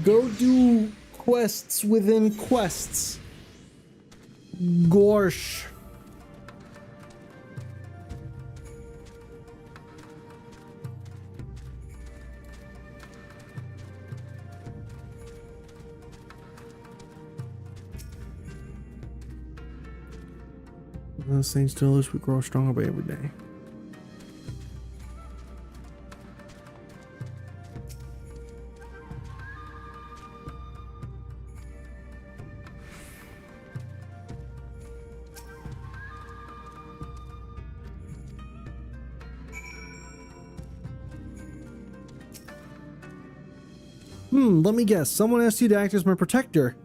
Go do quests within quests. Gorsh. The Saints still is we grow stronger by every day. Let me guess. Someone asked you to act as my protector.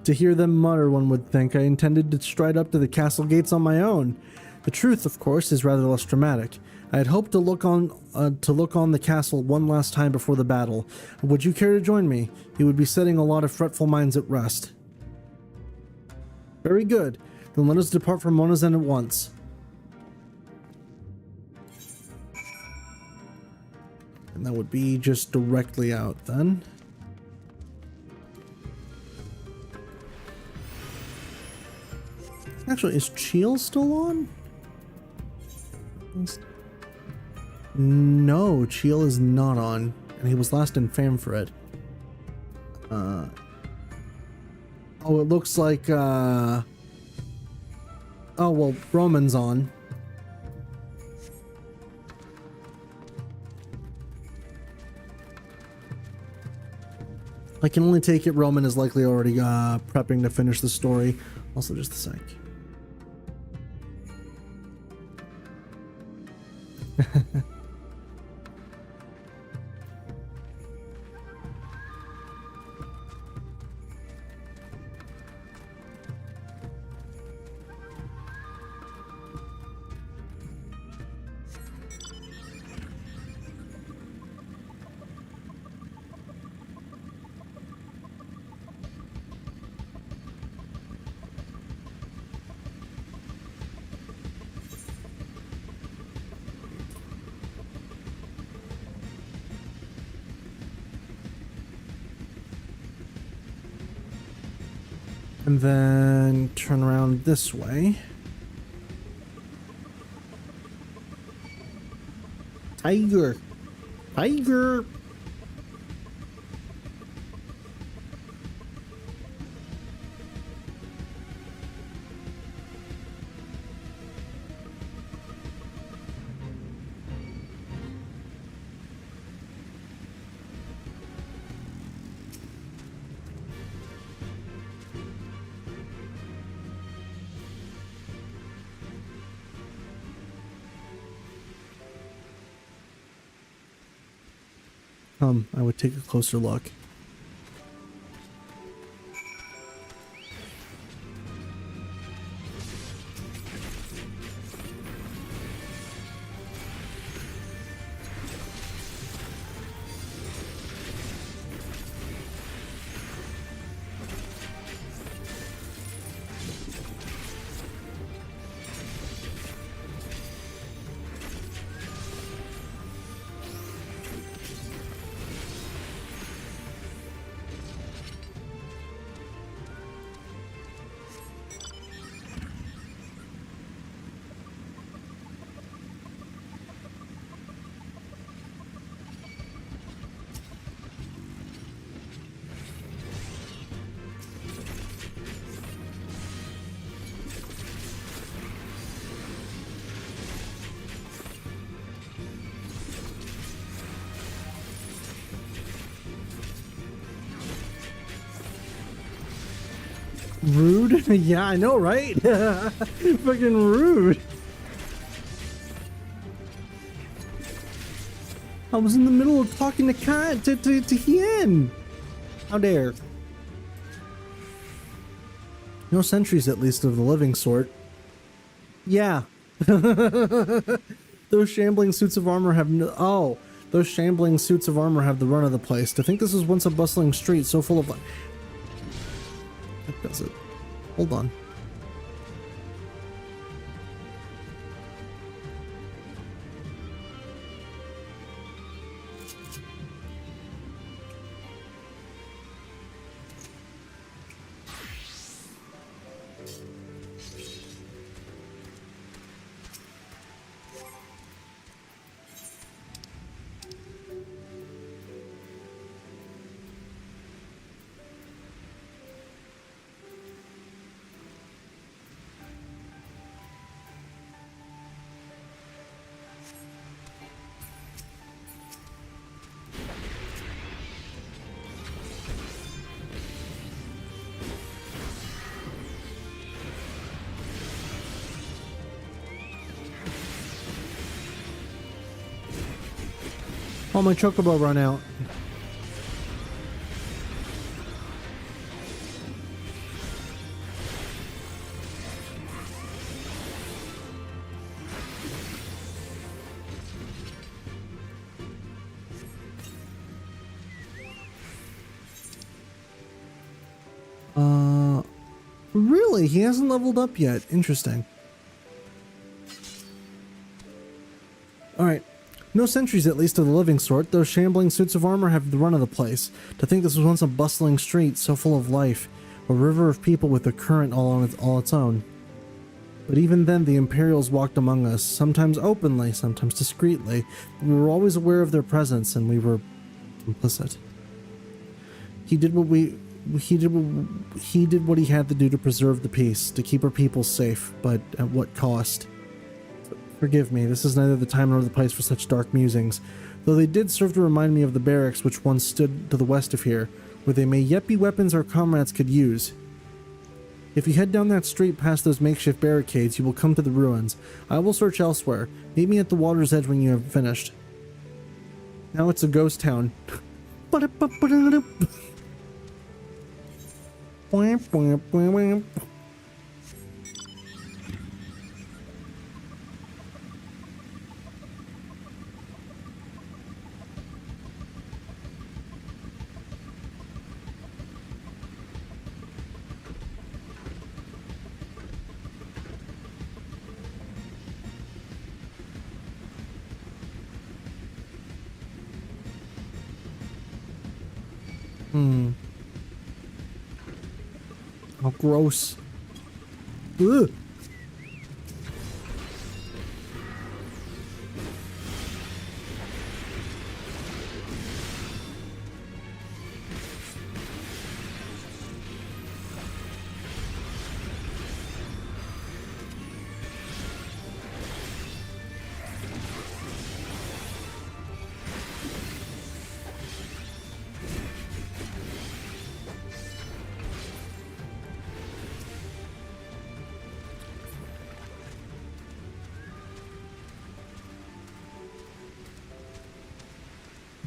To hear them mutter, one would think I intended to stride up to the castle gates on my own. The truth, of course, is rather less dramatic. I had hoped to look on the castle one last time before the battle. Would you care to join me? You would be setting a lot of fretful minds at rest. Very good. Then let us depart from Monazen at once. And that would be just directly out then. Actually, is Cheel still on? No, Cheel is not on. And he was last in fame for it. Oh, it looks like, oh, well, Roman's on. I can only take it Roman is likely already prepping to finish the story. Also, just a sec. And then turn around this way. Tiger. Tiger. I would take a closer look. Rude? Yeah, I know, right? Fucking rude. I was in the middle of talking to Hien. How dare. No sentries, at least of the living sort. Yeah. Those shambling suits of armor have no... Oh. Those shambling suits of armor have the run of the place. To think this was once a bustling street so full of... That does it. Hold on. Oh, my chocobo run out. Really? He hasn't leveled up yet. Interesting. Alright. No sentries, at least of the living sort. Those shambling suits of armor have the run of the place. To think this was once a bustling street so full of life. A river of people with a current all its own. But even then, the Imperials walked among us, sometimes openly, sometimes discreetly. We were always aware of their presence, and we were complicit. He did what he had to do to preserve the peace, to keep our people safe, but at what cost? Forgive me, this is neither the time nor the place for such dark musings, though they did serve to remind me of the barracks which once stood to the west of here, where there may yet be weapons our comrades could use. If you head down that street past those makeshift barricades, you will come to the ruins. I will search elsewhere. Meet me at the water's edge when you have finished. Now it's a ghost town. Oh, gross. Ugh.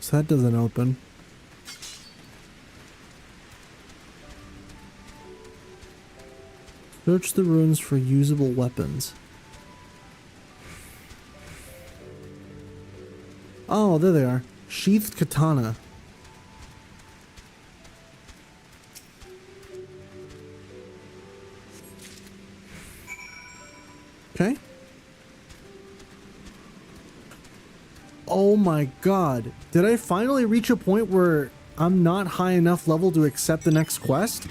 So that doesn't open. Search the ruins for usable weapons. Oh, there they are. Sheathed katana. Okay. Oh my god. Did I finally reach a point where I'm not high enough level to accept the next quest?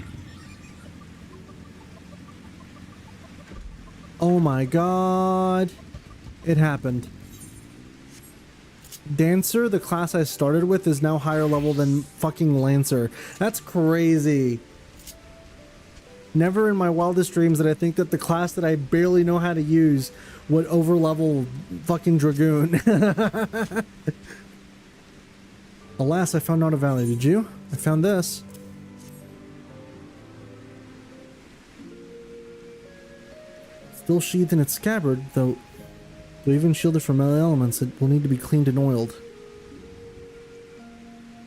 Oh my god. It happened. Dancer, the class I started with, is now higher level than fucking Lancer. That's crazy. Never in my wildest dreams did I think that the class that I barely know how to use would overlevel fucking Dragoon. Alas, I found not a valley. Did you? I found this. Still sheathed in its scabbard, though even shielded from elements, it will need to be cleaned and oiled.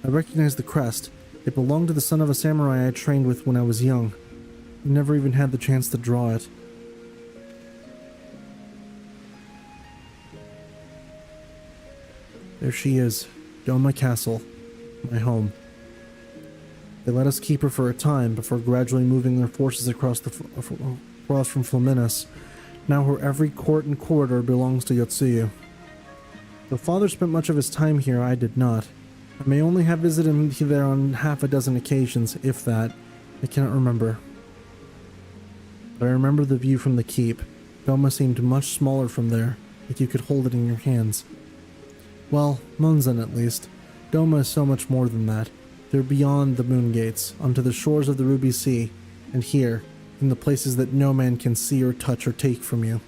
I recognize the crest. It belonged to the son of a samurai I trained with when I was young. I never even had the chance to draw it. There she is, Doma Castle, my home. They let us keep her for a time before gradually moving their forces across from Flaminis. Now her every court and corridor belongs to Yotsuyu. Though father spent much of his time here, I did not. I may only have visited him there on half a dozen occasions, if that. I cannot remember. But I remember the view from the keep. Doma seemed much smaller from there, like you could hold it in your hands. Well, Munzen at least. Doma is so much more than that. They're beyond the moon gates, onto the shores of the Ruby Sea, and here, in the places that no man can see or touch or take from you.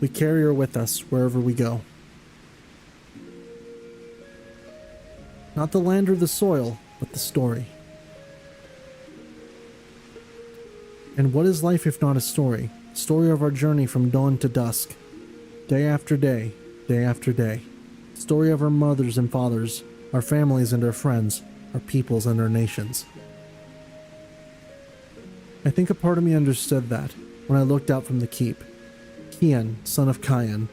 We carry her with us wherever we go. Not the land or the soil, but the story. And what is life if not a story? The story of our journey from dawn to dusk. Day after day, day after day. The story of our mothers and fathers, our families and our friends, our peoples and our nations. I think a part of me understood that when I looked out from the keep. Hien, son of Khagan,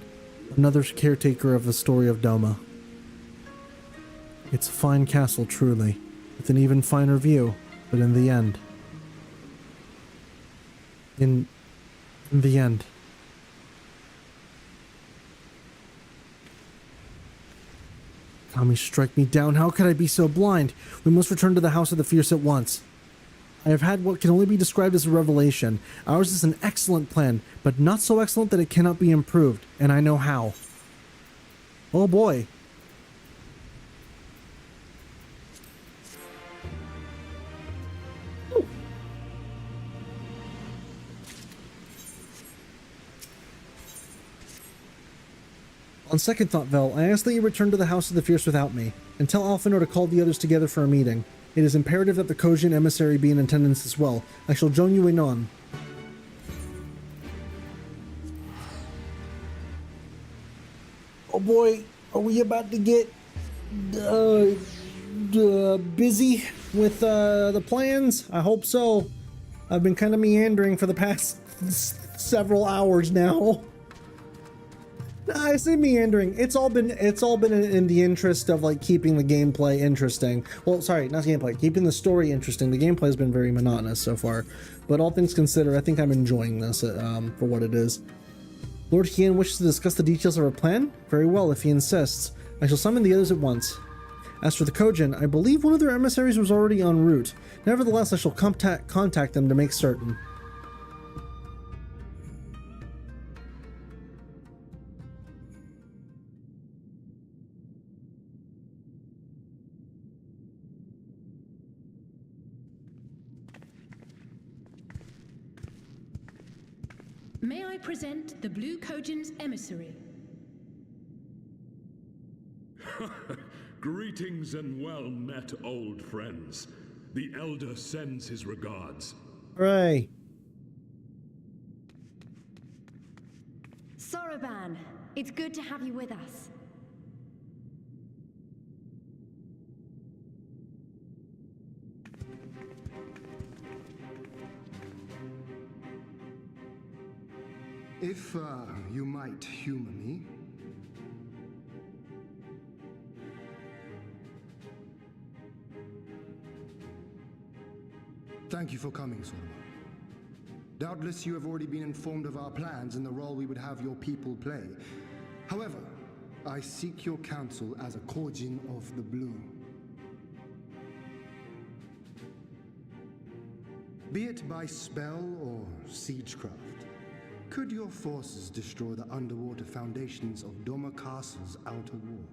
another caretaker of the story of Doma. It's a fine castle, truly, with an even finer view, but in the end... In the end... Kami, strike me down. How could I be so blind? We must return to the House of the Fierce at once. I have had what can only be described as a revelation. Ours is an excellent plan, but not so excellent that it cannot be improved, and I know how. Oh boy. On second thought, Vel, I ask that you return to the House of the Fierce without me, and tell Alphinaud to call the others together for a meeting. It is imperative that the Khagan emissary be in attendance as well. I shall join you anon. Oh boy, are we about to get busy with the plans? I hope so. I've been kind of meandering for the past several hours now. I say meandering. It's all been in the interest of like keeping the gameplay interesting. Well, sorry, not gameplay. Keeping the story interesting. The gameplay has been very monotonous so far, but all things considered, I think I'm enjoying this for what it is. Lord Hien wishes to discuss the details of our plan. Very well, if he insists. I shall summon the others at once. As for the Khagan, I believe one of their emissaries was already en route. Nevertheless, I shall contact them to make certain. May I present the Blue Khagan's emissary? Greetings and well met, old friends. The Elder sends his regards. Hooray. Soroban, it's good to have you with us. If you might humor me. Thank you for coming, Soroban. Doubtless you have already been informed of our plans and the role we would have your people play. However, I seek your counsel as a Khagan of the Blue. Be it by spell or siegecraft, could your forces destroy the underwater foundations of Doma Castle's outer wall?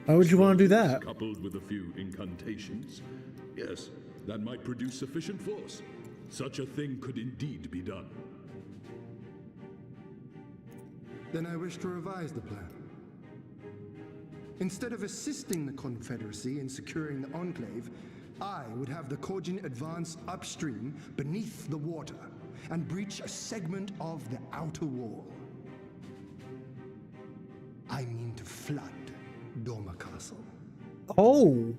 Why would you want to do that? Coupled with a few incantations. Yes, that might produce sufficient force. Such a thing could indeed be done. Then I wish to revise the plan. Instead of assisting the Confederacy in securing the Enclave, I would have the Khagan advance upstream beneath the water and breach a segment of the outer wall. I mean to flood Doma Castle. Oh.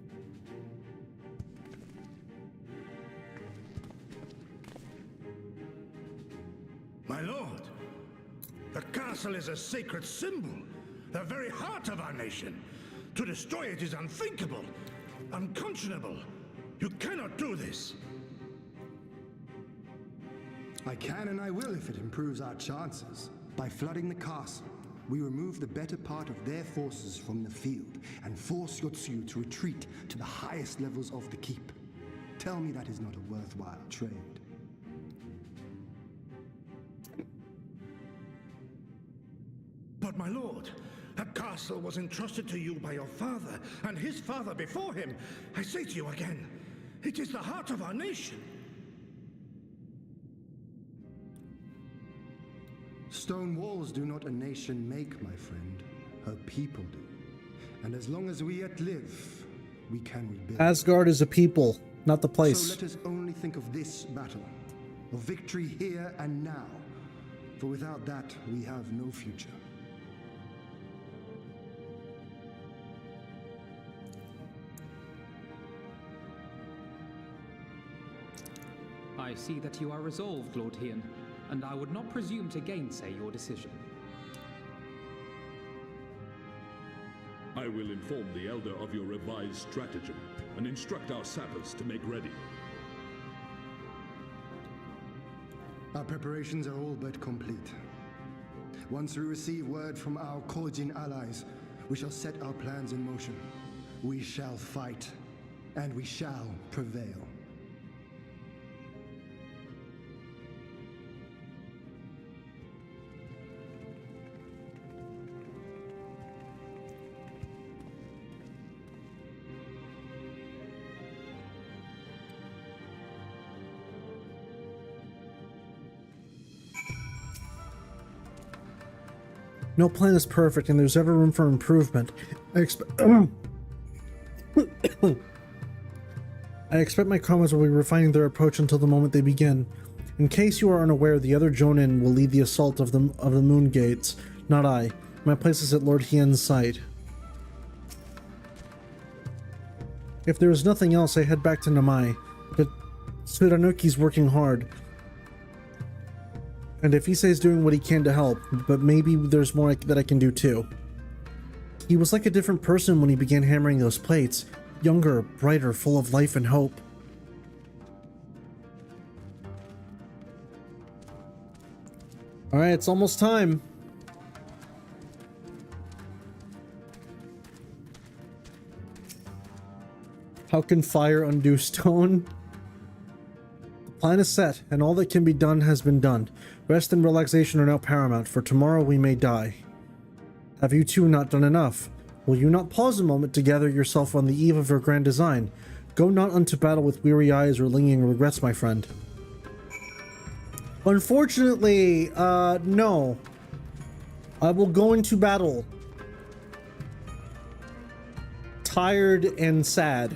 My lord, the castle is a sacred symbol, the very heart of our nation. To destroy it is unthinkable, unconscionable. You cannot do this. I can and I will if it improves our chances. By flooding the castle, we remove the better part of their forces from the field and force Yotsuyu to retreat to the highest levels of the keep. Tell me that is not a worthwhile trade. But my lord, that castle was entrusted to you by your father and his father before him. I say to you again, it is the heart of our nation. Stone walls do not a nation make, my friend. Her people do. And as long as we yet live, we can rebuild. Asgard is a people, not the place. So let us only think of this battle, of victory here and now. For without that, we have no future. I see that you are resolved, Lord Hien, and I would not presume to gainsay your decision. I will inform the Elder of your revised stratagem and instruct our sappers to make ready. Our preparations are all but complete. Once we receive word from our Khagan allies, we shall set our plans in motion. We shall fight, and we shall prevail. No plan is perfect, and there's ever room for improvement. I expect my comments will be refining their approach until the moment they begin. In case you are unaware, the other Jonin will lead the assault of the Moon Gates, not I. My place is at Lord Hien's side. If there is nothing else, I head back to Namai. But Tsudanuki's working hard. And if Issei's doing what he can to help, but maybe there's more that I can do too. He was like a different person when he began hammering those plates. Younger, brighter, full of life and hope. Alright, it's almost time. How can fire undo stone? The plan is set, and all that can be done has been done. Rest and relaxation are now paramount, for tomorrow we may die. Have you two not done enough? Will you not pause a moment to gather yourself on the eve of your grand design? Go not unto battle with weary eyes or lingering regrets, my friend. Unfortunately, no. I will go into battle. Tired and sad.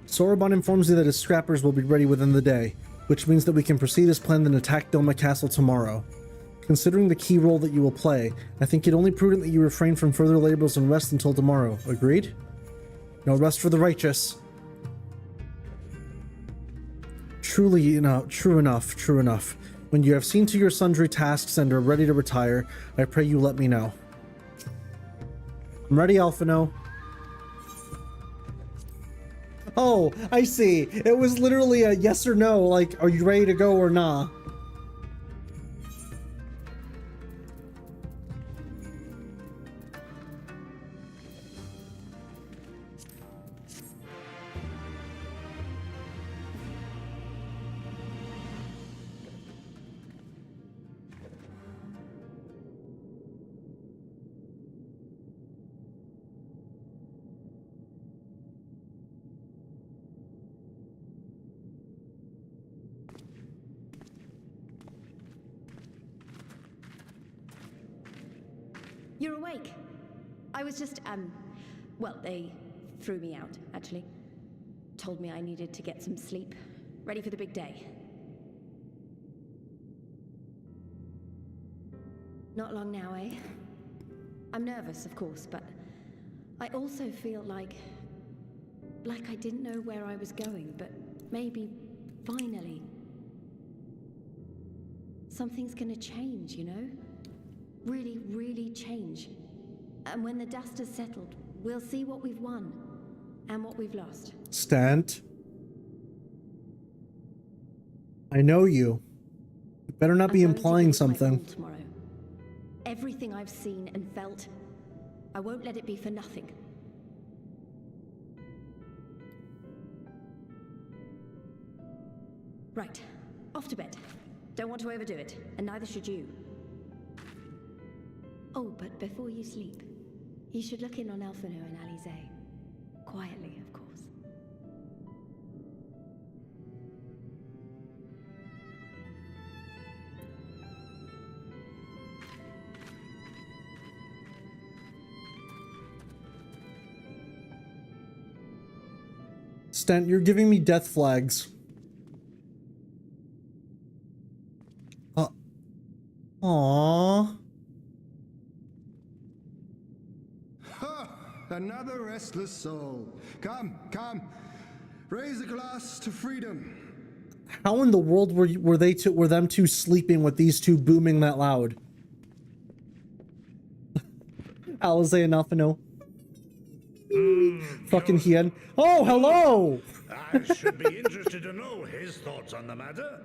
Soroban informs me that his scrappers will be ready within the day, which means that we can proceed as planned and attack Doma Castle tomorrow. Considering the key role that you will play, I think it only prudent that you refrain from further labors and rest until tomorrow. Agreed? No rest for the righteous. Truly, true enough. When you have seen to your sundry tasks and are ready to retire, I pray you let me know. I'm ready, Alphino. Oh, I see. It was literally a yes or no, like, are you ready to go or nah? You're awake. I was just, well, they threw me out, actually. Told me I needed to get some sleep. Ready for the big day. Not long now, eh? I'm nervous, of course, but I also feel like I didn't know where I was going, but maybe, finally, something's gonna change, you know? Really, really change. And when the dust has settled, we'll see what we've won and what we've lost. Stant. I know you. You better not be implying something. Tomorrow. Everything I've seen and felt, I won't let it be for nothing. Right. Off to bed. Don't want to overdo it, and neither should you. Oh, but before you sleep, you should look in on Alphino and Alize. Quietly, of course. Stent, you're giving me death flags. Aww. Another restless soul. Come, come. Raise a glass to freedom. How in the world were them two sleeping with these two booming that loud? Alize and Alphino. Fucking Hien. Oh, hello! I should be interested to know his thoughts on the matter.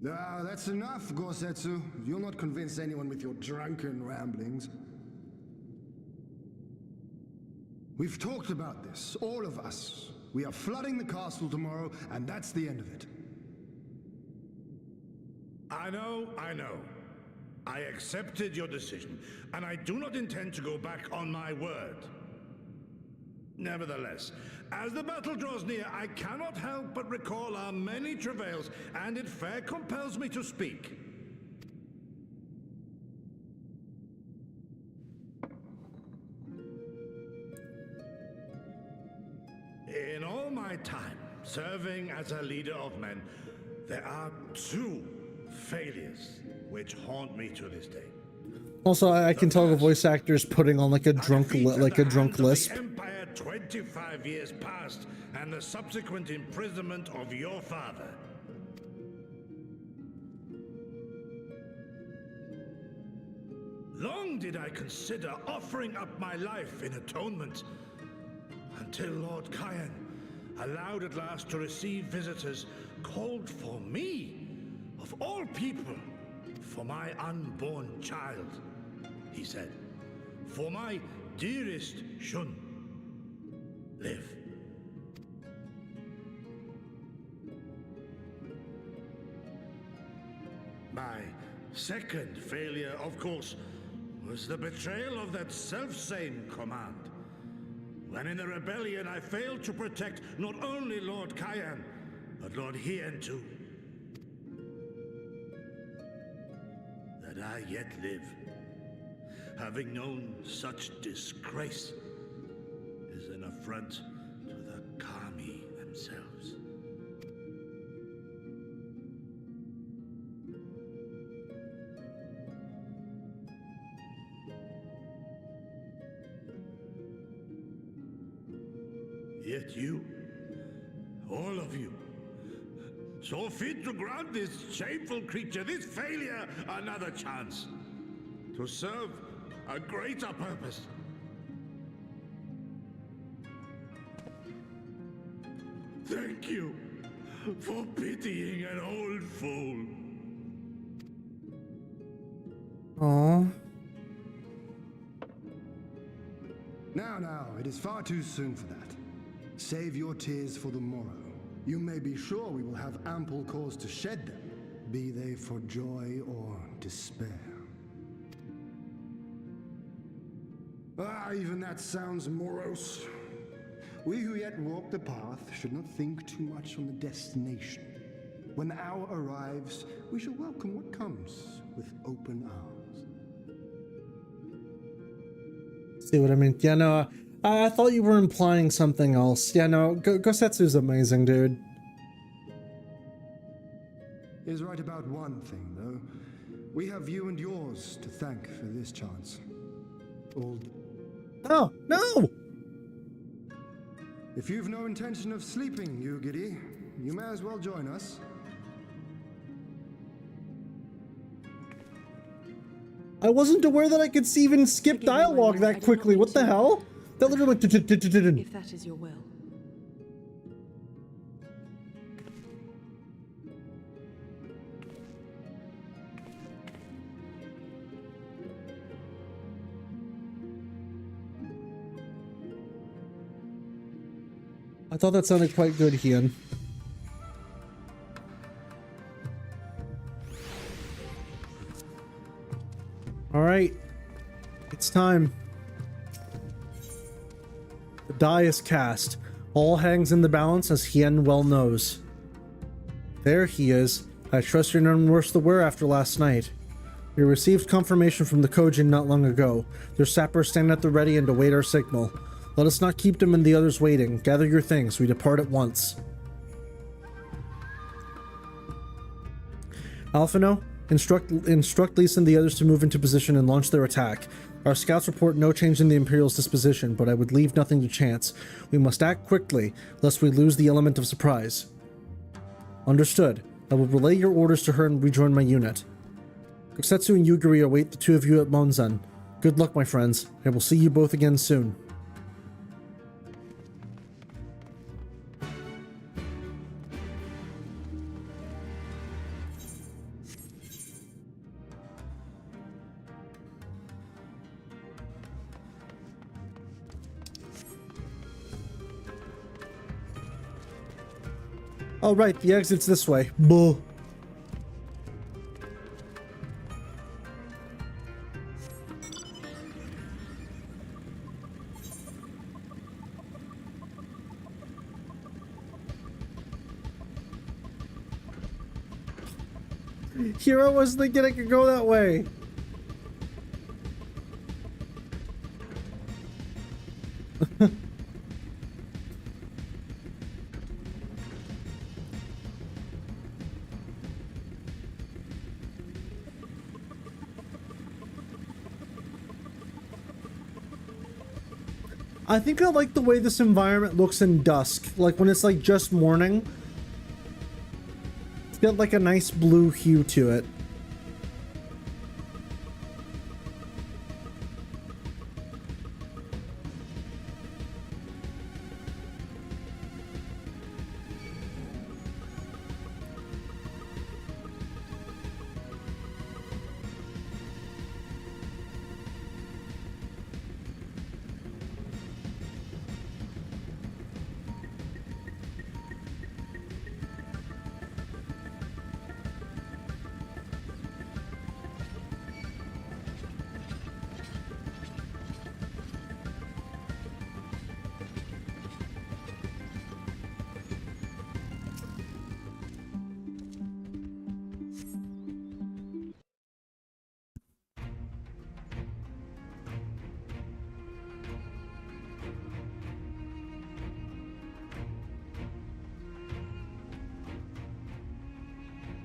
Ah, that's enough, Gosetsu. You'll not convince anyone with your drunken ramblings. We've talked about this, all of us. We are flooding the castle tomorrow, and that's the end of it. I know. I accepted your decision, and I do not intend to go back on my word. Nevertheless, as the battle draws near, I cannot help but recall our many travails, and it fair compels me to speak. In all my time serving as a leader of men, there are two failures which haunt me to this day. Also, I can tell the voice actor is putting on like a drunk lisp. 25 years past, and the subsequent imprisonment of your father. Long did I consider offering up my life in atonement, until Lord Hien, allowed at last to receive visitors, called for me, of all people, for my unborn child, he said, for my dearest Shun. Live. My second failure, of course, was the betrayal of that self-same command. When in the rebellion I failed to protect not only Lord Hien, but Lord Hien too. That I yet live, having known such disgrace, is an affront to the Kami themselves. Yet you, all of you, saw fit to grant this shameful creature, this failure, another chance to serve a greater purpose. Thank you for pitying an old fool. Aww. Now, it is far too soon for that. Save your tears for the morrow. You may be sure we will have ample cause to shed them, be they for joy or despair. Ah, even that sounds morose. We who yet walk the path should not think too much on the destination. When the hour arrives, we shall welcome what comes with open arms. See what I mean? Yeah, no, I thought you were implying something else. Yeah, no, Gosetsu's amazing, dude. He is right about one thing, though. We have you and yours to thank for this chance. Oh, no! If you've no intention of sleeping, you giddy, you may as well join us. I wasn't aware that I could even skip dialogue that quickly. What the hell? That literally went If that is your will. I thought that sounded quite good, Hien. Alright. It's time. The die is cast. All hangs in the balance, as Hien well knows. There he is. I trust you're none worse the wear after last night. We received confirmation from the Kojin not long ago. Their sappers stand at the ready and await our signal. Let us not keep them and the others waiting. Gather your things. We depart at once. Alphino, instruct Lisa and the others to move into position and launch their attack. Our scouts report no change in the Imperial's disposition, but I would leave nothing to chance. We must act quickly, lest we lose the element of surprise. Understood. I will relay your orders to her and rejoin my unit. Kosetsu and Yugiri await the two of you at Monzen. Good luck, my friends. I will see you both again soon. Oh, right, the exit's this way. Bull. Hero was thinking I could go that way. I think I like the way this environment looks in dusk, like when it's like just morning. It's got like a nice blue hue to it.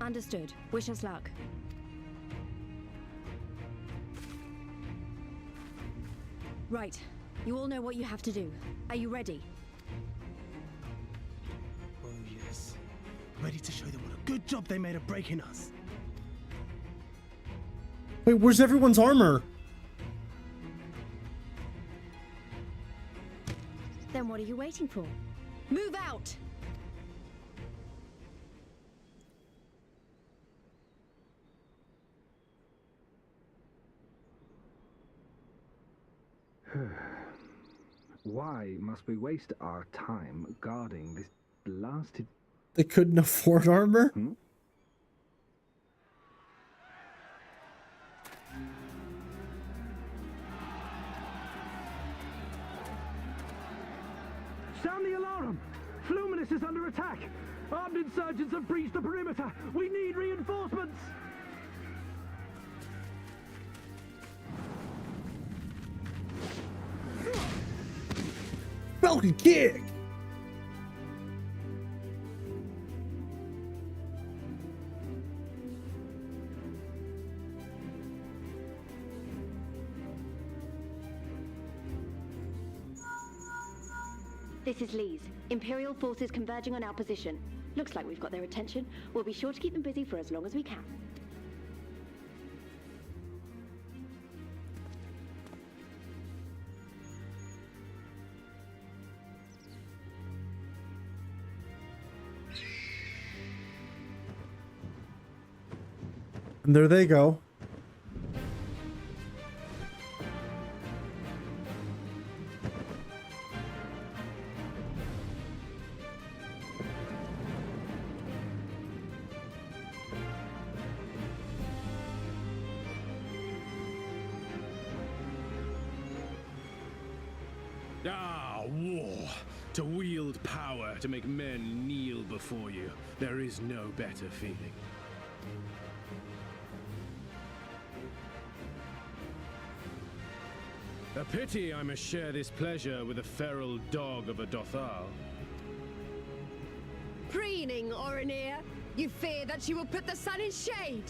Understood. Wish us luck. Right. You all know what you have to do. Are you ready? Oh, yes. Ready to show them what a good job they made of breaking us. Wait, where's everyone's armor? Then what are you waiting for? Move out! Why must we waste our time guarding this blasted... They couldn't afford armor? Sound the alarm! Fluminous is under attack! Armed insurgents have breached the perimeter. We need reinforcements. Falcon kick! This is Lee's. Imperial forces converging on our position. Looks like we've got their attention. We'll be sure to keep them busy for as long as we can. And there they go. War. To wield power, to make men kneel before you. There is no better feeling. A pity I must share this pleasure with a feral dog of a Dothal. Preening, Oreneer. You fear that she will put the sun in shade.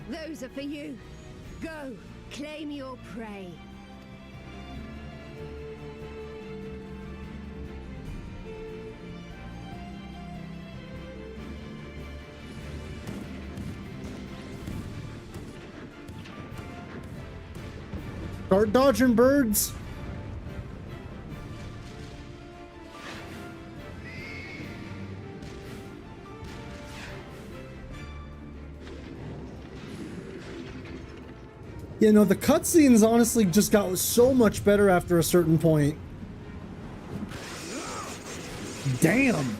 Those are for you. Go, claim your prey. Start dodging, birds. You know, the cutscenes honestly just got so much better after a certain point. Damn.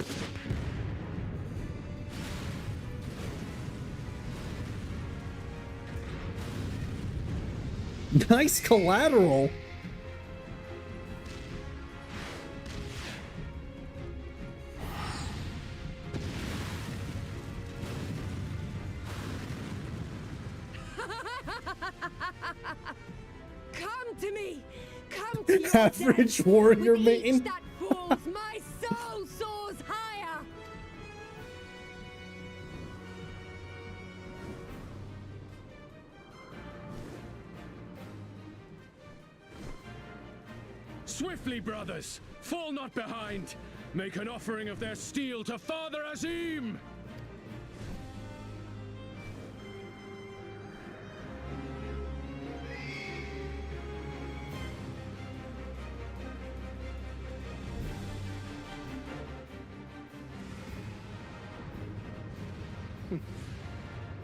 Nice collateral. Come to me. Come to your Average death. warrior With main. each that falls, my soul soars higher. Swiftly, brothers! Fall not behind! Make an offering of their steel to Father Azim!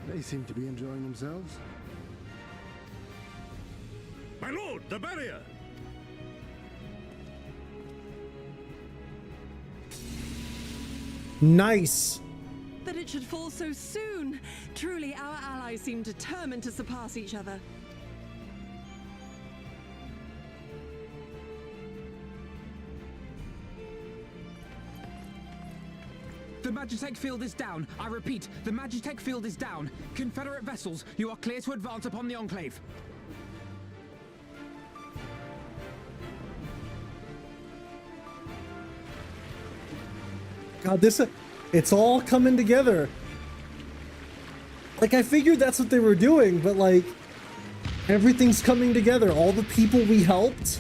They seem to be enjoying themselves. My lord, the barrier! Nice. That it should fall so soon. Truly, our allies seem determined to surpass each other. The Magitech field is down. I repeat, the Magitech field is down. Confederate vessels, you are clear to advance upon the Enclave. God, it's all coming together. Like, I figured that's what they were doing, but like, everything's coming together. All the people we helped.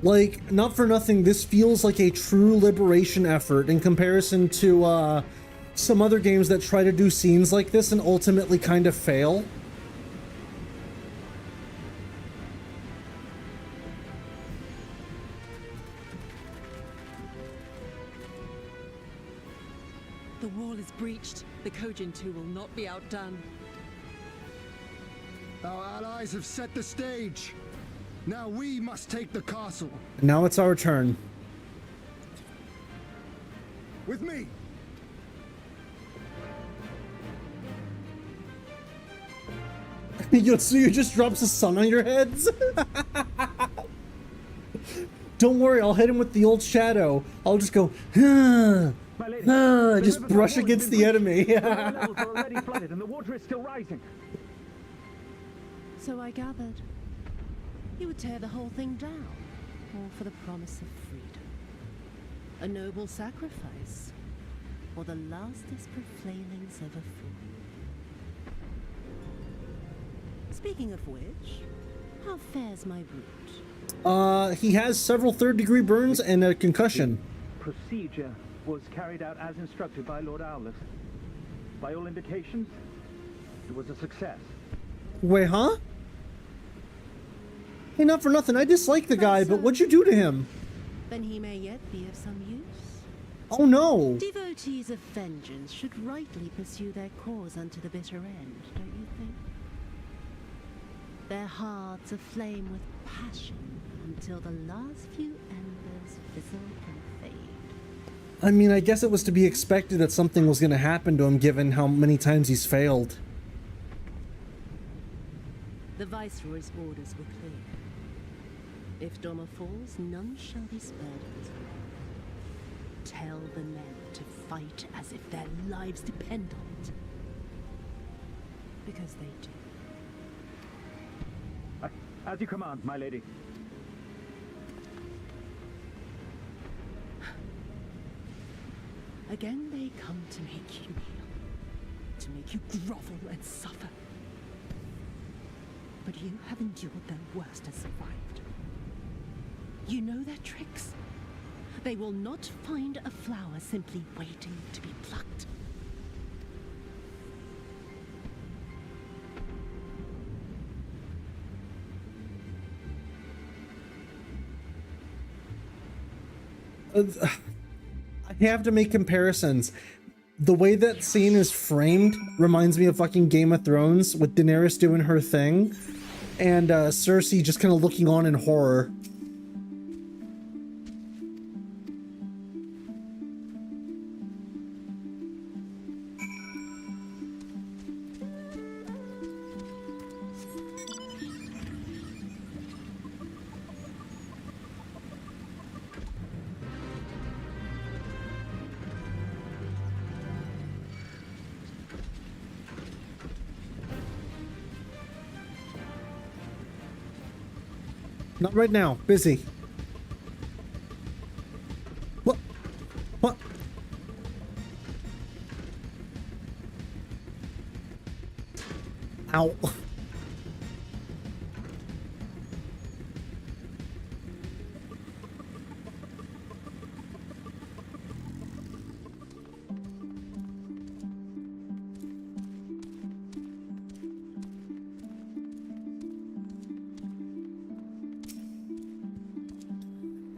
Like, not for nothing, this feels like a true liberation effort in comparison to, some other games that try to do scenes like this and ultimately kind of fail. The wall is breached. The Khagan too will not be outdone. Our allies have set the stage. Now we must take the castle. Now it's our turn. With me. Yotsuyu just drops the sun on your heads. Don't worry, I'll hit him with the old shadow. I'll just go, just brush against the enemy. Levels are already flooded and the water is still rising. So I gathered. You would tear the whole thing down, all for the promise of freedom. A noble sacrifice, or the lastest flailings of a fool. Speaking of which, how fares my route? He has several third-degree burns and a concussion. Procedure was carried out as instructed by Lord Owleth. By all indications, it was a success. Wait, huh? Hey, not for nothing, I dislike the guy, but what'd you do to him? Then he may yet be of some use. Oh no! Devotees of vengeance should rightly pursue their cause unto the bitter end, don't you think? Their hearts aflame with passion until the last few embers fizzle and fade. I mean, I guess it was to be expected that something was going to happen to him given how many times he's failed. The Viceroy's orders were clear. If Doma falls, none shall be spared of his wrath. Tell the men to fight as if their lives depend on it. Because they do. As you command, my lady. Again they come to make you kneel, to make you grovel and suffer. But you have endured their worst and survived. You know their tricks. They will not find a flower simply waiting to be plucked. I have to make comparisons. The way that scene is framed reminds me of fucking Game of Thrones with Daenerys doing her thing and Cersei just kind of looking on in horror. Not right now. Busy. What? What? Ow.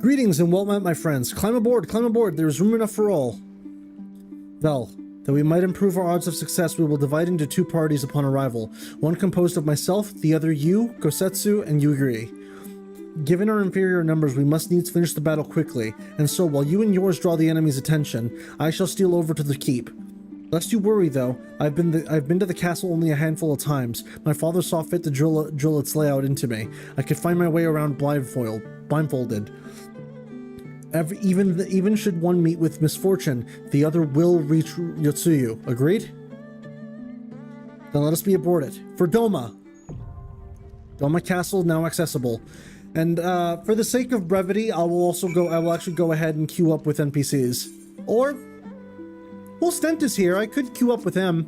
Greetings and well met, my friends. Climb aboard, there is room enough for all. Well, that we might improve our odds of success, we will divide into two parties upon arrival. One composed of myself, the other you, Gosetsu, and Yugiri. Given our inferior numbers, we must needs finish the battle quickly, and so while you and yours draw the enemy's attention, I shall steal over to the keep. Lest you worry, though, I've been to the castle only a handful of times. My father saw fit to drill its layout into me. I could find my way around blindfolded. Even should one meet with misfortune, the other will reach Yotsuyu. Agreed? Then let us be aboard it. For Doma! Doma Castle now accessible. And for the sake of brevity, I will actually go ahead and queue up with NPCs. Or, well, Stent is here. I could queue up with him.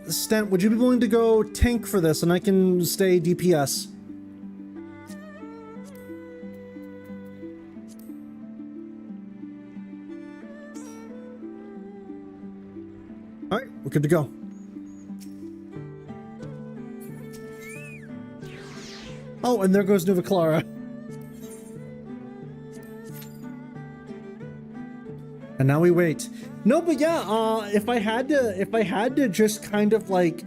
Stent, would you be willing to go tank for this and I can stay DPS? Alright, we're good to go. Oh, and there goes Nova Clara. And now we wait. No, but yeah, if I had to just kind of like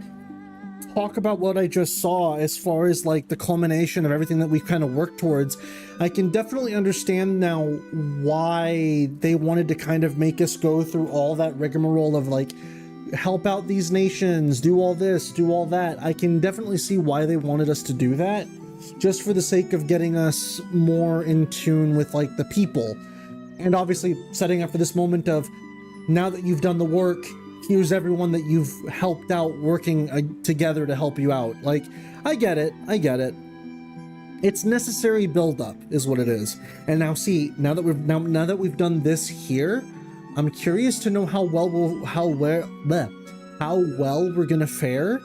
talk about what I just saw as far as like the culmination of everything that we've kind of worked towards, I can definitely understand now why they wanted to kind of make us go through all that rigmarole of like help out these nations, do all this, do all that. I can definitely see why they wanted us to do that, just for the sake of getting us more in tune with like the people. And obviously setting up for this moment of, now that you've done the work, here's everyone that you've helped out working together to help you out. Like, I get it. It's necessary build-up is what it is. And now see, now that we've done this here, I'm curious to know how well we're gonna fare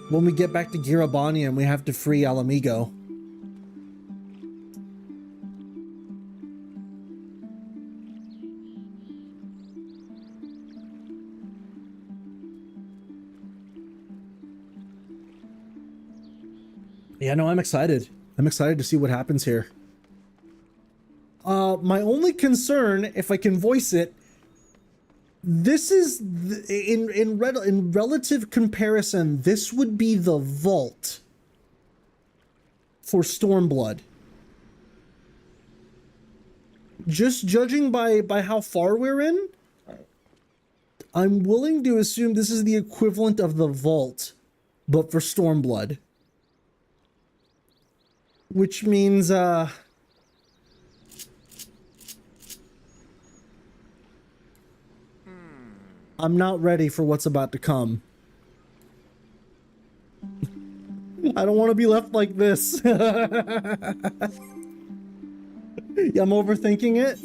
when we get back to Girabania and we have to free Alamigo. Yeah, no, I'm excited. I'm excited to see what happens here. My only concern, if I can voice it, this is in relative comparison, this would be the vault for Stormblood. Just judging by how far we're in, I'm willing to assume this is the equivalent of the vault, but for Stormblood. Which means, I'm not ready for what's about to come. I don't want to be left like this. I'm overthinking it.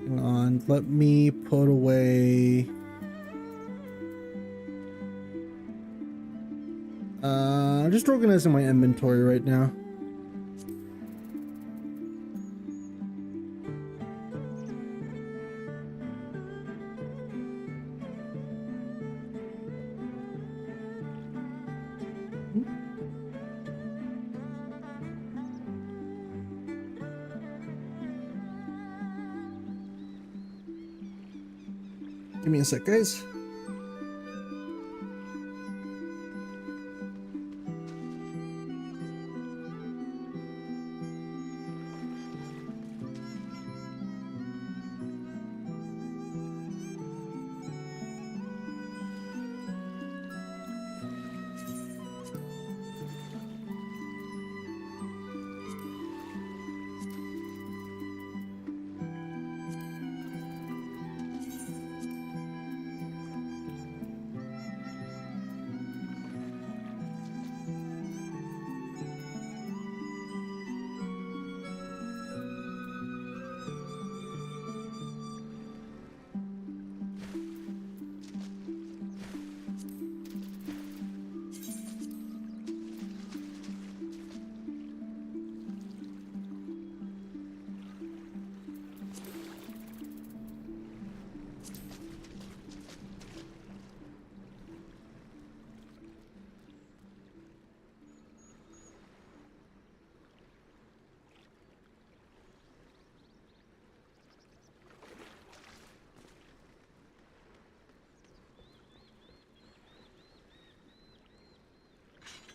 Hang on, let me put away... I'm just organizing my inventory right now. Give me a sec, guys.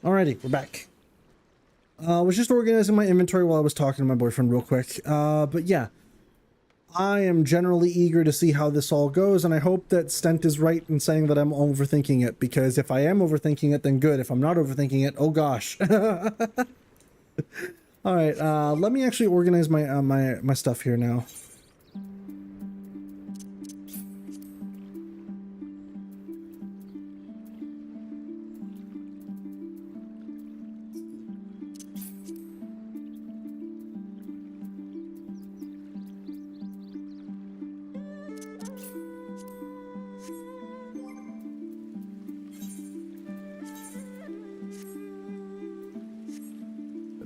Alrighty, we're back. I was just organizing my inventory while I was talking to my boyfriend real quick. But yeah, I am generally eager to see how this all goes, and I hope that Stent is right in saying that I'm overthinking it, because if I am overthinking it, then good. If I'm not overthinking it, oh gosh. Alright, let me actually organize my my stuff here now.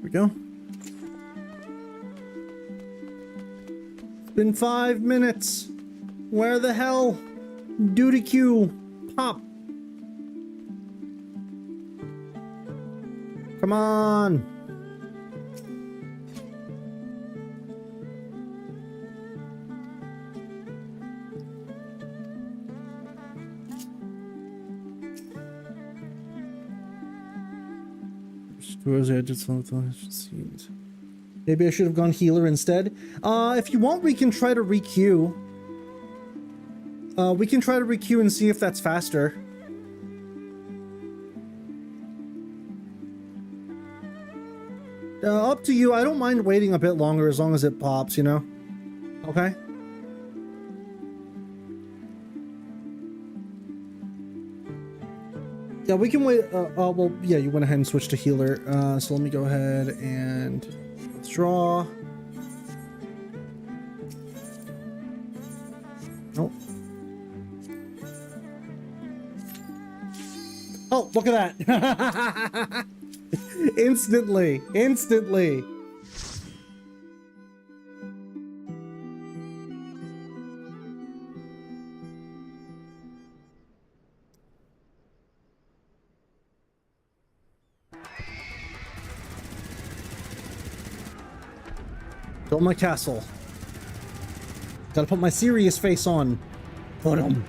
we go. It's been 5 minutes. Where the hell? Duty queue. Pop. Come on. Maybe I should have gone healer instead. If you want, we can try to re-queue. We can try to re-queue and see if that's faster. Up to you. I don't mind waiting a bit longer as long as it pops, you know? Okay? Yeah, we can wait. Well, yeah, you went ahead and switched to healer. So let me go ahead and withdraw. Nope. Oh, look at that. Instantly. Doma Castle. Gotta put my serious face on. Bardam.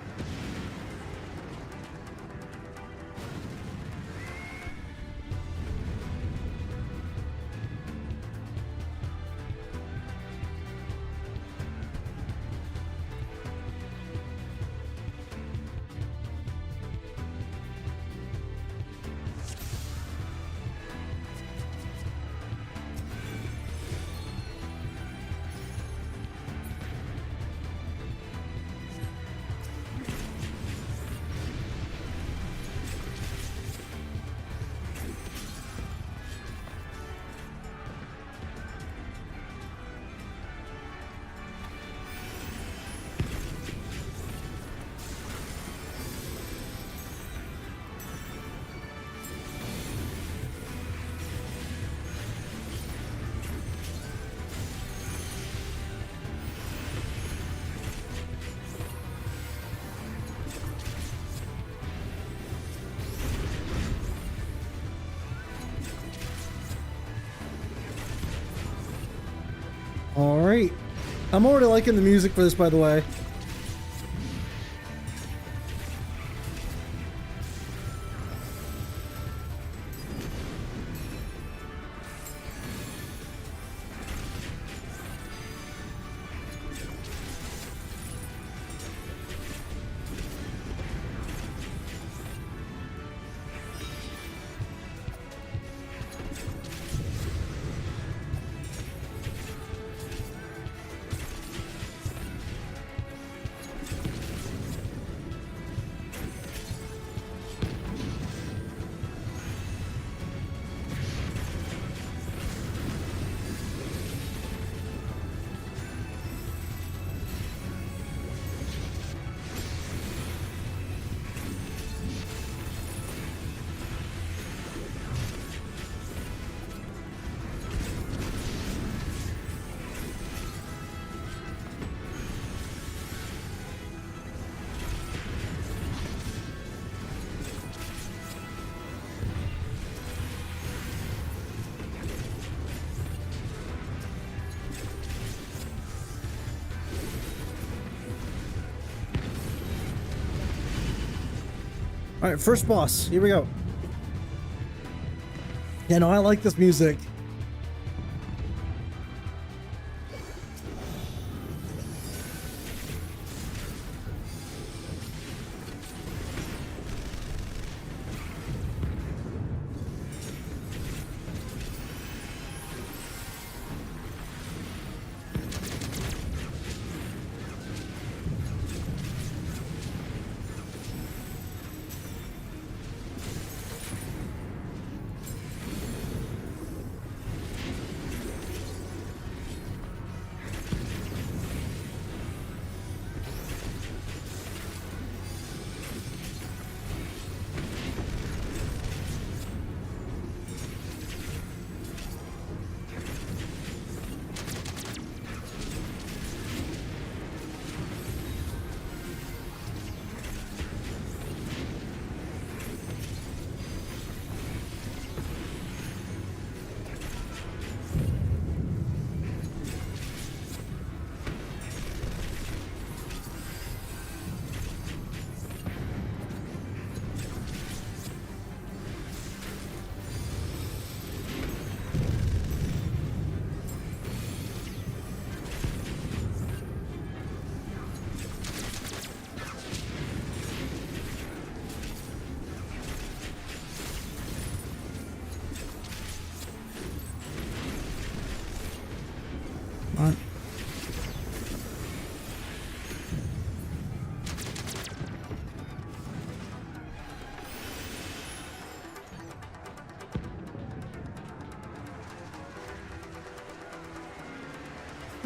Alright. I'm already liking the music for this, by the way. Alright, first boss. Here we go. Yeah, no, I like this music.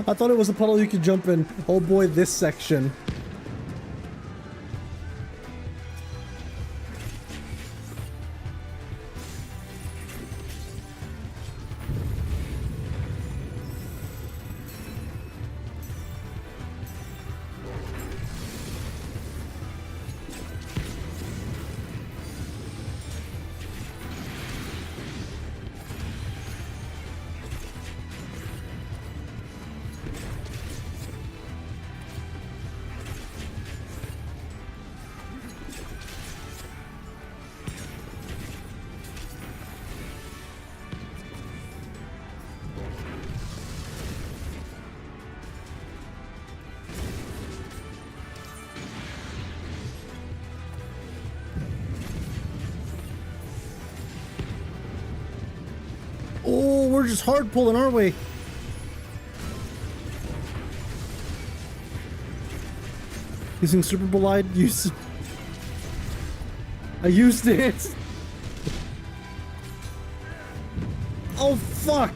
I thought it was a puddle you could jump in. Oh boy, this section. Oh, we're just hard pulling, aren't we? Using Super Bolide, use. I used it. Oh fuck!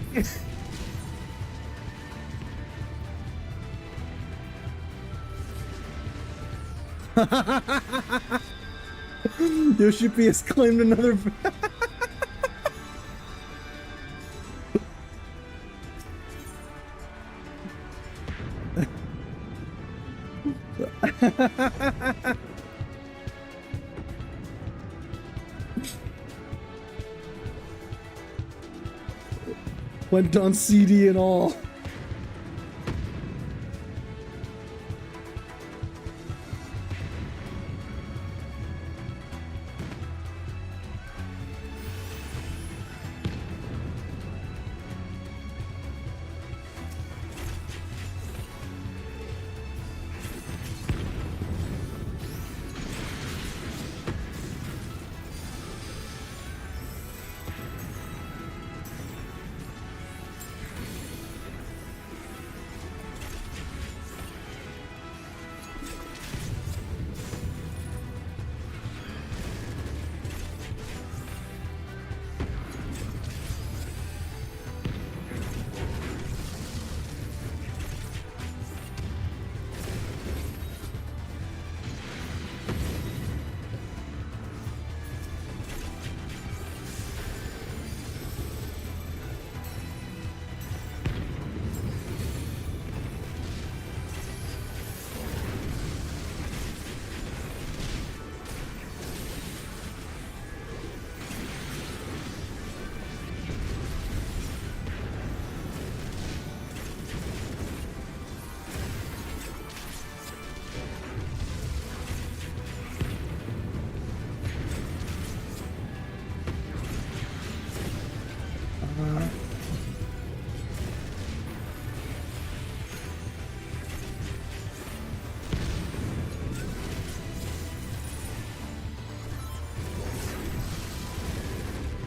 Yoshipi has claimed another. Went on CD and all.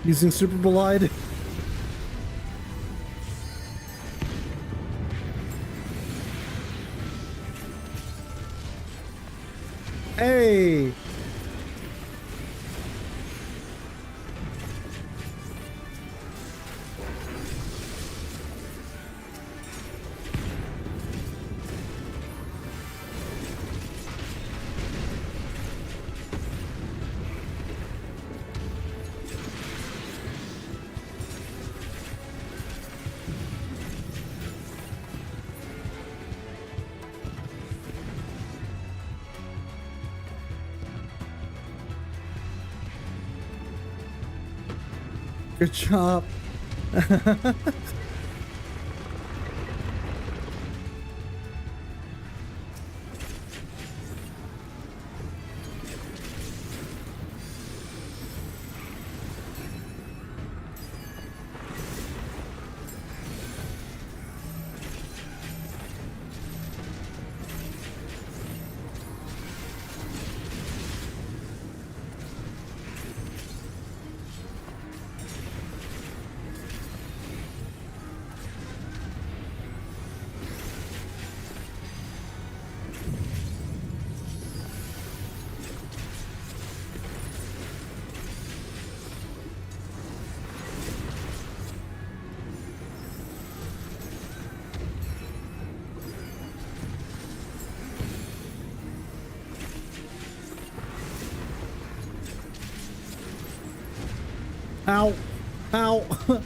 Using Super Bolide. Hey! Good job. Ow. Ow.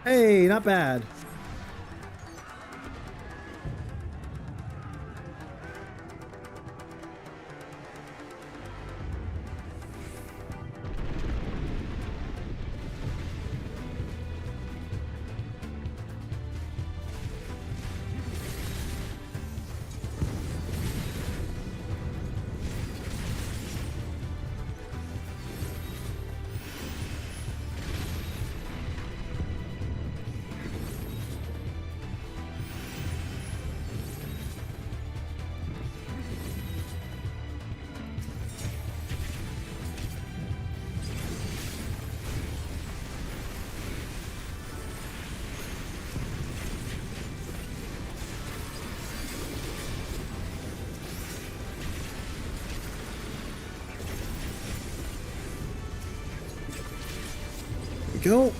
Hey, not bad. Go.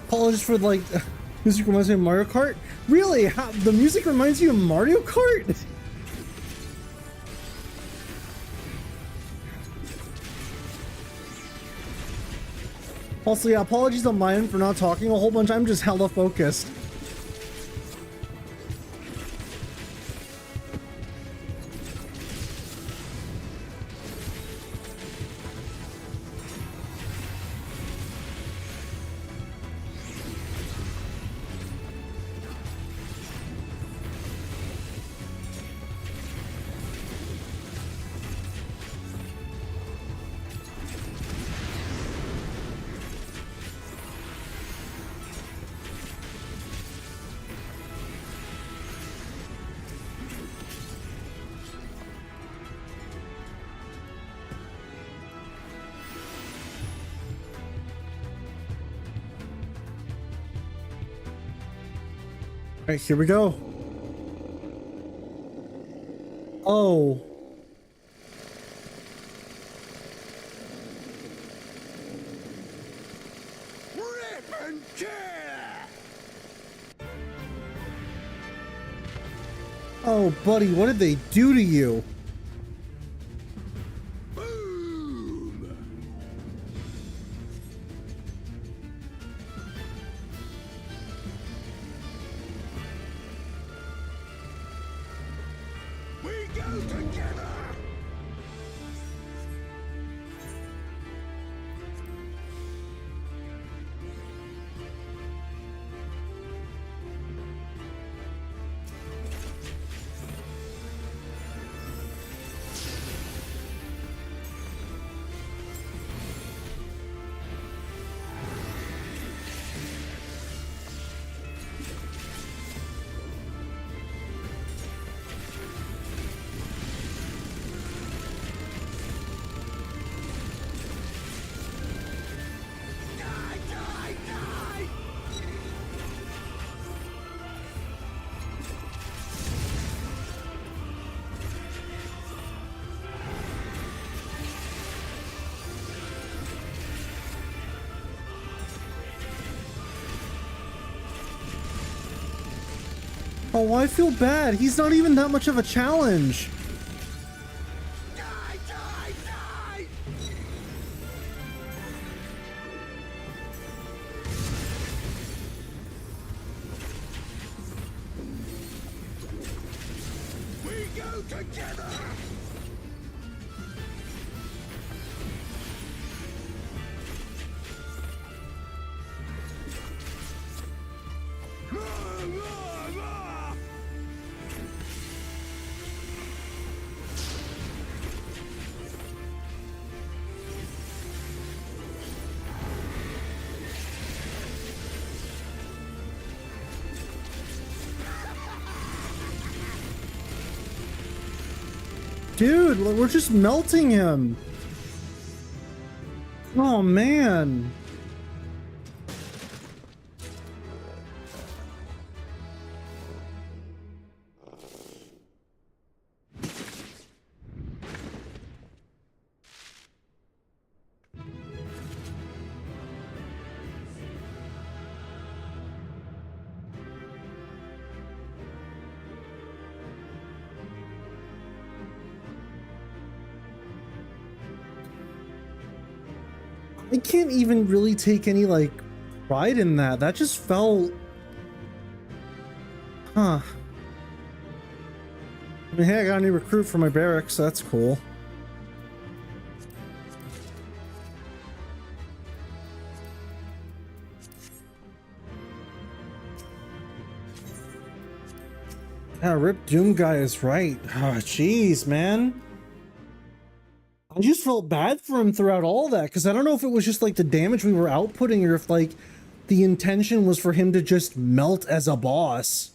Apologies for like music reminds me of Mario Kart. Really? How, the music reminds you of Mario Kart? Also, yeah, apologies on my end for not talking a whole bunch. I'm just hella focused. Alright, here we go. Oh. Rip and tear! Oh, buddy, what did they do to you? Oh, I feel bad. He's not even that much of a challenge. Together! Dude, we're just melting him. Oh, man. I can't even really take any, like, pride in that. That just felt... Huh. I mean, hey, I got a new recruit for my barracks, so that's cool. Yeah, Rip Doom guy is right. Oh, jeez, man. I just felt bad for him throughout all that, because I don't know if it was just like the damage we were outputting or if like the intention was for him to just melt as a boss.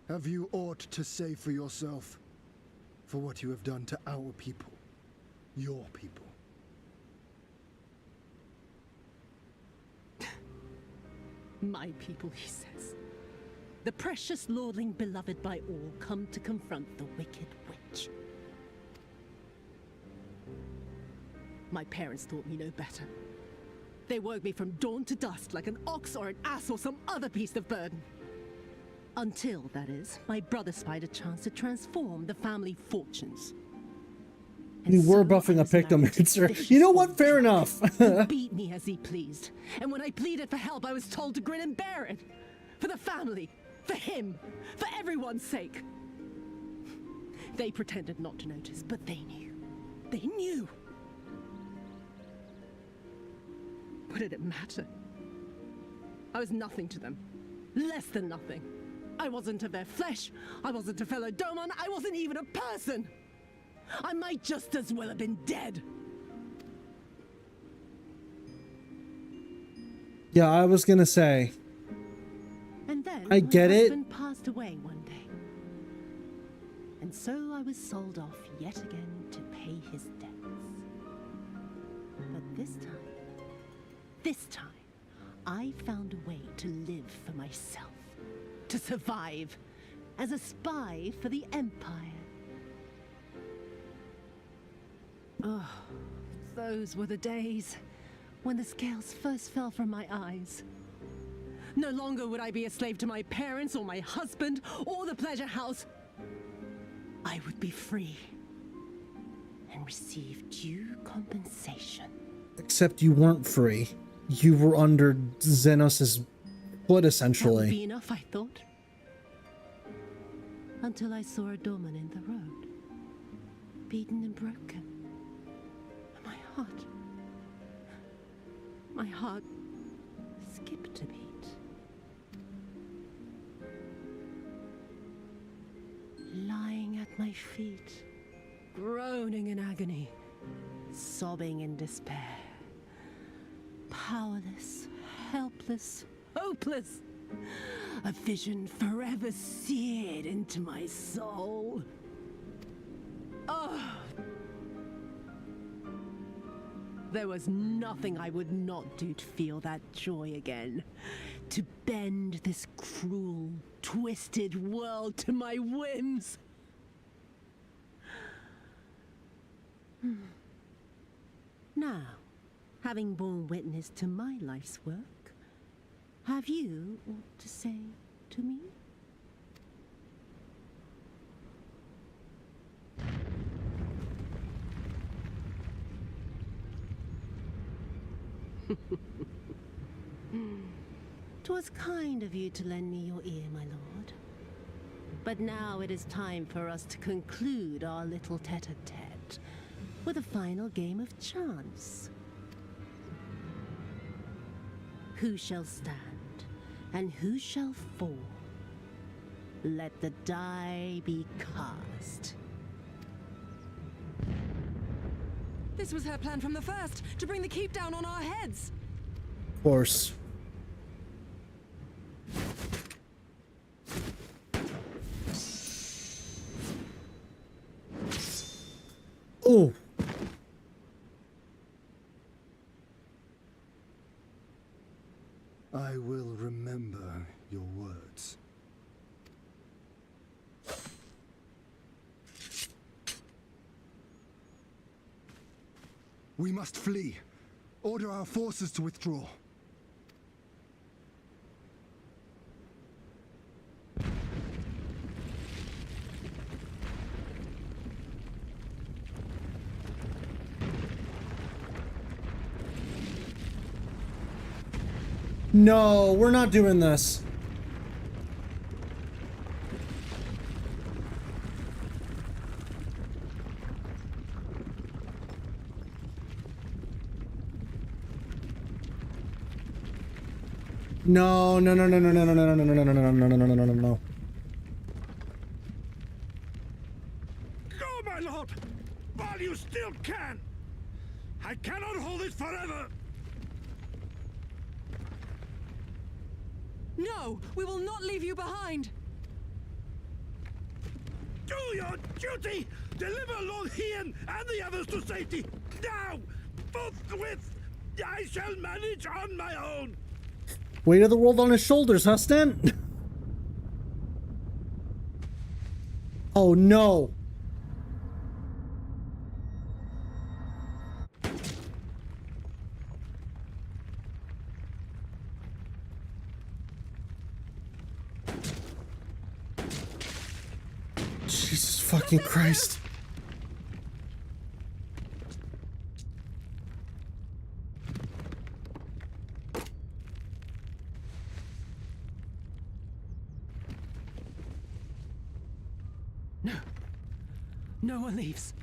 Have you aught to say for yourself? For what you have done to our people? Your people? My people, he says. The precious lordling beloved by all come to confront the wicked witch. My parents taught me no better. They worked me from dawn to dusk like an ox or an ass or some other beast of burden. Until, that is, my brother spied a chance to transform the family fortunes. You were buffing a Pictomancer. You know what? Fair enough. He beat me as he pleased. And when I pleaded for help, I was told to grin and bear it. For the family. For him. For everyone's sake. They pretended not to notice, but they knew. They knew. What did it matter? I was nothing to them. Less than nothing. I wasn't of their flesh. I wasn't a fellow Doman. I wasn't even a person. I might just as well have been dead. Yeah, I was gonna say. And then I get my it. husband passed away one day. And so I was sold off yet again to pay his debts. But this time, I found a way to live for myself. To survive as a spy for the Empire. Oh, those were the days when the scales first fell from my eyes. No longer would I be a slave to my parents or my husband or the pleasure house. I would be free and receive due compensation. Except you weren't free. You were under Xenos' foot, essentially. That would be enough, I thought. Until I saw a Doman in the road, beaten and broken. And my heart skipped a beat. Lying at my feet, groaning in agony, sobbing in despair. Powerless, helpless, hopeless. A vision forever seared into my soul. Oh! There was nothing I would not do to feel that joy again. To bend this cruel, twisted world to my whims. Now, having borne witness to my life's work, have you aught to say to me? "'Twas kind of you to lend me your ear, my lord. But now it is time for us to conclude our little tete-a-tete with a final game of chance. Who shall stand and who shall fall? Let the die be cast. This was her plan from the first, to bring the keep down on our heads. Of course. Oh. I will remember your words. We must flee. Order our forces to withdraw. No, we're not doing this. No, no, no, no, no, no, no, no, no, no, no, no, no, no, no, no, no, no, no. Go, my lord! While you still can! I cannot hold it forever! No, we will not leave you behind. Do your duty! Deliver Lord Hien and the others to safety! Now! Forthwith! I shall manage on my own! Weight of the world on his shoulders, huh, Stan? Oh no! Jesus fucking Christ. No. No one leaves.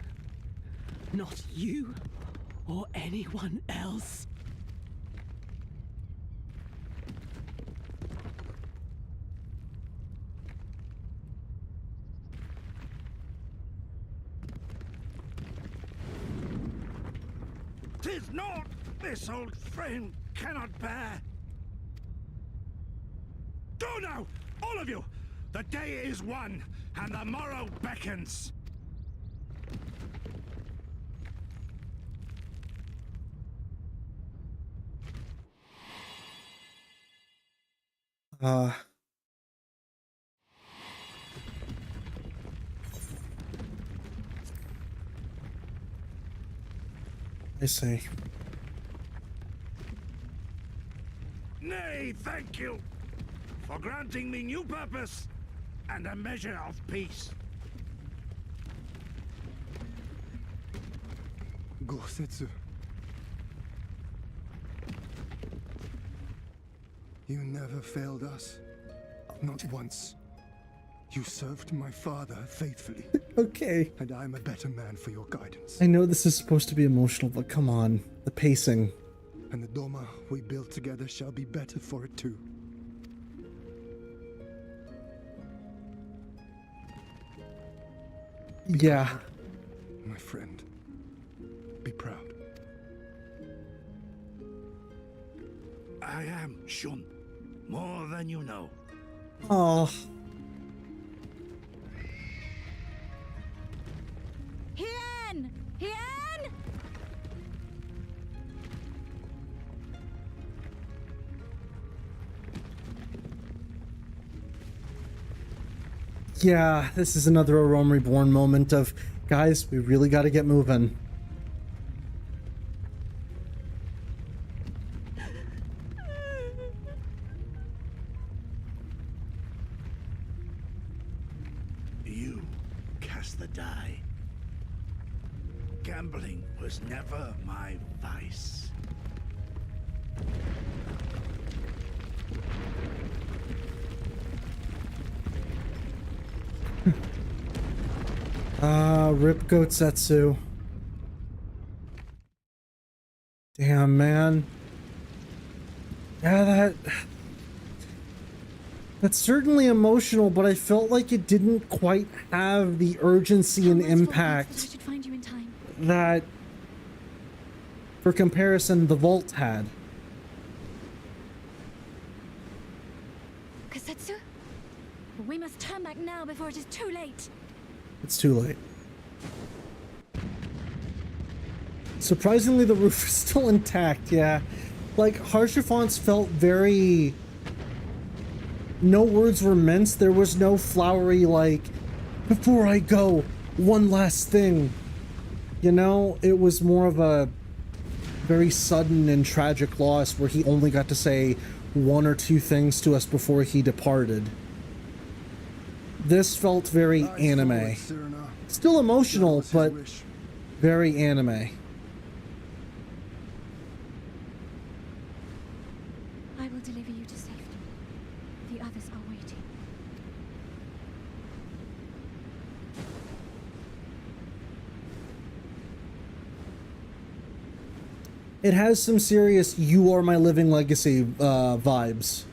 Not you or anyone else. "'Tis naught this old frame cannot bear. Go now, all of you! The day is won, and the morrow beckons. I see. Nay, thank you for granting me new purpose and a measure of peace. Gosetsu. You never failed us. Not once. You served my father faithfully. Okay. And I'm a better man for your guidance. I know this is supposed to be emotional, but come on. The pacing. And the Doma we built together shall be better for it too. Yeah. My friend. Be proud. I am Shun. More than you know. Oh. Hien! Hien! Yeah, this is another A Realm Reborn moment of, guys, we really gotta get moving. You cast the die. Gambling was never my vice. Rip Gotsetsu. Damn, man. Yeah, that's certainly emotional, but I felt like it didn't quite have the urgency and impact that, for comparison, the Vault had. Kasetsu? We must turn back now before it is too late. It's too late. Surprisingly, the roof is still intact, yeah. Like, Harshifonts felt very... No words were minced. There was no flowery, like, before I go, one last thing. You know, it was more of a very sudden and tragic loss where he only got to say one or two things to us before he departed. This felt very anime. Still emotional, but very anime. I will deliver you to safety. The others are waiting. It has some serious "you are my living legacy" vibes.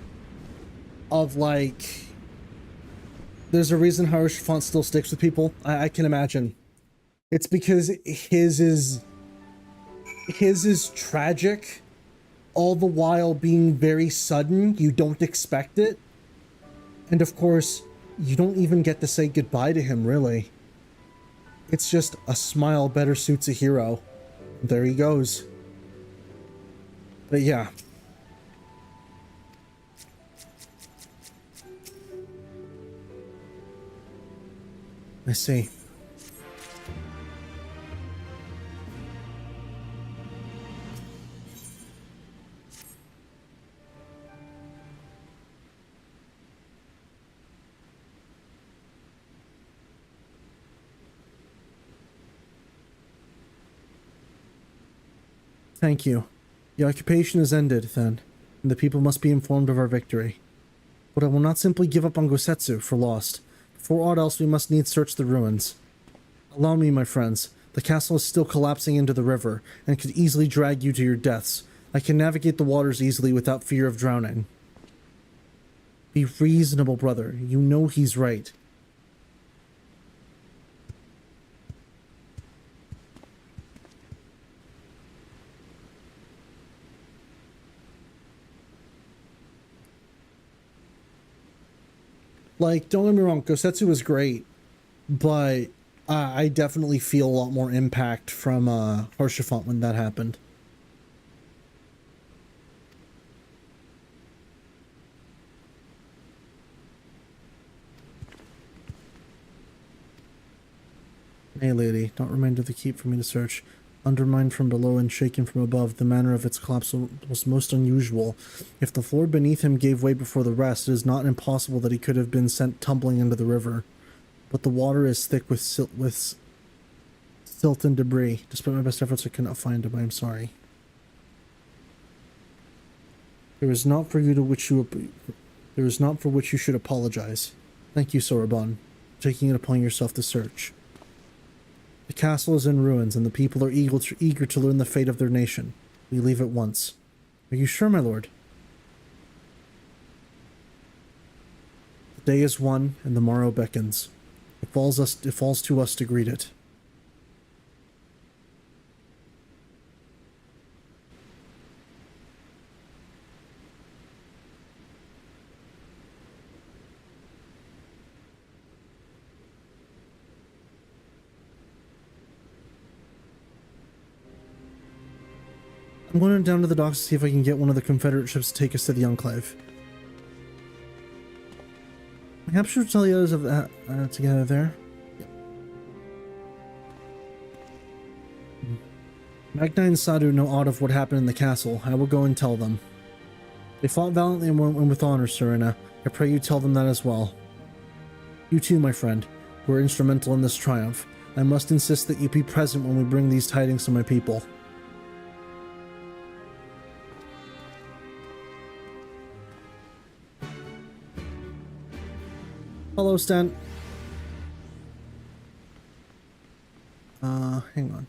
Of like, there's a reason Harushifont still sticks with people. I can imagine. It's because his is tragic, all the while being very sudden. You don't expect it. And of course, you don't even get to say goodbye to him, really. It's just a smile better suits a hero. There he goes. But yeah. I see. Thank you. The occupation is ended, then, and the people must be informed of our victory. But I will not simply give up on Gosetsu for lost. Before aught else, we must needs search the ruins. Allow me, my friends. The castle is still collapsing into the river, and could easily drag you to your deaths. I can navigate the waters easily without fear of drowning. Be reasonable, brother. You know he's right. Like, don't get me wrong, Gosetsu was great, but I definitely feel a lot more impact from Harshifonts when that happened. Hey lady, don't remain to the keep for me to search. Undermined from below and shaken from above, the manner of its collapse was most unusual. If the floor beneath him gave way before the rest, it is not impossible that he could have been sent tumbling into the river. But the water is thick with silt and debris. Despite my best efforts, I cannot find him. I am sorry. There is not for which you should apologize. Thank you, Soraban, for taking it upon yourself to search. The castle is in ruins, and the people are eager to learn the fate of their nation. We leave at once. Are you sure, my lord? The day is won, and the morrow beckons. It falls to us to greet it. I'm going down to the docks to see if I can get one of the Confederate ships to take us to the Enclave. Perhaps she'll tell the others of that together there. Yep. Magnai and Sadhu know aught of what happened in the castle. I will go and tell them. They fought valiantly and went with honor, Serena. I pray you tell them that as well. You too, my friend, who were instrumental in this triumph. I must insist that you be present when we bring these tidings to my people. Hello, Stan. Hang on.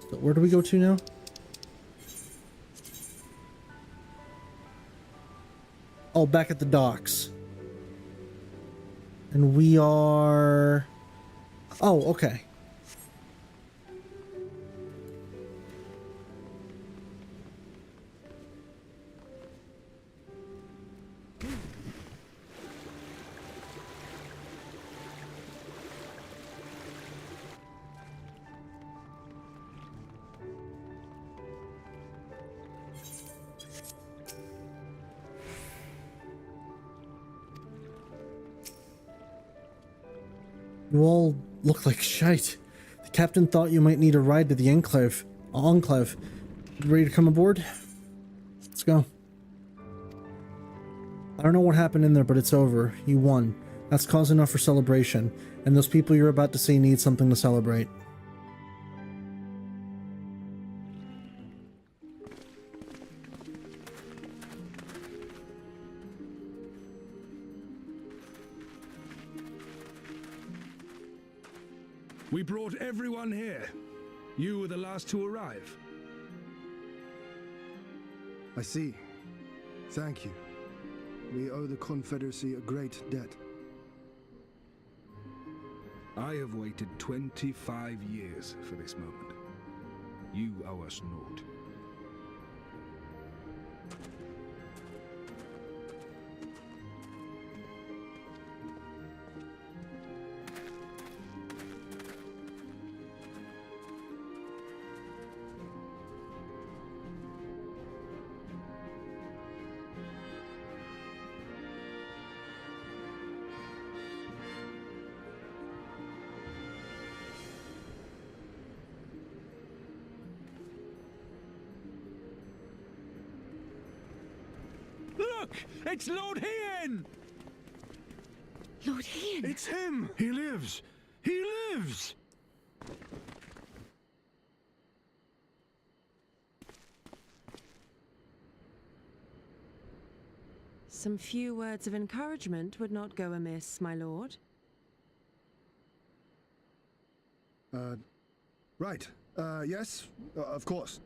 So where do we go to now? Oh, back at the docks. And we are... Oh, okay. You all look like shite. The captain thought you might need a ride to the enclave. Ready to come aboard? Let's go. I don't know what happened in there, but it's over. You won. That's cause enough for celebration. And those people you're about to see need something to celebrate. We brought everyone here. You were the last to arrive. I see. Thank you. We owe the Confederacy a great debt. I have waited 25 years for this moment. You owe us naught. Look! It's Lord Hien! Lord Hien! It's him! He lives! He lives! Some few words of encouragement would not go amiss, my lord. Right. Yes, of course.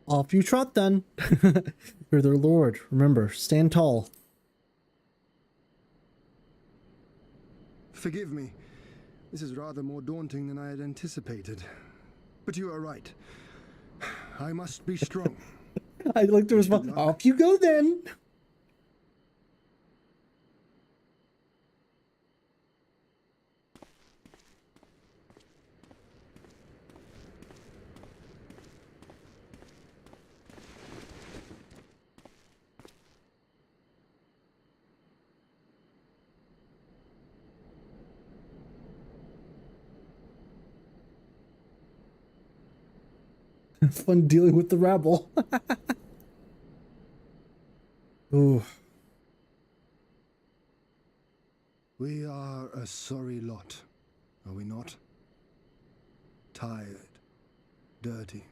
Off you trot then. You're their lord. Remember, stand tall. Forgive me. This is rather more daunting than I had anticipated. But you are right. I must be strong. I'd like to respond. Off you go then. Fun dealing with the rabble. Ooh. We are a sorry lot, are we not? Tired, dirty,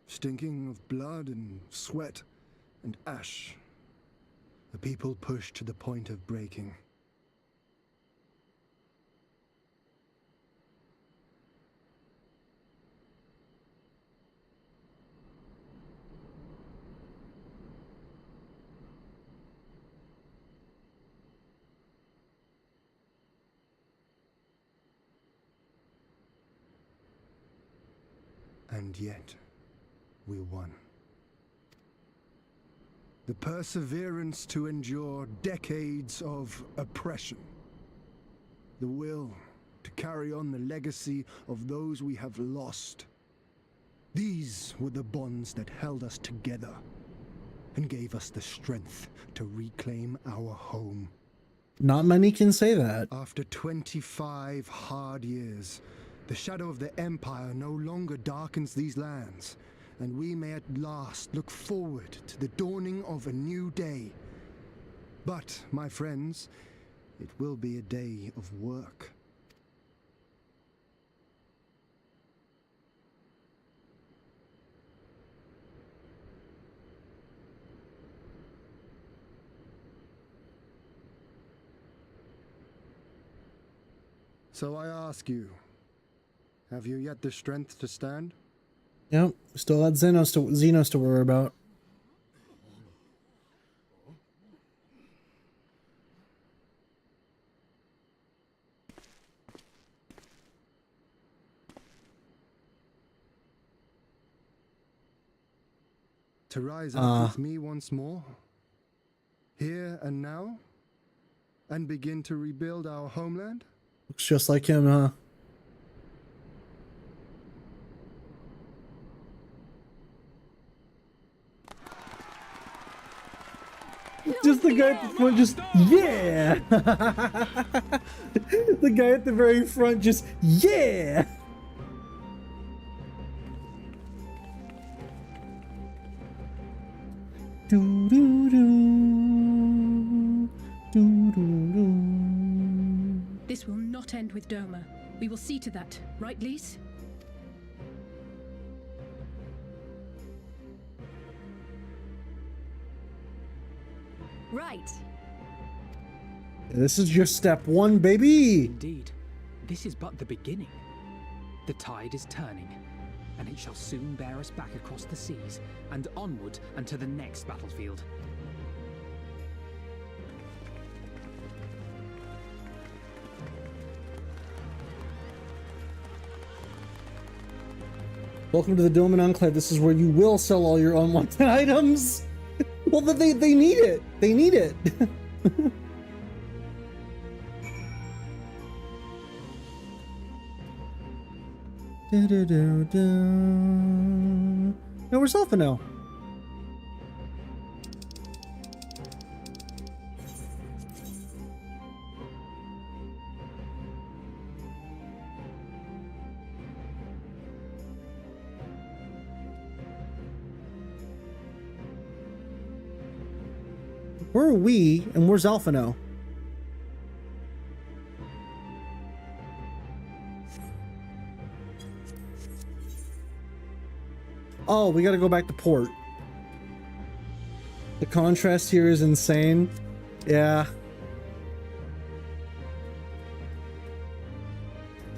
stinking of blood and sweat and ash. A people pushed to the point of breaking. And yet, we won. The perseverance to endure decades of oppression. The will to carry on the legacy of those we have lost. These were the bonds that held us together and gave us the strength to reclaim our home. Not many can say that. After 25 hard years, the shadow of the Empire no longer darkens these lands, and we may at last look forward to the dawning of a new day. But, my friends, it will be a day of work. So I ask you, have you yet the strength to stand? Yep, still had Xenos to worry about. To rise up with me once more, here and now, and begin to rebuild our homeland? Looks just like him, huh? Just the guy at the front, just, yeah! The guy at the very front, just, yeah! Do, do, do. Do, do, do. This will not end with Doma. We will see to that, right, Lise? Right. This is just step one, baby! Indeed. This is but the beginning. The tide is turning, and it shall soon bear us back across the seas, and onward and to the next battlefield. Welcome to the Doma Enclave. This is where you will sell all your unwanted items. Well, they need it. They need it. Now where's Alpha now? Where are we, and where's Alpha now? Oh, we gotta go back to port. The contrast here is insane. Yeah.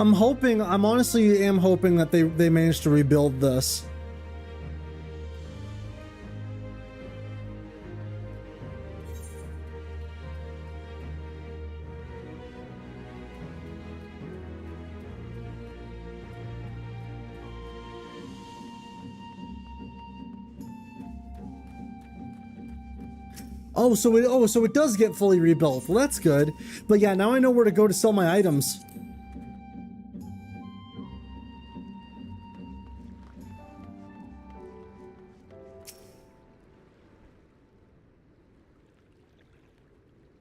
I'm honestly am hoping that they managed to rebuild this. So it does get fully rebuilt. Well, that's good. But yeah, now I know where to go to sell my items.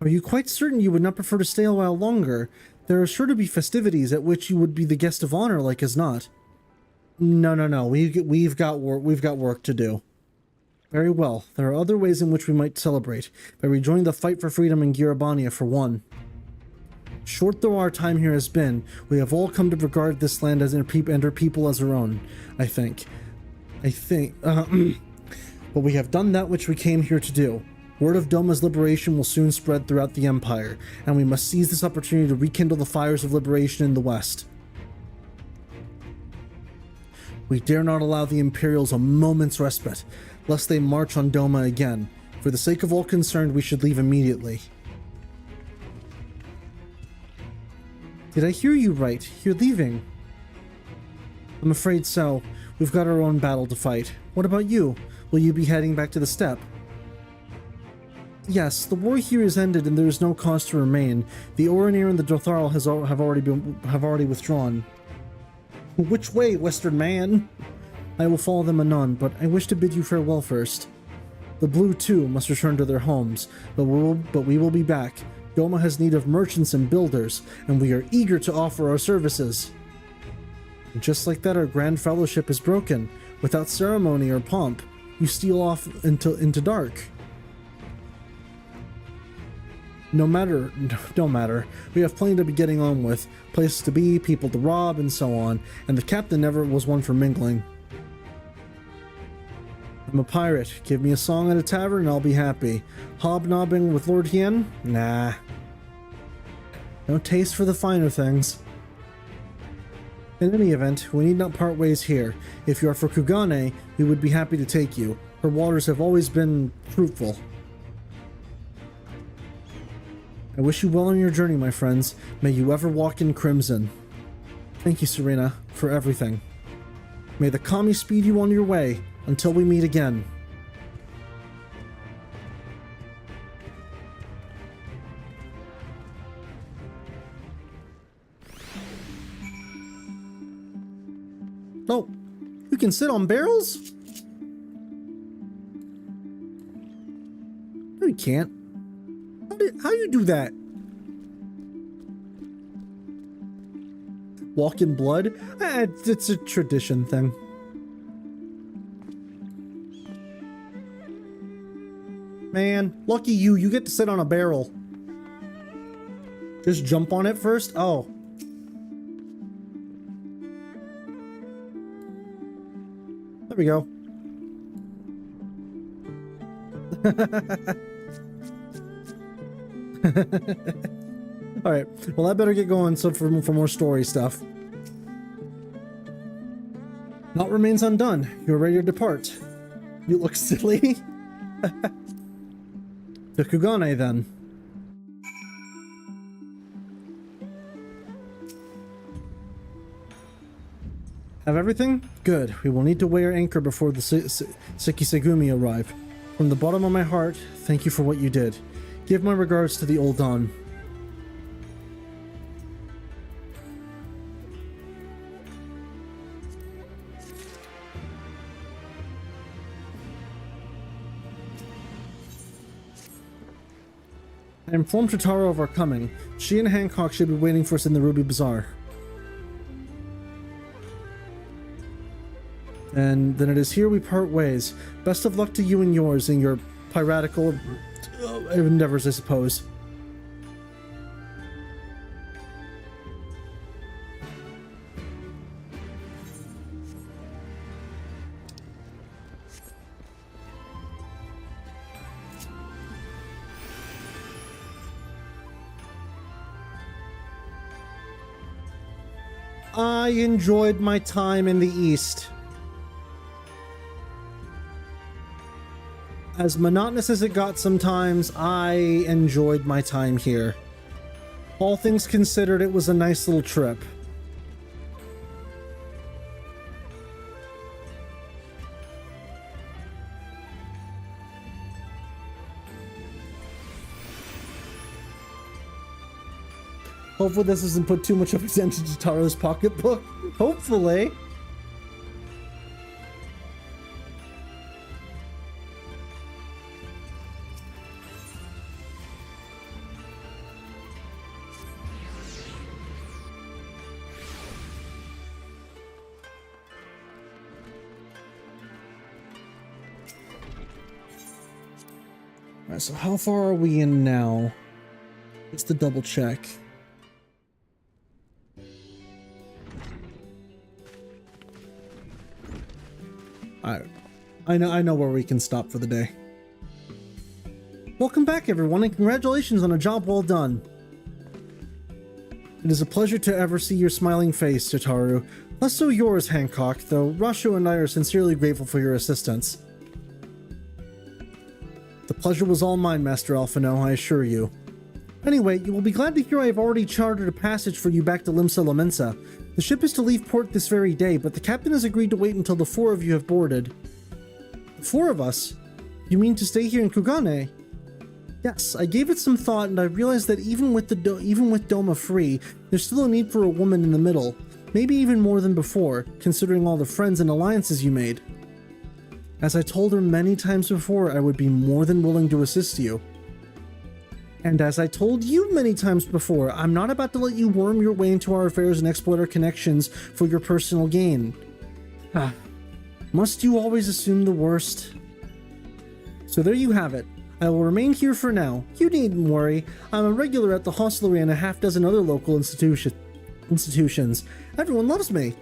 Are you quite certain you would not prefer to stay a while longer? There are sure to be festivities at which you would be the guest of honor, like as not. No. We've got work to do. Very well. There are other ways in which we might celebrate, by rejoining the fight for freedom in Girabania for one. Short though our time here has been, we have all come to regard this land as and our people as our own, I think. But we have done that which we came here to do. Word of Doma's liberation will soon spread throughout the Empire, and we must seize this opportunity to rekindle the fires of liberation in the West. We dare not allow the Imperials a moment's respite, lest they march on Doma again. For the sake of all concerned, we should leave immediately. Did I hear you right? You're leaving? I'm afraid so. We've got our own battle to fight. What about you? Will you be heading back to the steppe? Yes, the war here is ended and there is no cause to remain. The Oranir and the Dotharl have already withdrawn. Which way, Western man? I will follow them anon, but I wish to bid you farewell first. The Blue, too, must return to their homes, but we will be back. Doma has need of merchants and builders, and we are eager to offer our services. And just like that, our grand fellowship is broken. Without ceremony or pomp, you steal off into dark. No matter. We have plenty to be getting on with, places to be, people to rob, and so on, and the captain never was one for mingling. I'm a pirate. Give me a song at a tavern and I'll be happy. Hobnobbing with Lord Hien? Nah. No taste for the finer things. In any event, we need not part ways here. If you are for Khagan, we would be happy to take you. Her waters have always been fruitful. I wish you well on your journey, my friends. May you ever walk in crimson. Thank you, Serena, for everything. May the Kami speed you on your way until we meet again. Oh, you can sit on barrels? No, you can't. How do you do that? Walk in blood? It's a tradition thing. Man, lucky you, you get to sit on a barrel. Just jump on it first? Oh. There we go. Alright, well I better get going for more story stuff. Naught remains undone. You're ready to depart. You look silly. To Khagan then. Have everything? Good. We will need to weigh our anchor before the Sekisegumi arrive. From the bottom of my heart, thank you for what you did. Give my regards to the Old Dawn. I informed Tataru of our coming. She and Hancock should be waiting for us in the Ruby Bazaar. And then it is here we part ways. Best of luck to you and yours in your piratical endeavors, I suppose. I enjoyed my time in the East. As monotonous as it got sometimes, I enjoyed my time here. All things considered, it was a nice little trip. Hopefully this doesn't put too much of a dent into Tataru's pocketbook. Hopefully. Alright, so how far are we in now? Just to double check. I know where we can stop for the day. Welcome back, everyone, and congratulations on a job well done. It is a pleasure to ever see your smiling face, Tataru. Less so yours, Hancock, though Rasho and I are sincerely grateful for your assistance. The pleasure was all mine, Master Alphino, I assure you. Anyway, you will be glad to hear I have already chartered a passage for you back to Limsa Lamensa. The ship is to leave port this very day, but the captain has agreed to wait until the 4 of you have boarded. The 4 of us? You mean to stay here in Khagan? Yes, I gave it some thought and I realized that even with Doma free, there's still a need for a woman in the middle. Maybe even more than before, considering all the friends and alliances you made. As I told her many times before, I would be more than willing to assist you. And as I told you many times before, I'm not about to let you worm your way into our affairs and exploit our connections for your personal gain. Must you always assume the worst? So there you have it. I will remain here for now. You needn't worry. I'm a regular at the hostelry and a half-dozen other local institutions. Everyone loves me.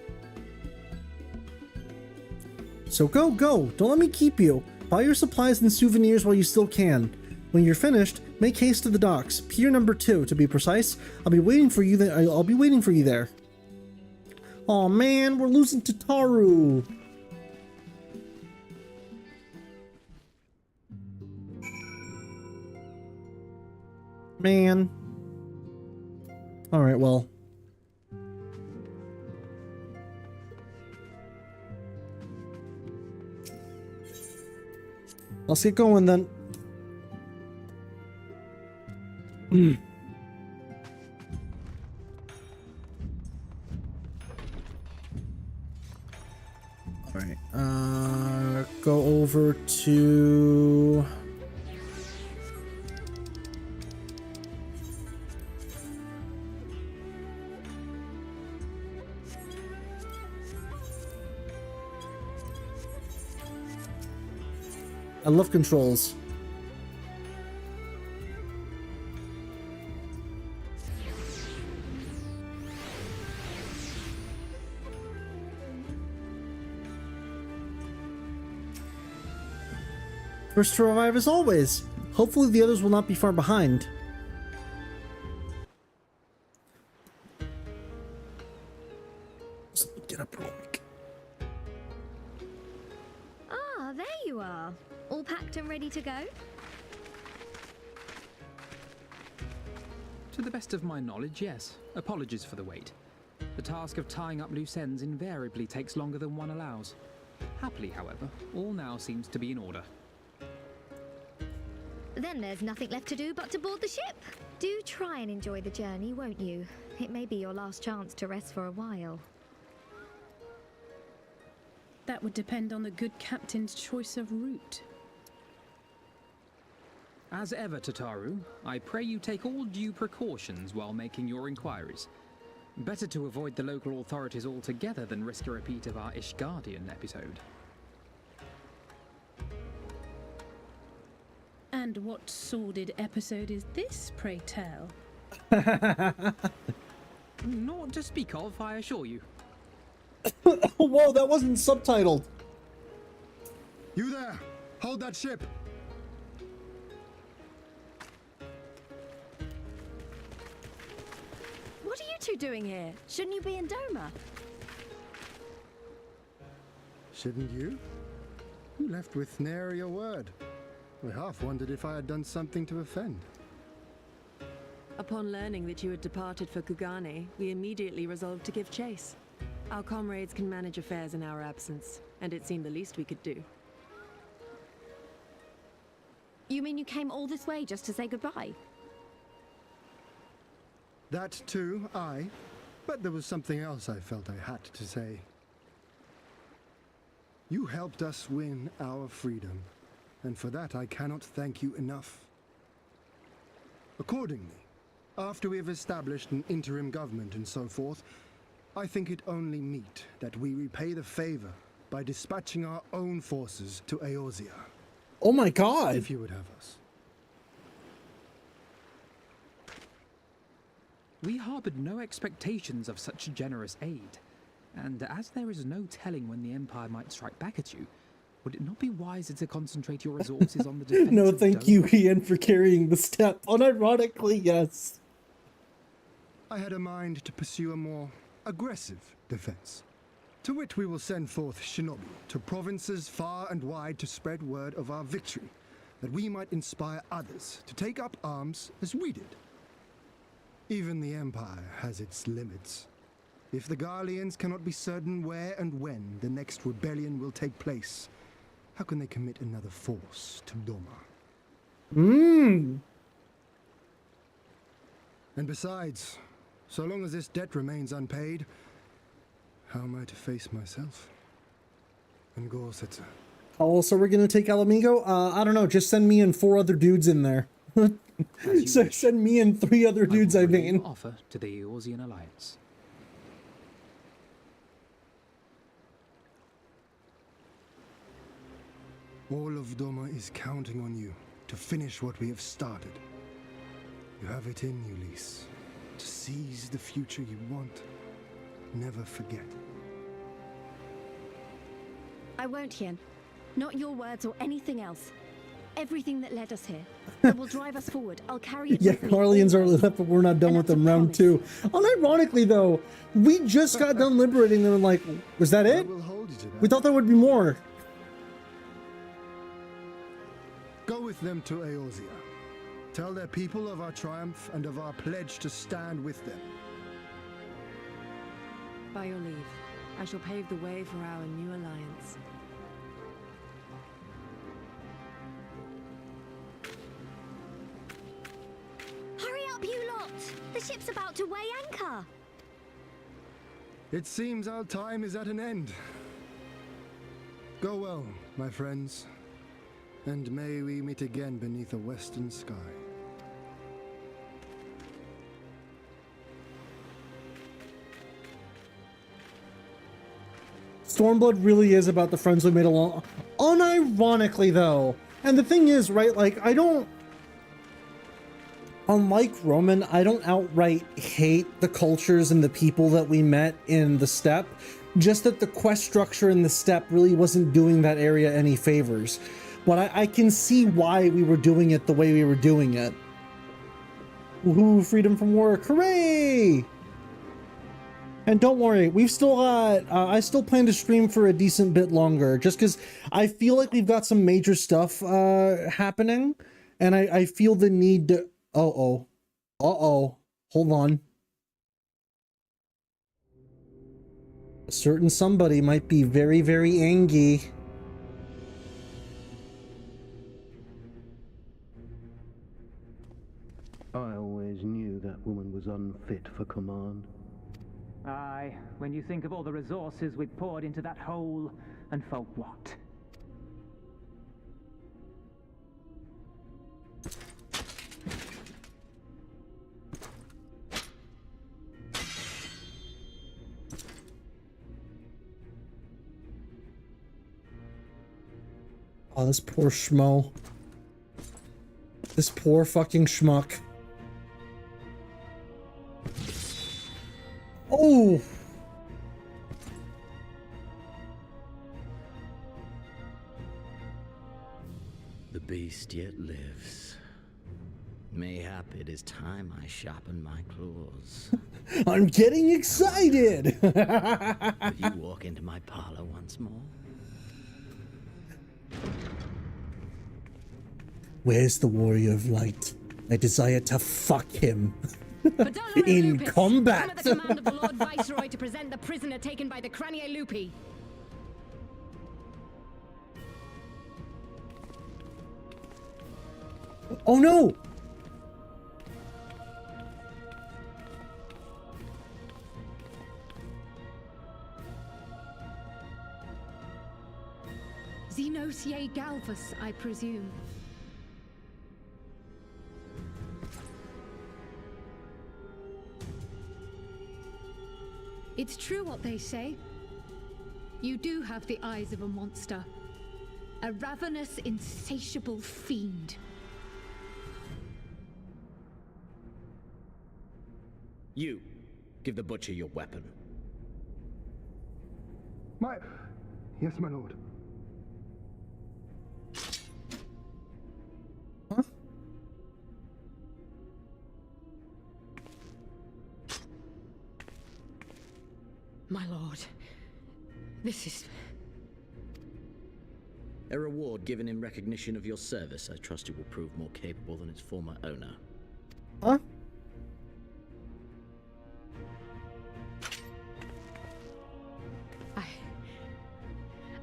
So go. Don't let me keep you. Buy your supplies and souvenirs while you still can. When you're finished, make haste to the docks. Pier number 2, to be precise. I'll be waiting for you there. Oh man, we're losing Tataru. Man. Alright, well. Let's get going then. Alright, go over to... I love controls. First to revive as always. Hopefully the others will not be far behind. So get up real quick. Ah, there you are. All packed and ready to go? To the best of my knowledge, yes. Apologies for the wait. The task of tying up loose ends invariably takes longer than one allows. Happily, however, all now seems to be in order. Then there's nothing left to do but to board the ship. Do try and enjoy the journey, won't you? It may be your last chance to rest for a while. That would depend on the good captain's choice of route. As ever, Tataru, I pray you take all due precautions while making your inquiries. Better to avoid the local authorities altogether than risk a repeat of our Ishgardian episode. And what sordid episode is this, pray tell? Not to speak of, I assure you. Whoa, that wasn't subtitled. You there! Hold that ship! What are you two doing here? Shouldn't you be in Doma? Shouldn't you? You left with nary a word. I half wondered if I had done something to offend. Upon learning that you had departed for Khagan, we immediately resolved to give chase. Our comrades can manage affairs in our absence, and it seemed the least we could do. You mean you came all this way just to say goodbye? That too, aye. But there was something else I felt I had to say. You helped us win our freedom, and for that I cannot thank you enough. Accordingly, after we have established an interim government and so forth, I think it only meet that we repay the favor by dispatching our own forces to Eorzea. Oh my god! If you would have us. We harbored no expectations of such generous aid, and as there is no telling when the Empire might strike back at you, would it not be wiser to concentrate your resources on the defense No, of thank Doma? you, Hien, for carrying the step. Unironically, yes. I had a mind to pursue a more aggressive defense, to which we will send forth shinobi to provinces far and wide to spread word of our victory, that we might inspire others to take up arms as we did. Even the Empire has its limits. If the Garleans cannot be certain where and when the next rebellion will take place, how can they commit another force to Doma? And besides, so long as this debt remains unpaid, how am I to face myself? And Gorsetzer? How else are we gonna take Alamigo? I don't know, just send me and 4 other dudes in there. So send me and 3 other dudes, I mean. Offer to the Eorzean Alliance. All of Doma is counting on you to finish what we have started. You have it in you, Lise, to seize the future you want. Never forget. I won't, Hien. Not your words or anything else. everything that led us here. That will drive us forward. I'll carry it Yeah, with me. Harleyan's already left, but we're not done with them. Round 2. Unironically, though, we just got done liberating them and like, was that it? We thought there would be more. Go with them to Eorzea. Tell their people of our triumph and of our pledge to stand with them. By your leave, I shall pave the way for our new alliance. Hurry up, you lot! The ship's about to weigh anchor. It seems our time is at an end. Go well, my friends, and may we meet again beneath a western sky. Stormblood really is about the friends we made along. Unironically, though, and the thing is, right, like, I don't... Unlike Roman, I don't outright hate the cultures and the people that we met in the steppe, just that the quest structure in the steppe really wasn't doing that area any favors. But I can see why we were doing it the way we were doing it. Woohoo, freedom from work, hooray! And don't worry, we've still got, I still plan to stream for a decent bit longer, just because I feel like we've got some major stuff happening, and I feel the need to, hold on. A certain somebody might be very, very angry. I always knew that woman was unfit for command. Aye, when you think of all the resources we've poured into that hole, and for what? Oh, this poor schmo. This poor fucking schmuck. Oh! The beast yet lives. Mayhap it is time I sharpen my claws. I'm getting excited! Will you walk into my parlor once more? Where's the warrior of light? I desire to fuck him. In combat! Come at the command of the Lord Viceroy to present the prisoner taken by the Cranier Lupi. Oh no! Xenos ye Galvus, I presume. It's true what they say. You do have the eyes of a monster. A ravenous, insatiable fiend. You, give the butcher your weapon. Yes, my lord. Huh? My lord, this is... A reward given in recognition of your service. I trust it will prove more capable than its former owner. Huh?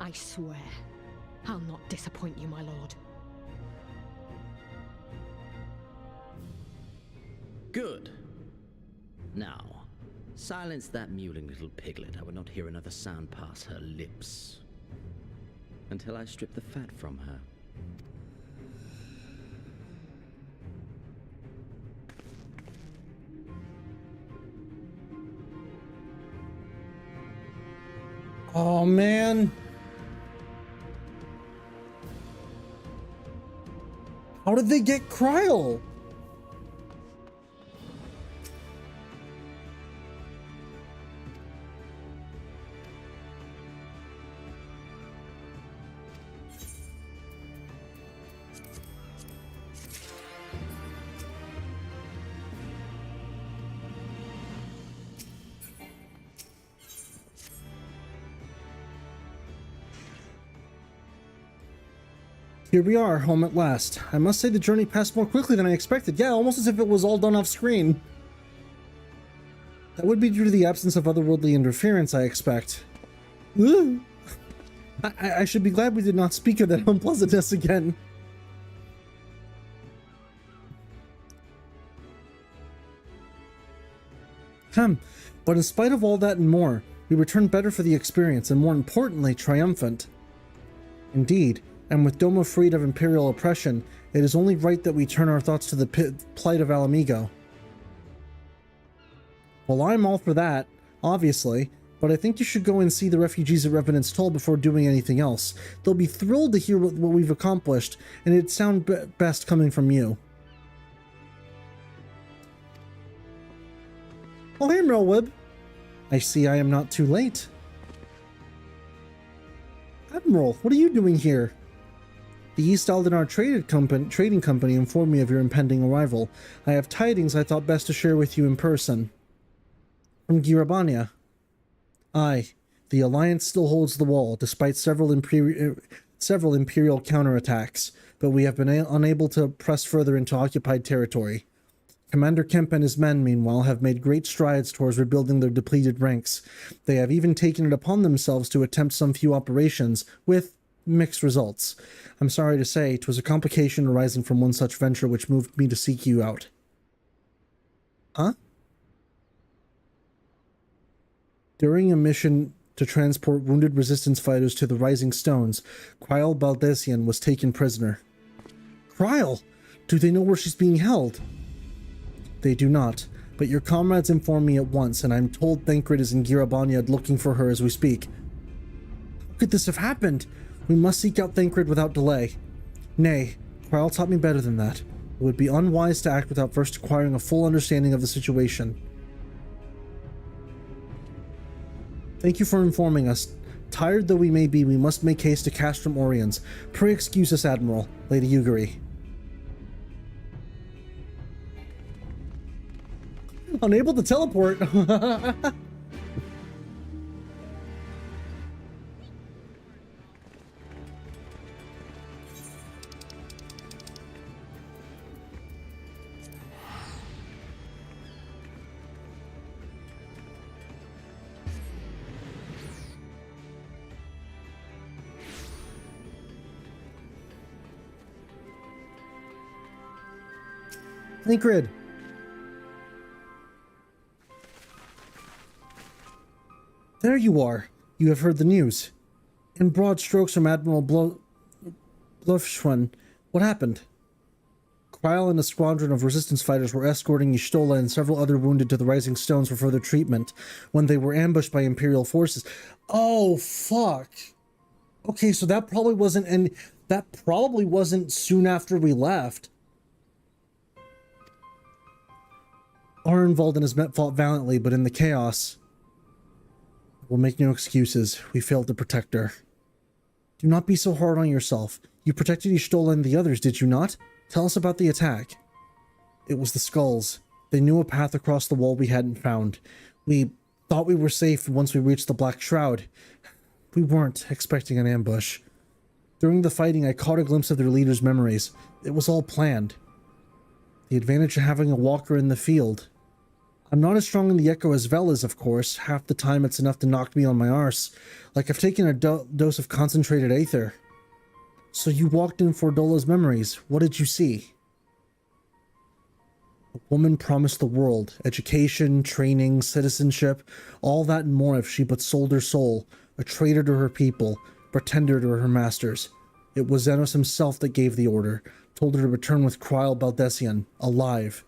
I swear, I'll not disappoint you, my lord. Good. Now, silence that mewling little piglet. I would not hear another sound pass her lips until I strip the fat from her. Oh man. How did they get Kryl? Here we are, home at last. I must say the journey passed more quickly than I expected. Yeah, almost as if it was all done off screen. That would be due to the absence of otherworldly interference, I expect. Ooh. I should be glad we did not speak of that unpleasantness again. But in spite of all that and more, we returned better for the experience, and more importantly, triumphant. Indeed, and with Doma freed of Imperial oppression, it is only right that we turn our thoughts to the plight of Alamigo. Well, I'm all for that, obviously, but I think you should go and see the refugees at Revenant's Toll before doing anything else. They'll be thrilled to hear what we've accomplished, and it'd sound best coming from you. Oh, hey, Merlwib. I see I am not too late. Admiral, what are you doing here? The East Aldenar trading company informed me of your impending arrival. I have tidings I thought best to share with you in person. From Girabania. Aye, the Alliance still holds the wall, despite several Imperial counterattacks, but we have been unable to press further into occupied territory. Commander Kemp and his men, meanwhile, have made great strides towards rebuilding their depleted ranks. They have even taken it upon themselves to attempt some few operations, with mixed results. I'm sorry to say, 'twas a complication arising from one such venture which moved me to seek you out. Huh? During a mission to transport wounded resistance fighters to the Rising Stones, Kryl Baldesian was taken prisoner. Kryl! Do they know where she's being held? They do not, but your comrades informed me at once, and I'm told Thancred is in Girabania looking for her as we speak. How could this have happened? We must seek out Thancred without delay. Nay, Kryl taught me better than that. It would be unwise to act without first acquiring a full understanding of the situation. Thank you for informing us. Tired though we may be, we must make haste to Castrum Oriens. Pray excuse us, Admiral, Lady Yuguri. Unable to teleport. Thancred. There you are. You have heard the news. In broad strokes from Admiral Blufschwan, what happened? Kryl and a squadron of resistance fighters were escorting Y'shtola and several other wounded to the Rising Stones for further treatment when they were ambushed by Imperial forces. Oh, fuck. Okay, so that probably wasn't soon after we left. Arenvald and his men fought valiantly, but in the chaos... We'll make no excuses. We failed to protect her. Do not be so hard on yourself. You protected Y'shtola and the others, did you not? Tell us about the attack. It was the skulls. They knew a path across the wall we hadn't found. We thought we were safe once we reached the Black Shroud. We weren't expecting an ambush. During the fighting, I caught a glimpse of their leader's memories. It was all planned. The advantage of having a walker in the field. I'm not as strong in the Echo as Vel is, of course. Half the time it's enough to knock me on my arse. Like I've taken a dose of concentrated aether. So you walked in for Dola's memories. What did you see? A woman promised the world. Education, training, citizenship, all that and more if she but sold her soul. A traitor to her people. Pretender to her masters. It was Xenos himself that gave the order. Told her to return with Kryl Baldesian, alive.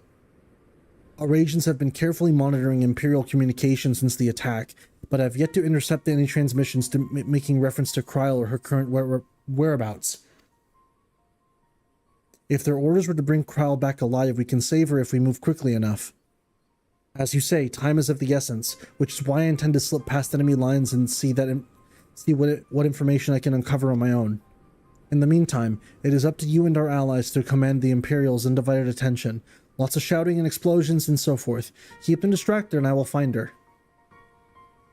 Our agents have been carefully monitoring Imperial communication since the attack, but have yet to intercept any transmissions making reference to Kryl or her current whereabouts. If their orders were to bring Kryl back alive, we can save her if we move quickly enough. As you say, time is of the essence, which is why I intend to slip past enemy lines and see what information I can uncover on my own. In the meantime, it is up to you and our allies to command the Imperial's undivided attention. Lots of shouting and explosions and so forth. Keep them distracted and I will find her.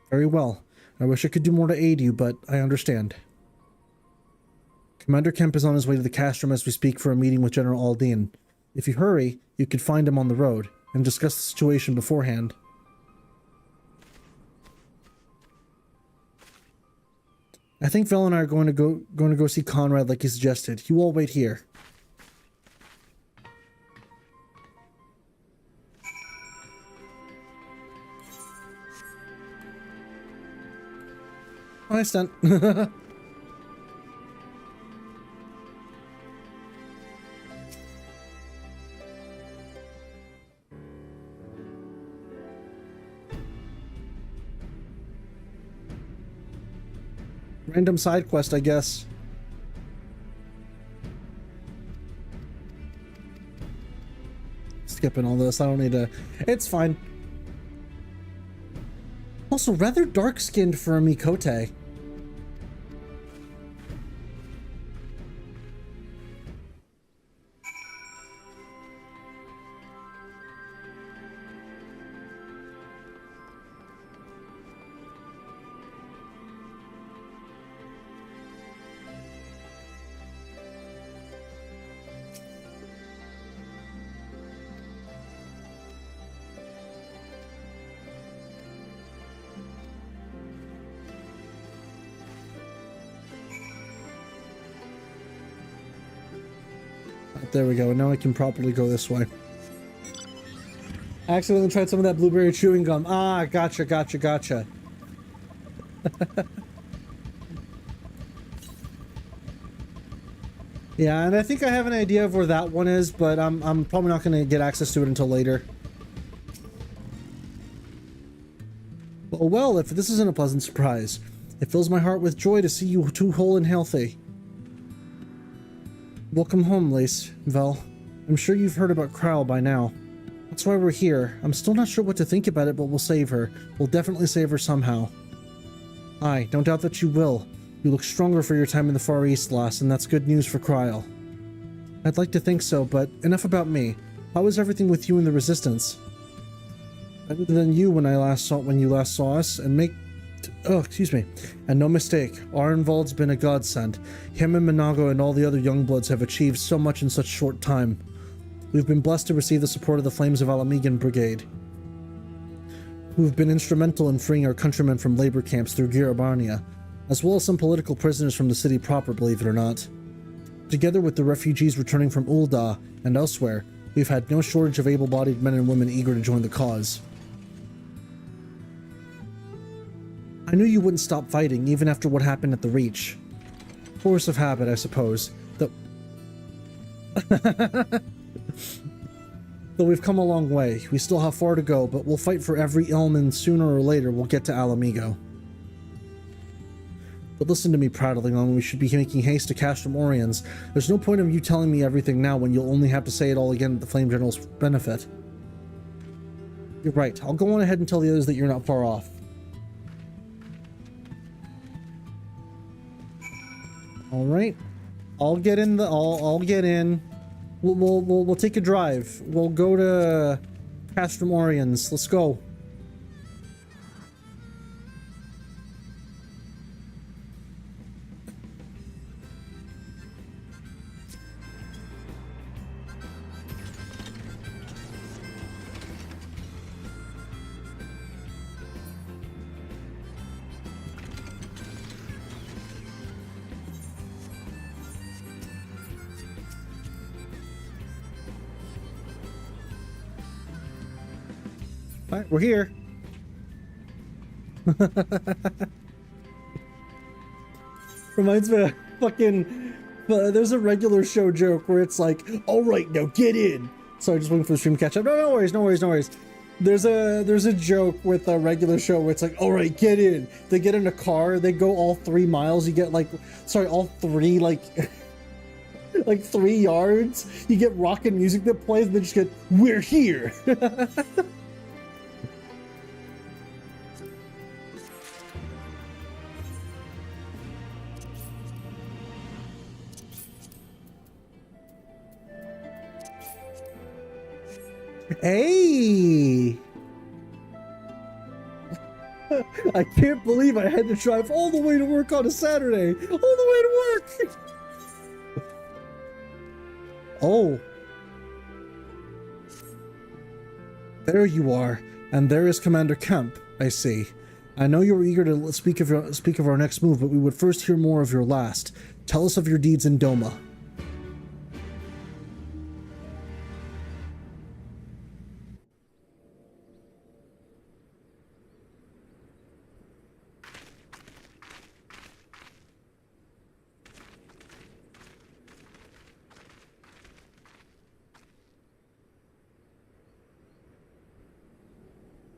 Very well. I wish I could do more to aid you, but I understand. Commander Kemp is on his way to the castrum as we speak for a meeting with General Aldine. If you hurry, you could find him on the road and discuss the situation beforehand. I think Vel and I are going to go see Conrad like he suggested. You all wait here. Hi, Stunt. Random side quest, I guess. Skipping all this. I don't need to. It's fine. Also, rather dark-skinned for a Mikote. There we go. Now I can properly go this way. I accidentally tried some of that blueberry chewing gum. Ah, gotcha, gotcha, gotcha. Yeah, and I think I have an idea of where that one is, but I'm probably not going to get access to it until later. Well, if this isn't a pleasant surprise, it fills my heart with joy to see you two whole and healthy. Welcome home, Lace, Vel. I'm sure you've heard about Krau by now. That's why we're here. I'm still not sure what to think about it, but we'll save her. We'll definitely save her somehow. Aye, don't doubt that you will. You look stronger for your time in the Far East, lass, and that's good news for Kryle. I'd like to think so, but enough about me. How is everything with you and the Resistance? Better than you when you last saw us, and excuse me. And no mistake, Arenvald's been a godsend. Him and Minago and all the other Youngbloods have achieved so much in such short time. We've been blessed to receive the support of the Flames of Alamegan Brigade, who have been instrumental in freeing our countrymen from labor camps through Girabarnia, as well as some political prisoners from the city proper, believe it or not. Together with the refugees returning from Ul'dah and elsewhere, we've had no shortage of able-bodied men and women eager to join the cause. I knew you wouldn't stop fighting, even after what happened at the Reach. Force of habit, I suppose. Though we've come a long way. We still have far to go, but we'll fight for every elm, and sooner or later we'll get to Alamigo. But listen to me, prattling on. We should be making haste to Castrum Oriens. There's no point of you telling me everything now when you'll only have to say it all again at the Flame General's benefit. You're right. I'll go on ahead and tell the others that you're not far off. All right, I'll get in. I'll get in. We'll take a drive. We'll go to Castrum Oriens. Let's go. Alright, we're here. Reminds me of fucking... there's a regular show joke where it's like, alright, now get in. Sorry, just waiting for the stream to catch up. No worries, no worries, no worries. There's a joke with a regular show where it's like, alright, get in. They get in a car, they go all 3 miles, you get like... Sorry, all 3, like... like 3 yards. You get rockin' music that plays and they just get, we're here. Hey! I can't believe I had to drive all the way to work on a Saturday! All the way to work! Oh. There you are, and there is Commander Kemp, I see. I know you're eager to speak of our next move, but we would first hear more of your last. Tell us of your deeds in Doma.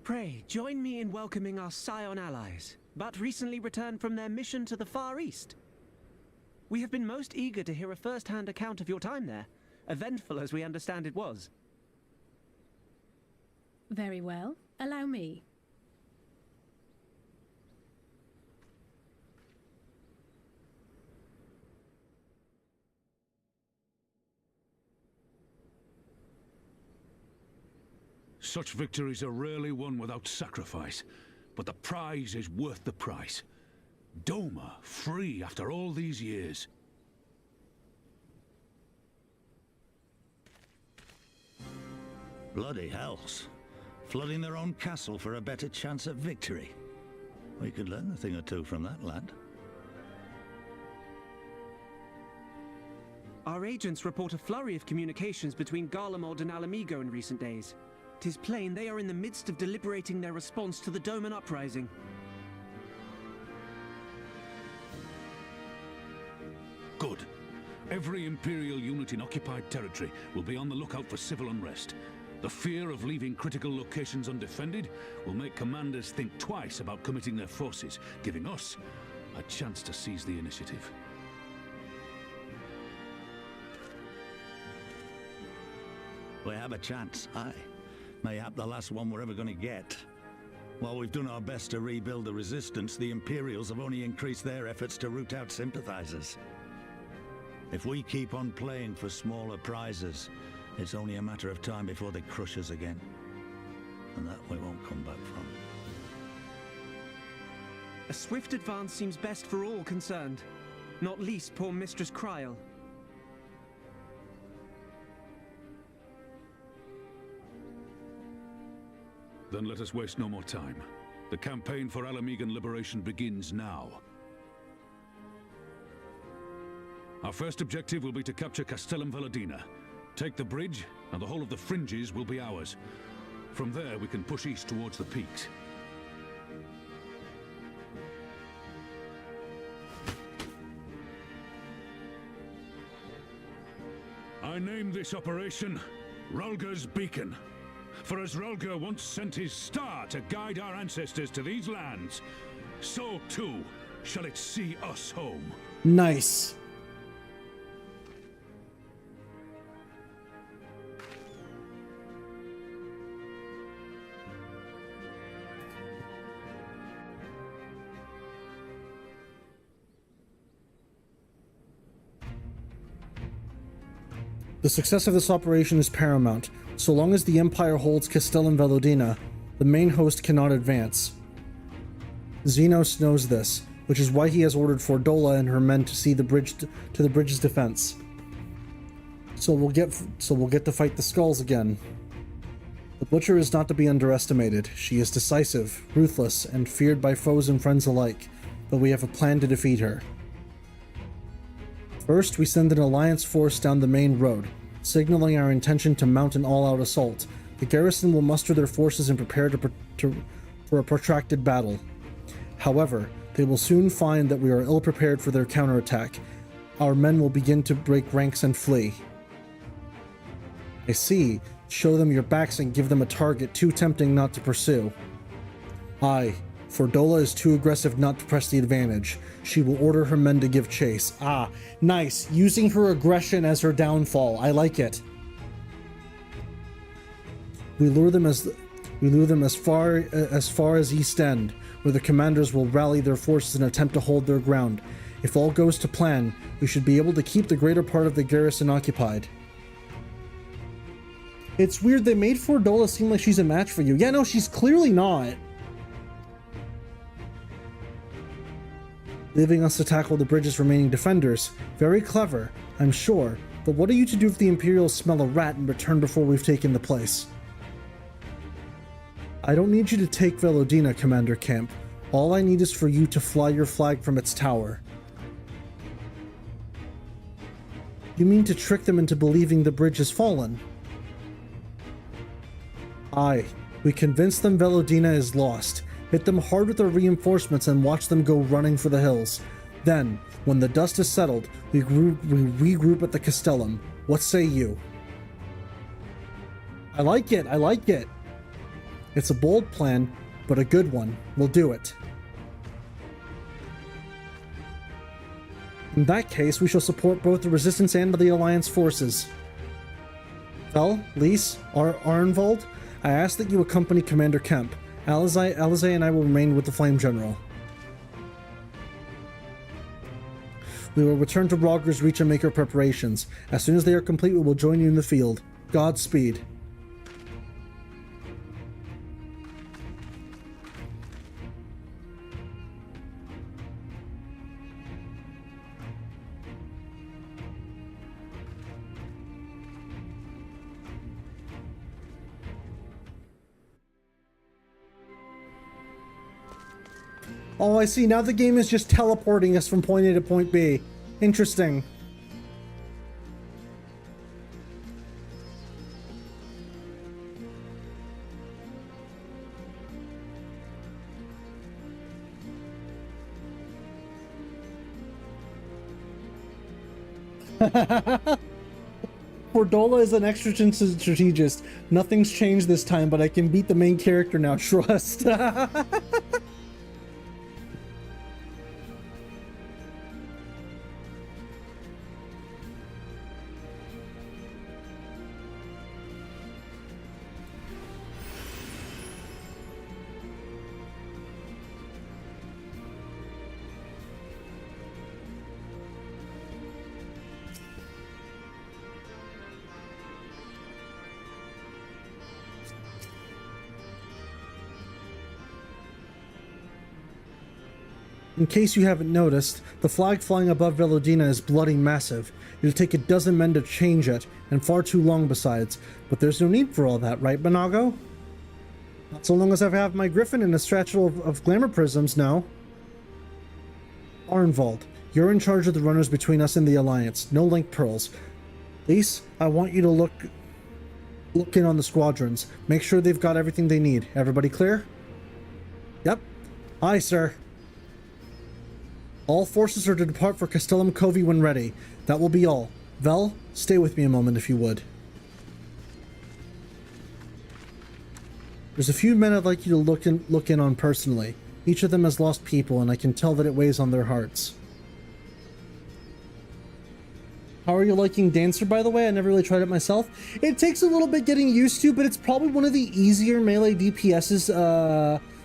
Pray, join me in welcoming our Scion allies, but recently returned from their mission to the Far East. We have been most eager to hear a first-hand account of your time there, eventful as we understand it was. Very well. Allow me. Such victories are rarely won without sacrifice, but the prize is worth the price. Doma, free after all these years. Bloody hells. Flooding their own castle for a better chance at victory. We could learn a thing or two from that lad. Our agents report a flurry of communications between Garlemald and Alamigo in recent days. 'Tis plain they are in the midst of deliberating their response to the Doman uprising. Good. Every Imperial unit in occupied territory will be on the lookout for civil unrest. The fear of leaving critical locations undefended will make commanders think twice about committing their forces, giving us a chance to seize the initiative. We have a chance, aye. Mayhap the last one we're ever going to get. While we've done our best to rebuild the resistance, the Imperials have only increased their efforts to root out sympathizers. If we keep on playing for smaller prizes, it's only a matter of time before they crush us again. And that we won't come back from. A swift advance seems best for all concerned, not least poor Mistress Kryl. Then let us waste no more time. The campaign for Alamigan liberation begins now. Our first objective will be to capture Castellum Valladina. Take the bridge, and the whole of the fringes will be ours. From there, we can push east towards the peaks. I name this operation Rhalgr's Beacon. For as Rhalgr once sent his star to guide our ancestors to these lands, so too shall it see us home. Nice. The success of this operation is paramount. So long as the Empire holds Castellum Valladina, the main host cannot advance. Xenos knows this, which is why he has ordered Fordola and her men to see the bridge to the bridge's defense. So we'll get to fight the Skulls again. The Butcher is not to be underestimated. She is decisive, ruthless, and feared by foes and friends alike, but we have a plan to defeat her. First, we send an alliance force down the main road, signaling our intention to mount an all-out assault. The garrison will muster their forces and prepare for a protracted battle. However, they will soon find that we are ill-prepared for their counterattack. Our men will begin to break ranks and flee. I see. Show them your backs and give them a target too tempting not to pursue. Aye, Fordola is too aggressive not to press the advantage. She will order her men to give chase. Ah, nice. Using her aggression as her downfall. I like it. We lure them as far as East End, where the commanders will rally their forces and attempt to hold their ground. If all goes to plan, we should be able to keep the greater part of the garrison occupied. It's weird, they made Fordola seem like she's a match for you. Yeah, no, she's clearly not. Leaving us to tackle the bridge's remaining defenders. Very clever, I'm sure, but what are you to do if the Imperials smell a rat and return before we've taken the place? I don't need you to take Velodina, Commander Kemp. All I need is for you to fly your flag from its tower. You mean to trick them into believing the bridge has fallen? Aye. We convince them Velodina is lost. Hit them hard with our reinforcements and watch them go running for the hills. Then, when the dust is settled, we regroup at the Castellum. What say you? I like it, I like it. It's a bold plan, but a good one. We'll do it. In that case, we shall support both the Resistance and the Alliance forces. Vel, Lise, Arnvold, I ask that you accompany Commander Kemp. Alizé and I will remain with the Flame General. We will return to Rogger's Reach and make our preparations. As soon as they are complete, we will join you in the field. Godspeed. Oh, I see. Now the game is just teleporting us from point A to point B. Interesting. Fordola is an extra strategist. Nothing's changed this time, but I can beat the main character now. Trust. In case you haven't noticed, the flag flying above Velodina is bloody massive. It'll take a dozen men to change it, and far too long besides. But there's no need for all that, right, Bonago? Not so long as I have my griffin and a satchel of glamour prisms now. Arnvold, you're in charge of the runners between us and the Alliance. No link pearls. Lise, I want you to look in on the squadrons. Make sure they've got everything they need. Everybody clear? Yep. Aye, sir. All forces are to depart for Castellum Covey when ready. That will be all. Vel, stay with me a moment if you would. There's a few men I'd like you to look in on personally. Each of them has lost people, and I can tell that it weighs on their hearts. How are you liking Dancer, by the way? I never really tried it myself. It takes a little bit getting used to, but it's probably one of the easier melee DPSs,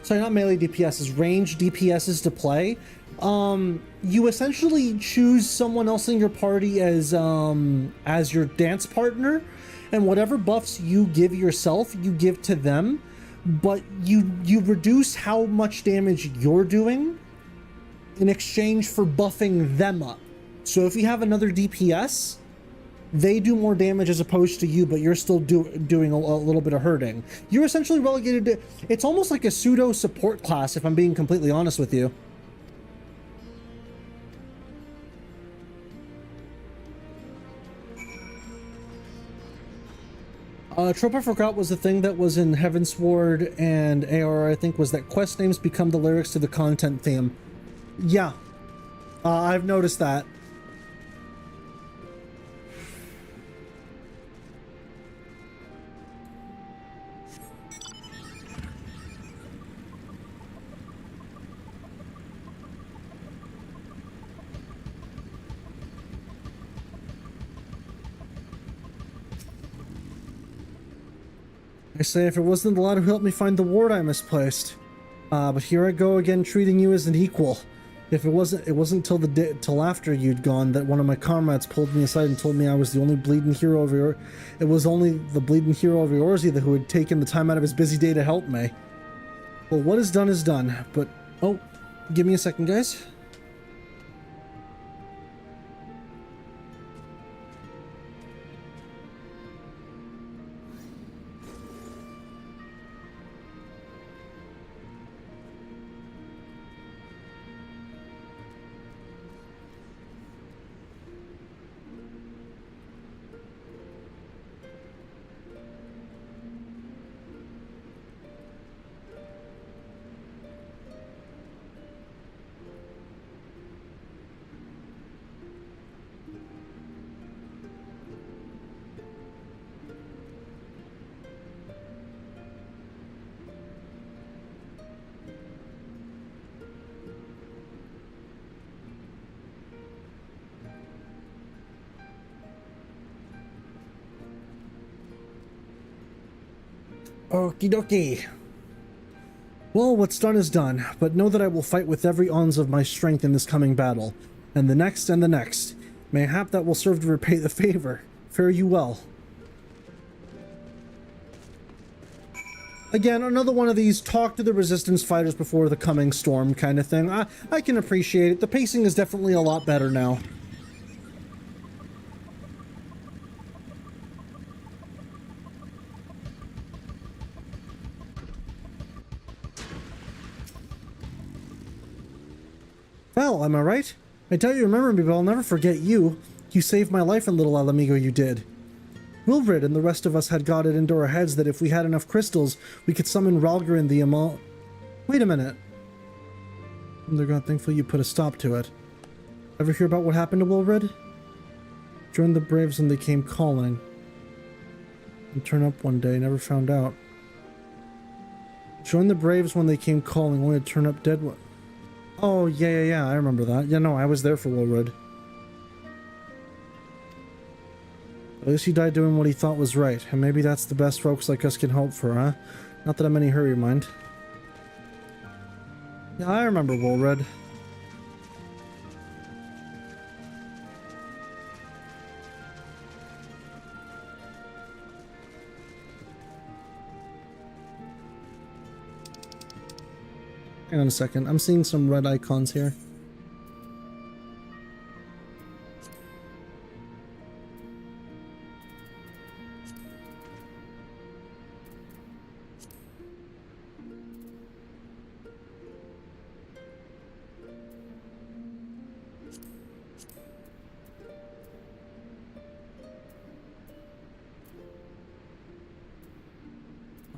sorry, not melee DPSs, range DPSs to play. You essentially choose someone else in your party as your dance partner, and whatever buffs you give yourself, you give to them, but you reduce how much damage you're doing in exchange for buffing them up. So if you have another DPS, they do more damage as opposed to you, but you're still doing a little bit of hurting. You're essentially relegated to, it's almost like a pseudo support class, if I'm being completely honest with you. Trope I forgot was the thing that was in Heavensward and AR, I think, was that quest names become the lyrics to the content theme. Yeah, I've noticed that. I say, if it wasn't the lad who helped me find the ward I misplaced. But here I go again, treating you as an equal. If it wasn't till after you'd gone that one of my comrades pulled me aside and told me I was the only bleeding hero of your... It was only the bleeding hero of Eorzea who had taken the time out of his busy day to help me. Well, what is done is done, but... Oh, give me a second, guys. Okie dokie. Well, what's done is done, but know that I will fight with every ounce of my strength in this coming battle, and the next and the next. Mayhap that will serve to repay the favor. Fare you well. Again, another one of these talk to the resistance fighters before the coming storm kind of thing. I can appreciate it. The pacing is definitely a lot better now. Well, am I right? I doubt you remember me, but I'll never forget you. You saved my life in Little Alamigo, you did. Wilfred and the rest of us had got it into our heads that if we had enough crystals, we could summon Ralgr the Amal. Wait a minute. They're God, thankfully you put a stop to it. Ever hear about what happened to Wilfred? Joined the Braves when they came calling. And turned up one day, never found out. Joined the Braves when they came calling, only to turn up dead. Oh, yeah, I remember that. Yeah, no, I was there for Wilfred. At least he died doing what he thought was right, and maybe that's the best folks like us can hope for, huh? Not that I'm in any hurry, mind. Yeah, I remember Wilfred. Hang on a second, I'm seeing some red icons here.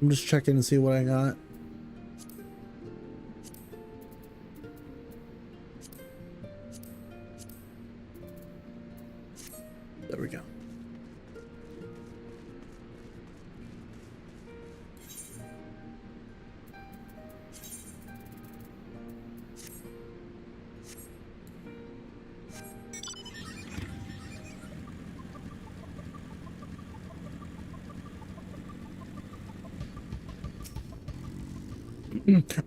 I'm just checking to see what I got. There we go.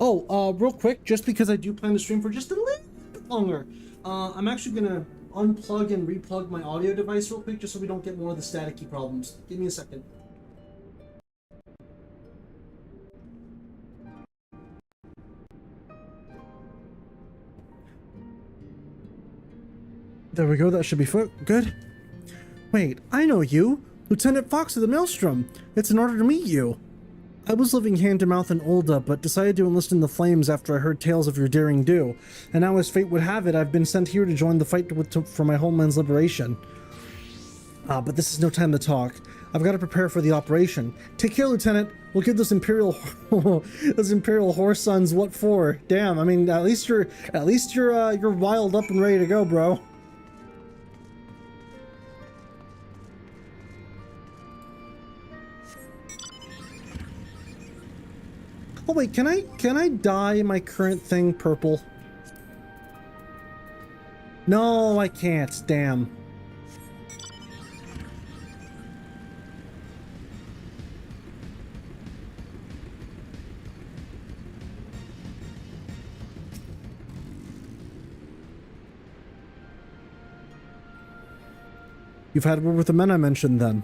Oh, real quick, just because I do plan to stream for just a little bit longer, I'm actually gonna unplug and replug my audio device real quick, just so we don't get more of the staticky problems. Give me a second. There we go, that should be good. Wait, I know you! Lieutenant Fox of the Maelstrom! It's an honor to meet you! I was living hand-to-mouth in Ulda, but decided to enlist in the Flames after I heard tales of your daring do, and now as fate would have it, I've been sent here to join the fight for my homeland's liberation. But this is no time to talk. I've got to prepare for the operation. Take care, Lieutenant. We'll give those Imperial horse sons what for. Damn, I mean, at least you're riled up and ready to go, bro. Oh wait, can I dye my current thing purple? No, I can't. Damn. You've had word with the men I mentioned then.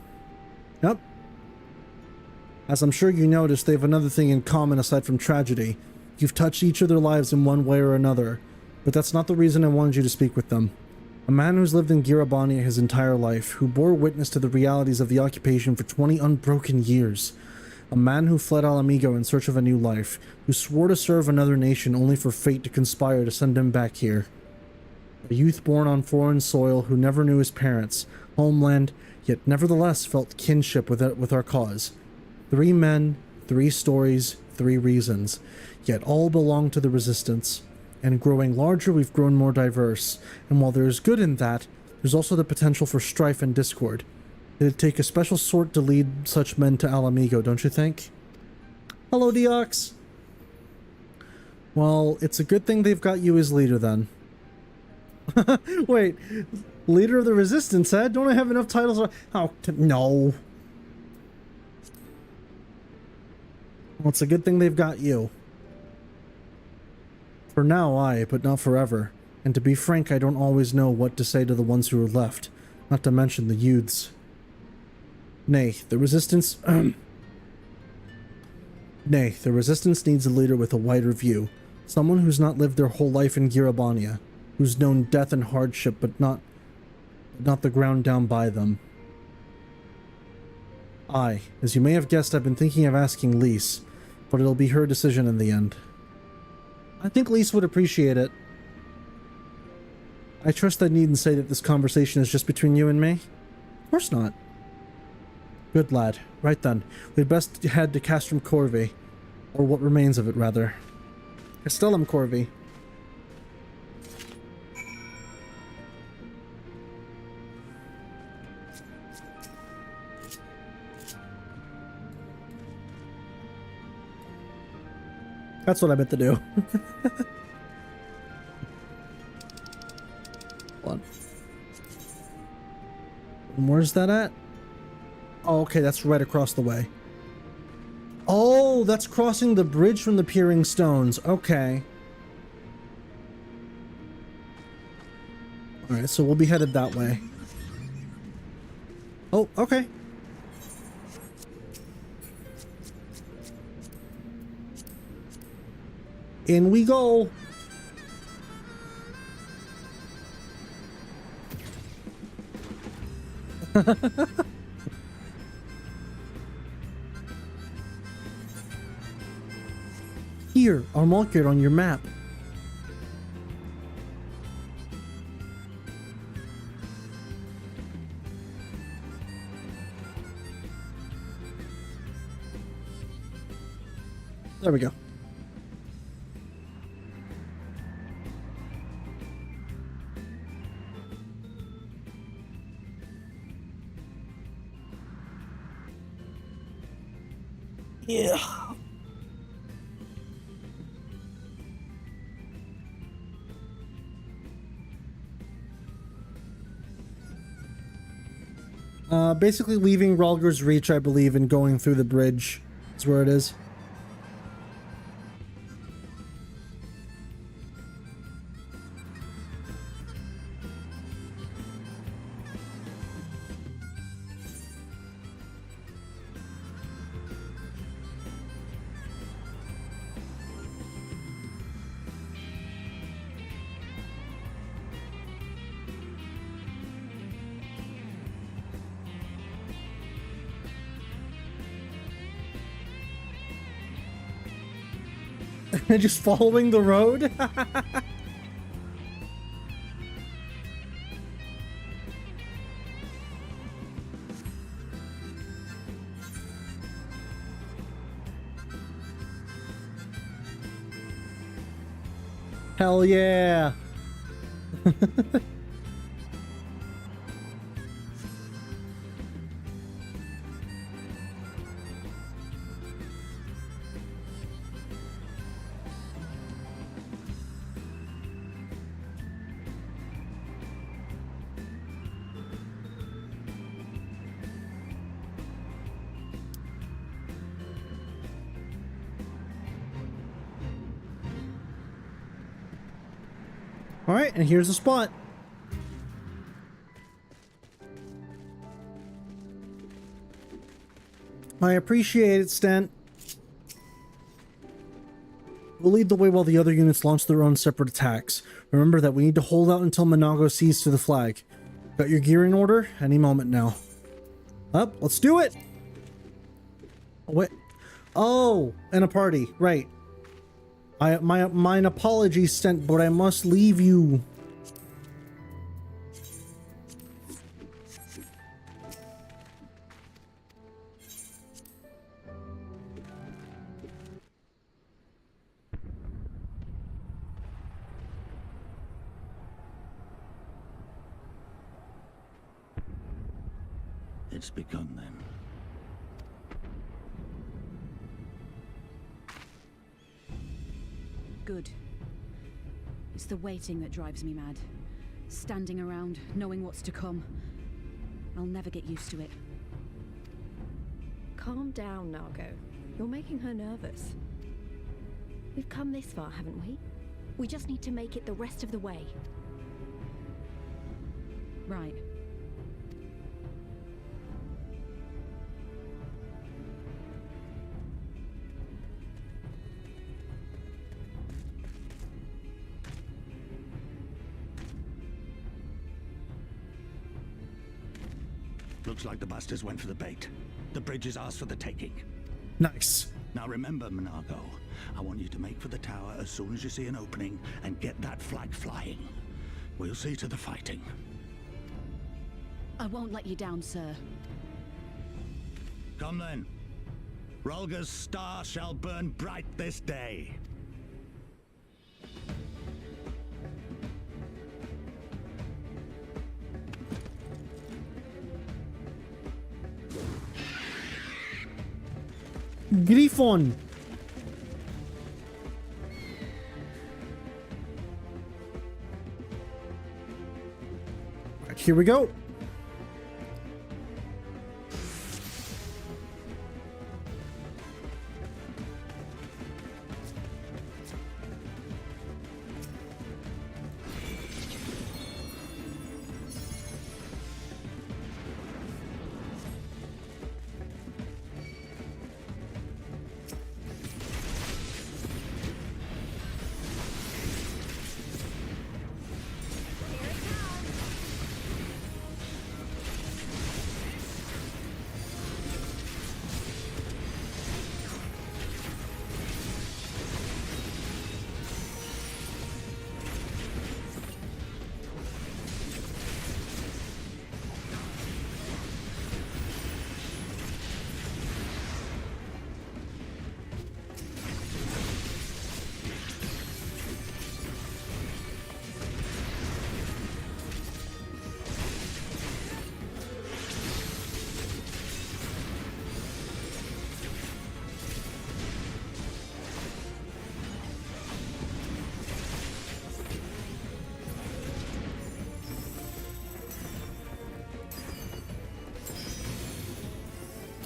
Yep. As I'm sure you noticed, they have another thing in common aside from tragedy. You've touched each of their lives in one way or another. But that's not the reason I wanted you to speak with them. A man who's lived in Girabania his entire life, who bore witness to the realities of the occupation for 20 unbroken years. A man who fled Alamigo in search of a new life, who swore to serve another nation only for fate to conspire to send him back here. A youth born on foreign soil who never knew his parents, homeland, yet nevertheless felt kinship with our cause. 3 men, 3 stories, 3 reasons, yet all belong to the Resistance. And growing larger, we've grown more diverse, and while there is good in that, there's also the potential for strife and discord. It'd take a special sort to lead such men to Alamigo, don't you think? Hello, Deox! Well, it's a good thing they've got you as leader, then. Wait, leader of the Resistance, eh? Don't I have enough titles? Oh, no. Well, it's a good thing they've got you. For now, aye, but not forever. And to be frank, I don't always know what to say to the ones who are left, not to mention the youths. Nay, the Resistance... Nay, the Resistance needs a leader with a wider view. Someone who's not lived their whole life in Girabania, who's known death and hardship, but not the ground down by them. Aye, as you may have guessed, I've been thinking of asking Lise, but it'll be her decision in the end. I think Lise would appreciate it. I trust I needn't say that this conversation is just between you and me? Of course not. Good lad. Right then, we'd best head to Castrum Corvi, or what remains of it, rather. Castellum Corvi. That's what I meant to do. Hold on. And where's that at? Oh, okay, that's right across the way. Oh, that's crossing the bridge from the Peering Stones. Okay. Alright, so we'll be headed that way. Oh, okay. In we go. Here, I'll mark it on your map. There we go. Yeah. Basically leaving Ralger's Reach, I believe, and going through the bridge is where it is. Just following the road? Hell yeah. Alright, and here's the spot. I appreciate it, Stent. We'll lead the way while the other units launch their own separate attacks. Remember that we need to hold out until Monago sees to the flag. Got your gear in order? Any moment now. Up, let's do it! Oh, wait. Oh, and a party, right. Mine apologies, Stent, but I must leave you. It's begun then. Good. It's the waiting that drives me mad. Standing around, knowing what's to come. I'll never get used to it. Calm down, Nargo. You're making her nervous. We've come this far, haven't we? We just need to make it the rest of the way. Right. Looks like the busters went for the bait. The bridge is ours for the taking. Nice. Now remember, Monargo, I want you to make for the tower as soon as you see an opening and get that flag flying. We'll see to the fighting. I won't let you down, sir. Come then. Rolga's star shall burn bright this day. Griffon. Right, here we go.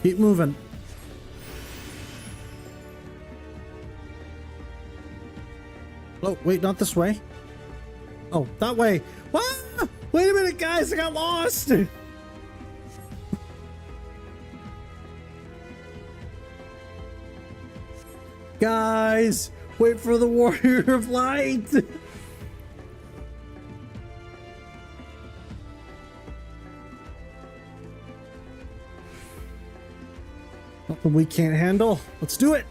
Keep moving. Oh, wait, not this way. Oh, that way. Ah! Wait a minute, guys, I got lost. Guys, wait for the Warrior of Light. Nothing we can't handle. Let's do it.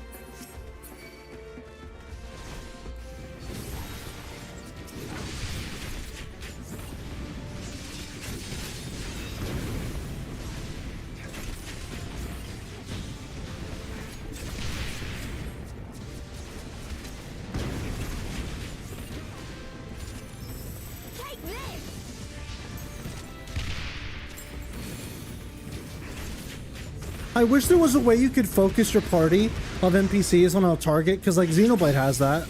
I wish there was a way you could focus your party of NPCs on a target, because like Xenoblade has that.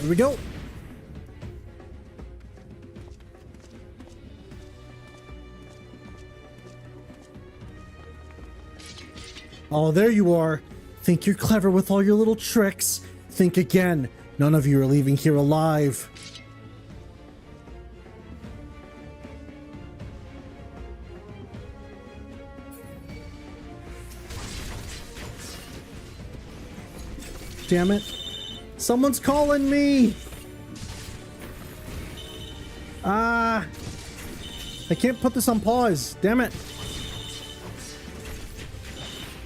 Here we go. Oh, there you are. Think you're clever with all your little tricks. Think again. None of you are leaving here alive. damn it. Someone's calling me! I can't put this on pause. Damn it.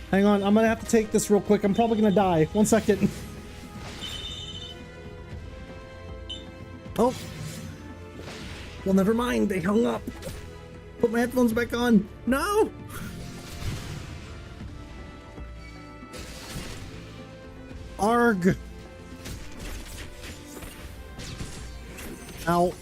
Hang on, I'm gonna have to take this real quick. I'm probably gonna die. 1 second. Oh. Well, never mind. They hung up. Put my headphones back on. No! Arg. Ow.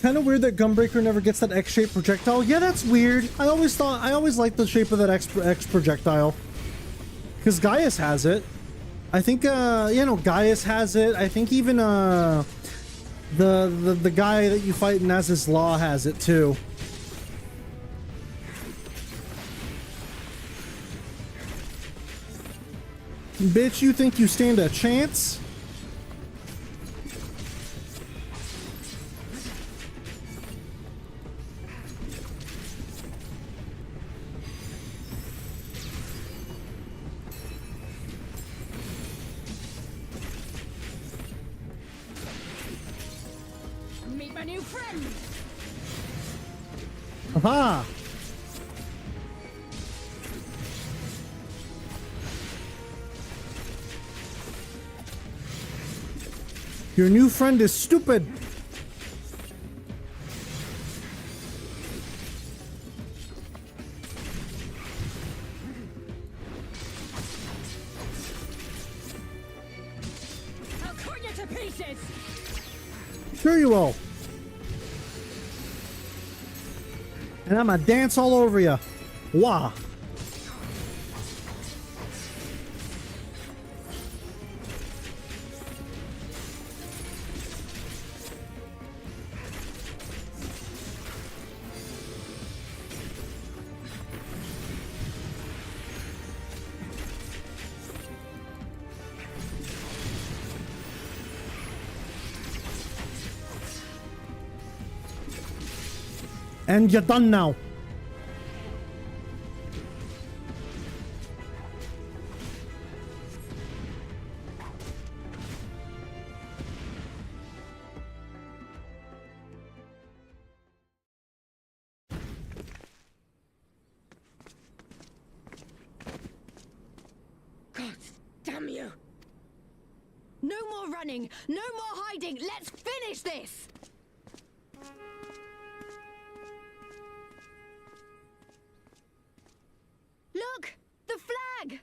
Kind of weird that Gunbreaker never gets that X-shaped projectile. Yeah, that's weird. I always liked the shape of that X projectile. Because Gaius has it. I think, you know, Gaius has it. I think even, the guy that you fight in Nazis Law has it too. Bitch, you think you stand a chance? Meet my new friend. Aha! Your new friend is stupid. I'll cut you to pieces. Sure you will. And I'm gonna dance all over you. Wah. And you're done now. God damn you! No more running, no more hiding. Let's finish this. Look! The flag!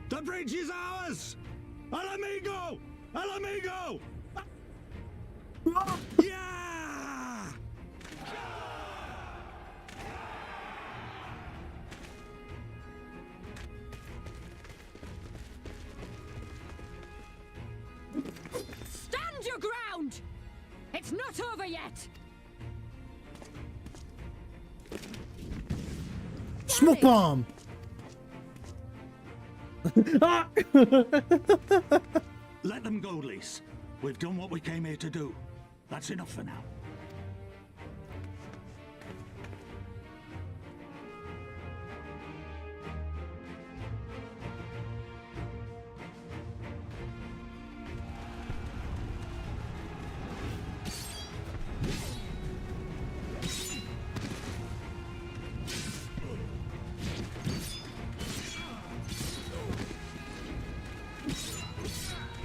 The bridge is ours! Al amigo! Al amigo! Yeah! Stand your ground! It's not over yet! Smoke bomb! Let them go, Lise. We've done what we came here to do. That's enough for now.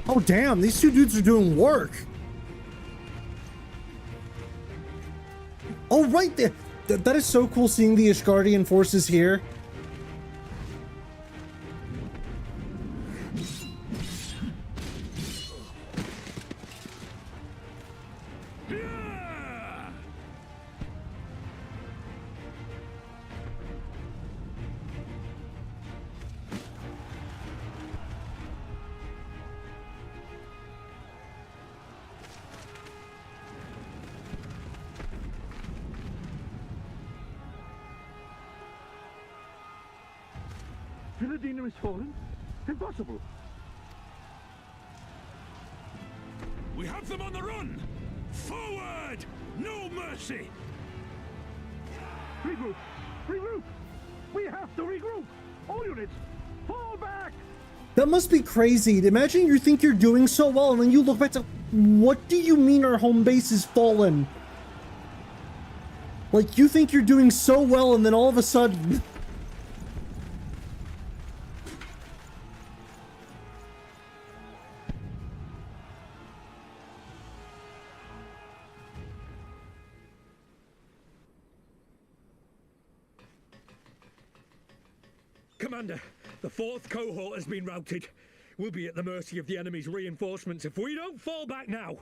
Oh, damn, these two dudes are doing work. Oh, right there. That is so cool seeing the Ishgardian forces here. Villadina is fallen? Impossible! We have them on the run! Forward! No mercy! Regroup! Regroup! We have to regroup! All units, fall back! That must be crazy. Imagine you think you're doing so well and then you look back to, what do you mean our home base is fallen? Like, you think you're doing so well and then all of a sudden... Commander, the 4th cohort has been routed. We'll be at the mercy of the enemy's reinforcements if we don't fall back now.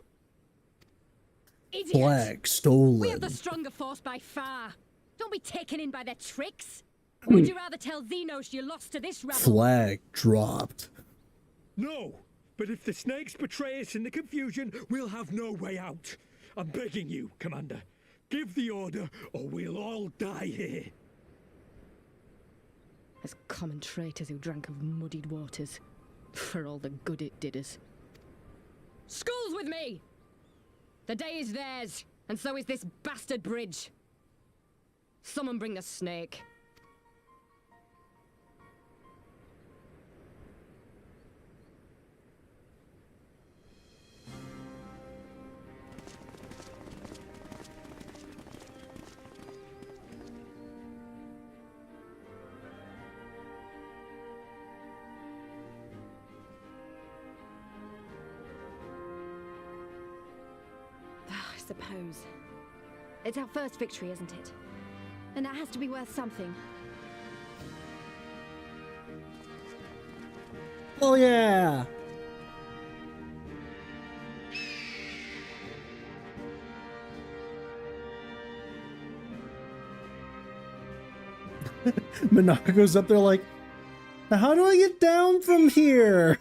Idiot! Flag stolen. We have the stronger force by far. Don't be taken in by their tricks. Or would you rather tell Xenos you lost to this rabble? Flag dropped. No, but if the snakes betray us in the confusion, we'll have no way out. I'm begging you, Commander. Give the order, or we'll all die here. As common traitors who drank of muddied waters, for all the good it did us. Skulls with me! The day is theirs, and so is this bastard bridge. Someone bring the snake. I suppose. It's our first victory, isn't it? And that has to be worth something. Oh yeah! Manaka goes up there like, how do I get down from here?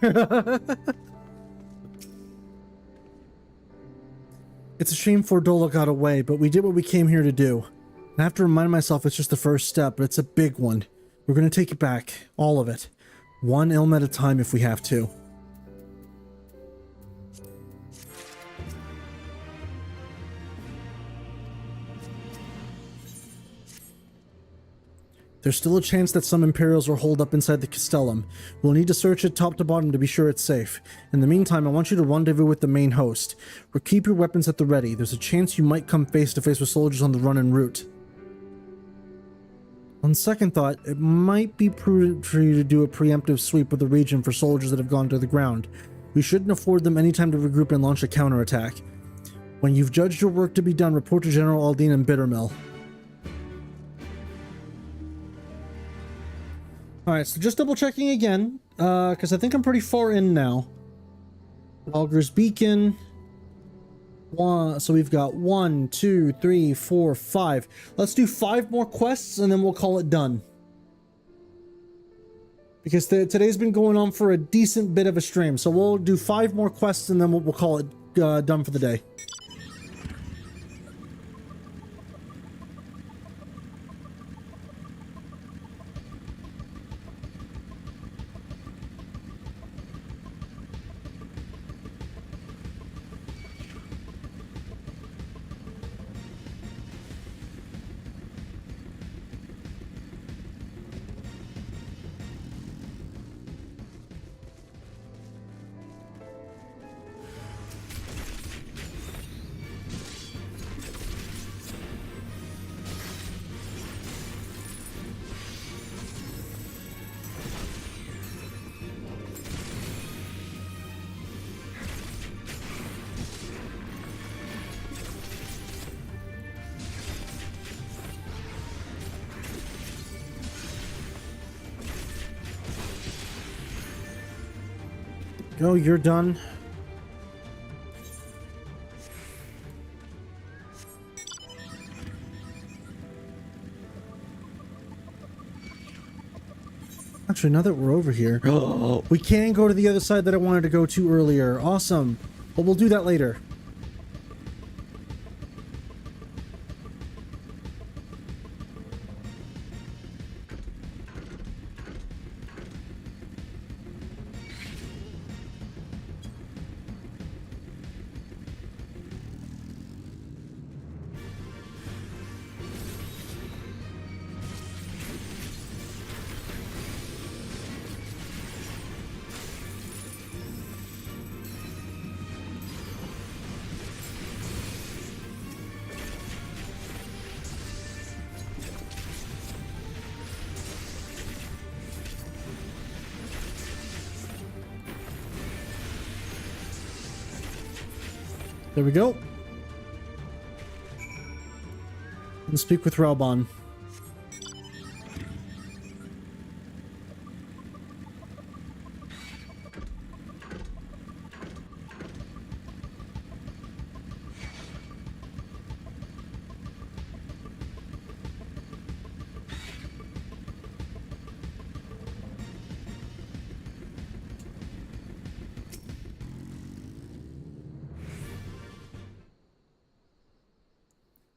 It's a shame Fordola got away, but we did what we came here to do. I have to remind myself it's just the first step, but it's a big one. We're going to take it back. All of it. One Ilm at a time if we have to. There's still a chance that some Imperials are holed up inside the Castellum. We'll need to search it top to bottom to be sure it's safe. In the meantime, I want you to rendezvous with the main host. Or keep your weapons at the ready. There's a chance you might come face to face with soldiers on the run en route. On second thought, it might be prudent for you to do a preemptive sweep of the region for soldiers that have gone to the ground. We shouldn't afford them any time to regroup and launch a counterattack. When you've judged your work to be done, report to General Aldine and Bittermill. Alright, so just double checking again, because I think I'm pretty far in now. Walger's Beacon. So we've got 1, 2, 3, 4, 5. Let's do 5 more quests and then we'll call it done. Because today's been going on for a decent bit of a stream. So we'll do 5 more quests and then we'll call it done for the day. go, you're done. Actually, now that we're over here, we can go to the other side that I wanted to go to earlier. Awesome. But we'll do that later. There we go. And speak with Raubon.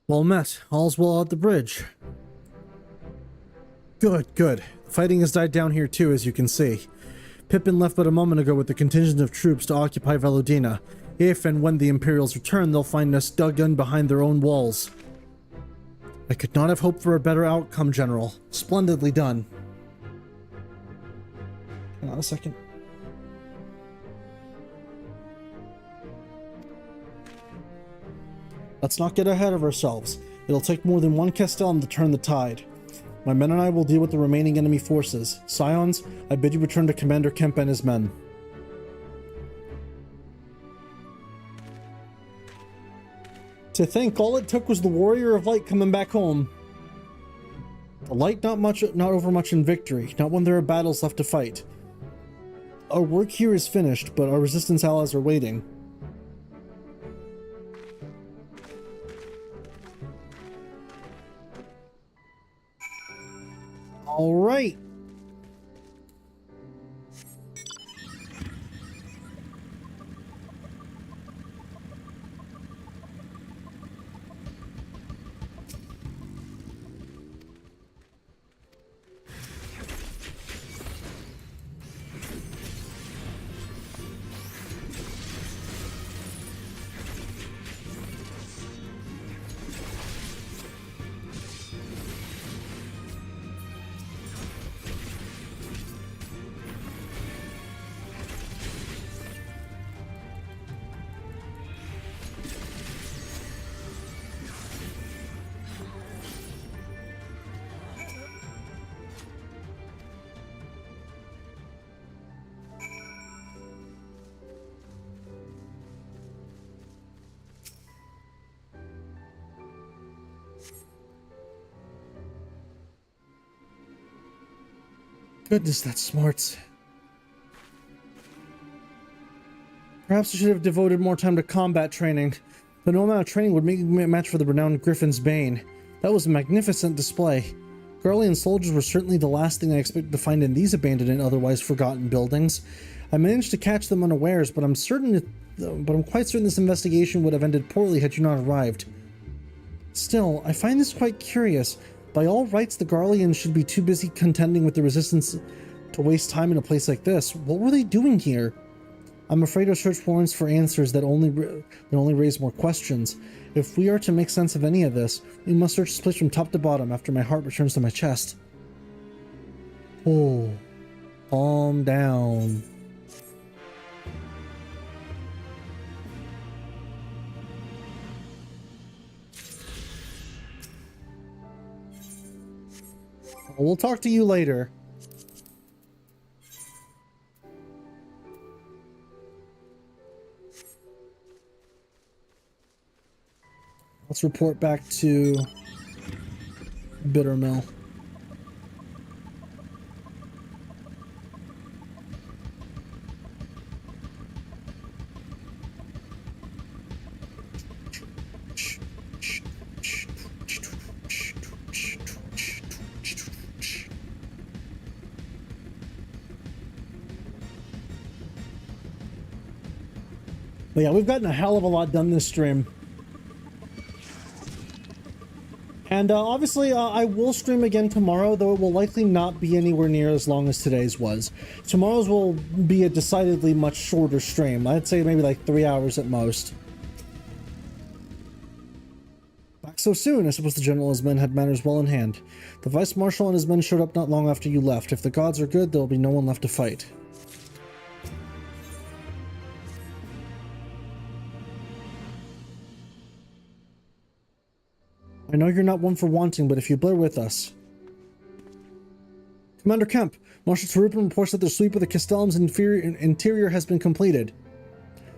Well met. All's well at the bridge. Good, good. Fighting has died down here too, as you can see. Pippin left but a moment ago with a contingent of troops to occupy Velodina. If and when the Imperials return, they'll find us dug in behind their own walls. I could not have hoped for a better outcome, General. Splendidly done. Hang on a second. Let's not get ahead of ourselves. It'll take more than one Castellan to turn the tide. My men and I will deal with the remaining enemy forces. Scions, I bid you return to Commander Kemp and his men. To think, all it took was the Warrior of Light coming back home. The Light not over much in victory, not when there are battles left to fight. Our work here is finished, but our resistance allies are waiting. All right. Goodness, that's smart. Perhaps I should have devoted more time to combat training, but no amount of training would make me a match for the renowned Griffin's Bane. That was a magnificent display. Garlean soldiers were certainly the last thing I expected to find in these abandoned and otherwise forgotten buildings. I managed to catch them unawares, but I'm quite certain this investigation would have ended poorly had you not arrived. Still, I find this quite curious. By all rights, the Garleans should be too busy contending with the resistance to waste time in a place like this. What were they doing here? I'm afraid our search warrants for answers that only raise more questions. If we are to make sense of any of this, we must search this place from top to bottom after my heart returns to my chest. Oh, calm down. We'll talk to you later. Let's report back to Bittermill. But yeah, we've gotten a hell of a lot done this stream. And obviously, I will stream again tomorrow, though it will likely not be anywhere near as long as today's was. Tomorrow's will be a decidedly much shorter stream. I'd say maybe like 3 hours at most. Back so soon, I suppose the general and his men had matters well in hand. The vice marshal and his men showed up not long after you left. If the gods are good, there will be no one left to fight. I know you're not one for wanting, but if you bear with us. Commander Kemp, Marshal Tarupin reports that the sweep of the Castellum's interior has been completed.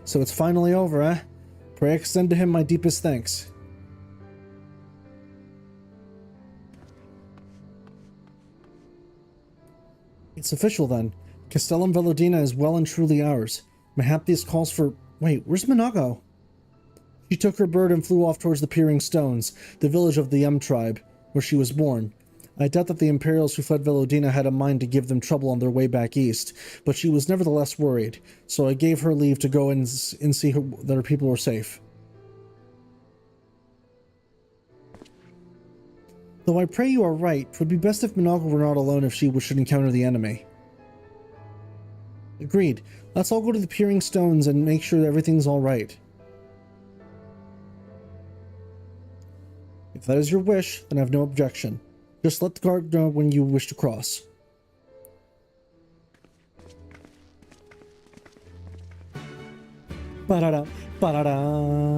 So it's finally over, eh? Pray I extend to him my deepest thanks. It's official then. Castellum Velodina is well and truly ours. Mayhap this calls for... Wait, where's Minago? She took her bird and flew off towards the Peering Stones, the village of the Yem tribe, where she was born. I doubt that the Imperials who fled Velodina had a mind to give them trouble on their way back east, but she was nevertheless worried, so I gave her leave to go and see that her people were safe. Though I pray you are right, it would be best if Minago were not alone if she should encounter the enemy. Agreed. Let's all go to the Peering Stones and make sure that everything's alright. If that is your wish, then I have no objection. Just let the guard know when you wish to cross. Ba-da-da, ba-da-da.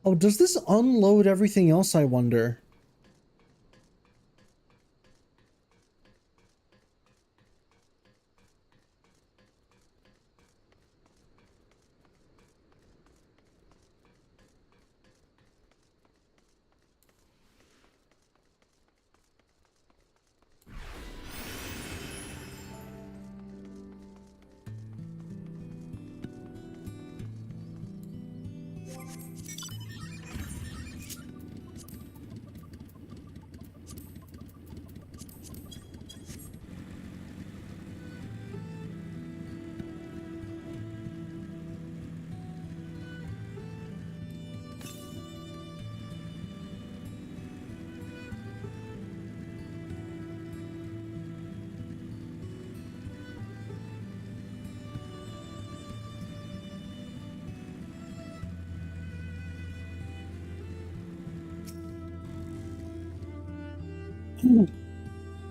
Oh, does this unload everything else, I wonder?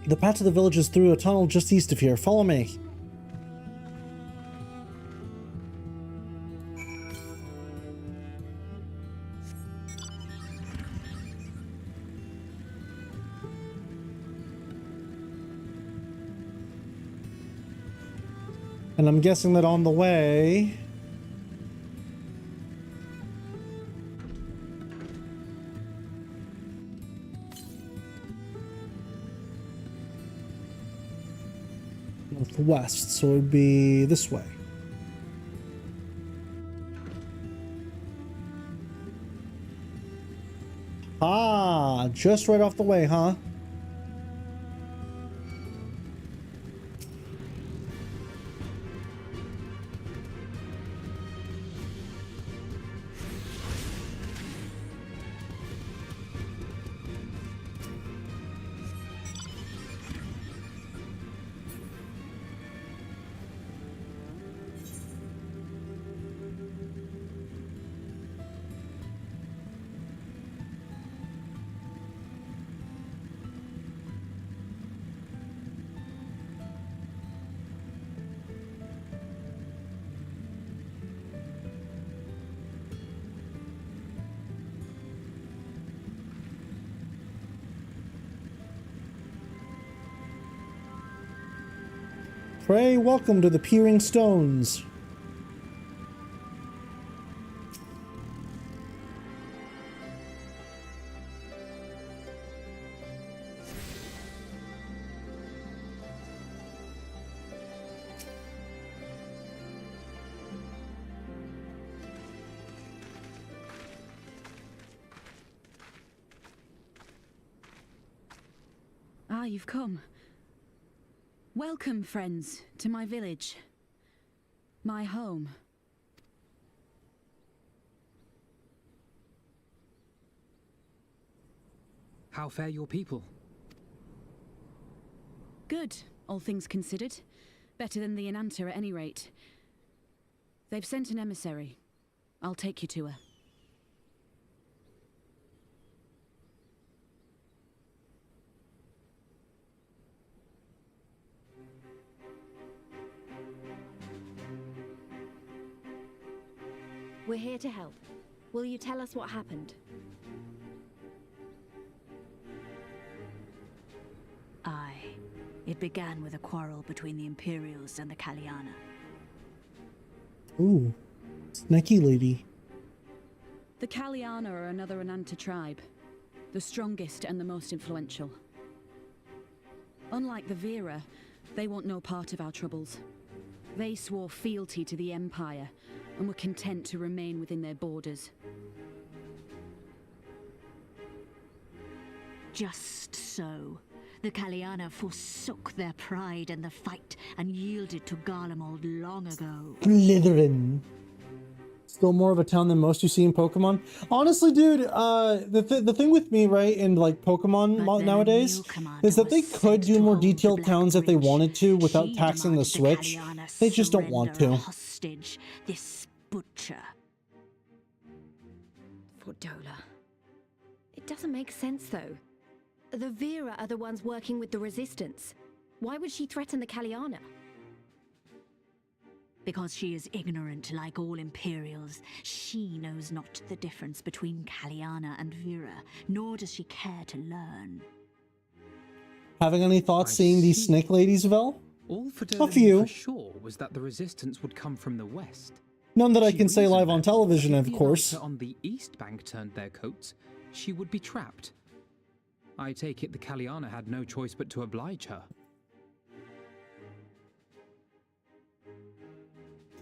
The path to the village is through a tunnel just east of here. Follow me. And I'm guessing that on the way... northwest, so it would be this way. Ah, just right off the way, huh? Pray welcome to the Peering Stones. Ah, you've come. Welcome, friends, to my village. My home. How fare your people? Good, all things considered. Better than the Inanta at any rate. They've sent an emissary. I'll take you to her. We're here to help. Will you tell us what happened? Aye. It began with a quarrel between the Imperials and the Kaliana. Ooh, snaky lady. The Kaliana are another Ananta tribe. The strongest and the most influential. Unlike the Vera, they want no part of our troubles. They swore fealty to the Empire, and were content to remain within their borders. Just so. The Kaliana forsook their pride in the fight and yielded to Garlemald long ago. Slytherin. Still more of a town than most you see in Pokemon. Honestly, dude, the thing with me, right, in like Pokemon nowadays, is that they could do more detailed towns if they wanted to without taxing the Switch. They just don't want to. Hostage, this butcher. Fordola. It doesn't make sense, though. The Vera are the ones working with the Resistance. Why would she threaten the Kaliana? Because she is ignorant like all Imperials. She knows not the difference between Kaliana and Vera, nor does she care to learn. Having any thoughts seeing these snake ladies, Vel? All A Fordola few. knew for sure was that the resistance would come from the west. None that I She can say reasoned live on that television, if of the course. Ananta on the east bank turned their coats, she would be trapped. I take it the Kaliana had no choice but to oblige her.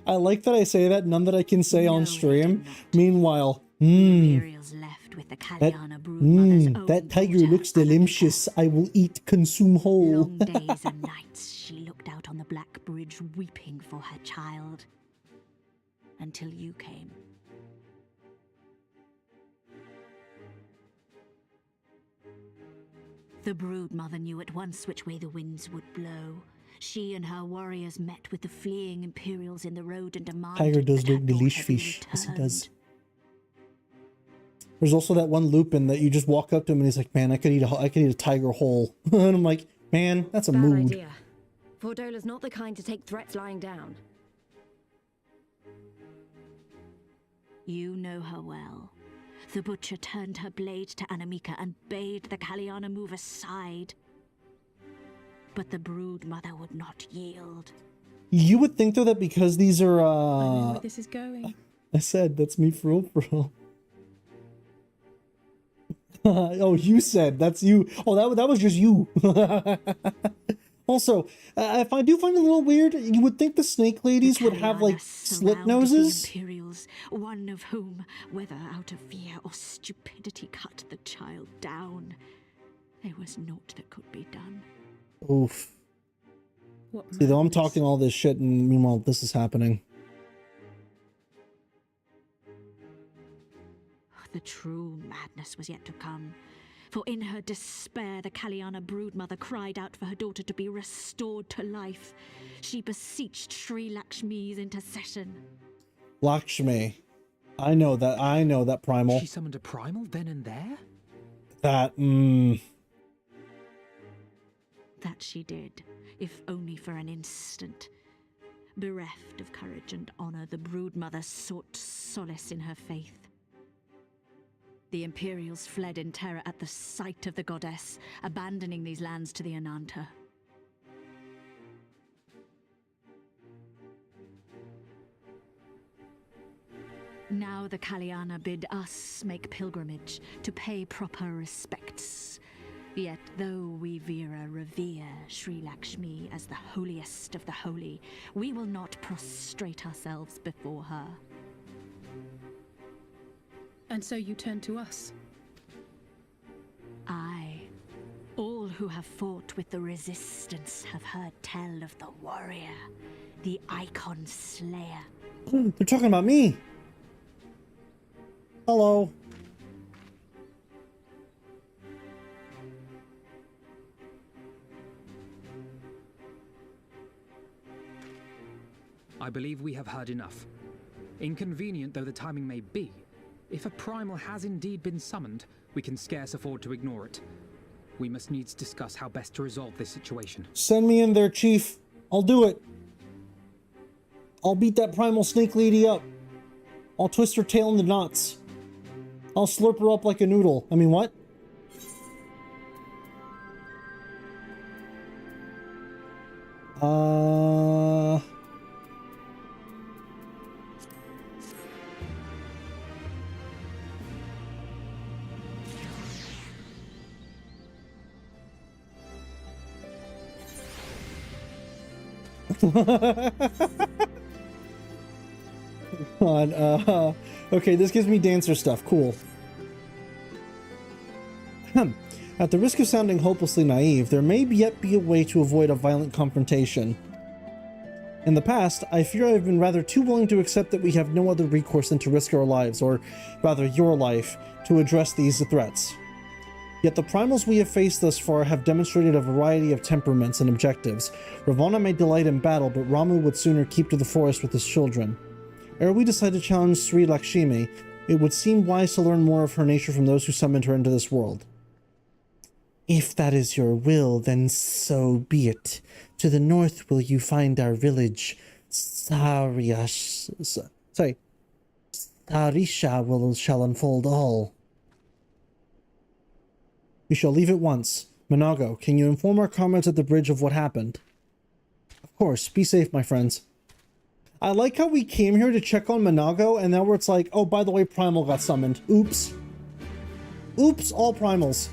I like that I say that, none that I can say on stream. Meanwhile, Imperials left with the Kaliana broodmother's own that tiger looks delicious. I will eat, consume whole. long days and nights she looked out on the Black Bridge weeping for her child. Until you came. The broodmother knew at once which way the winds would blow. She and her warriors met with the fleeing Imperials in the road and demanded Tiger does that her look delish daughter be fish. Yes, he returned. does. There's also that one Lupin that you just walk up to him and he's like, "Man, I could eat a tiger whole." And I'm like, "Man, that's a Bad mood." idea. Fordola's not the kind to take threats lying down. You know her well. The butcher turned her blade to Anamika and bade the Kaliana move aside. But the brood mother would not yield. You would think though that because these are I know where this is going. I said that's me for real, bro. Oh, you said that's you. Oh, that was just you. Also, if I do find it a little weird, you would think the snake ladies would have like slit Surrounded noses. The Imperials, one of whom, whether out of fear or stupidity, cut the child down. There was naught that could be done. Oof. See, though I'm talking all this shit, and meanwhile this is happening. The true madness was yet to come. For in her despair, the Kaliana broodmother cried out for her daughter to be restored to life. She beseeched Sri Lakshmi's intercession. Lakshmi. I know that primal. She summoned a primal then and there? That, That she did, if only for an instant. Bereft of courage and honor, the broodmother sought solace in her faith. The Imperials fled in terror at the sight of the goddess, abandoning these lands to the Ananta. Now the Kaliana bid us make pilgrimage to pay proper respects. Yet though we Vera revere Sri Lakshmi as the holiest of the holy, we will not prostrate ourselves before her. And so you turn to us? Aye. All who have fought with the Resistance have heard tell of the warrior, the Icon Slayer. They're talking about me. Hello. I believe we have heard enough. Inconvenient though the timing may be, if a primal has indeed been summoned, we can scarce afford to ignore it. We must needs discuss how best to resolve this situation. Send me in there, Chief. I'll do it. I'll beat that primal snake lady up. I'll twist her tail into knots. I'll slurp her up like a noodle. I mean, what? God, okay, this gives me dancer stuff. Cool. At the risk of sounding hopelessly naive, there may yet be a way to avoid a violent confrontation. In the past, I fear I've been rather too willing to accept that we have no other recourse than to risk our lives, or rather your life, to address these threats. Yet the primals we have faced thus far have demonstrated a variety of temperaments and objectives. Ravana may delight in battle, but Ramu would sooner keep to the forest with his children. Ere we decide to challenge Sri Lakshmi, it would seem wise to learn more of her nature from those who summoned her into this world. If that is your will, then so be it. To the north will you find our village. Sarisha shall unfold all. We shall leave at once. Manago, can you inform our comrades at the bridge of what happened? Of course. Be safe, my friends. I like how we came here to check on Manago, and now where it's like, oh, by the way, Primal got summoned. Oops. Oops, all Primals.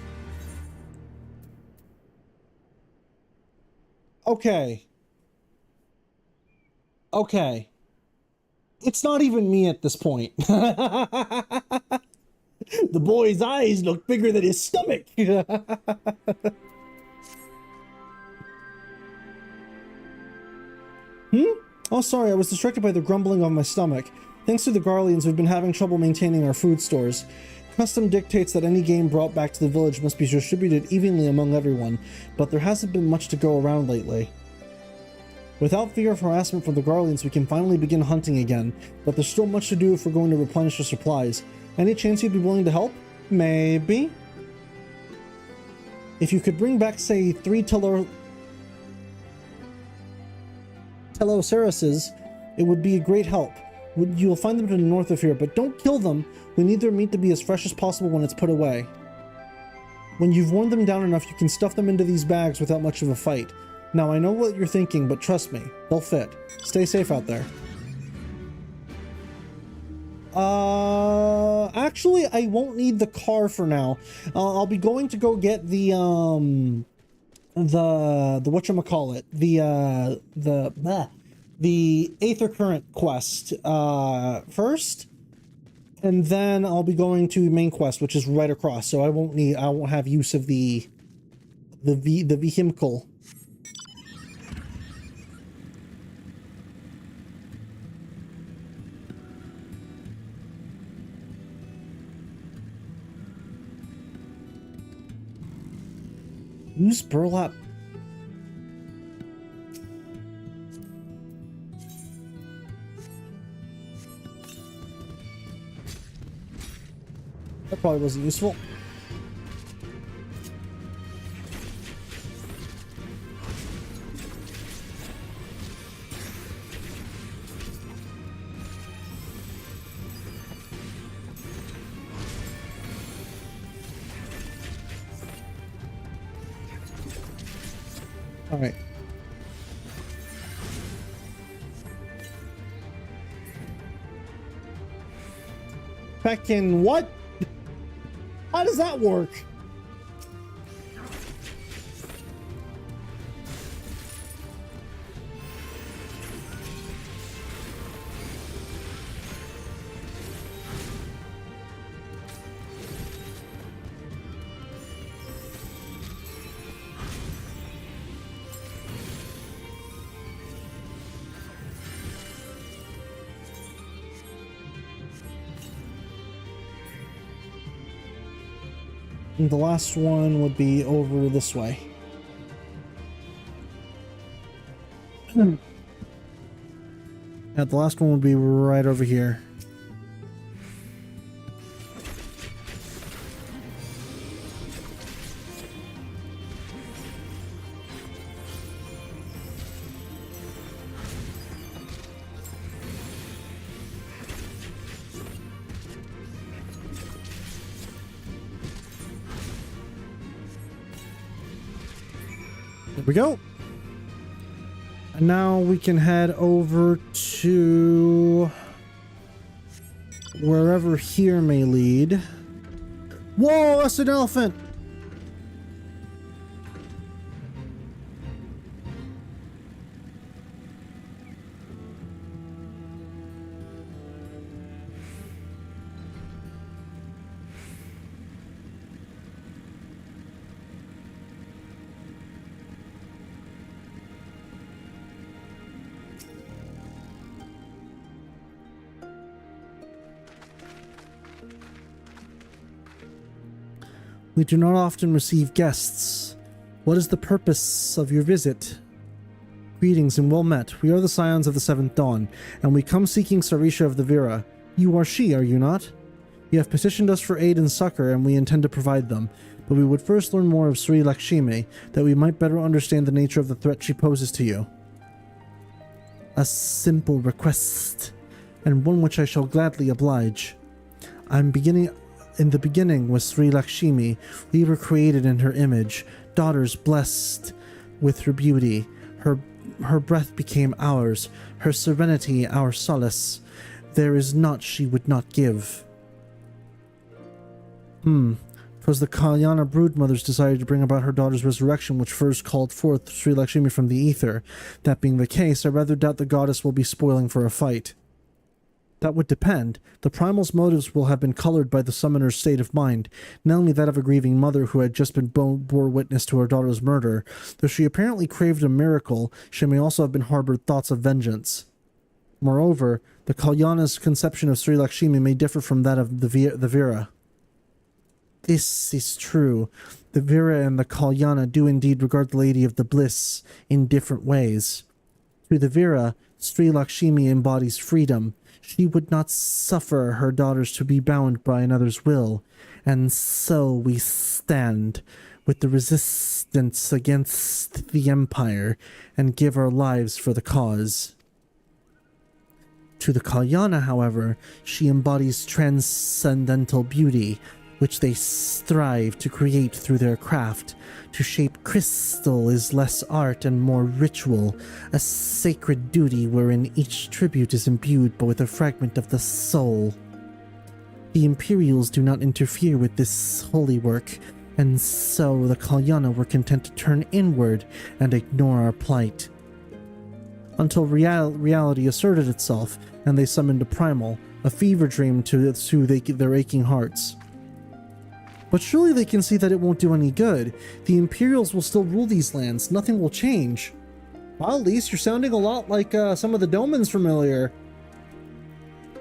Okay. Okay. It's not even me at this point. The boy's eyes look bigger than his stomach. Oh, sorry, I was distracted by the grumbling of my stomach. Thanks to the Garleans, we've been having trouble maintaining our food stores. Custom dictates that any game brought back to the village must be distributed evenly among everyone, but there hasn't been much to go around lately. Without fear of harassment from the Garleans, we can finally begin hunting again, but there's still much to do if we're going to replenish our supplies. Any chance you'd be willing to help? Maybe? If you could bring back, say, 3 Telocerases, it would be a great help. You'll find them to the north of here, but don't kill them. We need their meat to be as fresh as possible when it's put away. When you've worn them down enough, you can stuff them into these bags without much of a fight. Now, I know what you're thinking, but trust me, they'll fit. Stay safe out there. Actually, I won't need the car for now. I'll be going to go get the whatchamacallit, the Aether Current quest, first, and then I'll be going to main quest, which is right across, so I won't have use of the vehicle. Use burlap. That probably wasn't useful. All right. Feckin' what? How does that work? And the last one would be over this way. Yeah, the last one would be right over here. There we go. And now we can head over to wherever here may lead. Whoa, that's an elephant! We do not often receive guests. What is the purpose of your visit? Greetings and well met. We are the Scions of the Seventh Dawn, and we come seeking Sarisha of the Vira. You are she, are you not? You have petitioned us for aid and succor, and we intend to provide them. But we would first learn more of Sri Lakshmi, that we might better understand the nature of the threat she poses to you. A simple request, and one which I shall gladly oblige. In the beginning was Sri Lakshmi. We were created in her image, daughters blessed with her beauty. Her breath became ours, her serenity our solace. There is naught she would not give. 'Twas the Kalyana broodmother's desire to bring about her daughter's resurrection which first called forth Sri Lakshmi from the ether. That being the case, I rather doubt the goddess will be spoiling for a fight. That would depend. The primal's motives will have been colored by the summoner's state of mind, not only that of a grieving mother who had just been bore witness to her daughter's murder. Though she apparently craved a miracle, she may also have been harbored thoughts of vengeance. Moreover, the Kalyana's conception of Sri Lakshmi may differ from that of the Vira. This is true. The Vira and the Kalyana do indeed regard the Lady of the Bliss in different ways. To the Vira, Sri Lakshmi embodies freedom. She would not suffer her daughters to be bound by another's will, and so we stand with the resistance against the Empire and give our lives for the cause. To the Kalyana, however, she embodies transcendental beauty, which they strive to create through their craft. To shape crystal is less art and more ritual, a sacred duty wherein each tribute is imbued with a fragment of the soul. The Imperials do not interfere with this holy work, and so the Kalyana were content to turn inward and ignore our plight. Until reality asserted itself, and they summoned a primal, a fever dream to soothe their aching hearts. But surely they can see that it won't do any good. The Imperials will still rule these lands. Nothing will change. Well, at least you're sounding a lot like some of the Domans from earlier.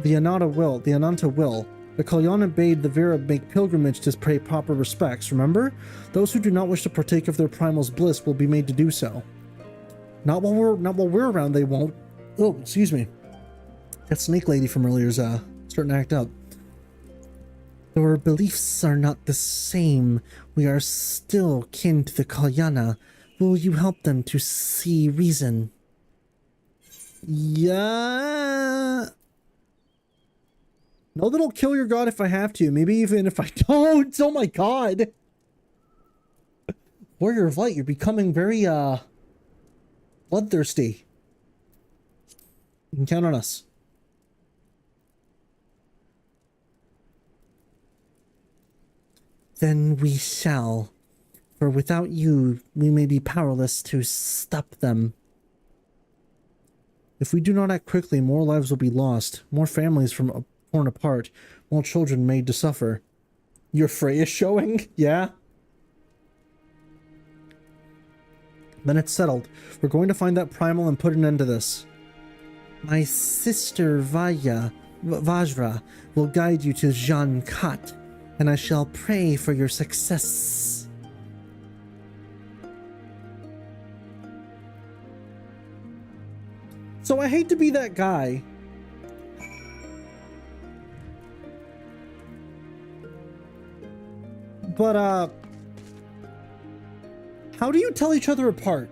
The Ananta will. The Kalyana bade the Vira make pilgrimage to pay proper respects, remember? Those who do not wish to partake of their primal's bliss will be made to do so. Not while we're around, they won't. Oh, excuse me. That snake lady from earlier is starting to act up. Our beliefs are not the same. We are still kin to the Kalyana. Will you help them to see reason? Yeah. Know that I'll kill your god if I have to. Maybe even if I don't. Oh my god. Warrior of Light, you're becoming very, bloodthirsty. You can count on us. Then we shall, for without you, we may be powerless to stop them. If we do not act quickly, more lives will be lost, more families torn apart, more children made to suffer. Your fray is showing? Yeah? Then it's settled. We're going to find that primal and put an end to this. My sister Vajra will guide you to Jan Kat. and I shall pray for your success. So I hate to be that guy. But, how do you tell each other apart?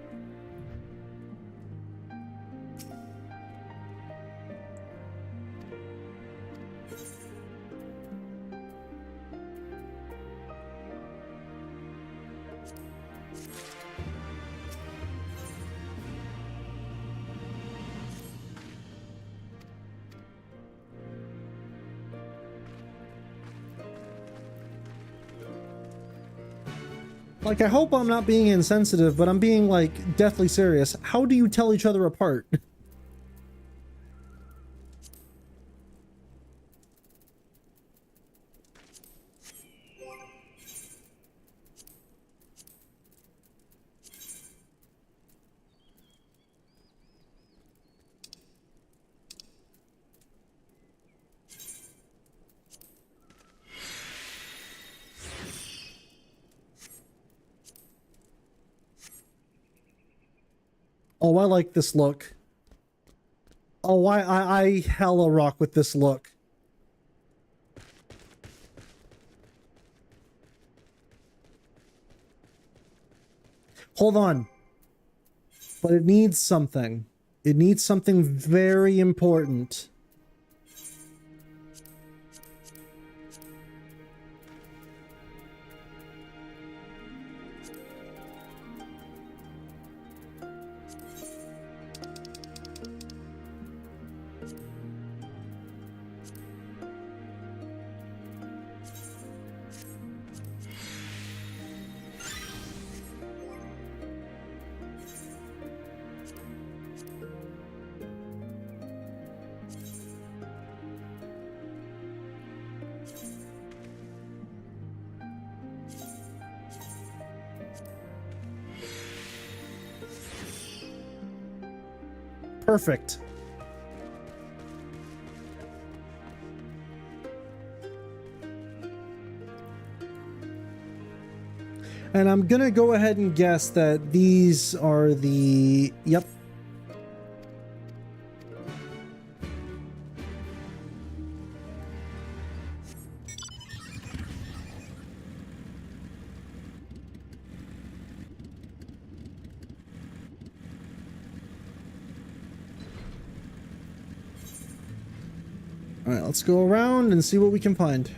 Like, I hope I'm not being insensitive, but I'm being, like, deathly serious. How do you tell each other apart? Oh, I like this look. Oh, I hella rock with this look. Hold on. But it needs something. It needs something very important. Perfect. And I'm gonna go ahead and guess that these are the... Yep. Alright, let's go around and see what we can find.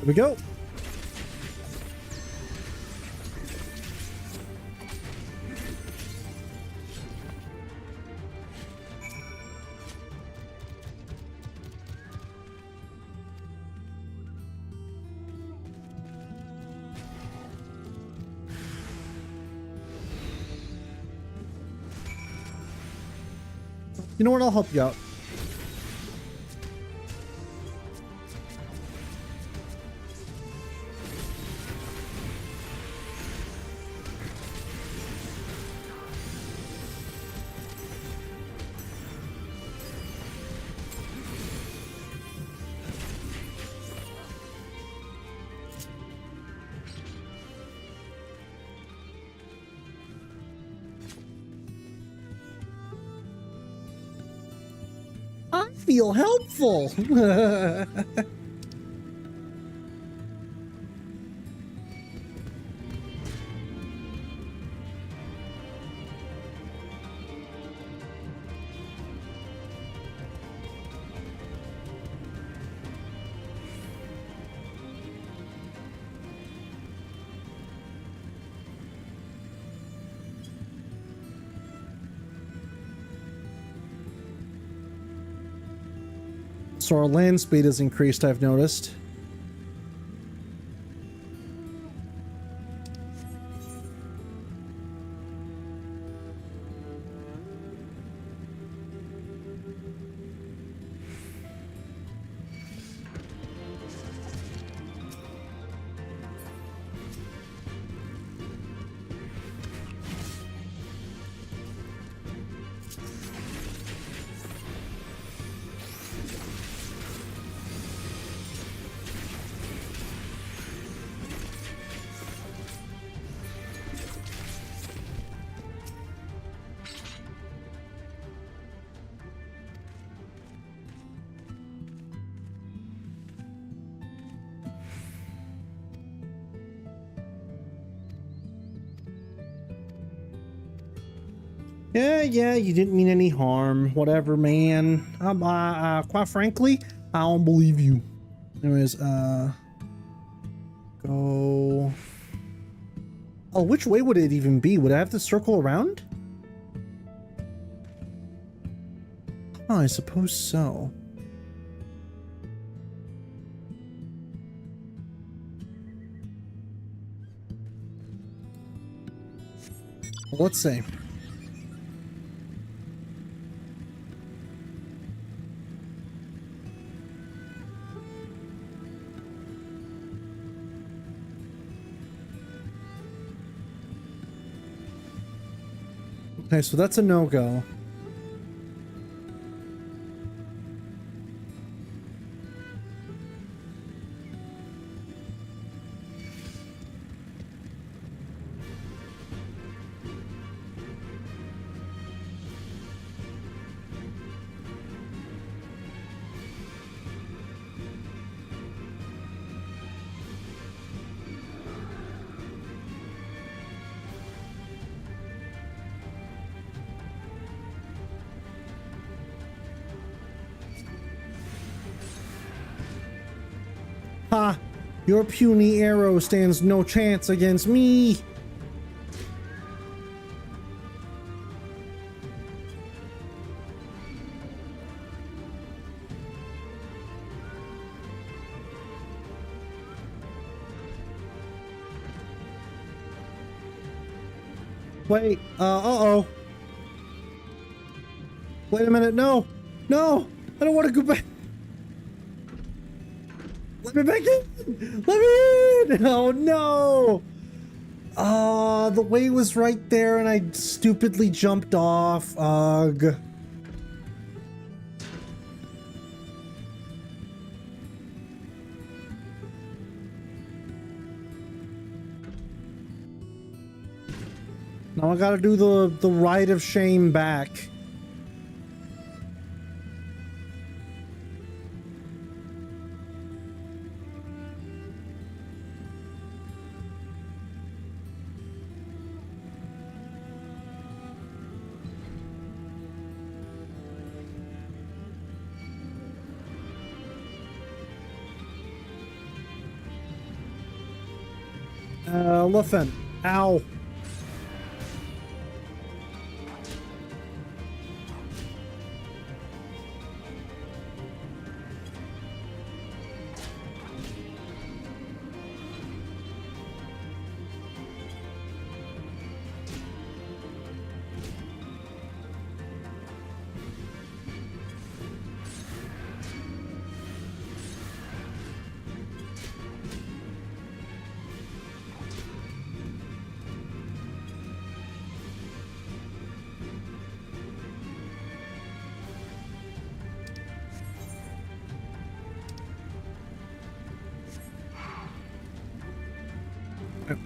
Here we go. You know what? I'll help you out. I feel helpful. Also, our land speed has increased, I've noticed. Yeah, you didn't mean any harm. Whatever, man. Quite frankly, I don't believe you. Anyways, go... Oh, which way would it even be? Would I have to circle around? Oh, I suppose so. Well, let's see. Okay, so that's a no-go. Ha! Your puny arrow stands no chance against me! Wait, uh-oh. Wait a minute, no! No! I don't want to go back! Let me back in! Let me in! Oh no! The way was right there and I stupidly jumped off. Ugh. Now I gotta do the rite of shame back. Elephant. Ow.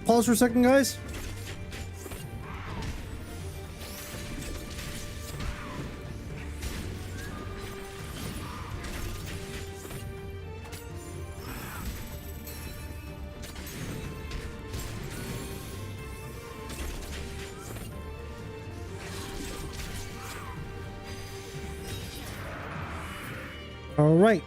Pause for a second, guys. All right.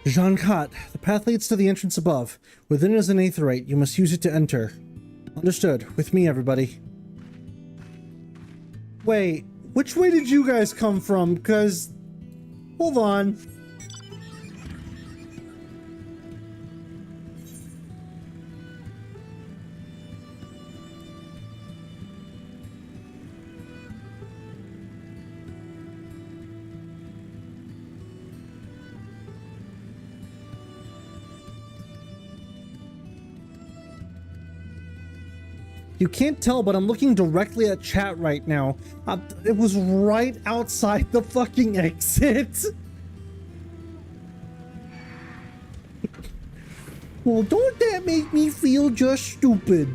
Jean-Cat, the path leads to the entrance above. Within is an aetheryte. You must use it to enter. Understood. With me, everybody. Wait, Which way did you guys come from? Because, hold on. You can't tell, but I'm looking directly at chat right now. It was right outside the fucking exit. Well, don't that make me feel just stupid?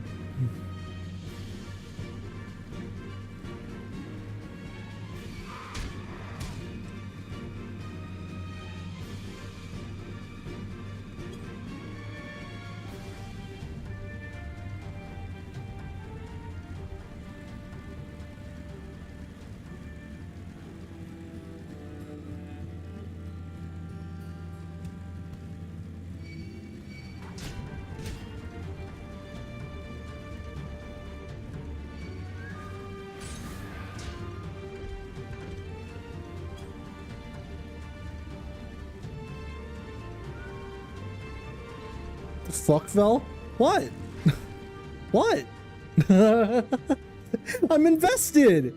Fuck, Vel? What? What? I'm invested.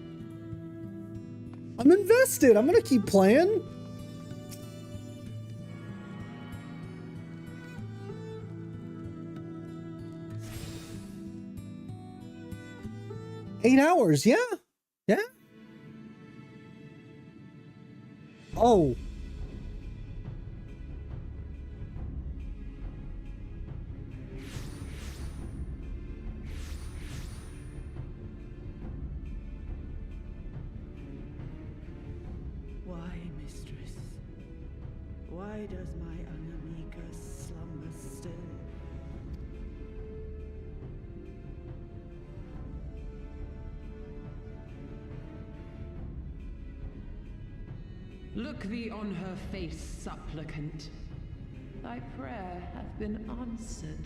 I'm invested. I'm gonna keep playing. Eight hours, yeah. Yeah. Oh. Why does my Anamika slumber still? Look thee on her face, supplicant. Thy prayer hath been answered.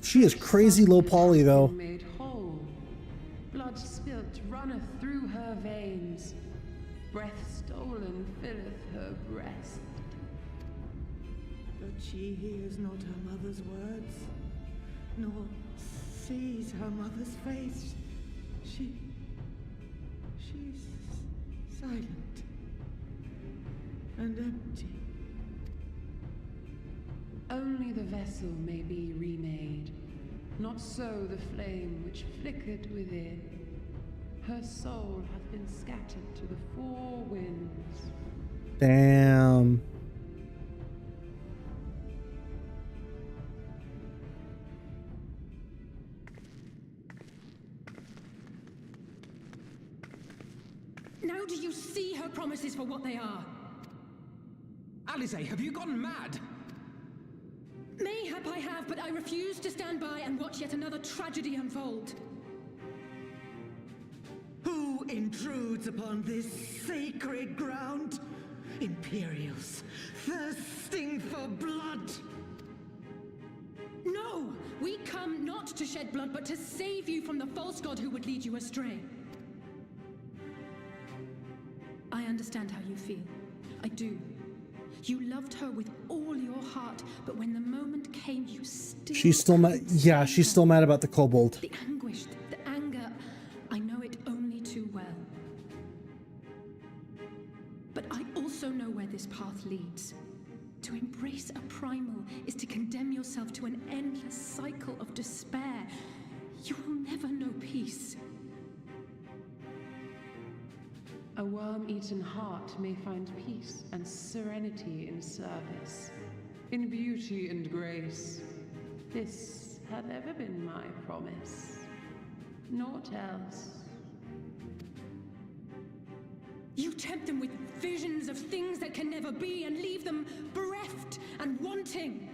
She is crazy low poly though. Made whole. Blood spilt runneth through her veins. Breath stolen filleth her breast. But she hears not her mother's words, nor sees her mother's face. She's silent and empty. Only the vessel may be remade, not so the flame which flickered within. Her soul hath been scattered to the four winds. Damn. Now do you see her promises for what they are? Alize, have you gone mad? Mayhap I have, but I refuse to stand by and watch yet another tragedy unfold. Who intrudes upon this sacred ground? Imperials, thirsting for blood. No! We come not to shed blood, but to save you from the false god who would lead you astray. I understand how you feel. I do. You loved her with all your heart, but when the moment came, you still... She's still mad. Yeah, she's still mad about the kobold. The anguish, the anger, I know it only too well. But I also know where this path leads. To embrace a primal is to condemn yourself to an endless cycle of despair. You will never know peace. A worm-eaten heart may find peace and serenity in service, in beauty and grace. This hath ever been my promise. Naught else. You tempt them with visions of things that can never be and leave them bereft and wanting.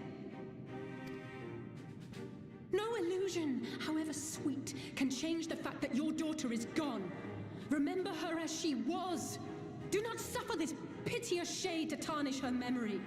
No illusion, however sweet, can change the fact that your daughter is gone. Remember her as she was. Do not suffer this piteous shade to tarnish her memory.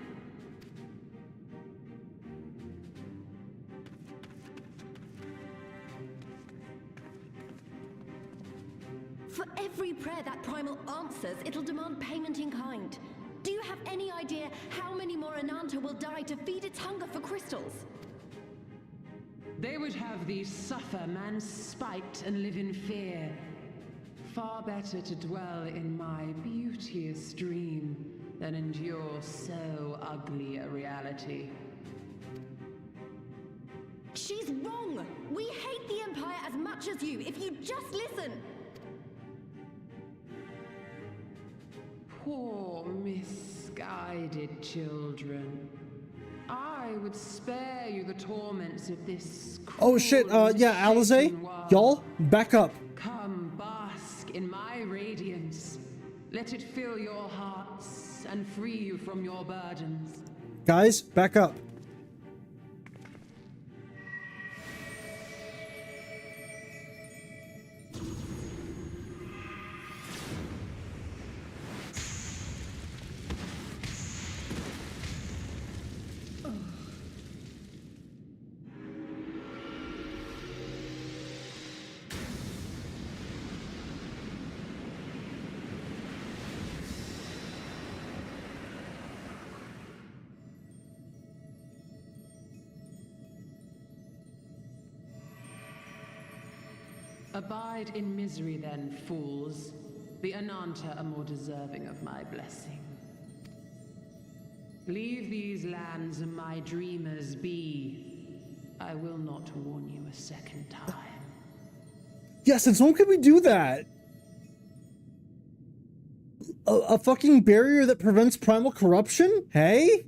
For every prayer that primal answers, it'll demand payment in kind. Do you have any idea how many more Ananta will die to feed its hunger for crystals? They would have thee suffer man's spite and live in fear. Far better to dwell in my beauteous dream than endure so ugly a reality. She's wrong! We hate the Empire as much as you, if you just listen! Poor misguided children. I would spare you the torments of this Oh shit, yeah, Alizé, y'all, back up. Come bask in my radiance. Let it fill your hearts and free you from your burdens. Guys, back up. Abide in misery then, fools. The Ananta are more deserving of my blessing. Leave these lands and my dreamers be. I will not warn you a second time. Yes, and when could we do that? A fucking barrier that prevents primal corruption? Hey?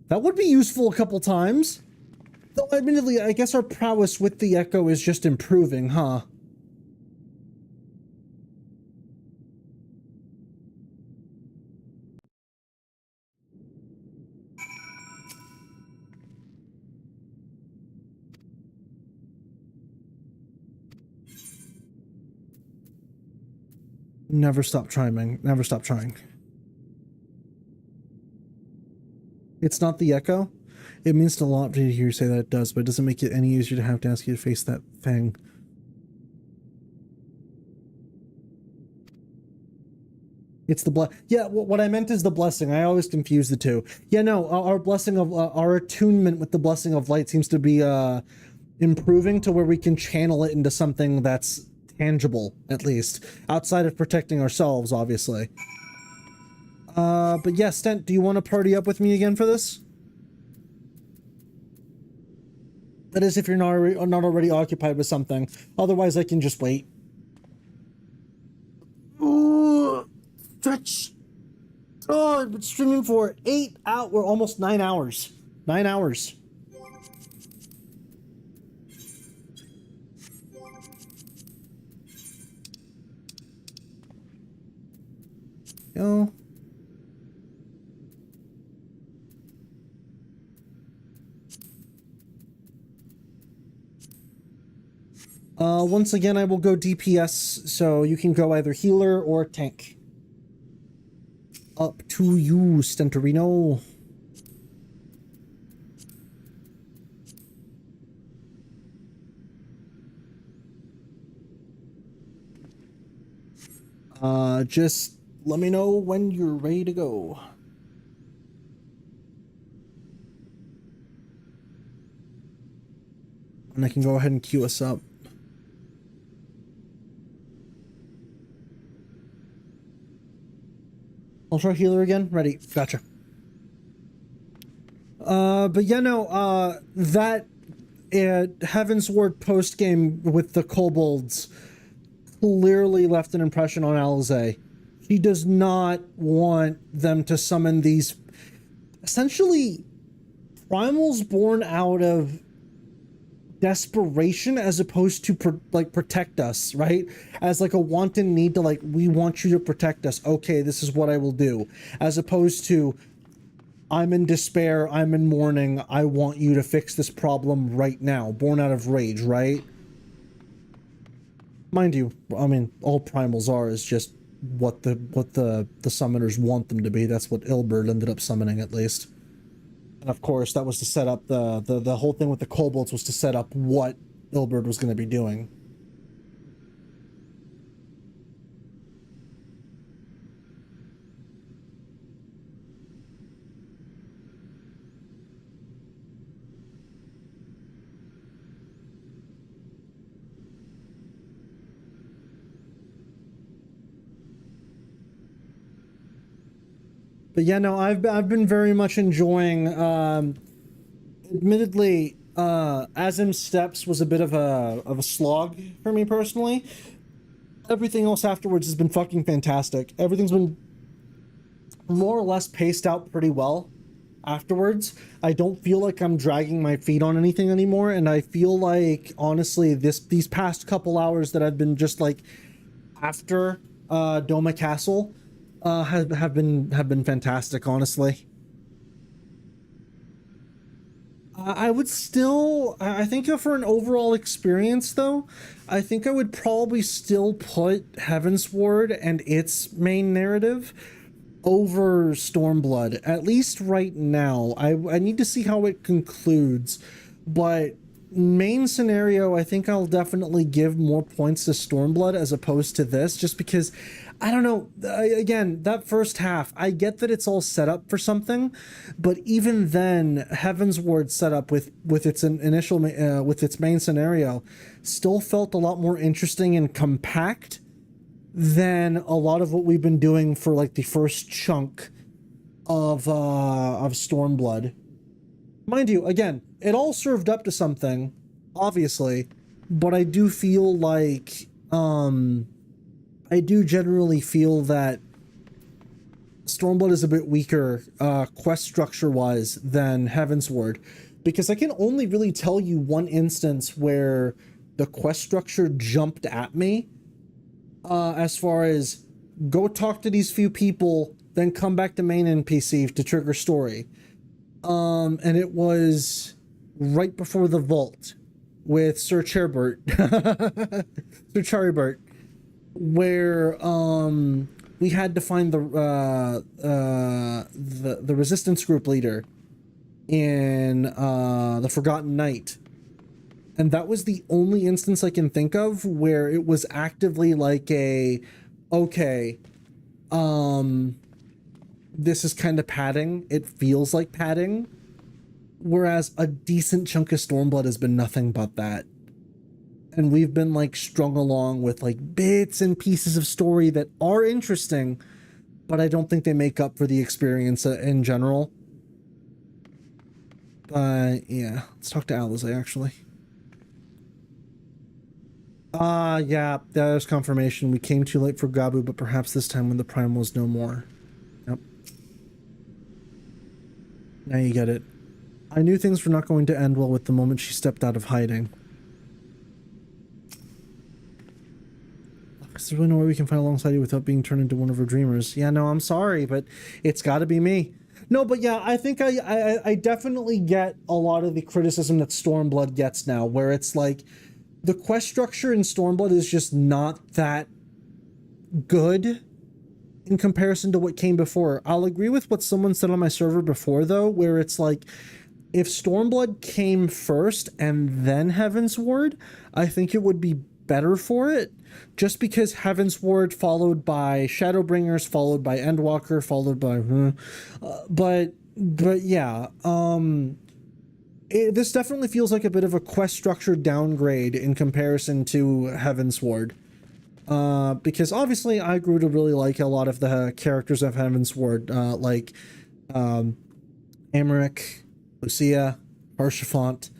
That would be useful a couple times. Though admittedly, I guess our prowess with the Echo is just improving, huh? Never stop trying. Never stop trying. It's not the Echo? It means a lot to hear you say that it does, but it doesn't make it any easier to have to ask you to face that thing. It's the yeah, what I meant is the blessing. I always confuse the two. Yeah, no, our blessing of our attunement with the blessing of light seems to be improving to where we can channel it into something that's tangible, at least outside of protecting ourselves, obviously. But yeah, Stent, do you want to party up with me again for this? That is, if you're not already occupied with something. Otherwise, I can just wait. Ooh, stretch. Oh, I've been streaming for 8 hours. We're almost 9 hours. 9 hours. Yo. Once again, I will go DPS, so you can go either healer or tank. Up to you, Stentorino. Just let me know when you're ready to go. And I can go ahead and queue us up. I'll try healer again. Ready. Gotcha. But yeah, no, that Heaven's Ward post-game with the kobolds clearly left an impression on Alizé. She does not want them to summon these essentially primals born out of desperation as opposed to protect us, right? As like a wanton need to we want you to protect us. Okay, this is what I will do. As opposed to I'm in despair, I'm in mourning, I want you to fix this problem right now. Born out of rage, right? Mind you, I mean, all primals are is just what the summoners want them to be. That's what Ilberd ended up summoning, at least. And of course, that was to set up the whole thing with the kobolds was to set up what Ilberd was going to be doing. But yeah, no, I've been very much enjoying. Admittedly, Azim's Steps was a bit of a slog for me personally. Everything else afterwards has been fucking fantastic. Everything's been more or less paced out pretty well afterwards. I don't feel like I'm dragging my feet on anything anymore, and I feel like, honestly, these past couple hours that I've been just like after Doma Castle have been fantastic, honestly. I would still, I think for an overall experience though, I think I would probably still put Heavensward and its main narrative over Stormblood, at least right now. I need to see how it concludes, but main scenario, I think I'll definitely give more points to Stormblood as opposed to this, just because, I don't know, again, that first half, I get that it's all set up for something, but even then, Heavensward setup with its initial, with its main scenario, still felt a lot more interesting and compact than a lot of what we've been doing for like the first chunk of Stormblood. Mind you, again, it all served up to something, obviously, but I do feel like, I do generally feel that Stormblood is a bit weaker, quest structure-wise, than Heavensward, because I can only really tell you one instance where the quest structure jumped at me, as far as go talk to these few people, then come back to main NPC to trigger story. And it was right before the vault with Sir Charibert, Sir Charibert, where we had to find the resistance group leader in the Forgotten Knight. And that was the only instance I can think of where it was actively like a, okay, this is kind of padding. It feels like padding. Whereas a decent chunk of Stormblood has been nothing but that. And we've been like strung along with like bits and pieces of story that are interesting, but I don't think they make up for the experience in general. Yeah, let's talk to Alizé actually. Yeah, there's confirmation. We came too late for Gabu, but perhaps this time when the Prime was no more. Yep. Now you get it. I knew things were not going to end well with the moment she stepped out of hiding. Is there really no way we can fight alongside you without being turned into one of her dreamers? Yeah, no, I'm sorry, but it's gotta be me. No, but yeah, I think I definitely get a lot of the criticism that Stormblood gets now, where it's like, the quest structure in Stormblood is just not that good in comparison to what came before. I'll agree with what someone said on my server before, though, where it's like, if Stormblood came first and then Heavensward, I think it would be better for it, just because Heavensward followed by Shadowbringers, followed by Endwalker, followed by... but yeah, this definitely feels like a bit of a quest structure downgrade in comparison to Heavensward. Because obviously I grew to really like a lot of the characters of Heavensward, like Emmerich, Lucia, Archifant,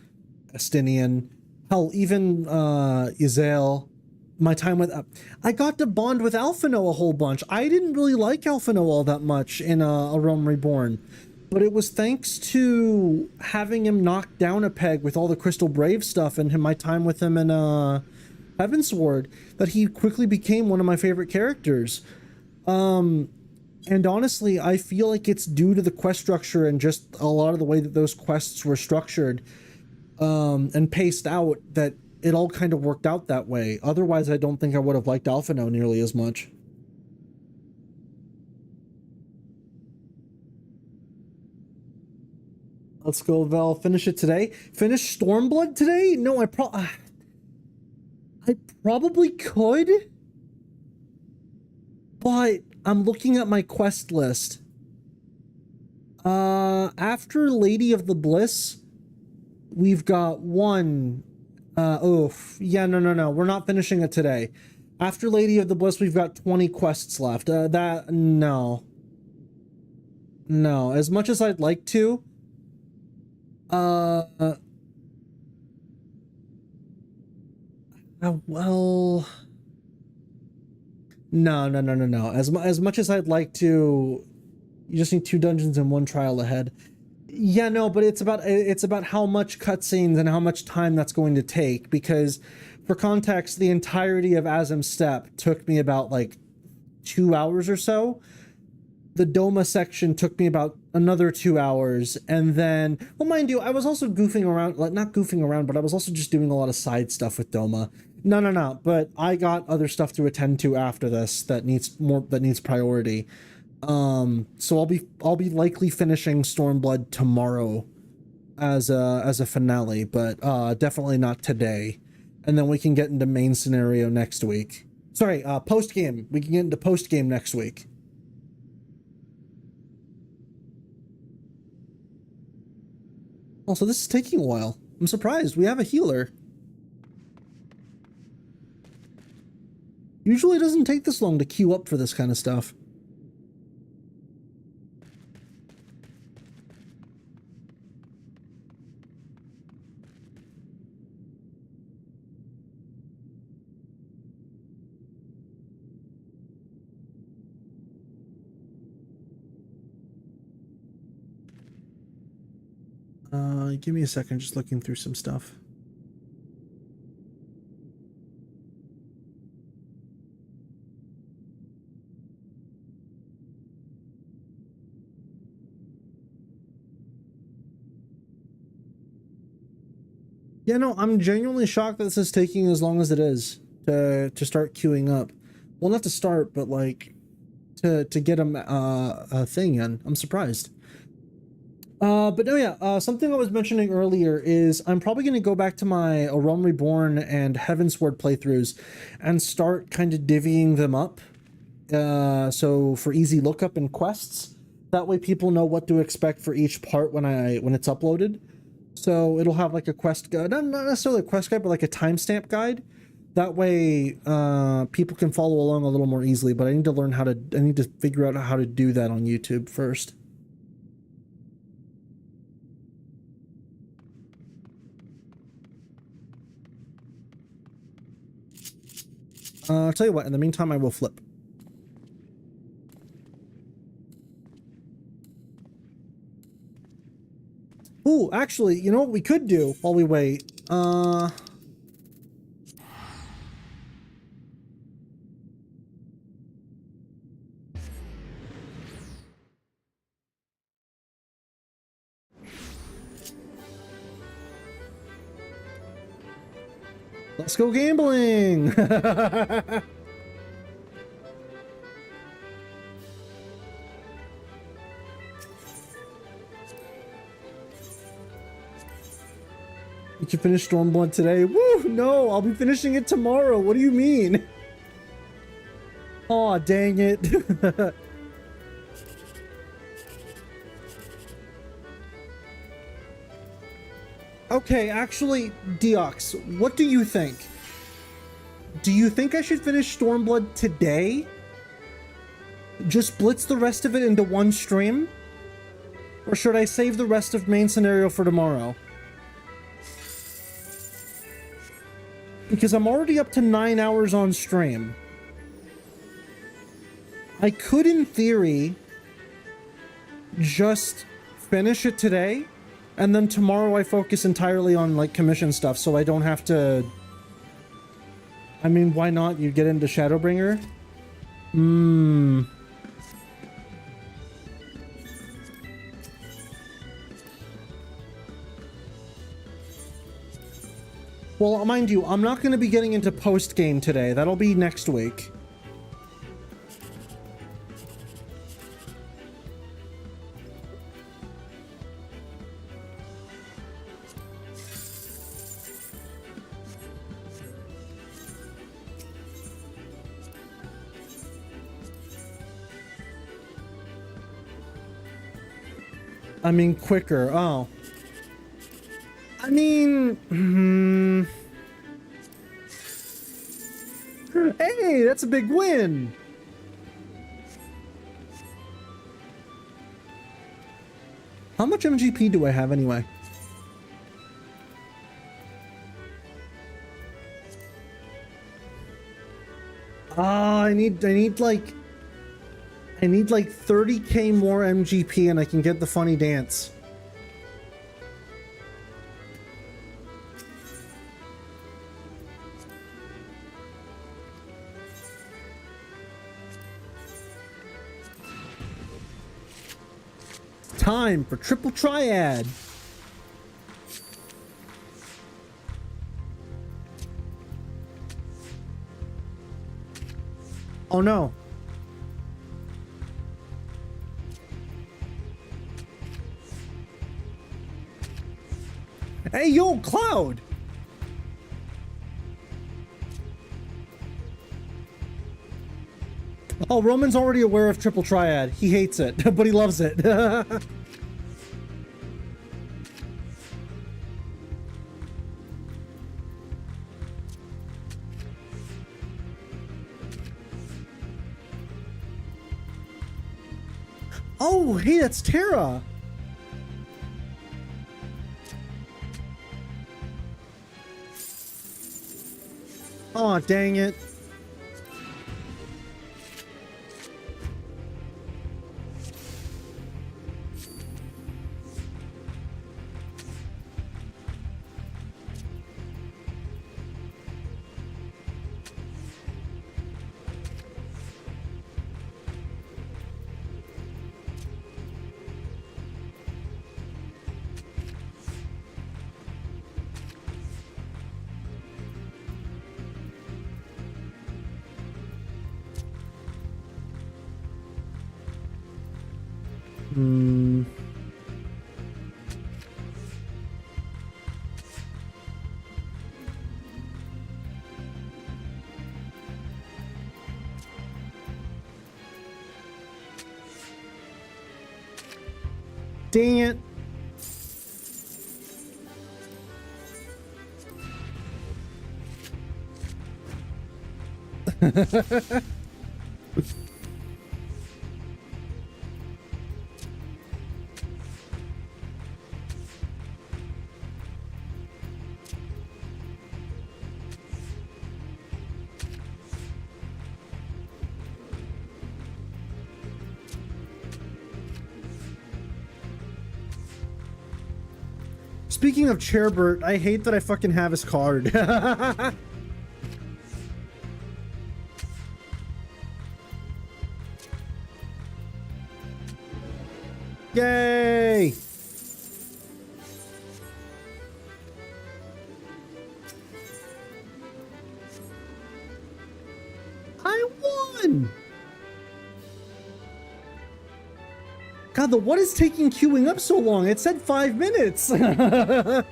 Estinian, hell, even Izael. My time with... I got to bond with Alphino a whole bunch. I didn't really like Alphino all that much in A Realm Reborn. But it was thanks to having him knock down a peg with all the Crystal Brave stuff and my time with him in Heavensward that he quickly became one of my favorite characters. And honestly, I feel like it's due to the quest structure and just a lot of the way that those quests were structured and paced out that it all kind of worked out that way. Otherwise, I don't think I would have liked Alphino nearly as much. Let's go, Val. Finish it today. Finish Stormblood today? No, I probably could. But I'm looking at my quest list. After Lady of the Bliss, we've got one. Yeah, no. We're not finishing it today. After Lady of the Bliss, we've got 20 quests left. No. No, as much as I'd like to. Well, no. As much as I'd like to, you just need 2 dungeons and 1 trial ahead. Yeah, no, but it's about how much cutscenes and how much time that's going to take, because for context, the entirety of Azim Step took me about like 2 hours or so. The Doma section took me about another 2 hours, and then, well, mind you, I was also goofing around, like not goofing around, but I was also just doing a lot of side stuff with Doma. No, but I got other stuff to attend to after this that needs priority. So I'll be likely finishing Stormblood tomorrow as a finale, but definitely not today. And then we can get into main scenario next week. Sorry, post game. We can get into post game next week. Also, this is taking a while. I'm surprised. We have a healer. Usually it doesn't take this long to queue up for this kind of stuff. Give me a second, just looking through some stuff. Yeah, no, I'm genuinely shocked that this is taking as long as it is to start queuing up. Well, not to start, but like to get a thing in. I'm surprised. But no, yeah, something I was mentioning earlier is I'm probably going to go back to my A Realm Reborn and Heavensward playthroughs and start kind of divvying them up. So for easy lookup and quests, that way people know what to expect for each part when it's uploaded. So it'll have like a quest guide, not necessarily a quest guide, but like a timestamp guide. That way, people can follow along a little more easily, but I need to figure out how to do that on YouTube first. I'll tell you what, in the meantime, I will flip. Ooh, actually, you know what we could do while we wait? Let's go gambling! You can finish Stormblood today? Woo! No, I'll be finishing it tomorrow. What do you mean? Aw, dang it. Okay, actually, Deox, what do you think? Do you think I should finish Stormblood today? Just blitz the rest of it into one stream? Or should I save the rest of main scenario for tomorrow? Because I'm already up to 9 hours on stream. I could, in theory, just finish it today, and then tomorrow I focus entirely on, like, commission stuff, so I don't have to... I mean, why not? You get into Shadowbringer? Well, mind you, I'm not going to be getting into post-game today. That'll be next week. I mean, quicker. Oh. I mean... Hey, that's a big win! How much MGP do I have anyway? I need like 30k more MGP and I can get the funny dance. Time for triple triad. Oh no. Hey, yo, Cloud! Oh, Roman's already aware of triple triad. He hates it, but he loves it. Oh, hey, that's Terra. Oh, dang it. Dang it. Speaking of Chairbert, I hate that I fucking have his card. Yay! I won! God, what is taking queuing up so long? It said 5 minutes. I'm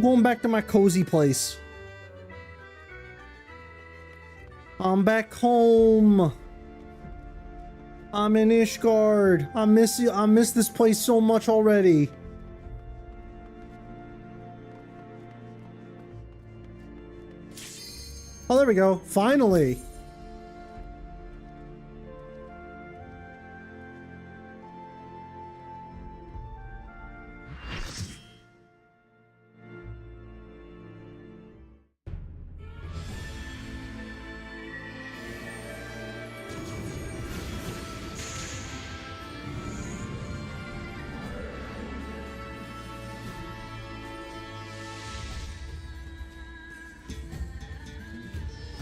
going back to my cozy place. I'm back home. I'm in Ishgard. I miss this place so much already. Oh, there we go. Finally.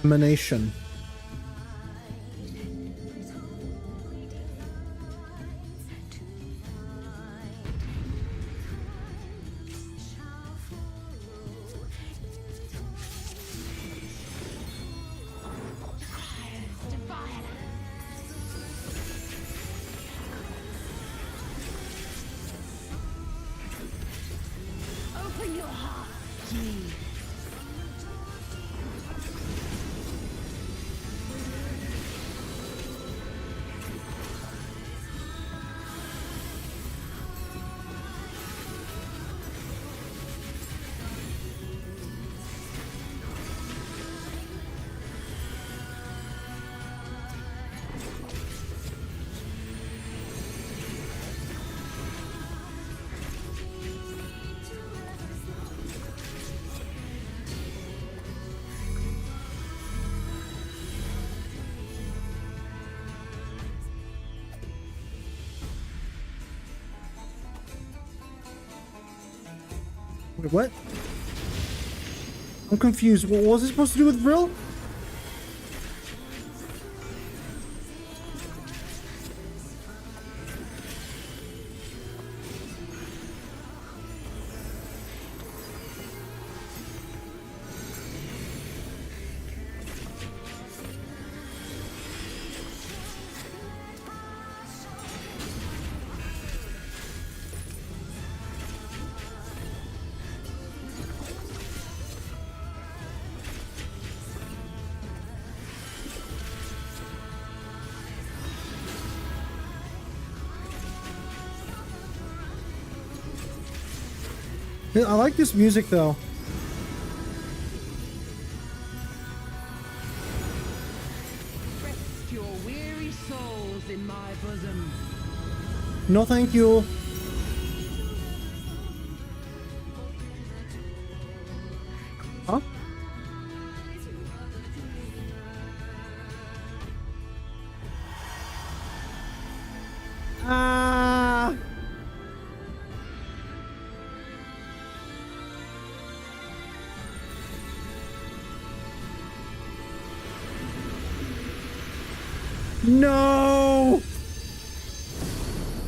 Emanation. Open your heart. Wait, what? I'm confused. What was it supposed to do with Vril? Yeah, I like this music though. Rest your weary souls in my bosom. No, thank you. Huh? Ah. No!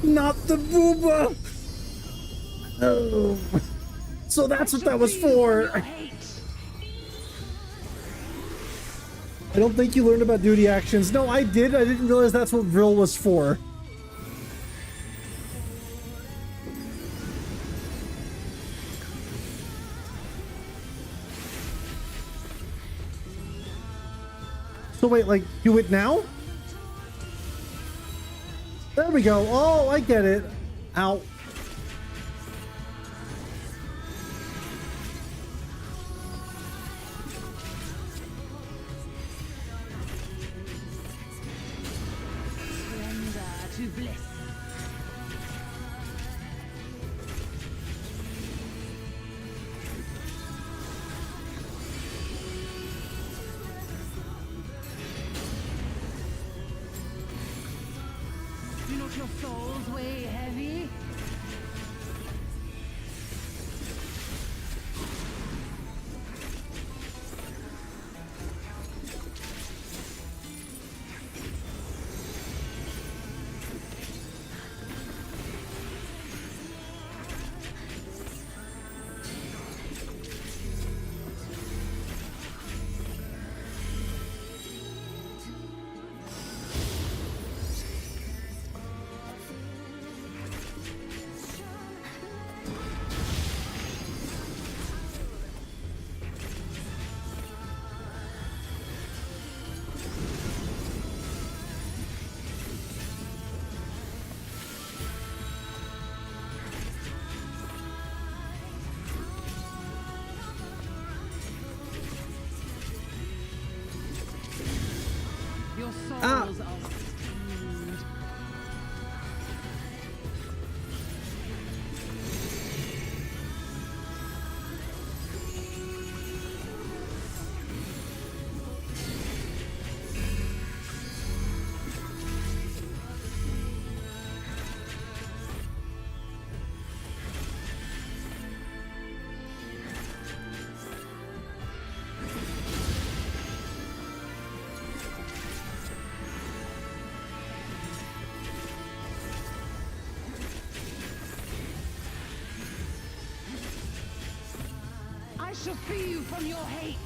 Not the booba! Oh. So that's what that was for! I don't think you learned about duty actions. No, I did. I didn't realize that's what Vril was for. So wait, like, do it now? There we go. Oh, I get it. Ow. Surrender to bliss. Do not your souls weigh heavy? Your souls are steamed. I shall free you from your hate.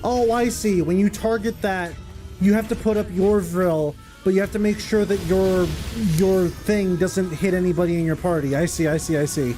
Oh, I see. When you target that, you have to put up your Vril, but you have to make sure that your thing doesn't hit anybody in your party. I see, I see, I see.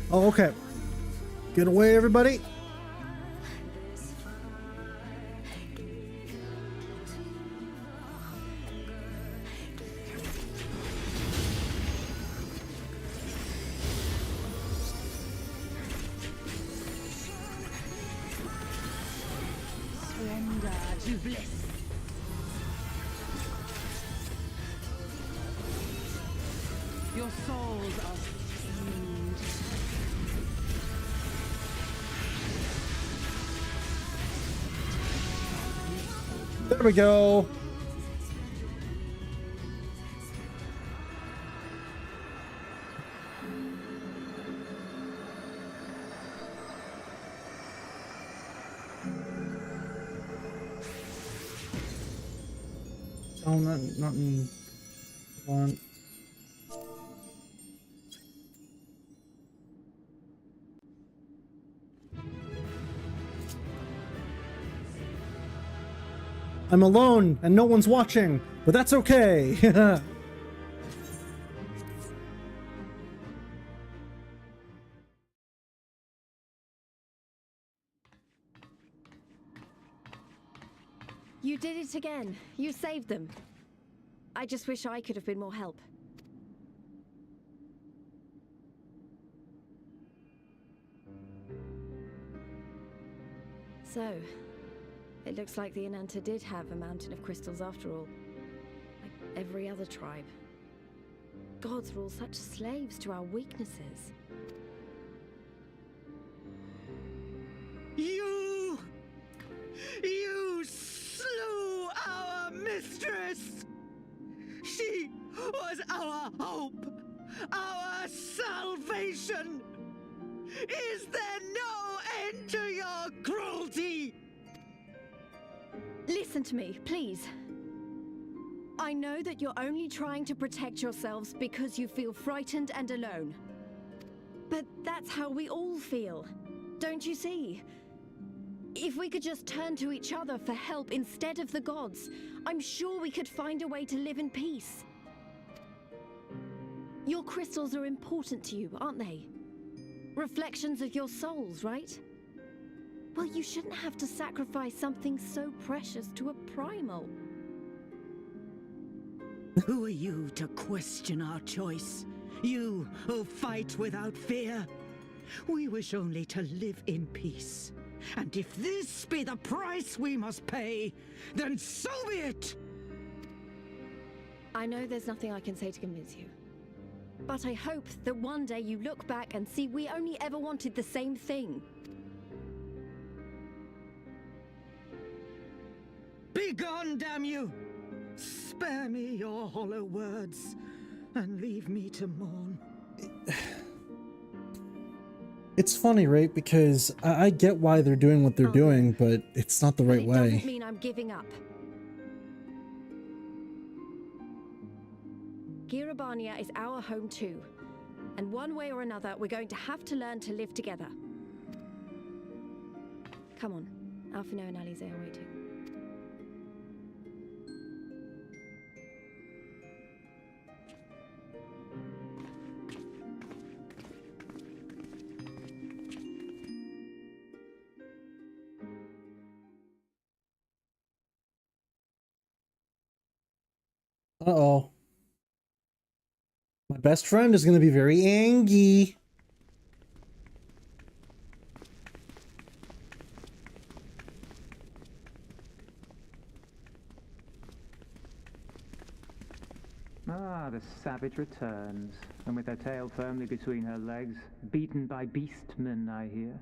Oh, okay. Get away, everybody. Surrender to bliss. Your souls are seamed. There we go. Oh, not in one. I'm alone and no one's watching, but that's okay. You did it again. You saved them. I just wish I could have been more help. So, it looks like the Inanta did have a mountain of crystals after all. Like every other tribe. Gods were all such slaves to our weaknesses. You slew our mistress! She was our hope, our salvation! Is there no end to your cruelty? Listen to me, please. I know that you're only trying to protect yourselves because you feel frightened and alone. But that's how we all feel. Don't you see? If we could just turn to each other for help instead of the gods, I'm sure we could find a way to live in peace. Your crystals are important to you, aren't they? Reflections of your souls, right? Well, you shouldn't have to sacrifice something so precious to a primal. Who are you to question our choice? You who fight without fear? We wish only to live in peace. And if this be the price we must pay, then so be it! I know there's nothing I can say to convince you. But I hope that one day you look back and see we only ever wanted the same thing. Begone, damn you! Spare me your hollow words, and leave me to mourn. It's funny, right? Because I get why they're doing what they're doing, but it's not the right It way. doesn't mean I'm giving up. Girabania is our home too. And one way or another, we're going to have to learn to live together. Come on, Alphino and Alize are waiting. Uh-oh. My best friend is going to be very angry. Ah, the savage returns, and with her tail firmly between her legs, beaten by beastmen, I hear.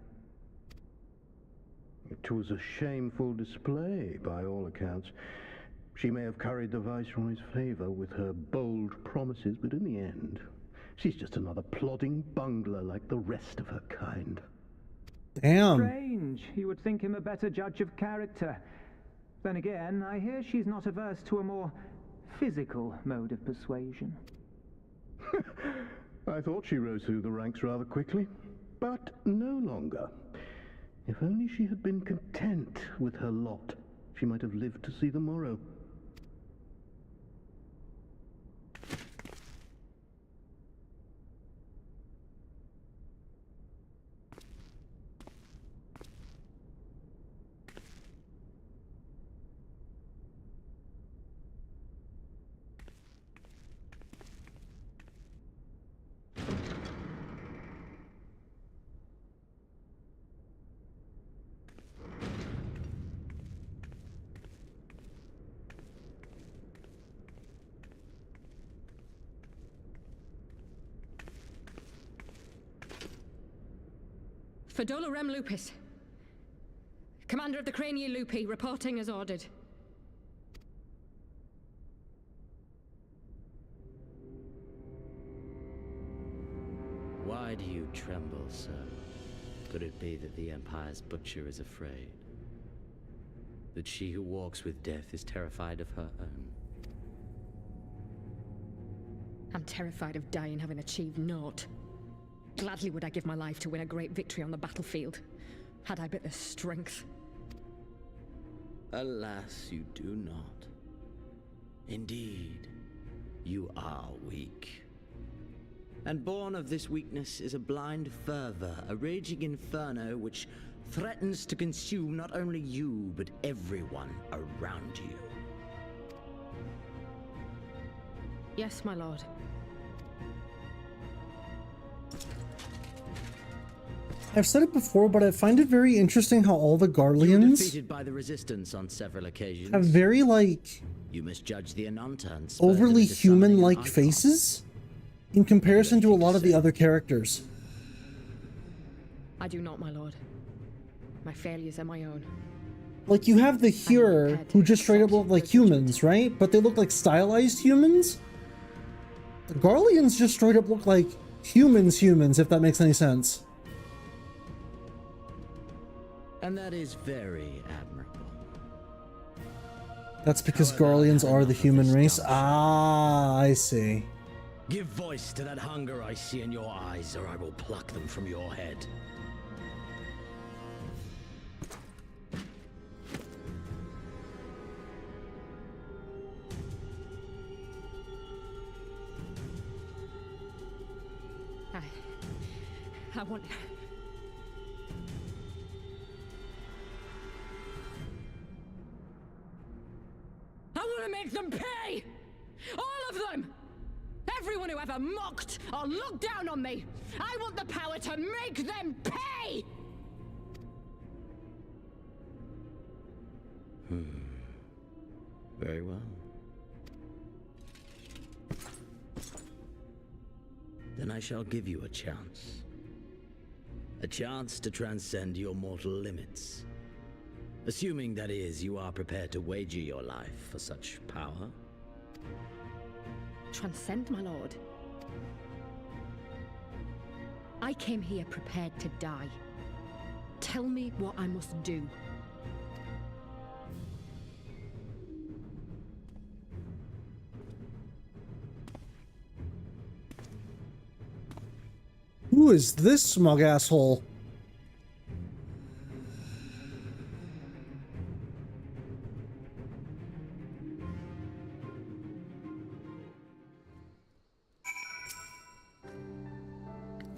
It was a shameful display, by all accounts. She may have curried the Viceroy's favor with her bold promises, but in the end, she's just another plodding bungler like the rest of her kind. Damn. Strange. You would think him a better judge of character. Then again, I hear she's not averse to a more physical mode of persuasion. I thought she rose through the ranks rather quickly, but no longer. If only she had been content with her lot, she might have lived to see the morrow. For Dolorem Lupus. Commander of the Crania Lupi, reporting as ordered. Why do you tremble, sir? Could it be that the Empire's butcher is afraid? That she who walks with death is terrified of her own? I'm terrified of dying having achieved naught. Gladly would I give my life to win a great victory on the battlefield, had I but the strength. Alas, you do not. Indeed, you are weak. And born of this weakness is a blind fervor, a raging inferno which threatens to consume not only you, but everyone around you. Yes, my lord. I've said it before, but I find it very interesting how all the Garleans Defeated by the resistance on several occasions. have very, like, You misjudge the Ananta and spurred them overly into summoning an human-like icon. faces in comparison to a lot of the other characters. I do not, my lord. My failures are my own. Like, you have the Here, who just straight up look like humans, right? But they look like stylized humans. The Garleans just straight up look like humans, if that makes any sense. And that is very admirable. That's because Garleans are the human race. Ah, I see. Give voice to that hunger I see in your eyes, or I will pluck them from your head. I want... I want to make them pay! All of them! Everyone who ever mocked or looked down on me! I want the power to make them pay! Very well. Then I shall give you a chance. A chance to transcend your mortal limits. Assuming, that is, you are prepared to wager your life for such power. Transcend, my lord. I came here prepared to die. Tell me what I must do. Who is this smug asshole?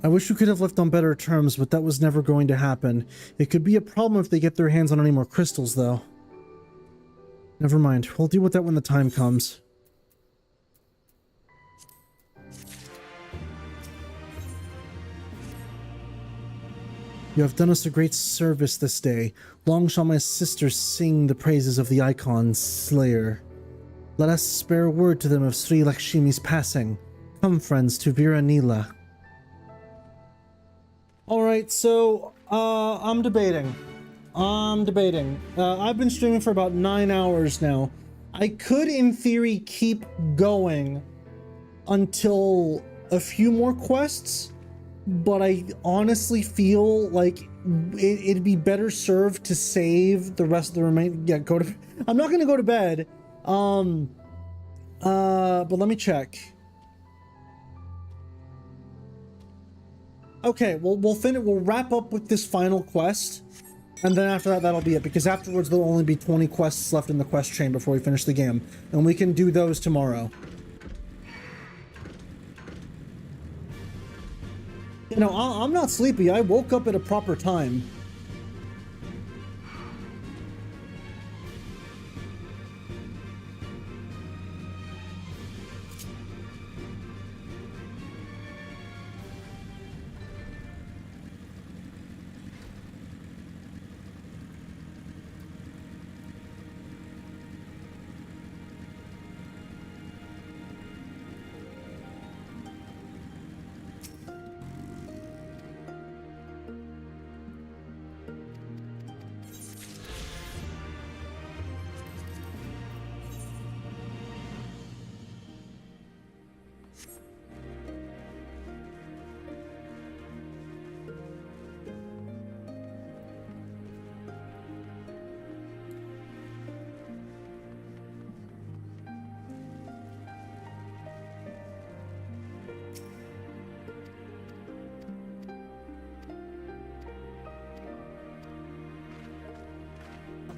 I wish we could have left on better terms, but that was never going to happen. It could be a problem if they get their hands on any more crystals, though. Never mind. We'll deal with that when the time comes. You have done us a great service this day. Long shall my sisters sing the praises of the Icon's Slayer. Let us spare word to them of Sri Lakshmi's passing. Come, friends, to Viranila. Alright, so, I'm debating. I've been streaming for about 9 hours now. I could, in theory, keep going until a few more quests, but I honestly feel like it'd be better served to save the rest of the remaining. Yeah, go to. I'm not gonna go to bed. But let me check. Okay, we'll wrap up with this final quest, and then after that, that'll be it. Because afterwards, there'll only be 20 quests left in the quest chain before we finish the game, and we can do those tomorrow. You know, I'm not sleepy. I woke up at a proper time.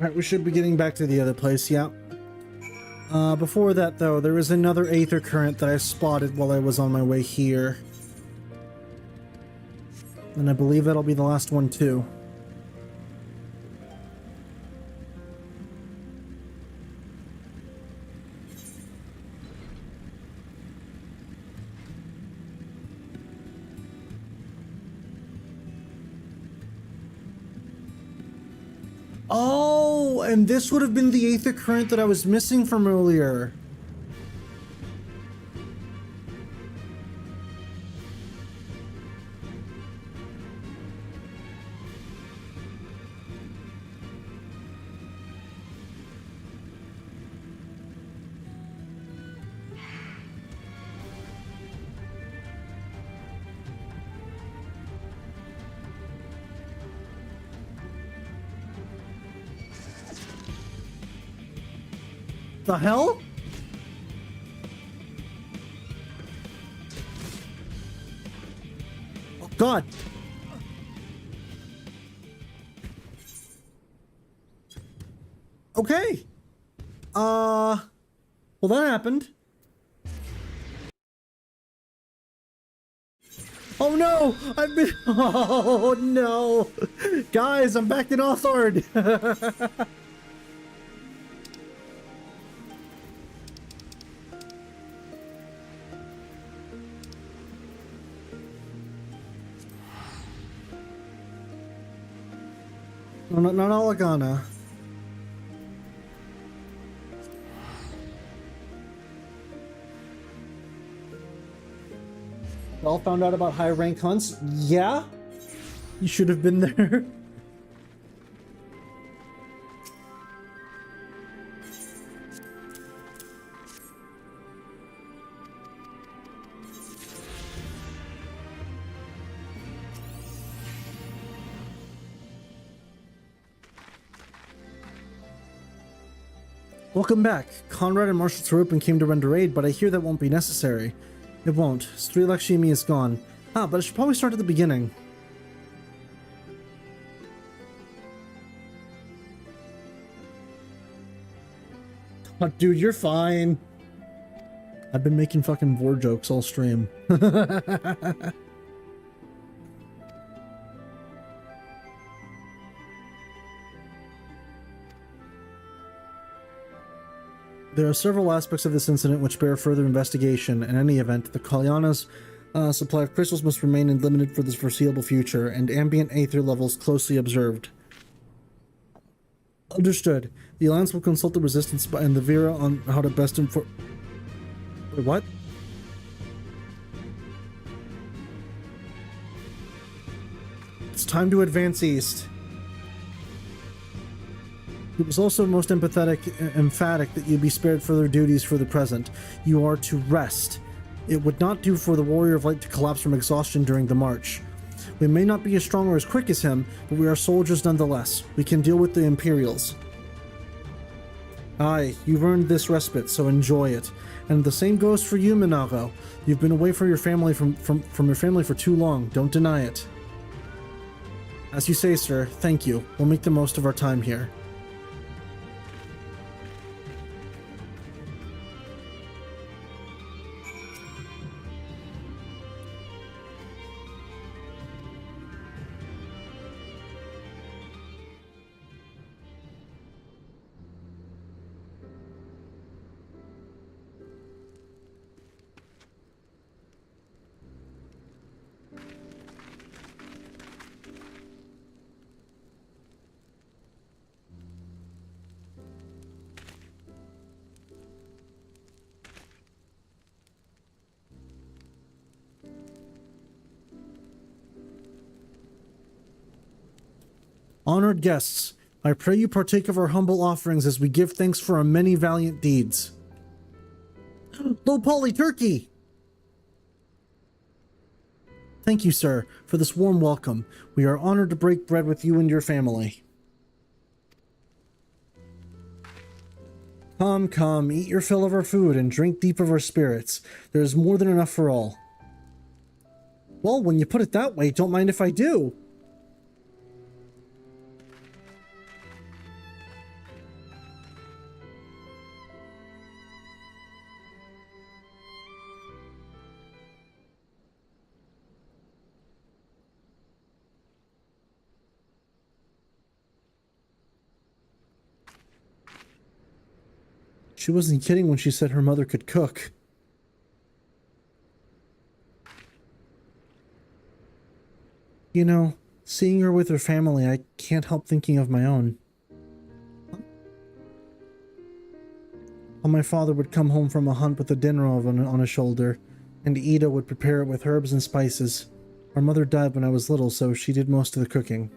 Alright, we should be getting back to the other place, yeah. Before that, though, there is another aether current that I spotted while I was on my way here. And I believe that'll be the last one, too. Oh, and this would have been the aether current that I was missing from earlier. The hell? Oh, God. Okay. Well, that happened. Oh no! I've been. Oh no! Guys, I'm back in Authard! No, not Alagana. Y'all found out about high rank hunts? Yeah? You should have been there. Welcome back. Conrad and Marshal Tarupin came to render aid, but I hear that won't be necessary. It won't. Sri Lakshmi is gone. Ah, but I should probably start at the beginning. Oh, dude, you're fine. I've been making fucking vor jokes all stream. There are several aspects of this incident which bear further investigation. In any event, the Kalyana's supply of crystals must remain unlimited for the foreseeable future, and ambient aether levels closely observed. Understood. The Alliance will consult the Resistance and the Vera on how to best inform... Wait, what? It's time to advance east. It was also most emphatic that you be spared further duties for the present. You are to rest. It would not do for the Warrior of Light to collapse from exhaustion during the march. We may not be as strong or as quick as him, but we are soldiers nonetheless. We can deal with the Imperials. Aye, you've earned this respite, so enjoy it. And the same goes for you, Minago. You've been away from your family from your family for too long. Don't deny it. As you say, sir, thank you. We'll make the most of our time here. Honored guests, I pray you partake of our humble offerings as we give thanks for our many valiant deeds. Low poly turkey! Thank you, sir, for this warm welcome. We are honored to break bread with you and your family. Come, come, eat your fill of our food and drink deep of our spirits. There is more than enough for all. Well, when you put it that way, don't mind if I do. She wasn't kidding when she said her mother could cook. You know, seeing her with her family, I can't help thinking of my own. How my father would come home from a hunt with a dinner oven on his shoulder, and Ida would prepare it with herbs and spices. Our mother died when I was little, so she did most of the cooking.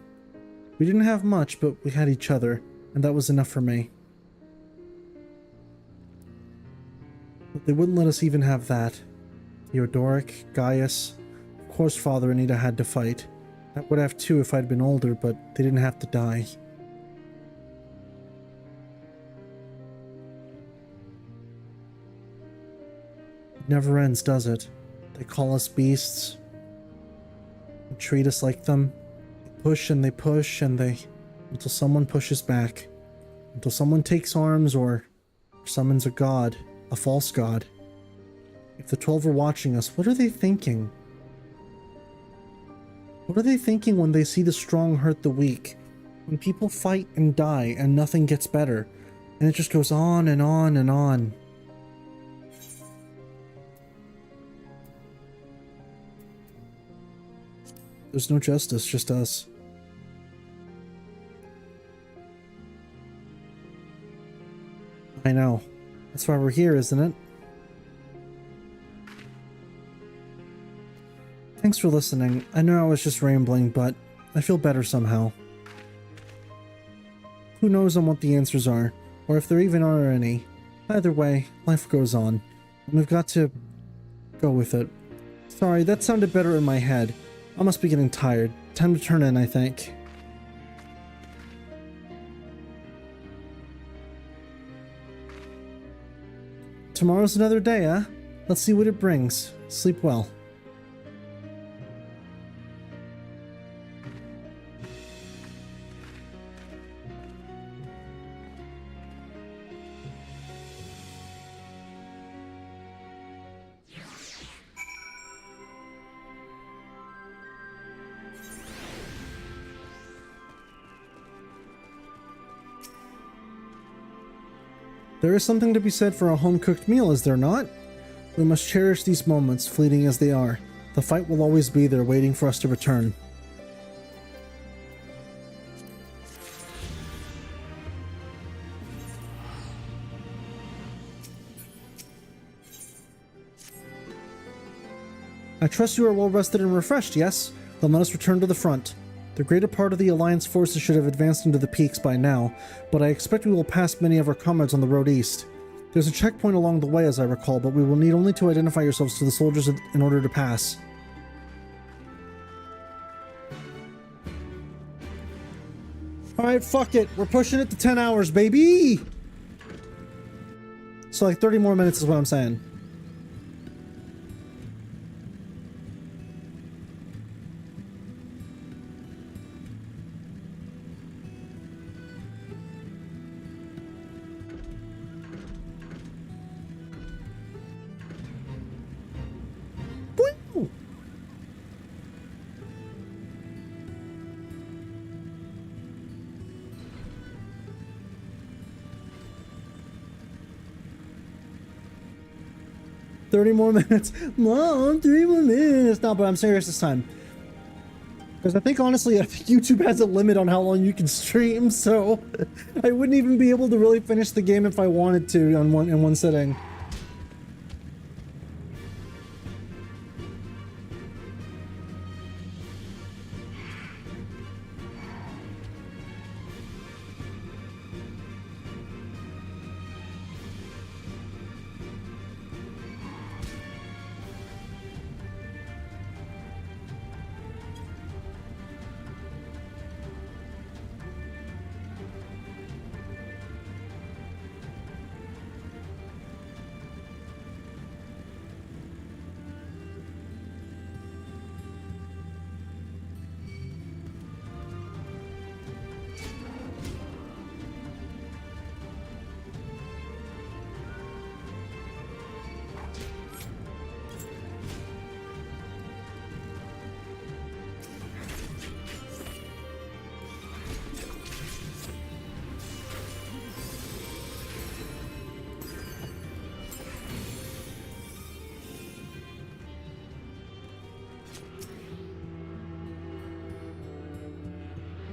We didn't have much, but we had each other, and that was enough for me. But they wouldn't let us even have that. Theodoric, Gaius, of course Father and Ida had to fight. I would have too if I'd been older, but they didn't have to die. It never ends, does it? They call us beasts. They treat us like them. They push and they push and they... until someone pushes back. Until someone takes arms or summons a god. A false god. If the 12 are watching us, what are they thinking? What are they thinking when they see the strong hurt the weak? When people fight and die and nothing gets better, and it just goes on and on and on. There's no justice, just us. I know. That's why we're here, isn't it? Thanks for listening. I know I was just rambling, but I feel better somehow. Who knows on what the answers are, or if there even are any. Either way, life goes on, and we've got to go with it. Sorry, that sounded better in my head. I must be getting tired. Time to turn in, I think. Tomorrow's another day, huh? Let's see what it brings. Sleep well. There is something to be said for a home-cooked meal, is there not? We must cherish these moments, fleeting as they are. The fight will always be there, waiting for us to return. I trust you are well rested and refreshed, yes? Then let us return to the front. The greater part of the Alliance forces should have advanced into the peaks by now, but I expect we will pass many of our comrades on the road east. There's a checkpoint along the way, as I recall, but we will need only to identify yourselves to the soldiers in order to pass. Alright, fuck it. We're pushing it to 10 hours, baby! So like 30 more minutes is what I'm saying. Woo! 30 more minutes. Mom, 3 more minutes. No, but I'm serious this time. Because I think, honestly, YouTube has a limit on how long you can stream, so I wouldn't even be able to really finish the game if I wanted to in one sitting.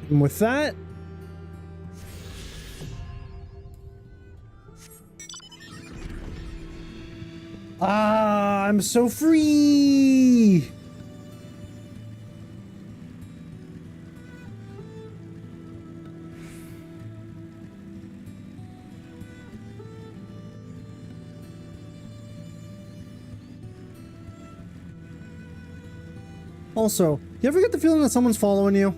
And with that, I'm so free. Also, you ever get the feeling that someone's following you?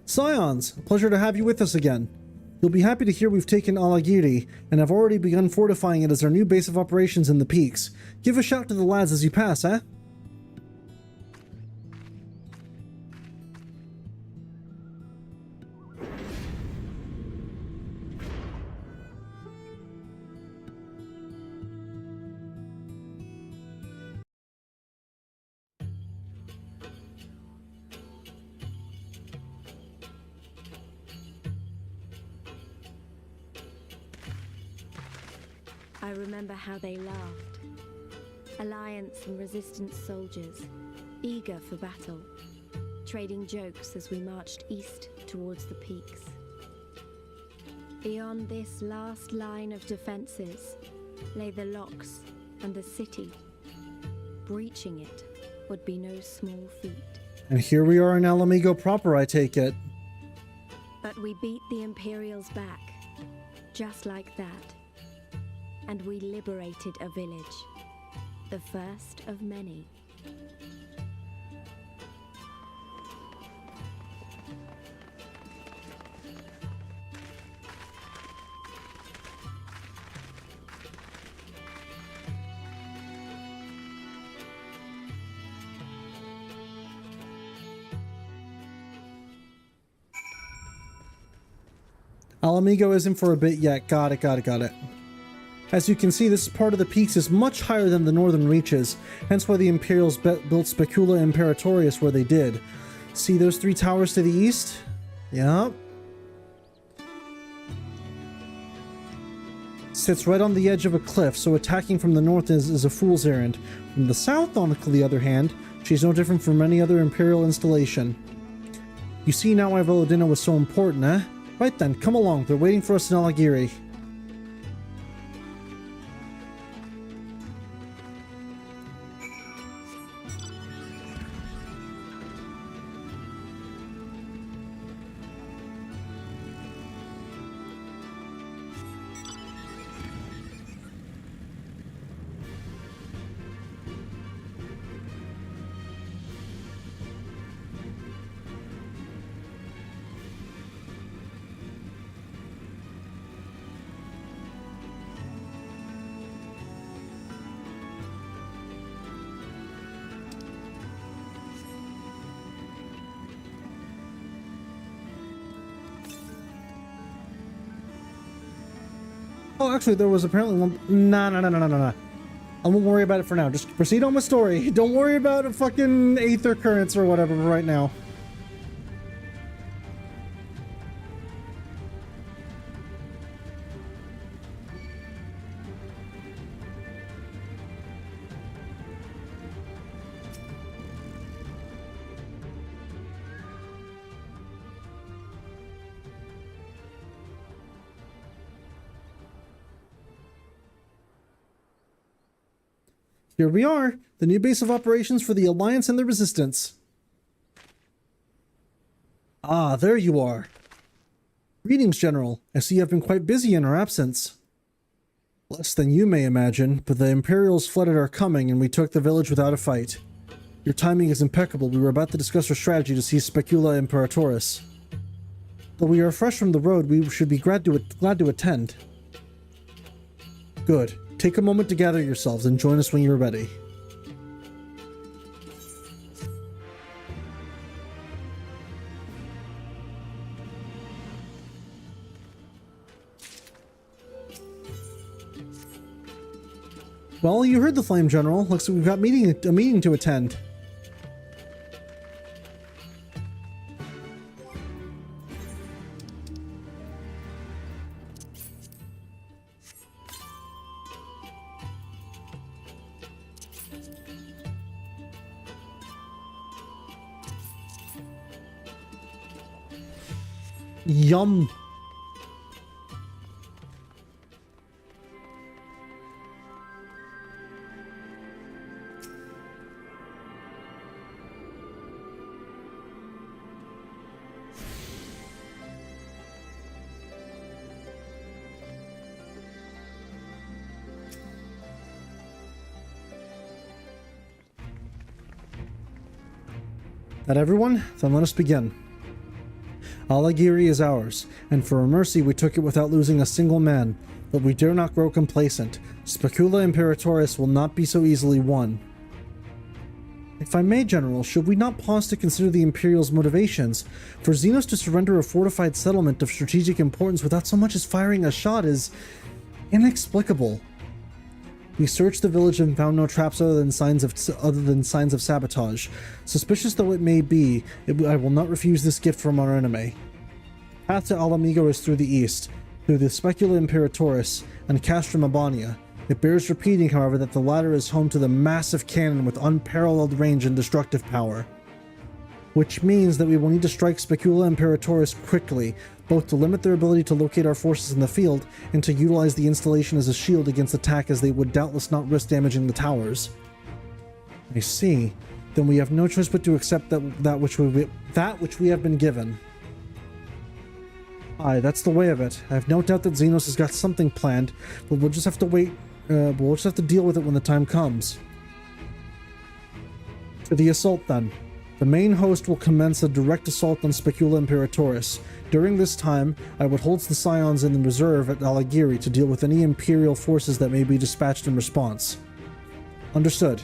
Scions, pleasure to have you with us again. You'll be happy to hear we've taken Alagiri and have already begun fortifying it as our new base of operations in the peaks. Give a shout to the lads as you pass, eh? I remember how they laughed. Alliance and Resistance soldiers, eager for battle, trading jokes as we marched east towards the peaks. Beyond this last line of defenses lay the locks and the city. Breaching it would be no small feat. And here we are in Alamigo proper, I take it. But we beat the Imperials back, just like that. And we liberated a village, the first of many. Alamigo isn't for a bit yet. Got it. As you can see, this part of the peaks is much higher than the northern reaches, hence why the Imperials built Specula Imperatorius where they did. See those three towers to the east? Yep. Sits right on the edge of a cliff, so attacking from the north is a fool's errand. From the south, on the other hand, she's no different from any other Imperial installation. You see now why Velodina was so important, eh? Right then, come along, they're waiting for us in Alagiri. Oh, actually, there was apparently one. No. I won't worry about it for now. Just proceed on my story. Don't worry about fucking Aether Currents or whatever right now. Here we are, the new base of operations for the Alliance and the Resistance. Ah, there you are. Greetings, General. I see you have been quite busy in our absence. Less than you may imagine, but the Imperials flooded our coming and we took the village without a fight. Your timing is impeccable. We were about to discuss our strategy to seize Specula Imperatoris. Though we are fresh from the road, we should be glad to attend. Good. Take a moment to gather yourselves and join us when you're ready. Well, you heard the Flame General. Looks like we've got a meeting to attend. Yum. That everyone? Then let us begin. Alagiri is ours, and for a mercy we took it without losing a single man, but we dare not grow complacent. Specula Imperatoris will not be so easily won. If I may, General, should we not pause to consider the Imperial's motivations? For Xenos to surrender a fortified settlement of strategic importance without so much as firing a shot is inexplicable. We searched the village and found no traps other than signs of sabotage. Suspicious though it may be, I will not refuse this gift from our enemy. Path to Alamigo is through the east, through the Specula Imperatoris and Castrum Abania. It bears repeating, however, that the latter is home to the massive cannon with unparalleled range and destructive power. Which means that we will need to strike Specula Imperatoris quickly, both to limit their ability to locate our forces in the field and to utilize the installation as a shield against attack, as they would doubtless not risk damaging the towers. I see. Then we have no choice but to accept that which we have been given. Aye, that's the way of it. I have no doubt that Xenos has got something planned, but we'll just have to wait. We'll just have to deal with it when the time comes. To the assault, then. The main host will commence a direct assault on Specula Imperatoris. During this time, I would hold the Scions in the reserve at Alagiri to deal with any Imperial forces that may be dispatched in response. Understood.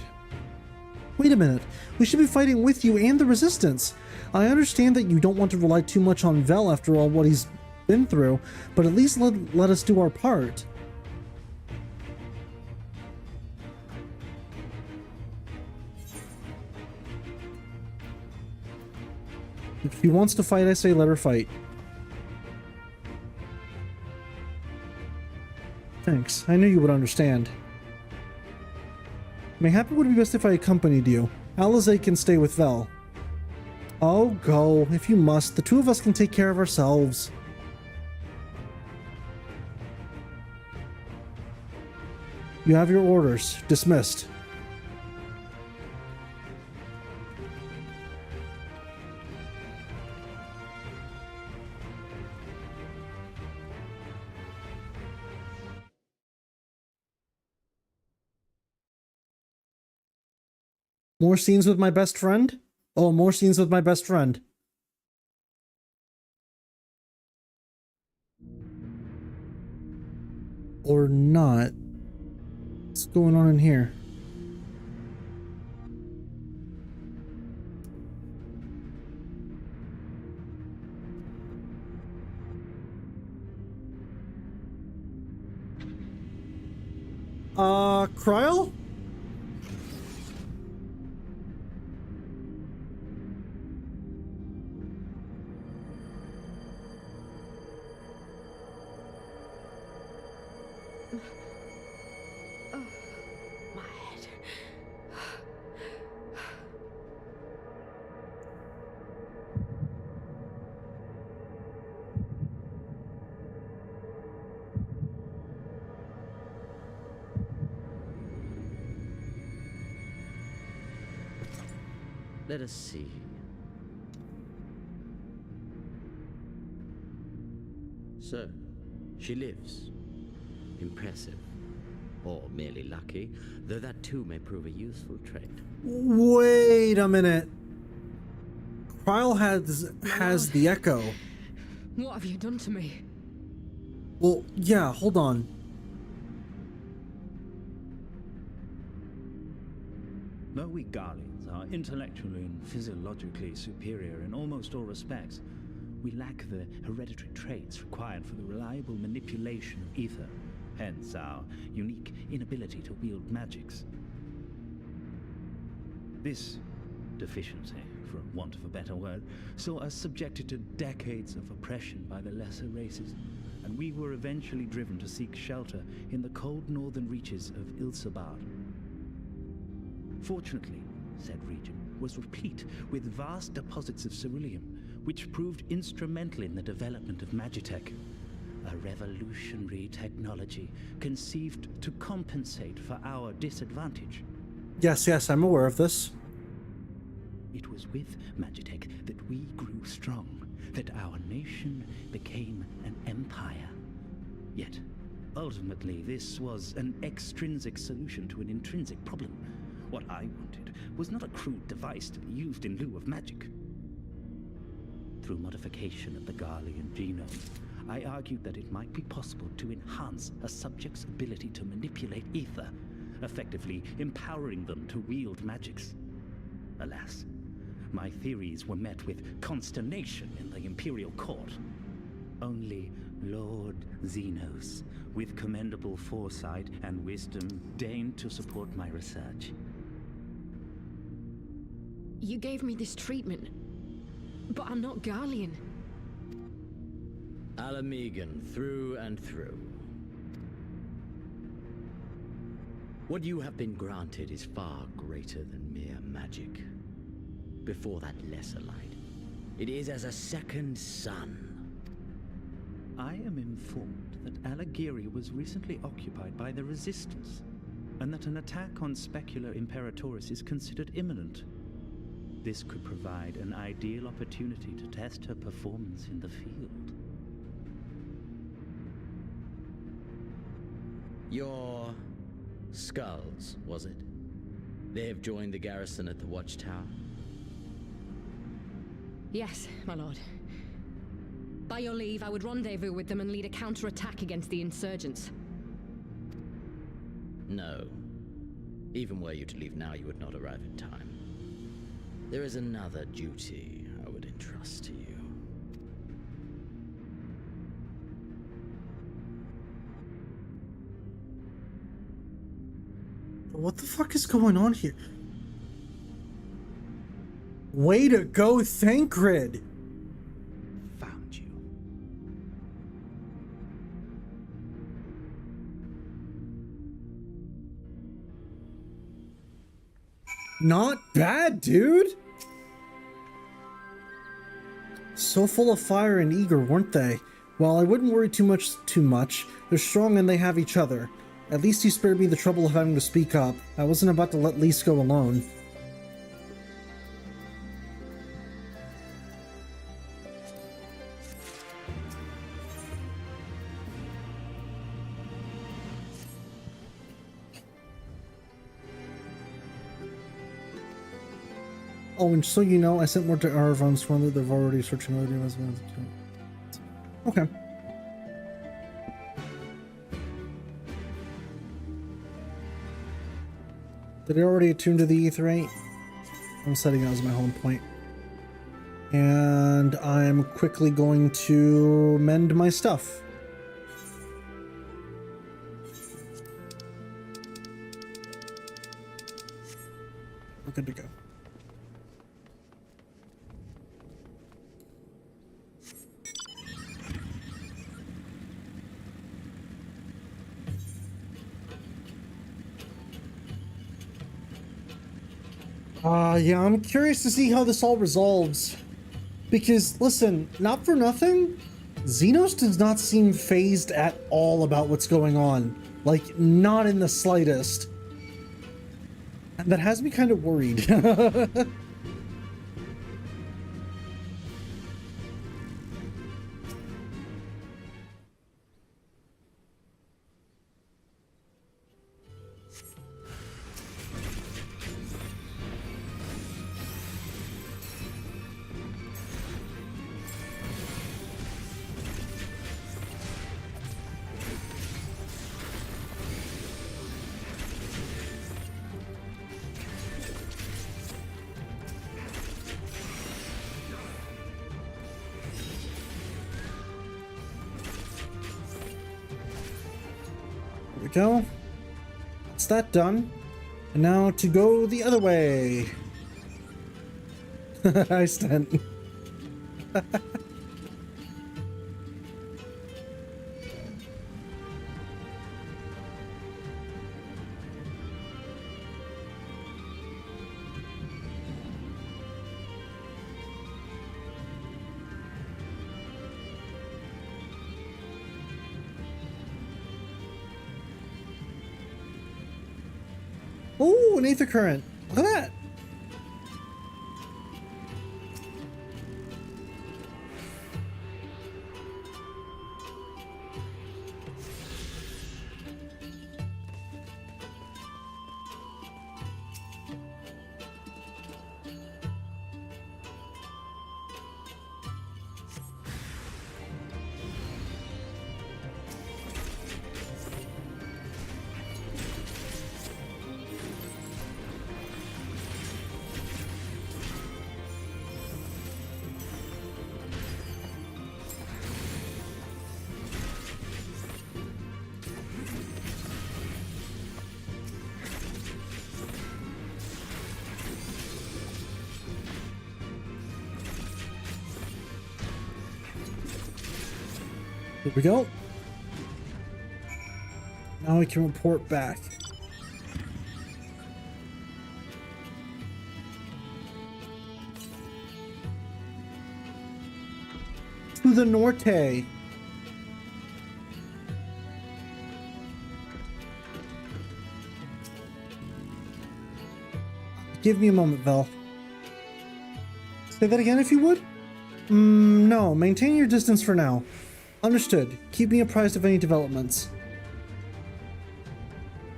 Wait a minute. We should be fighting with you and the Resistance. I understand that you don't want to rely too much on Vel after all what he's been through, but at least let us do our part. If she wants to fight, I say let her fight. Thanks. I knew you would understand. Mayhappen would be best if I accompanied you. Alizé can stay with Vel. Oh, go. If you must. The two of us can take care of ourselves. You have your orders. Dismissed. More scenes with my best friend? Oh, more scenes with my best friend. Or not. What's going on in here? Kryl? Let us see. So, she lives. Impressive. Or merely lucky, though that too may prove a useful trait. Wait a minute. Krile has the echo. What have you done to me? Well, yeah, hold on. Though we Guardians are intellectually and physiologically superior in almost all respects, we lack the hereditary traits required for the reliable manipulation of ether, hence our unique inability to wield magics. This deficiency, for want of a better word, saw us subjected to decades of oppression by the lesser races, and we were eventually driven to seek shelter in the cold northern reaches of Ilsabard. Fortunately, said region was replete with vast deposits of ceruleum, which proved instrumental in the development of Magitech, a revolutionary technology conceived to compensate for our disadvantage. Yes, I'm aware of this. It was with Magitech that we grew strong, that our nation became an empire. Yet, ultimately, this was an extrinsic solution to an intrinsic problem. What I wanted was not a crude device to be used in lieu of magic. Through modification of the Garlean genome, I argued that it might be possible to enhance a subject's ability to manipulate ether, effectively empowering them to wield magics. Alas, my theories were met with consternation in the Imperial Court. Only Lord Xenos, with commendable foresight and wisdom, deigned to support my research. You gave me this treatment, but I'm not Garlean. Alamegan, through and through. What you have been granted is far greater than mere magic. Before that lesser light, it is as a second sun. I am informed that Alagiri was recently occupied by the Resistance, and that an attack on Specular Imperatoris is considered imminent. This could provide an ideal opportunity to test her performance in the field. Your skulls, was it? They have joined the garrison at the Watchtower? Yes, my lord. By your leave, I would rendezvous with them and lead a counterattack against the insurgents. No. Even were you to leave now, you would not arrive in time. There is another duty I would entrust to you. What the fuck is going on here? Way to go, Thancred! Found you. Not bad, dude! So full of fire and eager, weren't they? Well, I wouldn't worry too much. They're strong and they have each other. At least you spared me the trouble of having to speak up. I wasn't about to let Lise go alone. Oh, and so you know, I sent word to Aravon, sworn that they've already searching other demons. Okay. Did I already attune to the Aetherite? I'm setting it as my home point. And I'm quickly going to mend my stuff. We're good to go. Yeah, I'm curious to see how this all resolves. Because, listen, not for nothing, Xenos does not seem fazed at all about what's going on. Like, not in the slightest. And that has me kind of worried. go. That's that done. And now to go the other way. I stand. Oh, an ether current. Look at that. Here we go. Now we can report back. To the norte. Give me a moment, Vel. Say that again if you would? No, maintain your distance for now. Understood. Keep me apprised of any developments.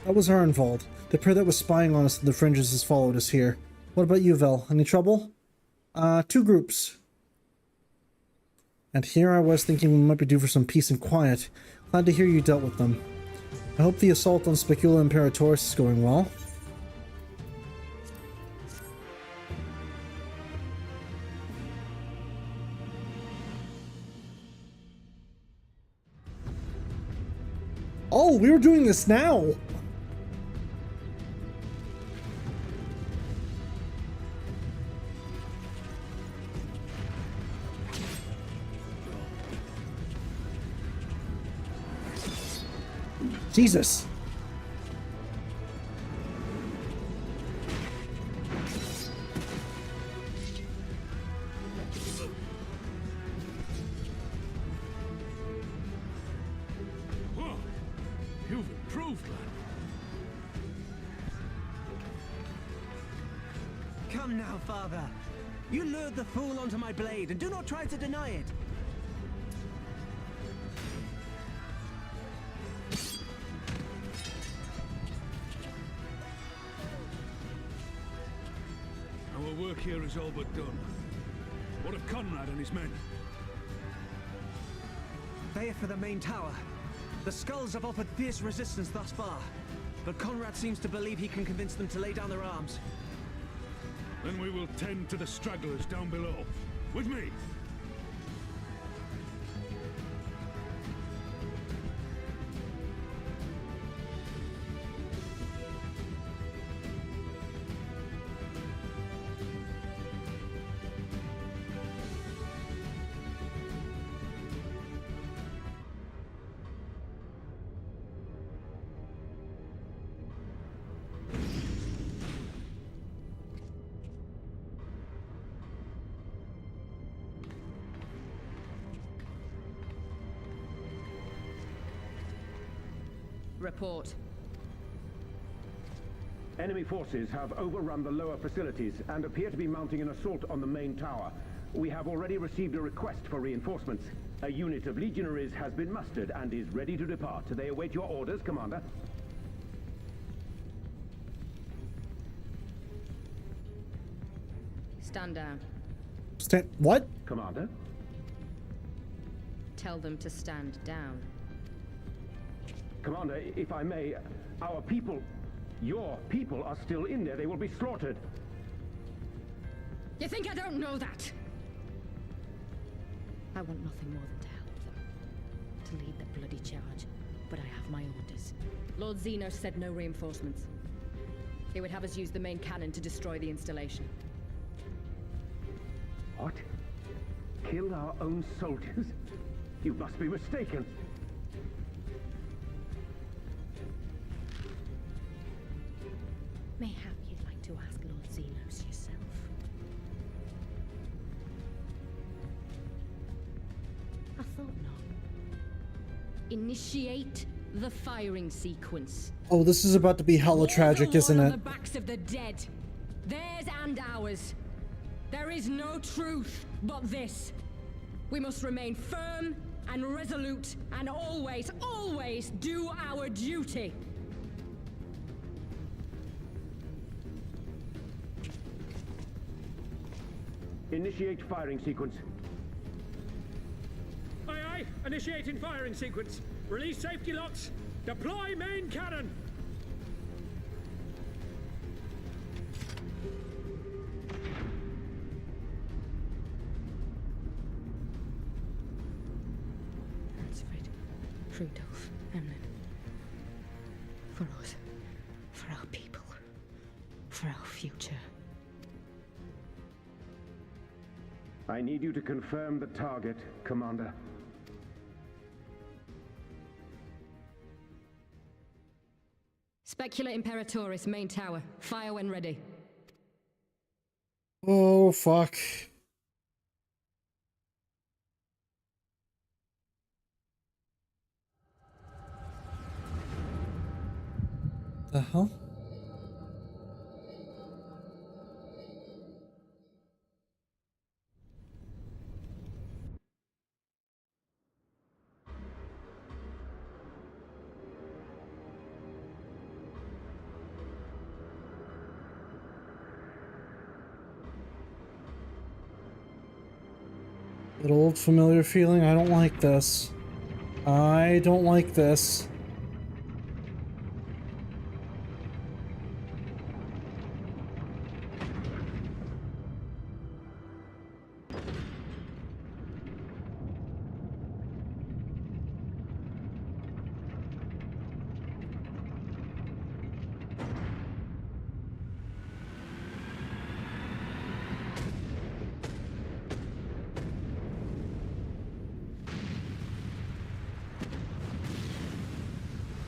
That was Arnvald. The pair that was spying on us in the fringes has followed us here. What about you, Vel? Any trouble? 2 groups. And here I was thinking we might be due for some peace and quiet. Glad to hear you dealt with them. I hope the assault on Specula Imperatoris is going well. Oh, we were doing this now! Jesus! You've improved, lad. Come now, father. You lured the fool onto my blade, and do not try to deny it. Our work here is all but done. What of Conrad and his men? They are for the main tower. The skulls have offered fierce resistance thus far, but Conrad seems to believe he can convince them to lay down their arms. Then we will tend to the stragglers down below. With me! Report. Enemy forces have overrun the lower facilities and appear to be mounting an assault on the main tower. We have already received a request for reinforcements. A unit of legionaries has been mustered and is ready to depart. They await your orders, Commander. Stand down. Stand... What? Commander? Tell them to stand down. Commander, if I may, our people, your people are still in there. They will be slaughtered. You think I don't know that? I want nothing more than to help them. To lead the bloody charge. but I have my orders. Lord Xenos said no reinforcements. He would have us use the main cannon to destroy the installation. What? Kill our own soldiers? You must be mistaken. Mayhap you'd like to ask Lord Xenos yourself. I thought not. Initiate the firing sequence. Oh, this is about to be hella tragic, isn't On it? the backs of the dead. Theirs and ours. There is no truth but this. We must remain firm and resolute and always, always do our duty. Initiate firing sequence. Aye, aye. Initiating firing sequence. Release safety locks. Deploy main cannon. Ransford, Rudolph, Emlyn. For us, for our people, for our future. I need you to confirm the target, Commander. Specula Imperatoris, main tower. Fire when ready. Oh, fuck. The hell? That old familiar feeling. I don't like this. I don't like this.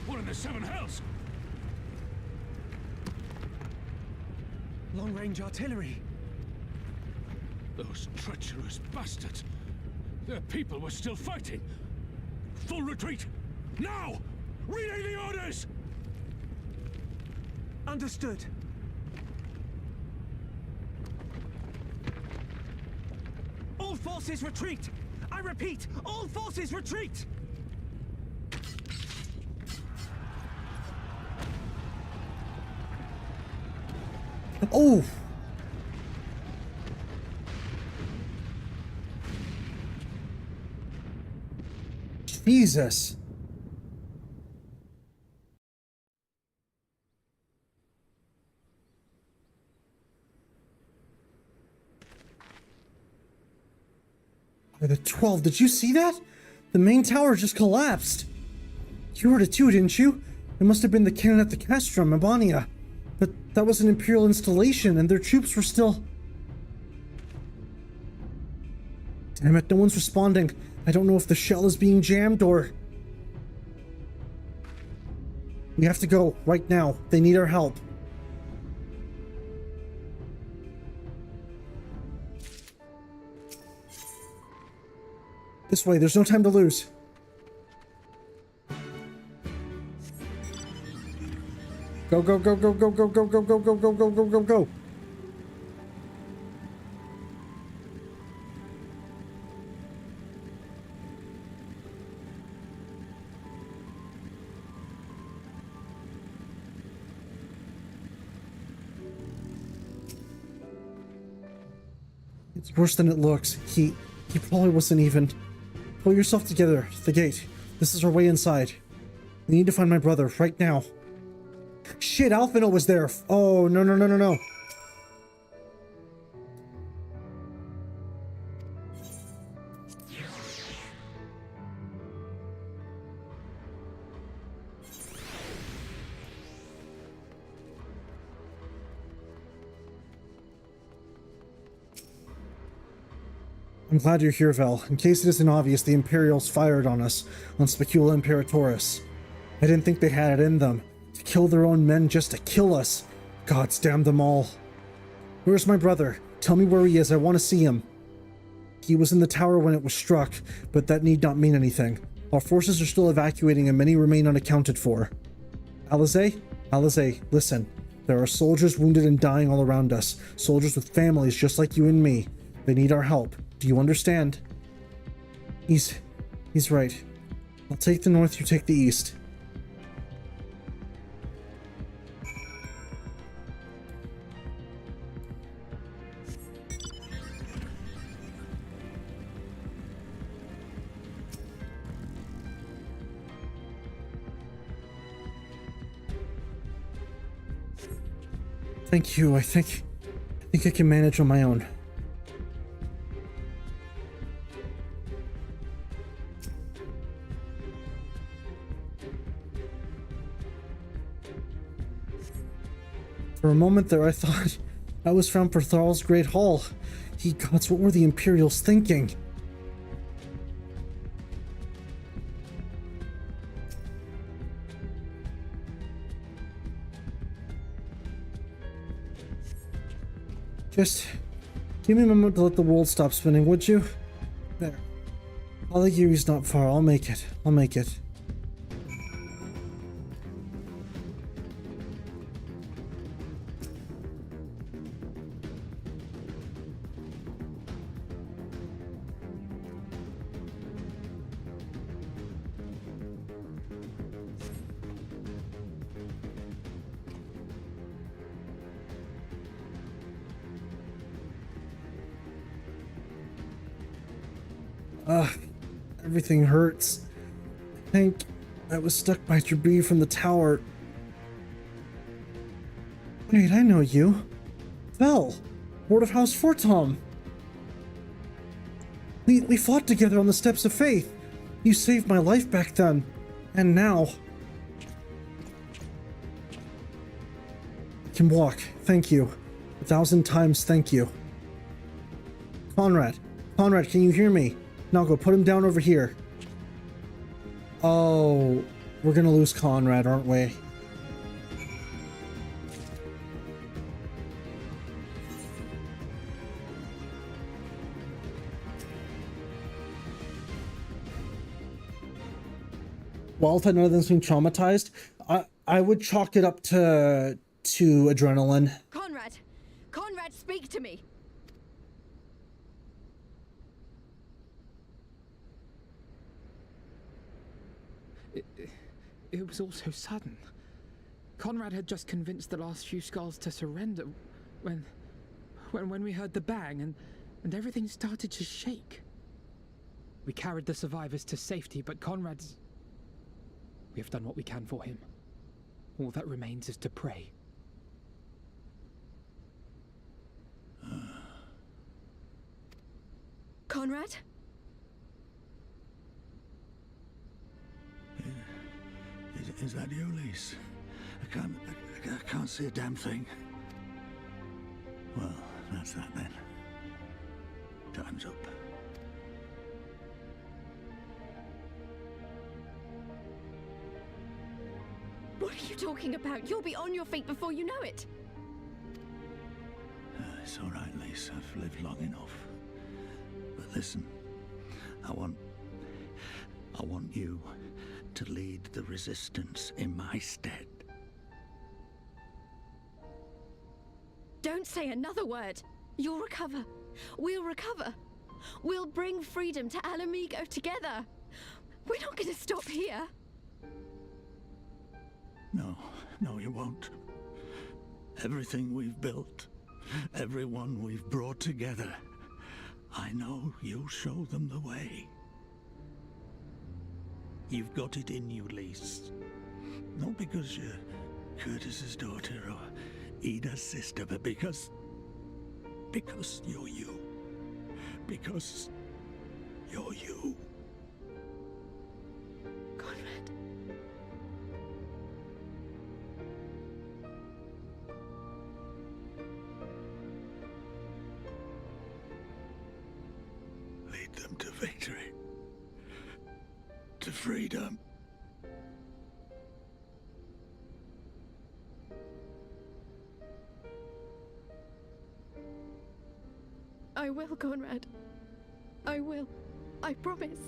What in the seven hells? Long-range artillery. Those treacherous bastards. Their people were still fighting. Full retreat. Now! Relay the orders! Understood. All forces retreat! I repeat, all forces retreat! Oh! Jesus! The 12, did you see that? The main tower just collapsed. You heard it too, didn't you? It must have been the cannon at the castrum, Ebania. But that was an Imperial installation, and their troops were still... Damn it, no one's responding. I don't know if the shell is being jammed or... We have to go, right now. They need our help. This way, there's no time to lose. Go, go, go, go, go, go, go, go, go, go, go, go, go, go, go. It's worse than it looks. He probably wasn't even... Pull yourself together. The gate. This is our way inside. We need to find my brother right now. Shit, Alphino was there. Oh, no, no, no, no, no. I'm glad you're here, Vel. In case it isn't obvious, the Imperials fired on us, on Specula Imperatoris. I didn't think they had it in them. To kill their own men just to kill us. Gods damn them all. Where's my brother? Tell me where he is, I want to see him. He was in the tower when it was struck, but that need not mean anything. Our forces are still evacuating and many remain unaccounted for. Alize? Alize, listen. There are soldiers wounded and dying all around us. Soldiers with families just like you and me. They need our help. Do you understand? He's right. I'll take the north, you take the east. Thank you. I think I can manage on my own. For a moment there, I thought I was found for Thrall's Great Hall. Ye gods, what were the Imperials thinking? Just give me a moment to let the world stop spinning, would you? There. Aligiri's not far. I'll make it. I'll make it. Everything hurts. I think I was stuck by debris from the tower. Wait, I know you. Vel, Lord of House Fortom. We fought together on the Steps of Faith. You saved my life back then. And now... I can walk. Thank you. 1,000 times thank you. Conrad, can you hear me? Now go put him down over here. Oh, we're gonna lose Conrad, aren't we? Well, if none of them's been traumatized, I would chalk it up to adrenaline. Conrad, speak to me. It was all so sudden. Conrad had just convinced the last few skulls to surrender when we heard the bang and everything started to shake. We carried the survivors to safety, but we have done what we can for him. All that remains is to pray. Conrad? Is that you, Lise? I can't see a damn thing. Well, that's that then. Time's up. What are you talking about? You'll be on your feet before you know it. It's all right, Lise. I've lived long enough. But listen, I want you to lead the resistance in my stead. Don't say another word. You'll recover. We'll recover. We'll bring freedom to Alamigo together. We're not going to stop here. No, you won't. Everything we've built, everyone we've brought together, I know you'll show them the way. You've got it in you, Lise. Not because you're Curtis's daughter or Ida's sister, but because you're you. Because you're you. Conrad. them to victory, to freedom. I will, Conrad. I will. I promise.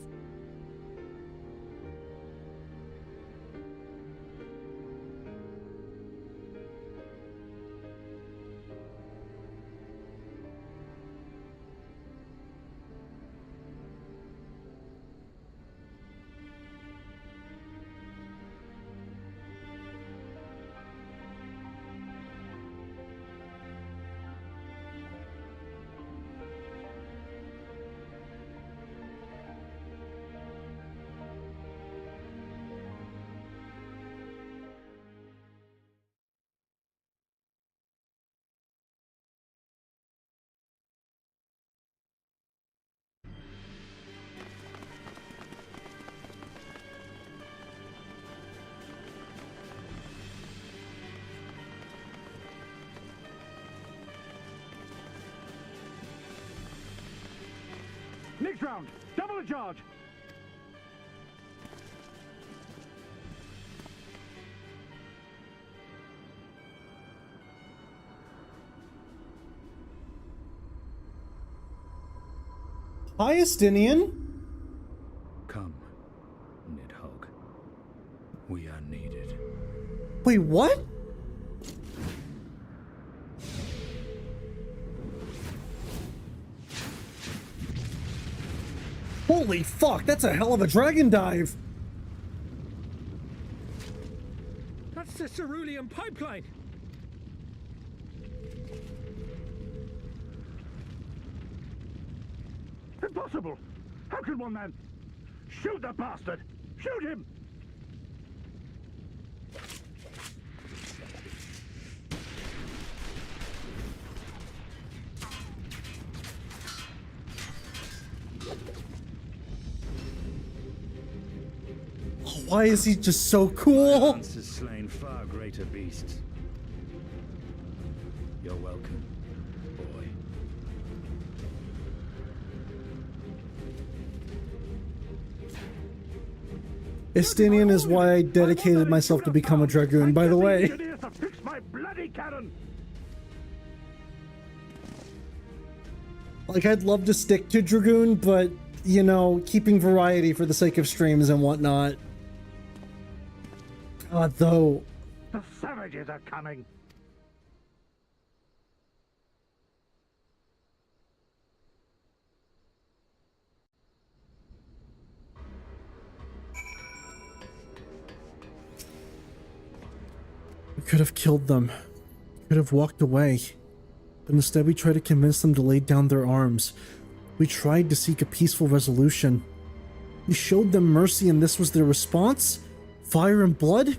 Next round, double the charge. Hi, Estinian. Come, Nidhogg. We are needed. Wait, what? Holy fuck, that's a hell of a dragon dive! That's the cerulean pipeline! Impossible! How can one man... Shoot the bastard! Shoot him! Why is he just so cool? Lance has slain far greater beasts. You're welcome, boy. Estinian is why I dedicated myself to become a dragoon, by the way. Fix my bloody cannon! Like, I'd love to stick to dragoon, but, you know, keeping variety for the sake of streams and whatnot. God, though. The savages are coming! We could have killed them. Could have walked away. But instead we tried to convince them to lay down their arms. We tried to seek a peaceful resolution. We showed them mercy and this was their response? Fire and blood?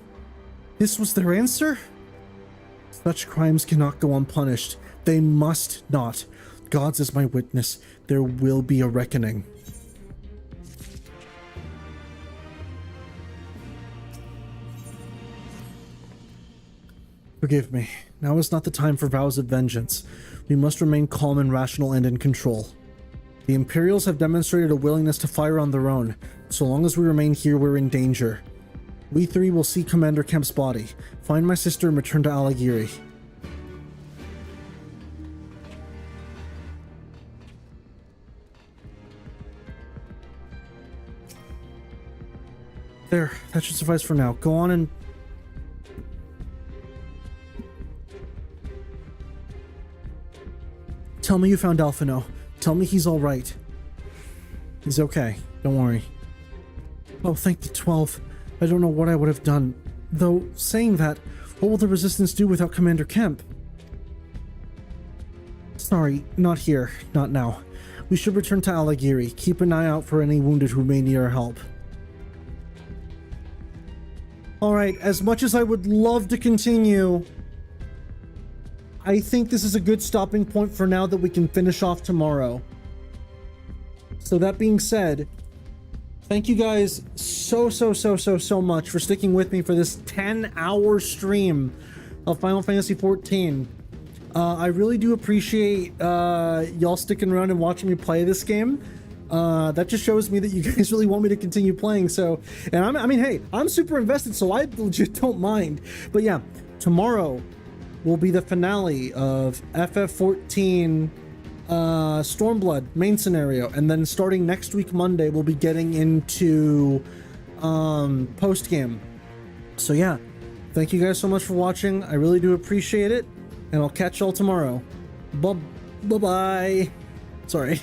This was their answer? Such crimes cannot go unpunished. They must not. God's is my witness. There will be a reckoning. Forgive me. Now is not the time for vows of vengeance. We must remain calm and rational and in control. The Imperials have demonstrated a willingness to fire on their own. So long as we remain here, we're in danger. We three will see Commander Kemp's body, find my sister, and return to Alagiri. There, that should suffice for now. Go on and... Tell me you found Alphino. Tell me he's alright. He's okay. Don't worry. Oh, thank the 12. I don't know what I would have done. Though, saying that, what will the Resistance do without Commander Kemp? Sorry, not here. Not now. We should return to Alagiri. Keep an eye out for any wounded who may need our help. Alright, as much as I would love to continue, I think this is a good stopping point for now that we can finish off tomorrow. So that being said, thank you guys so much for sticking with me for this 10-hour stream of Final Fantasy XIV. I really do appreciate y'all sticking around and watching me play this game. That just shows me that you guys really want me to continue playing. So, and I mean, hey, I'm super invested, so I legit don't mind. But yeah, tomorrow will be the finale of FF14 Stormblood main scenario, and then starting next week Monday we'll be getting into post game. So yeah, thank you guys so much for watching. I really do appreciate it, and I'll catch y'all tomorrow. Bye bye. Sorry.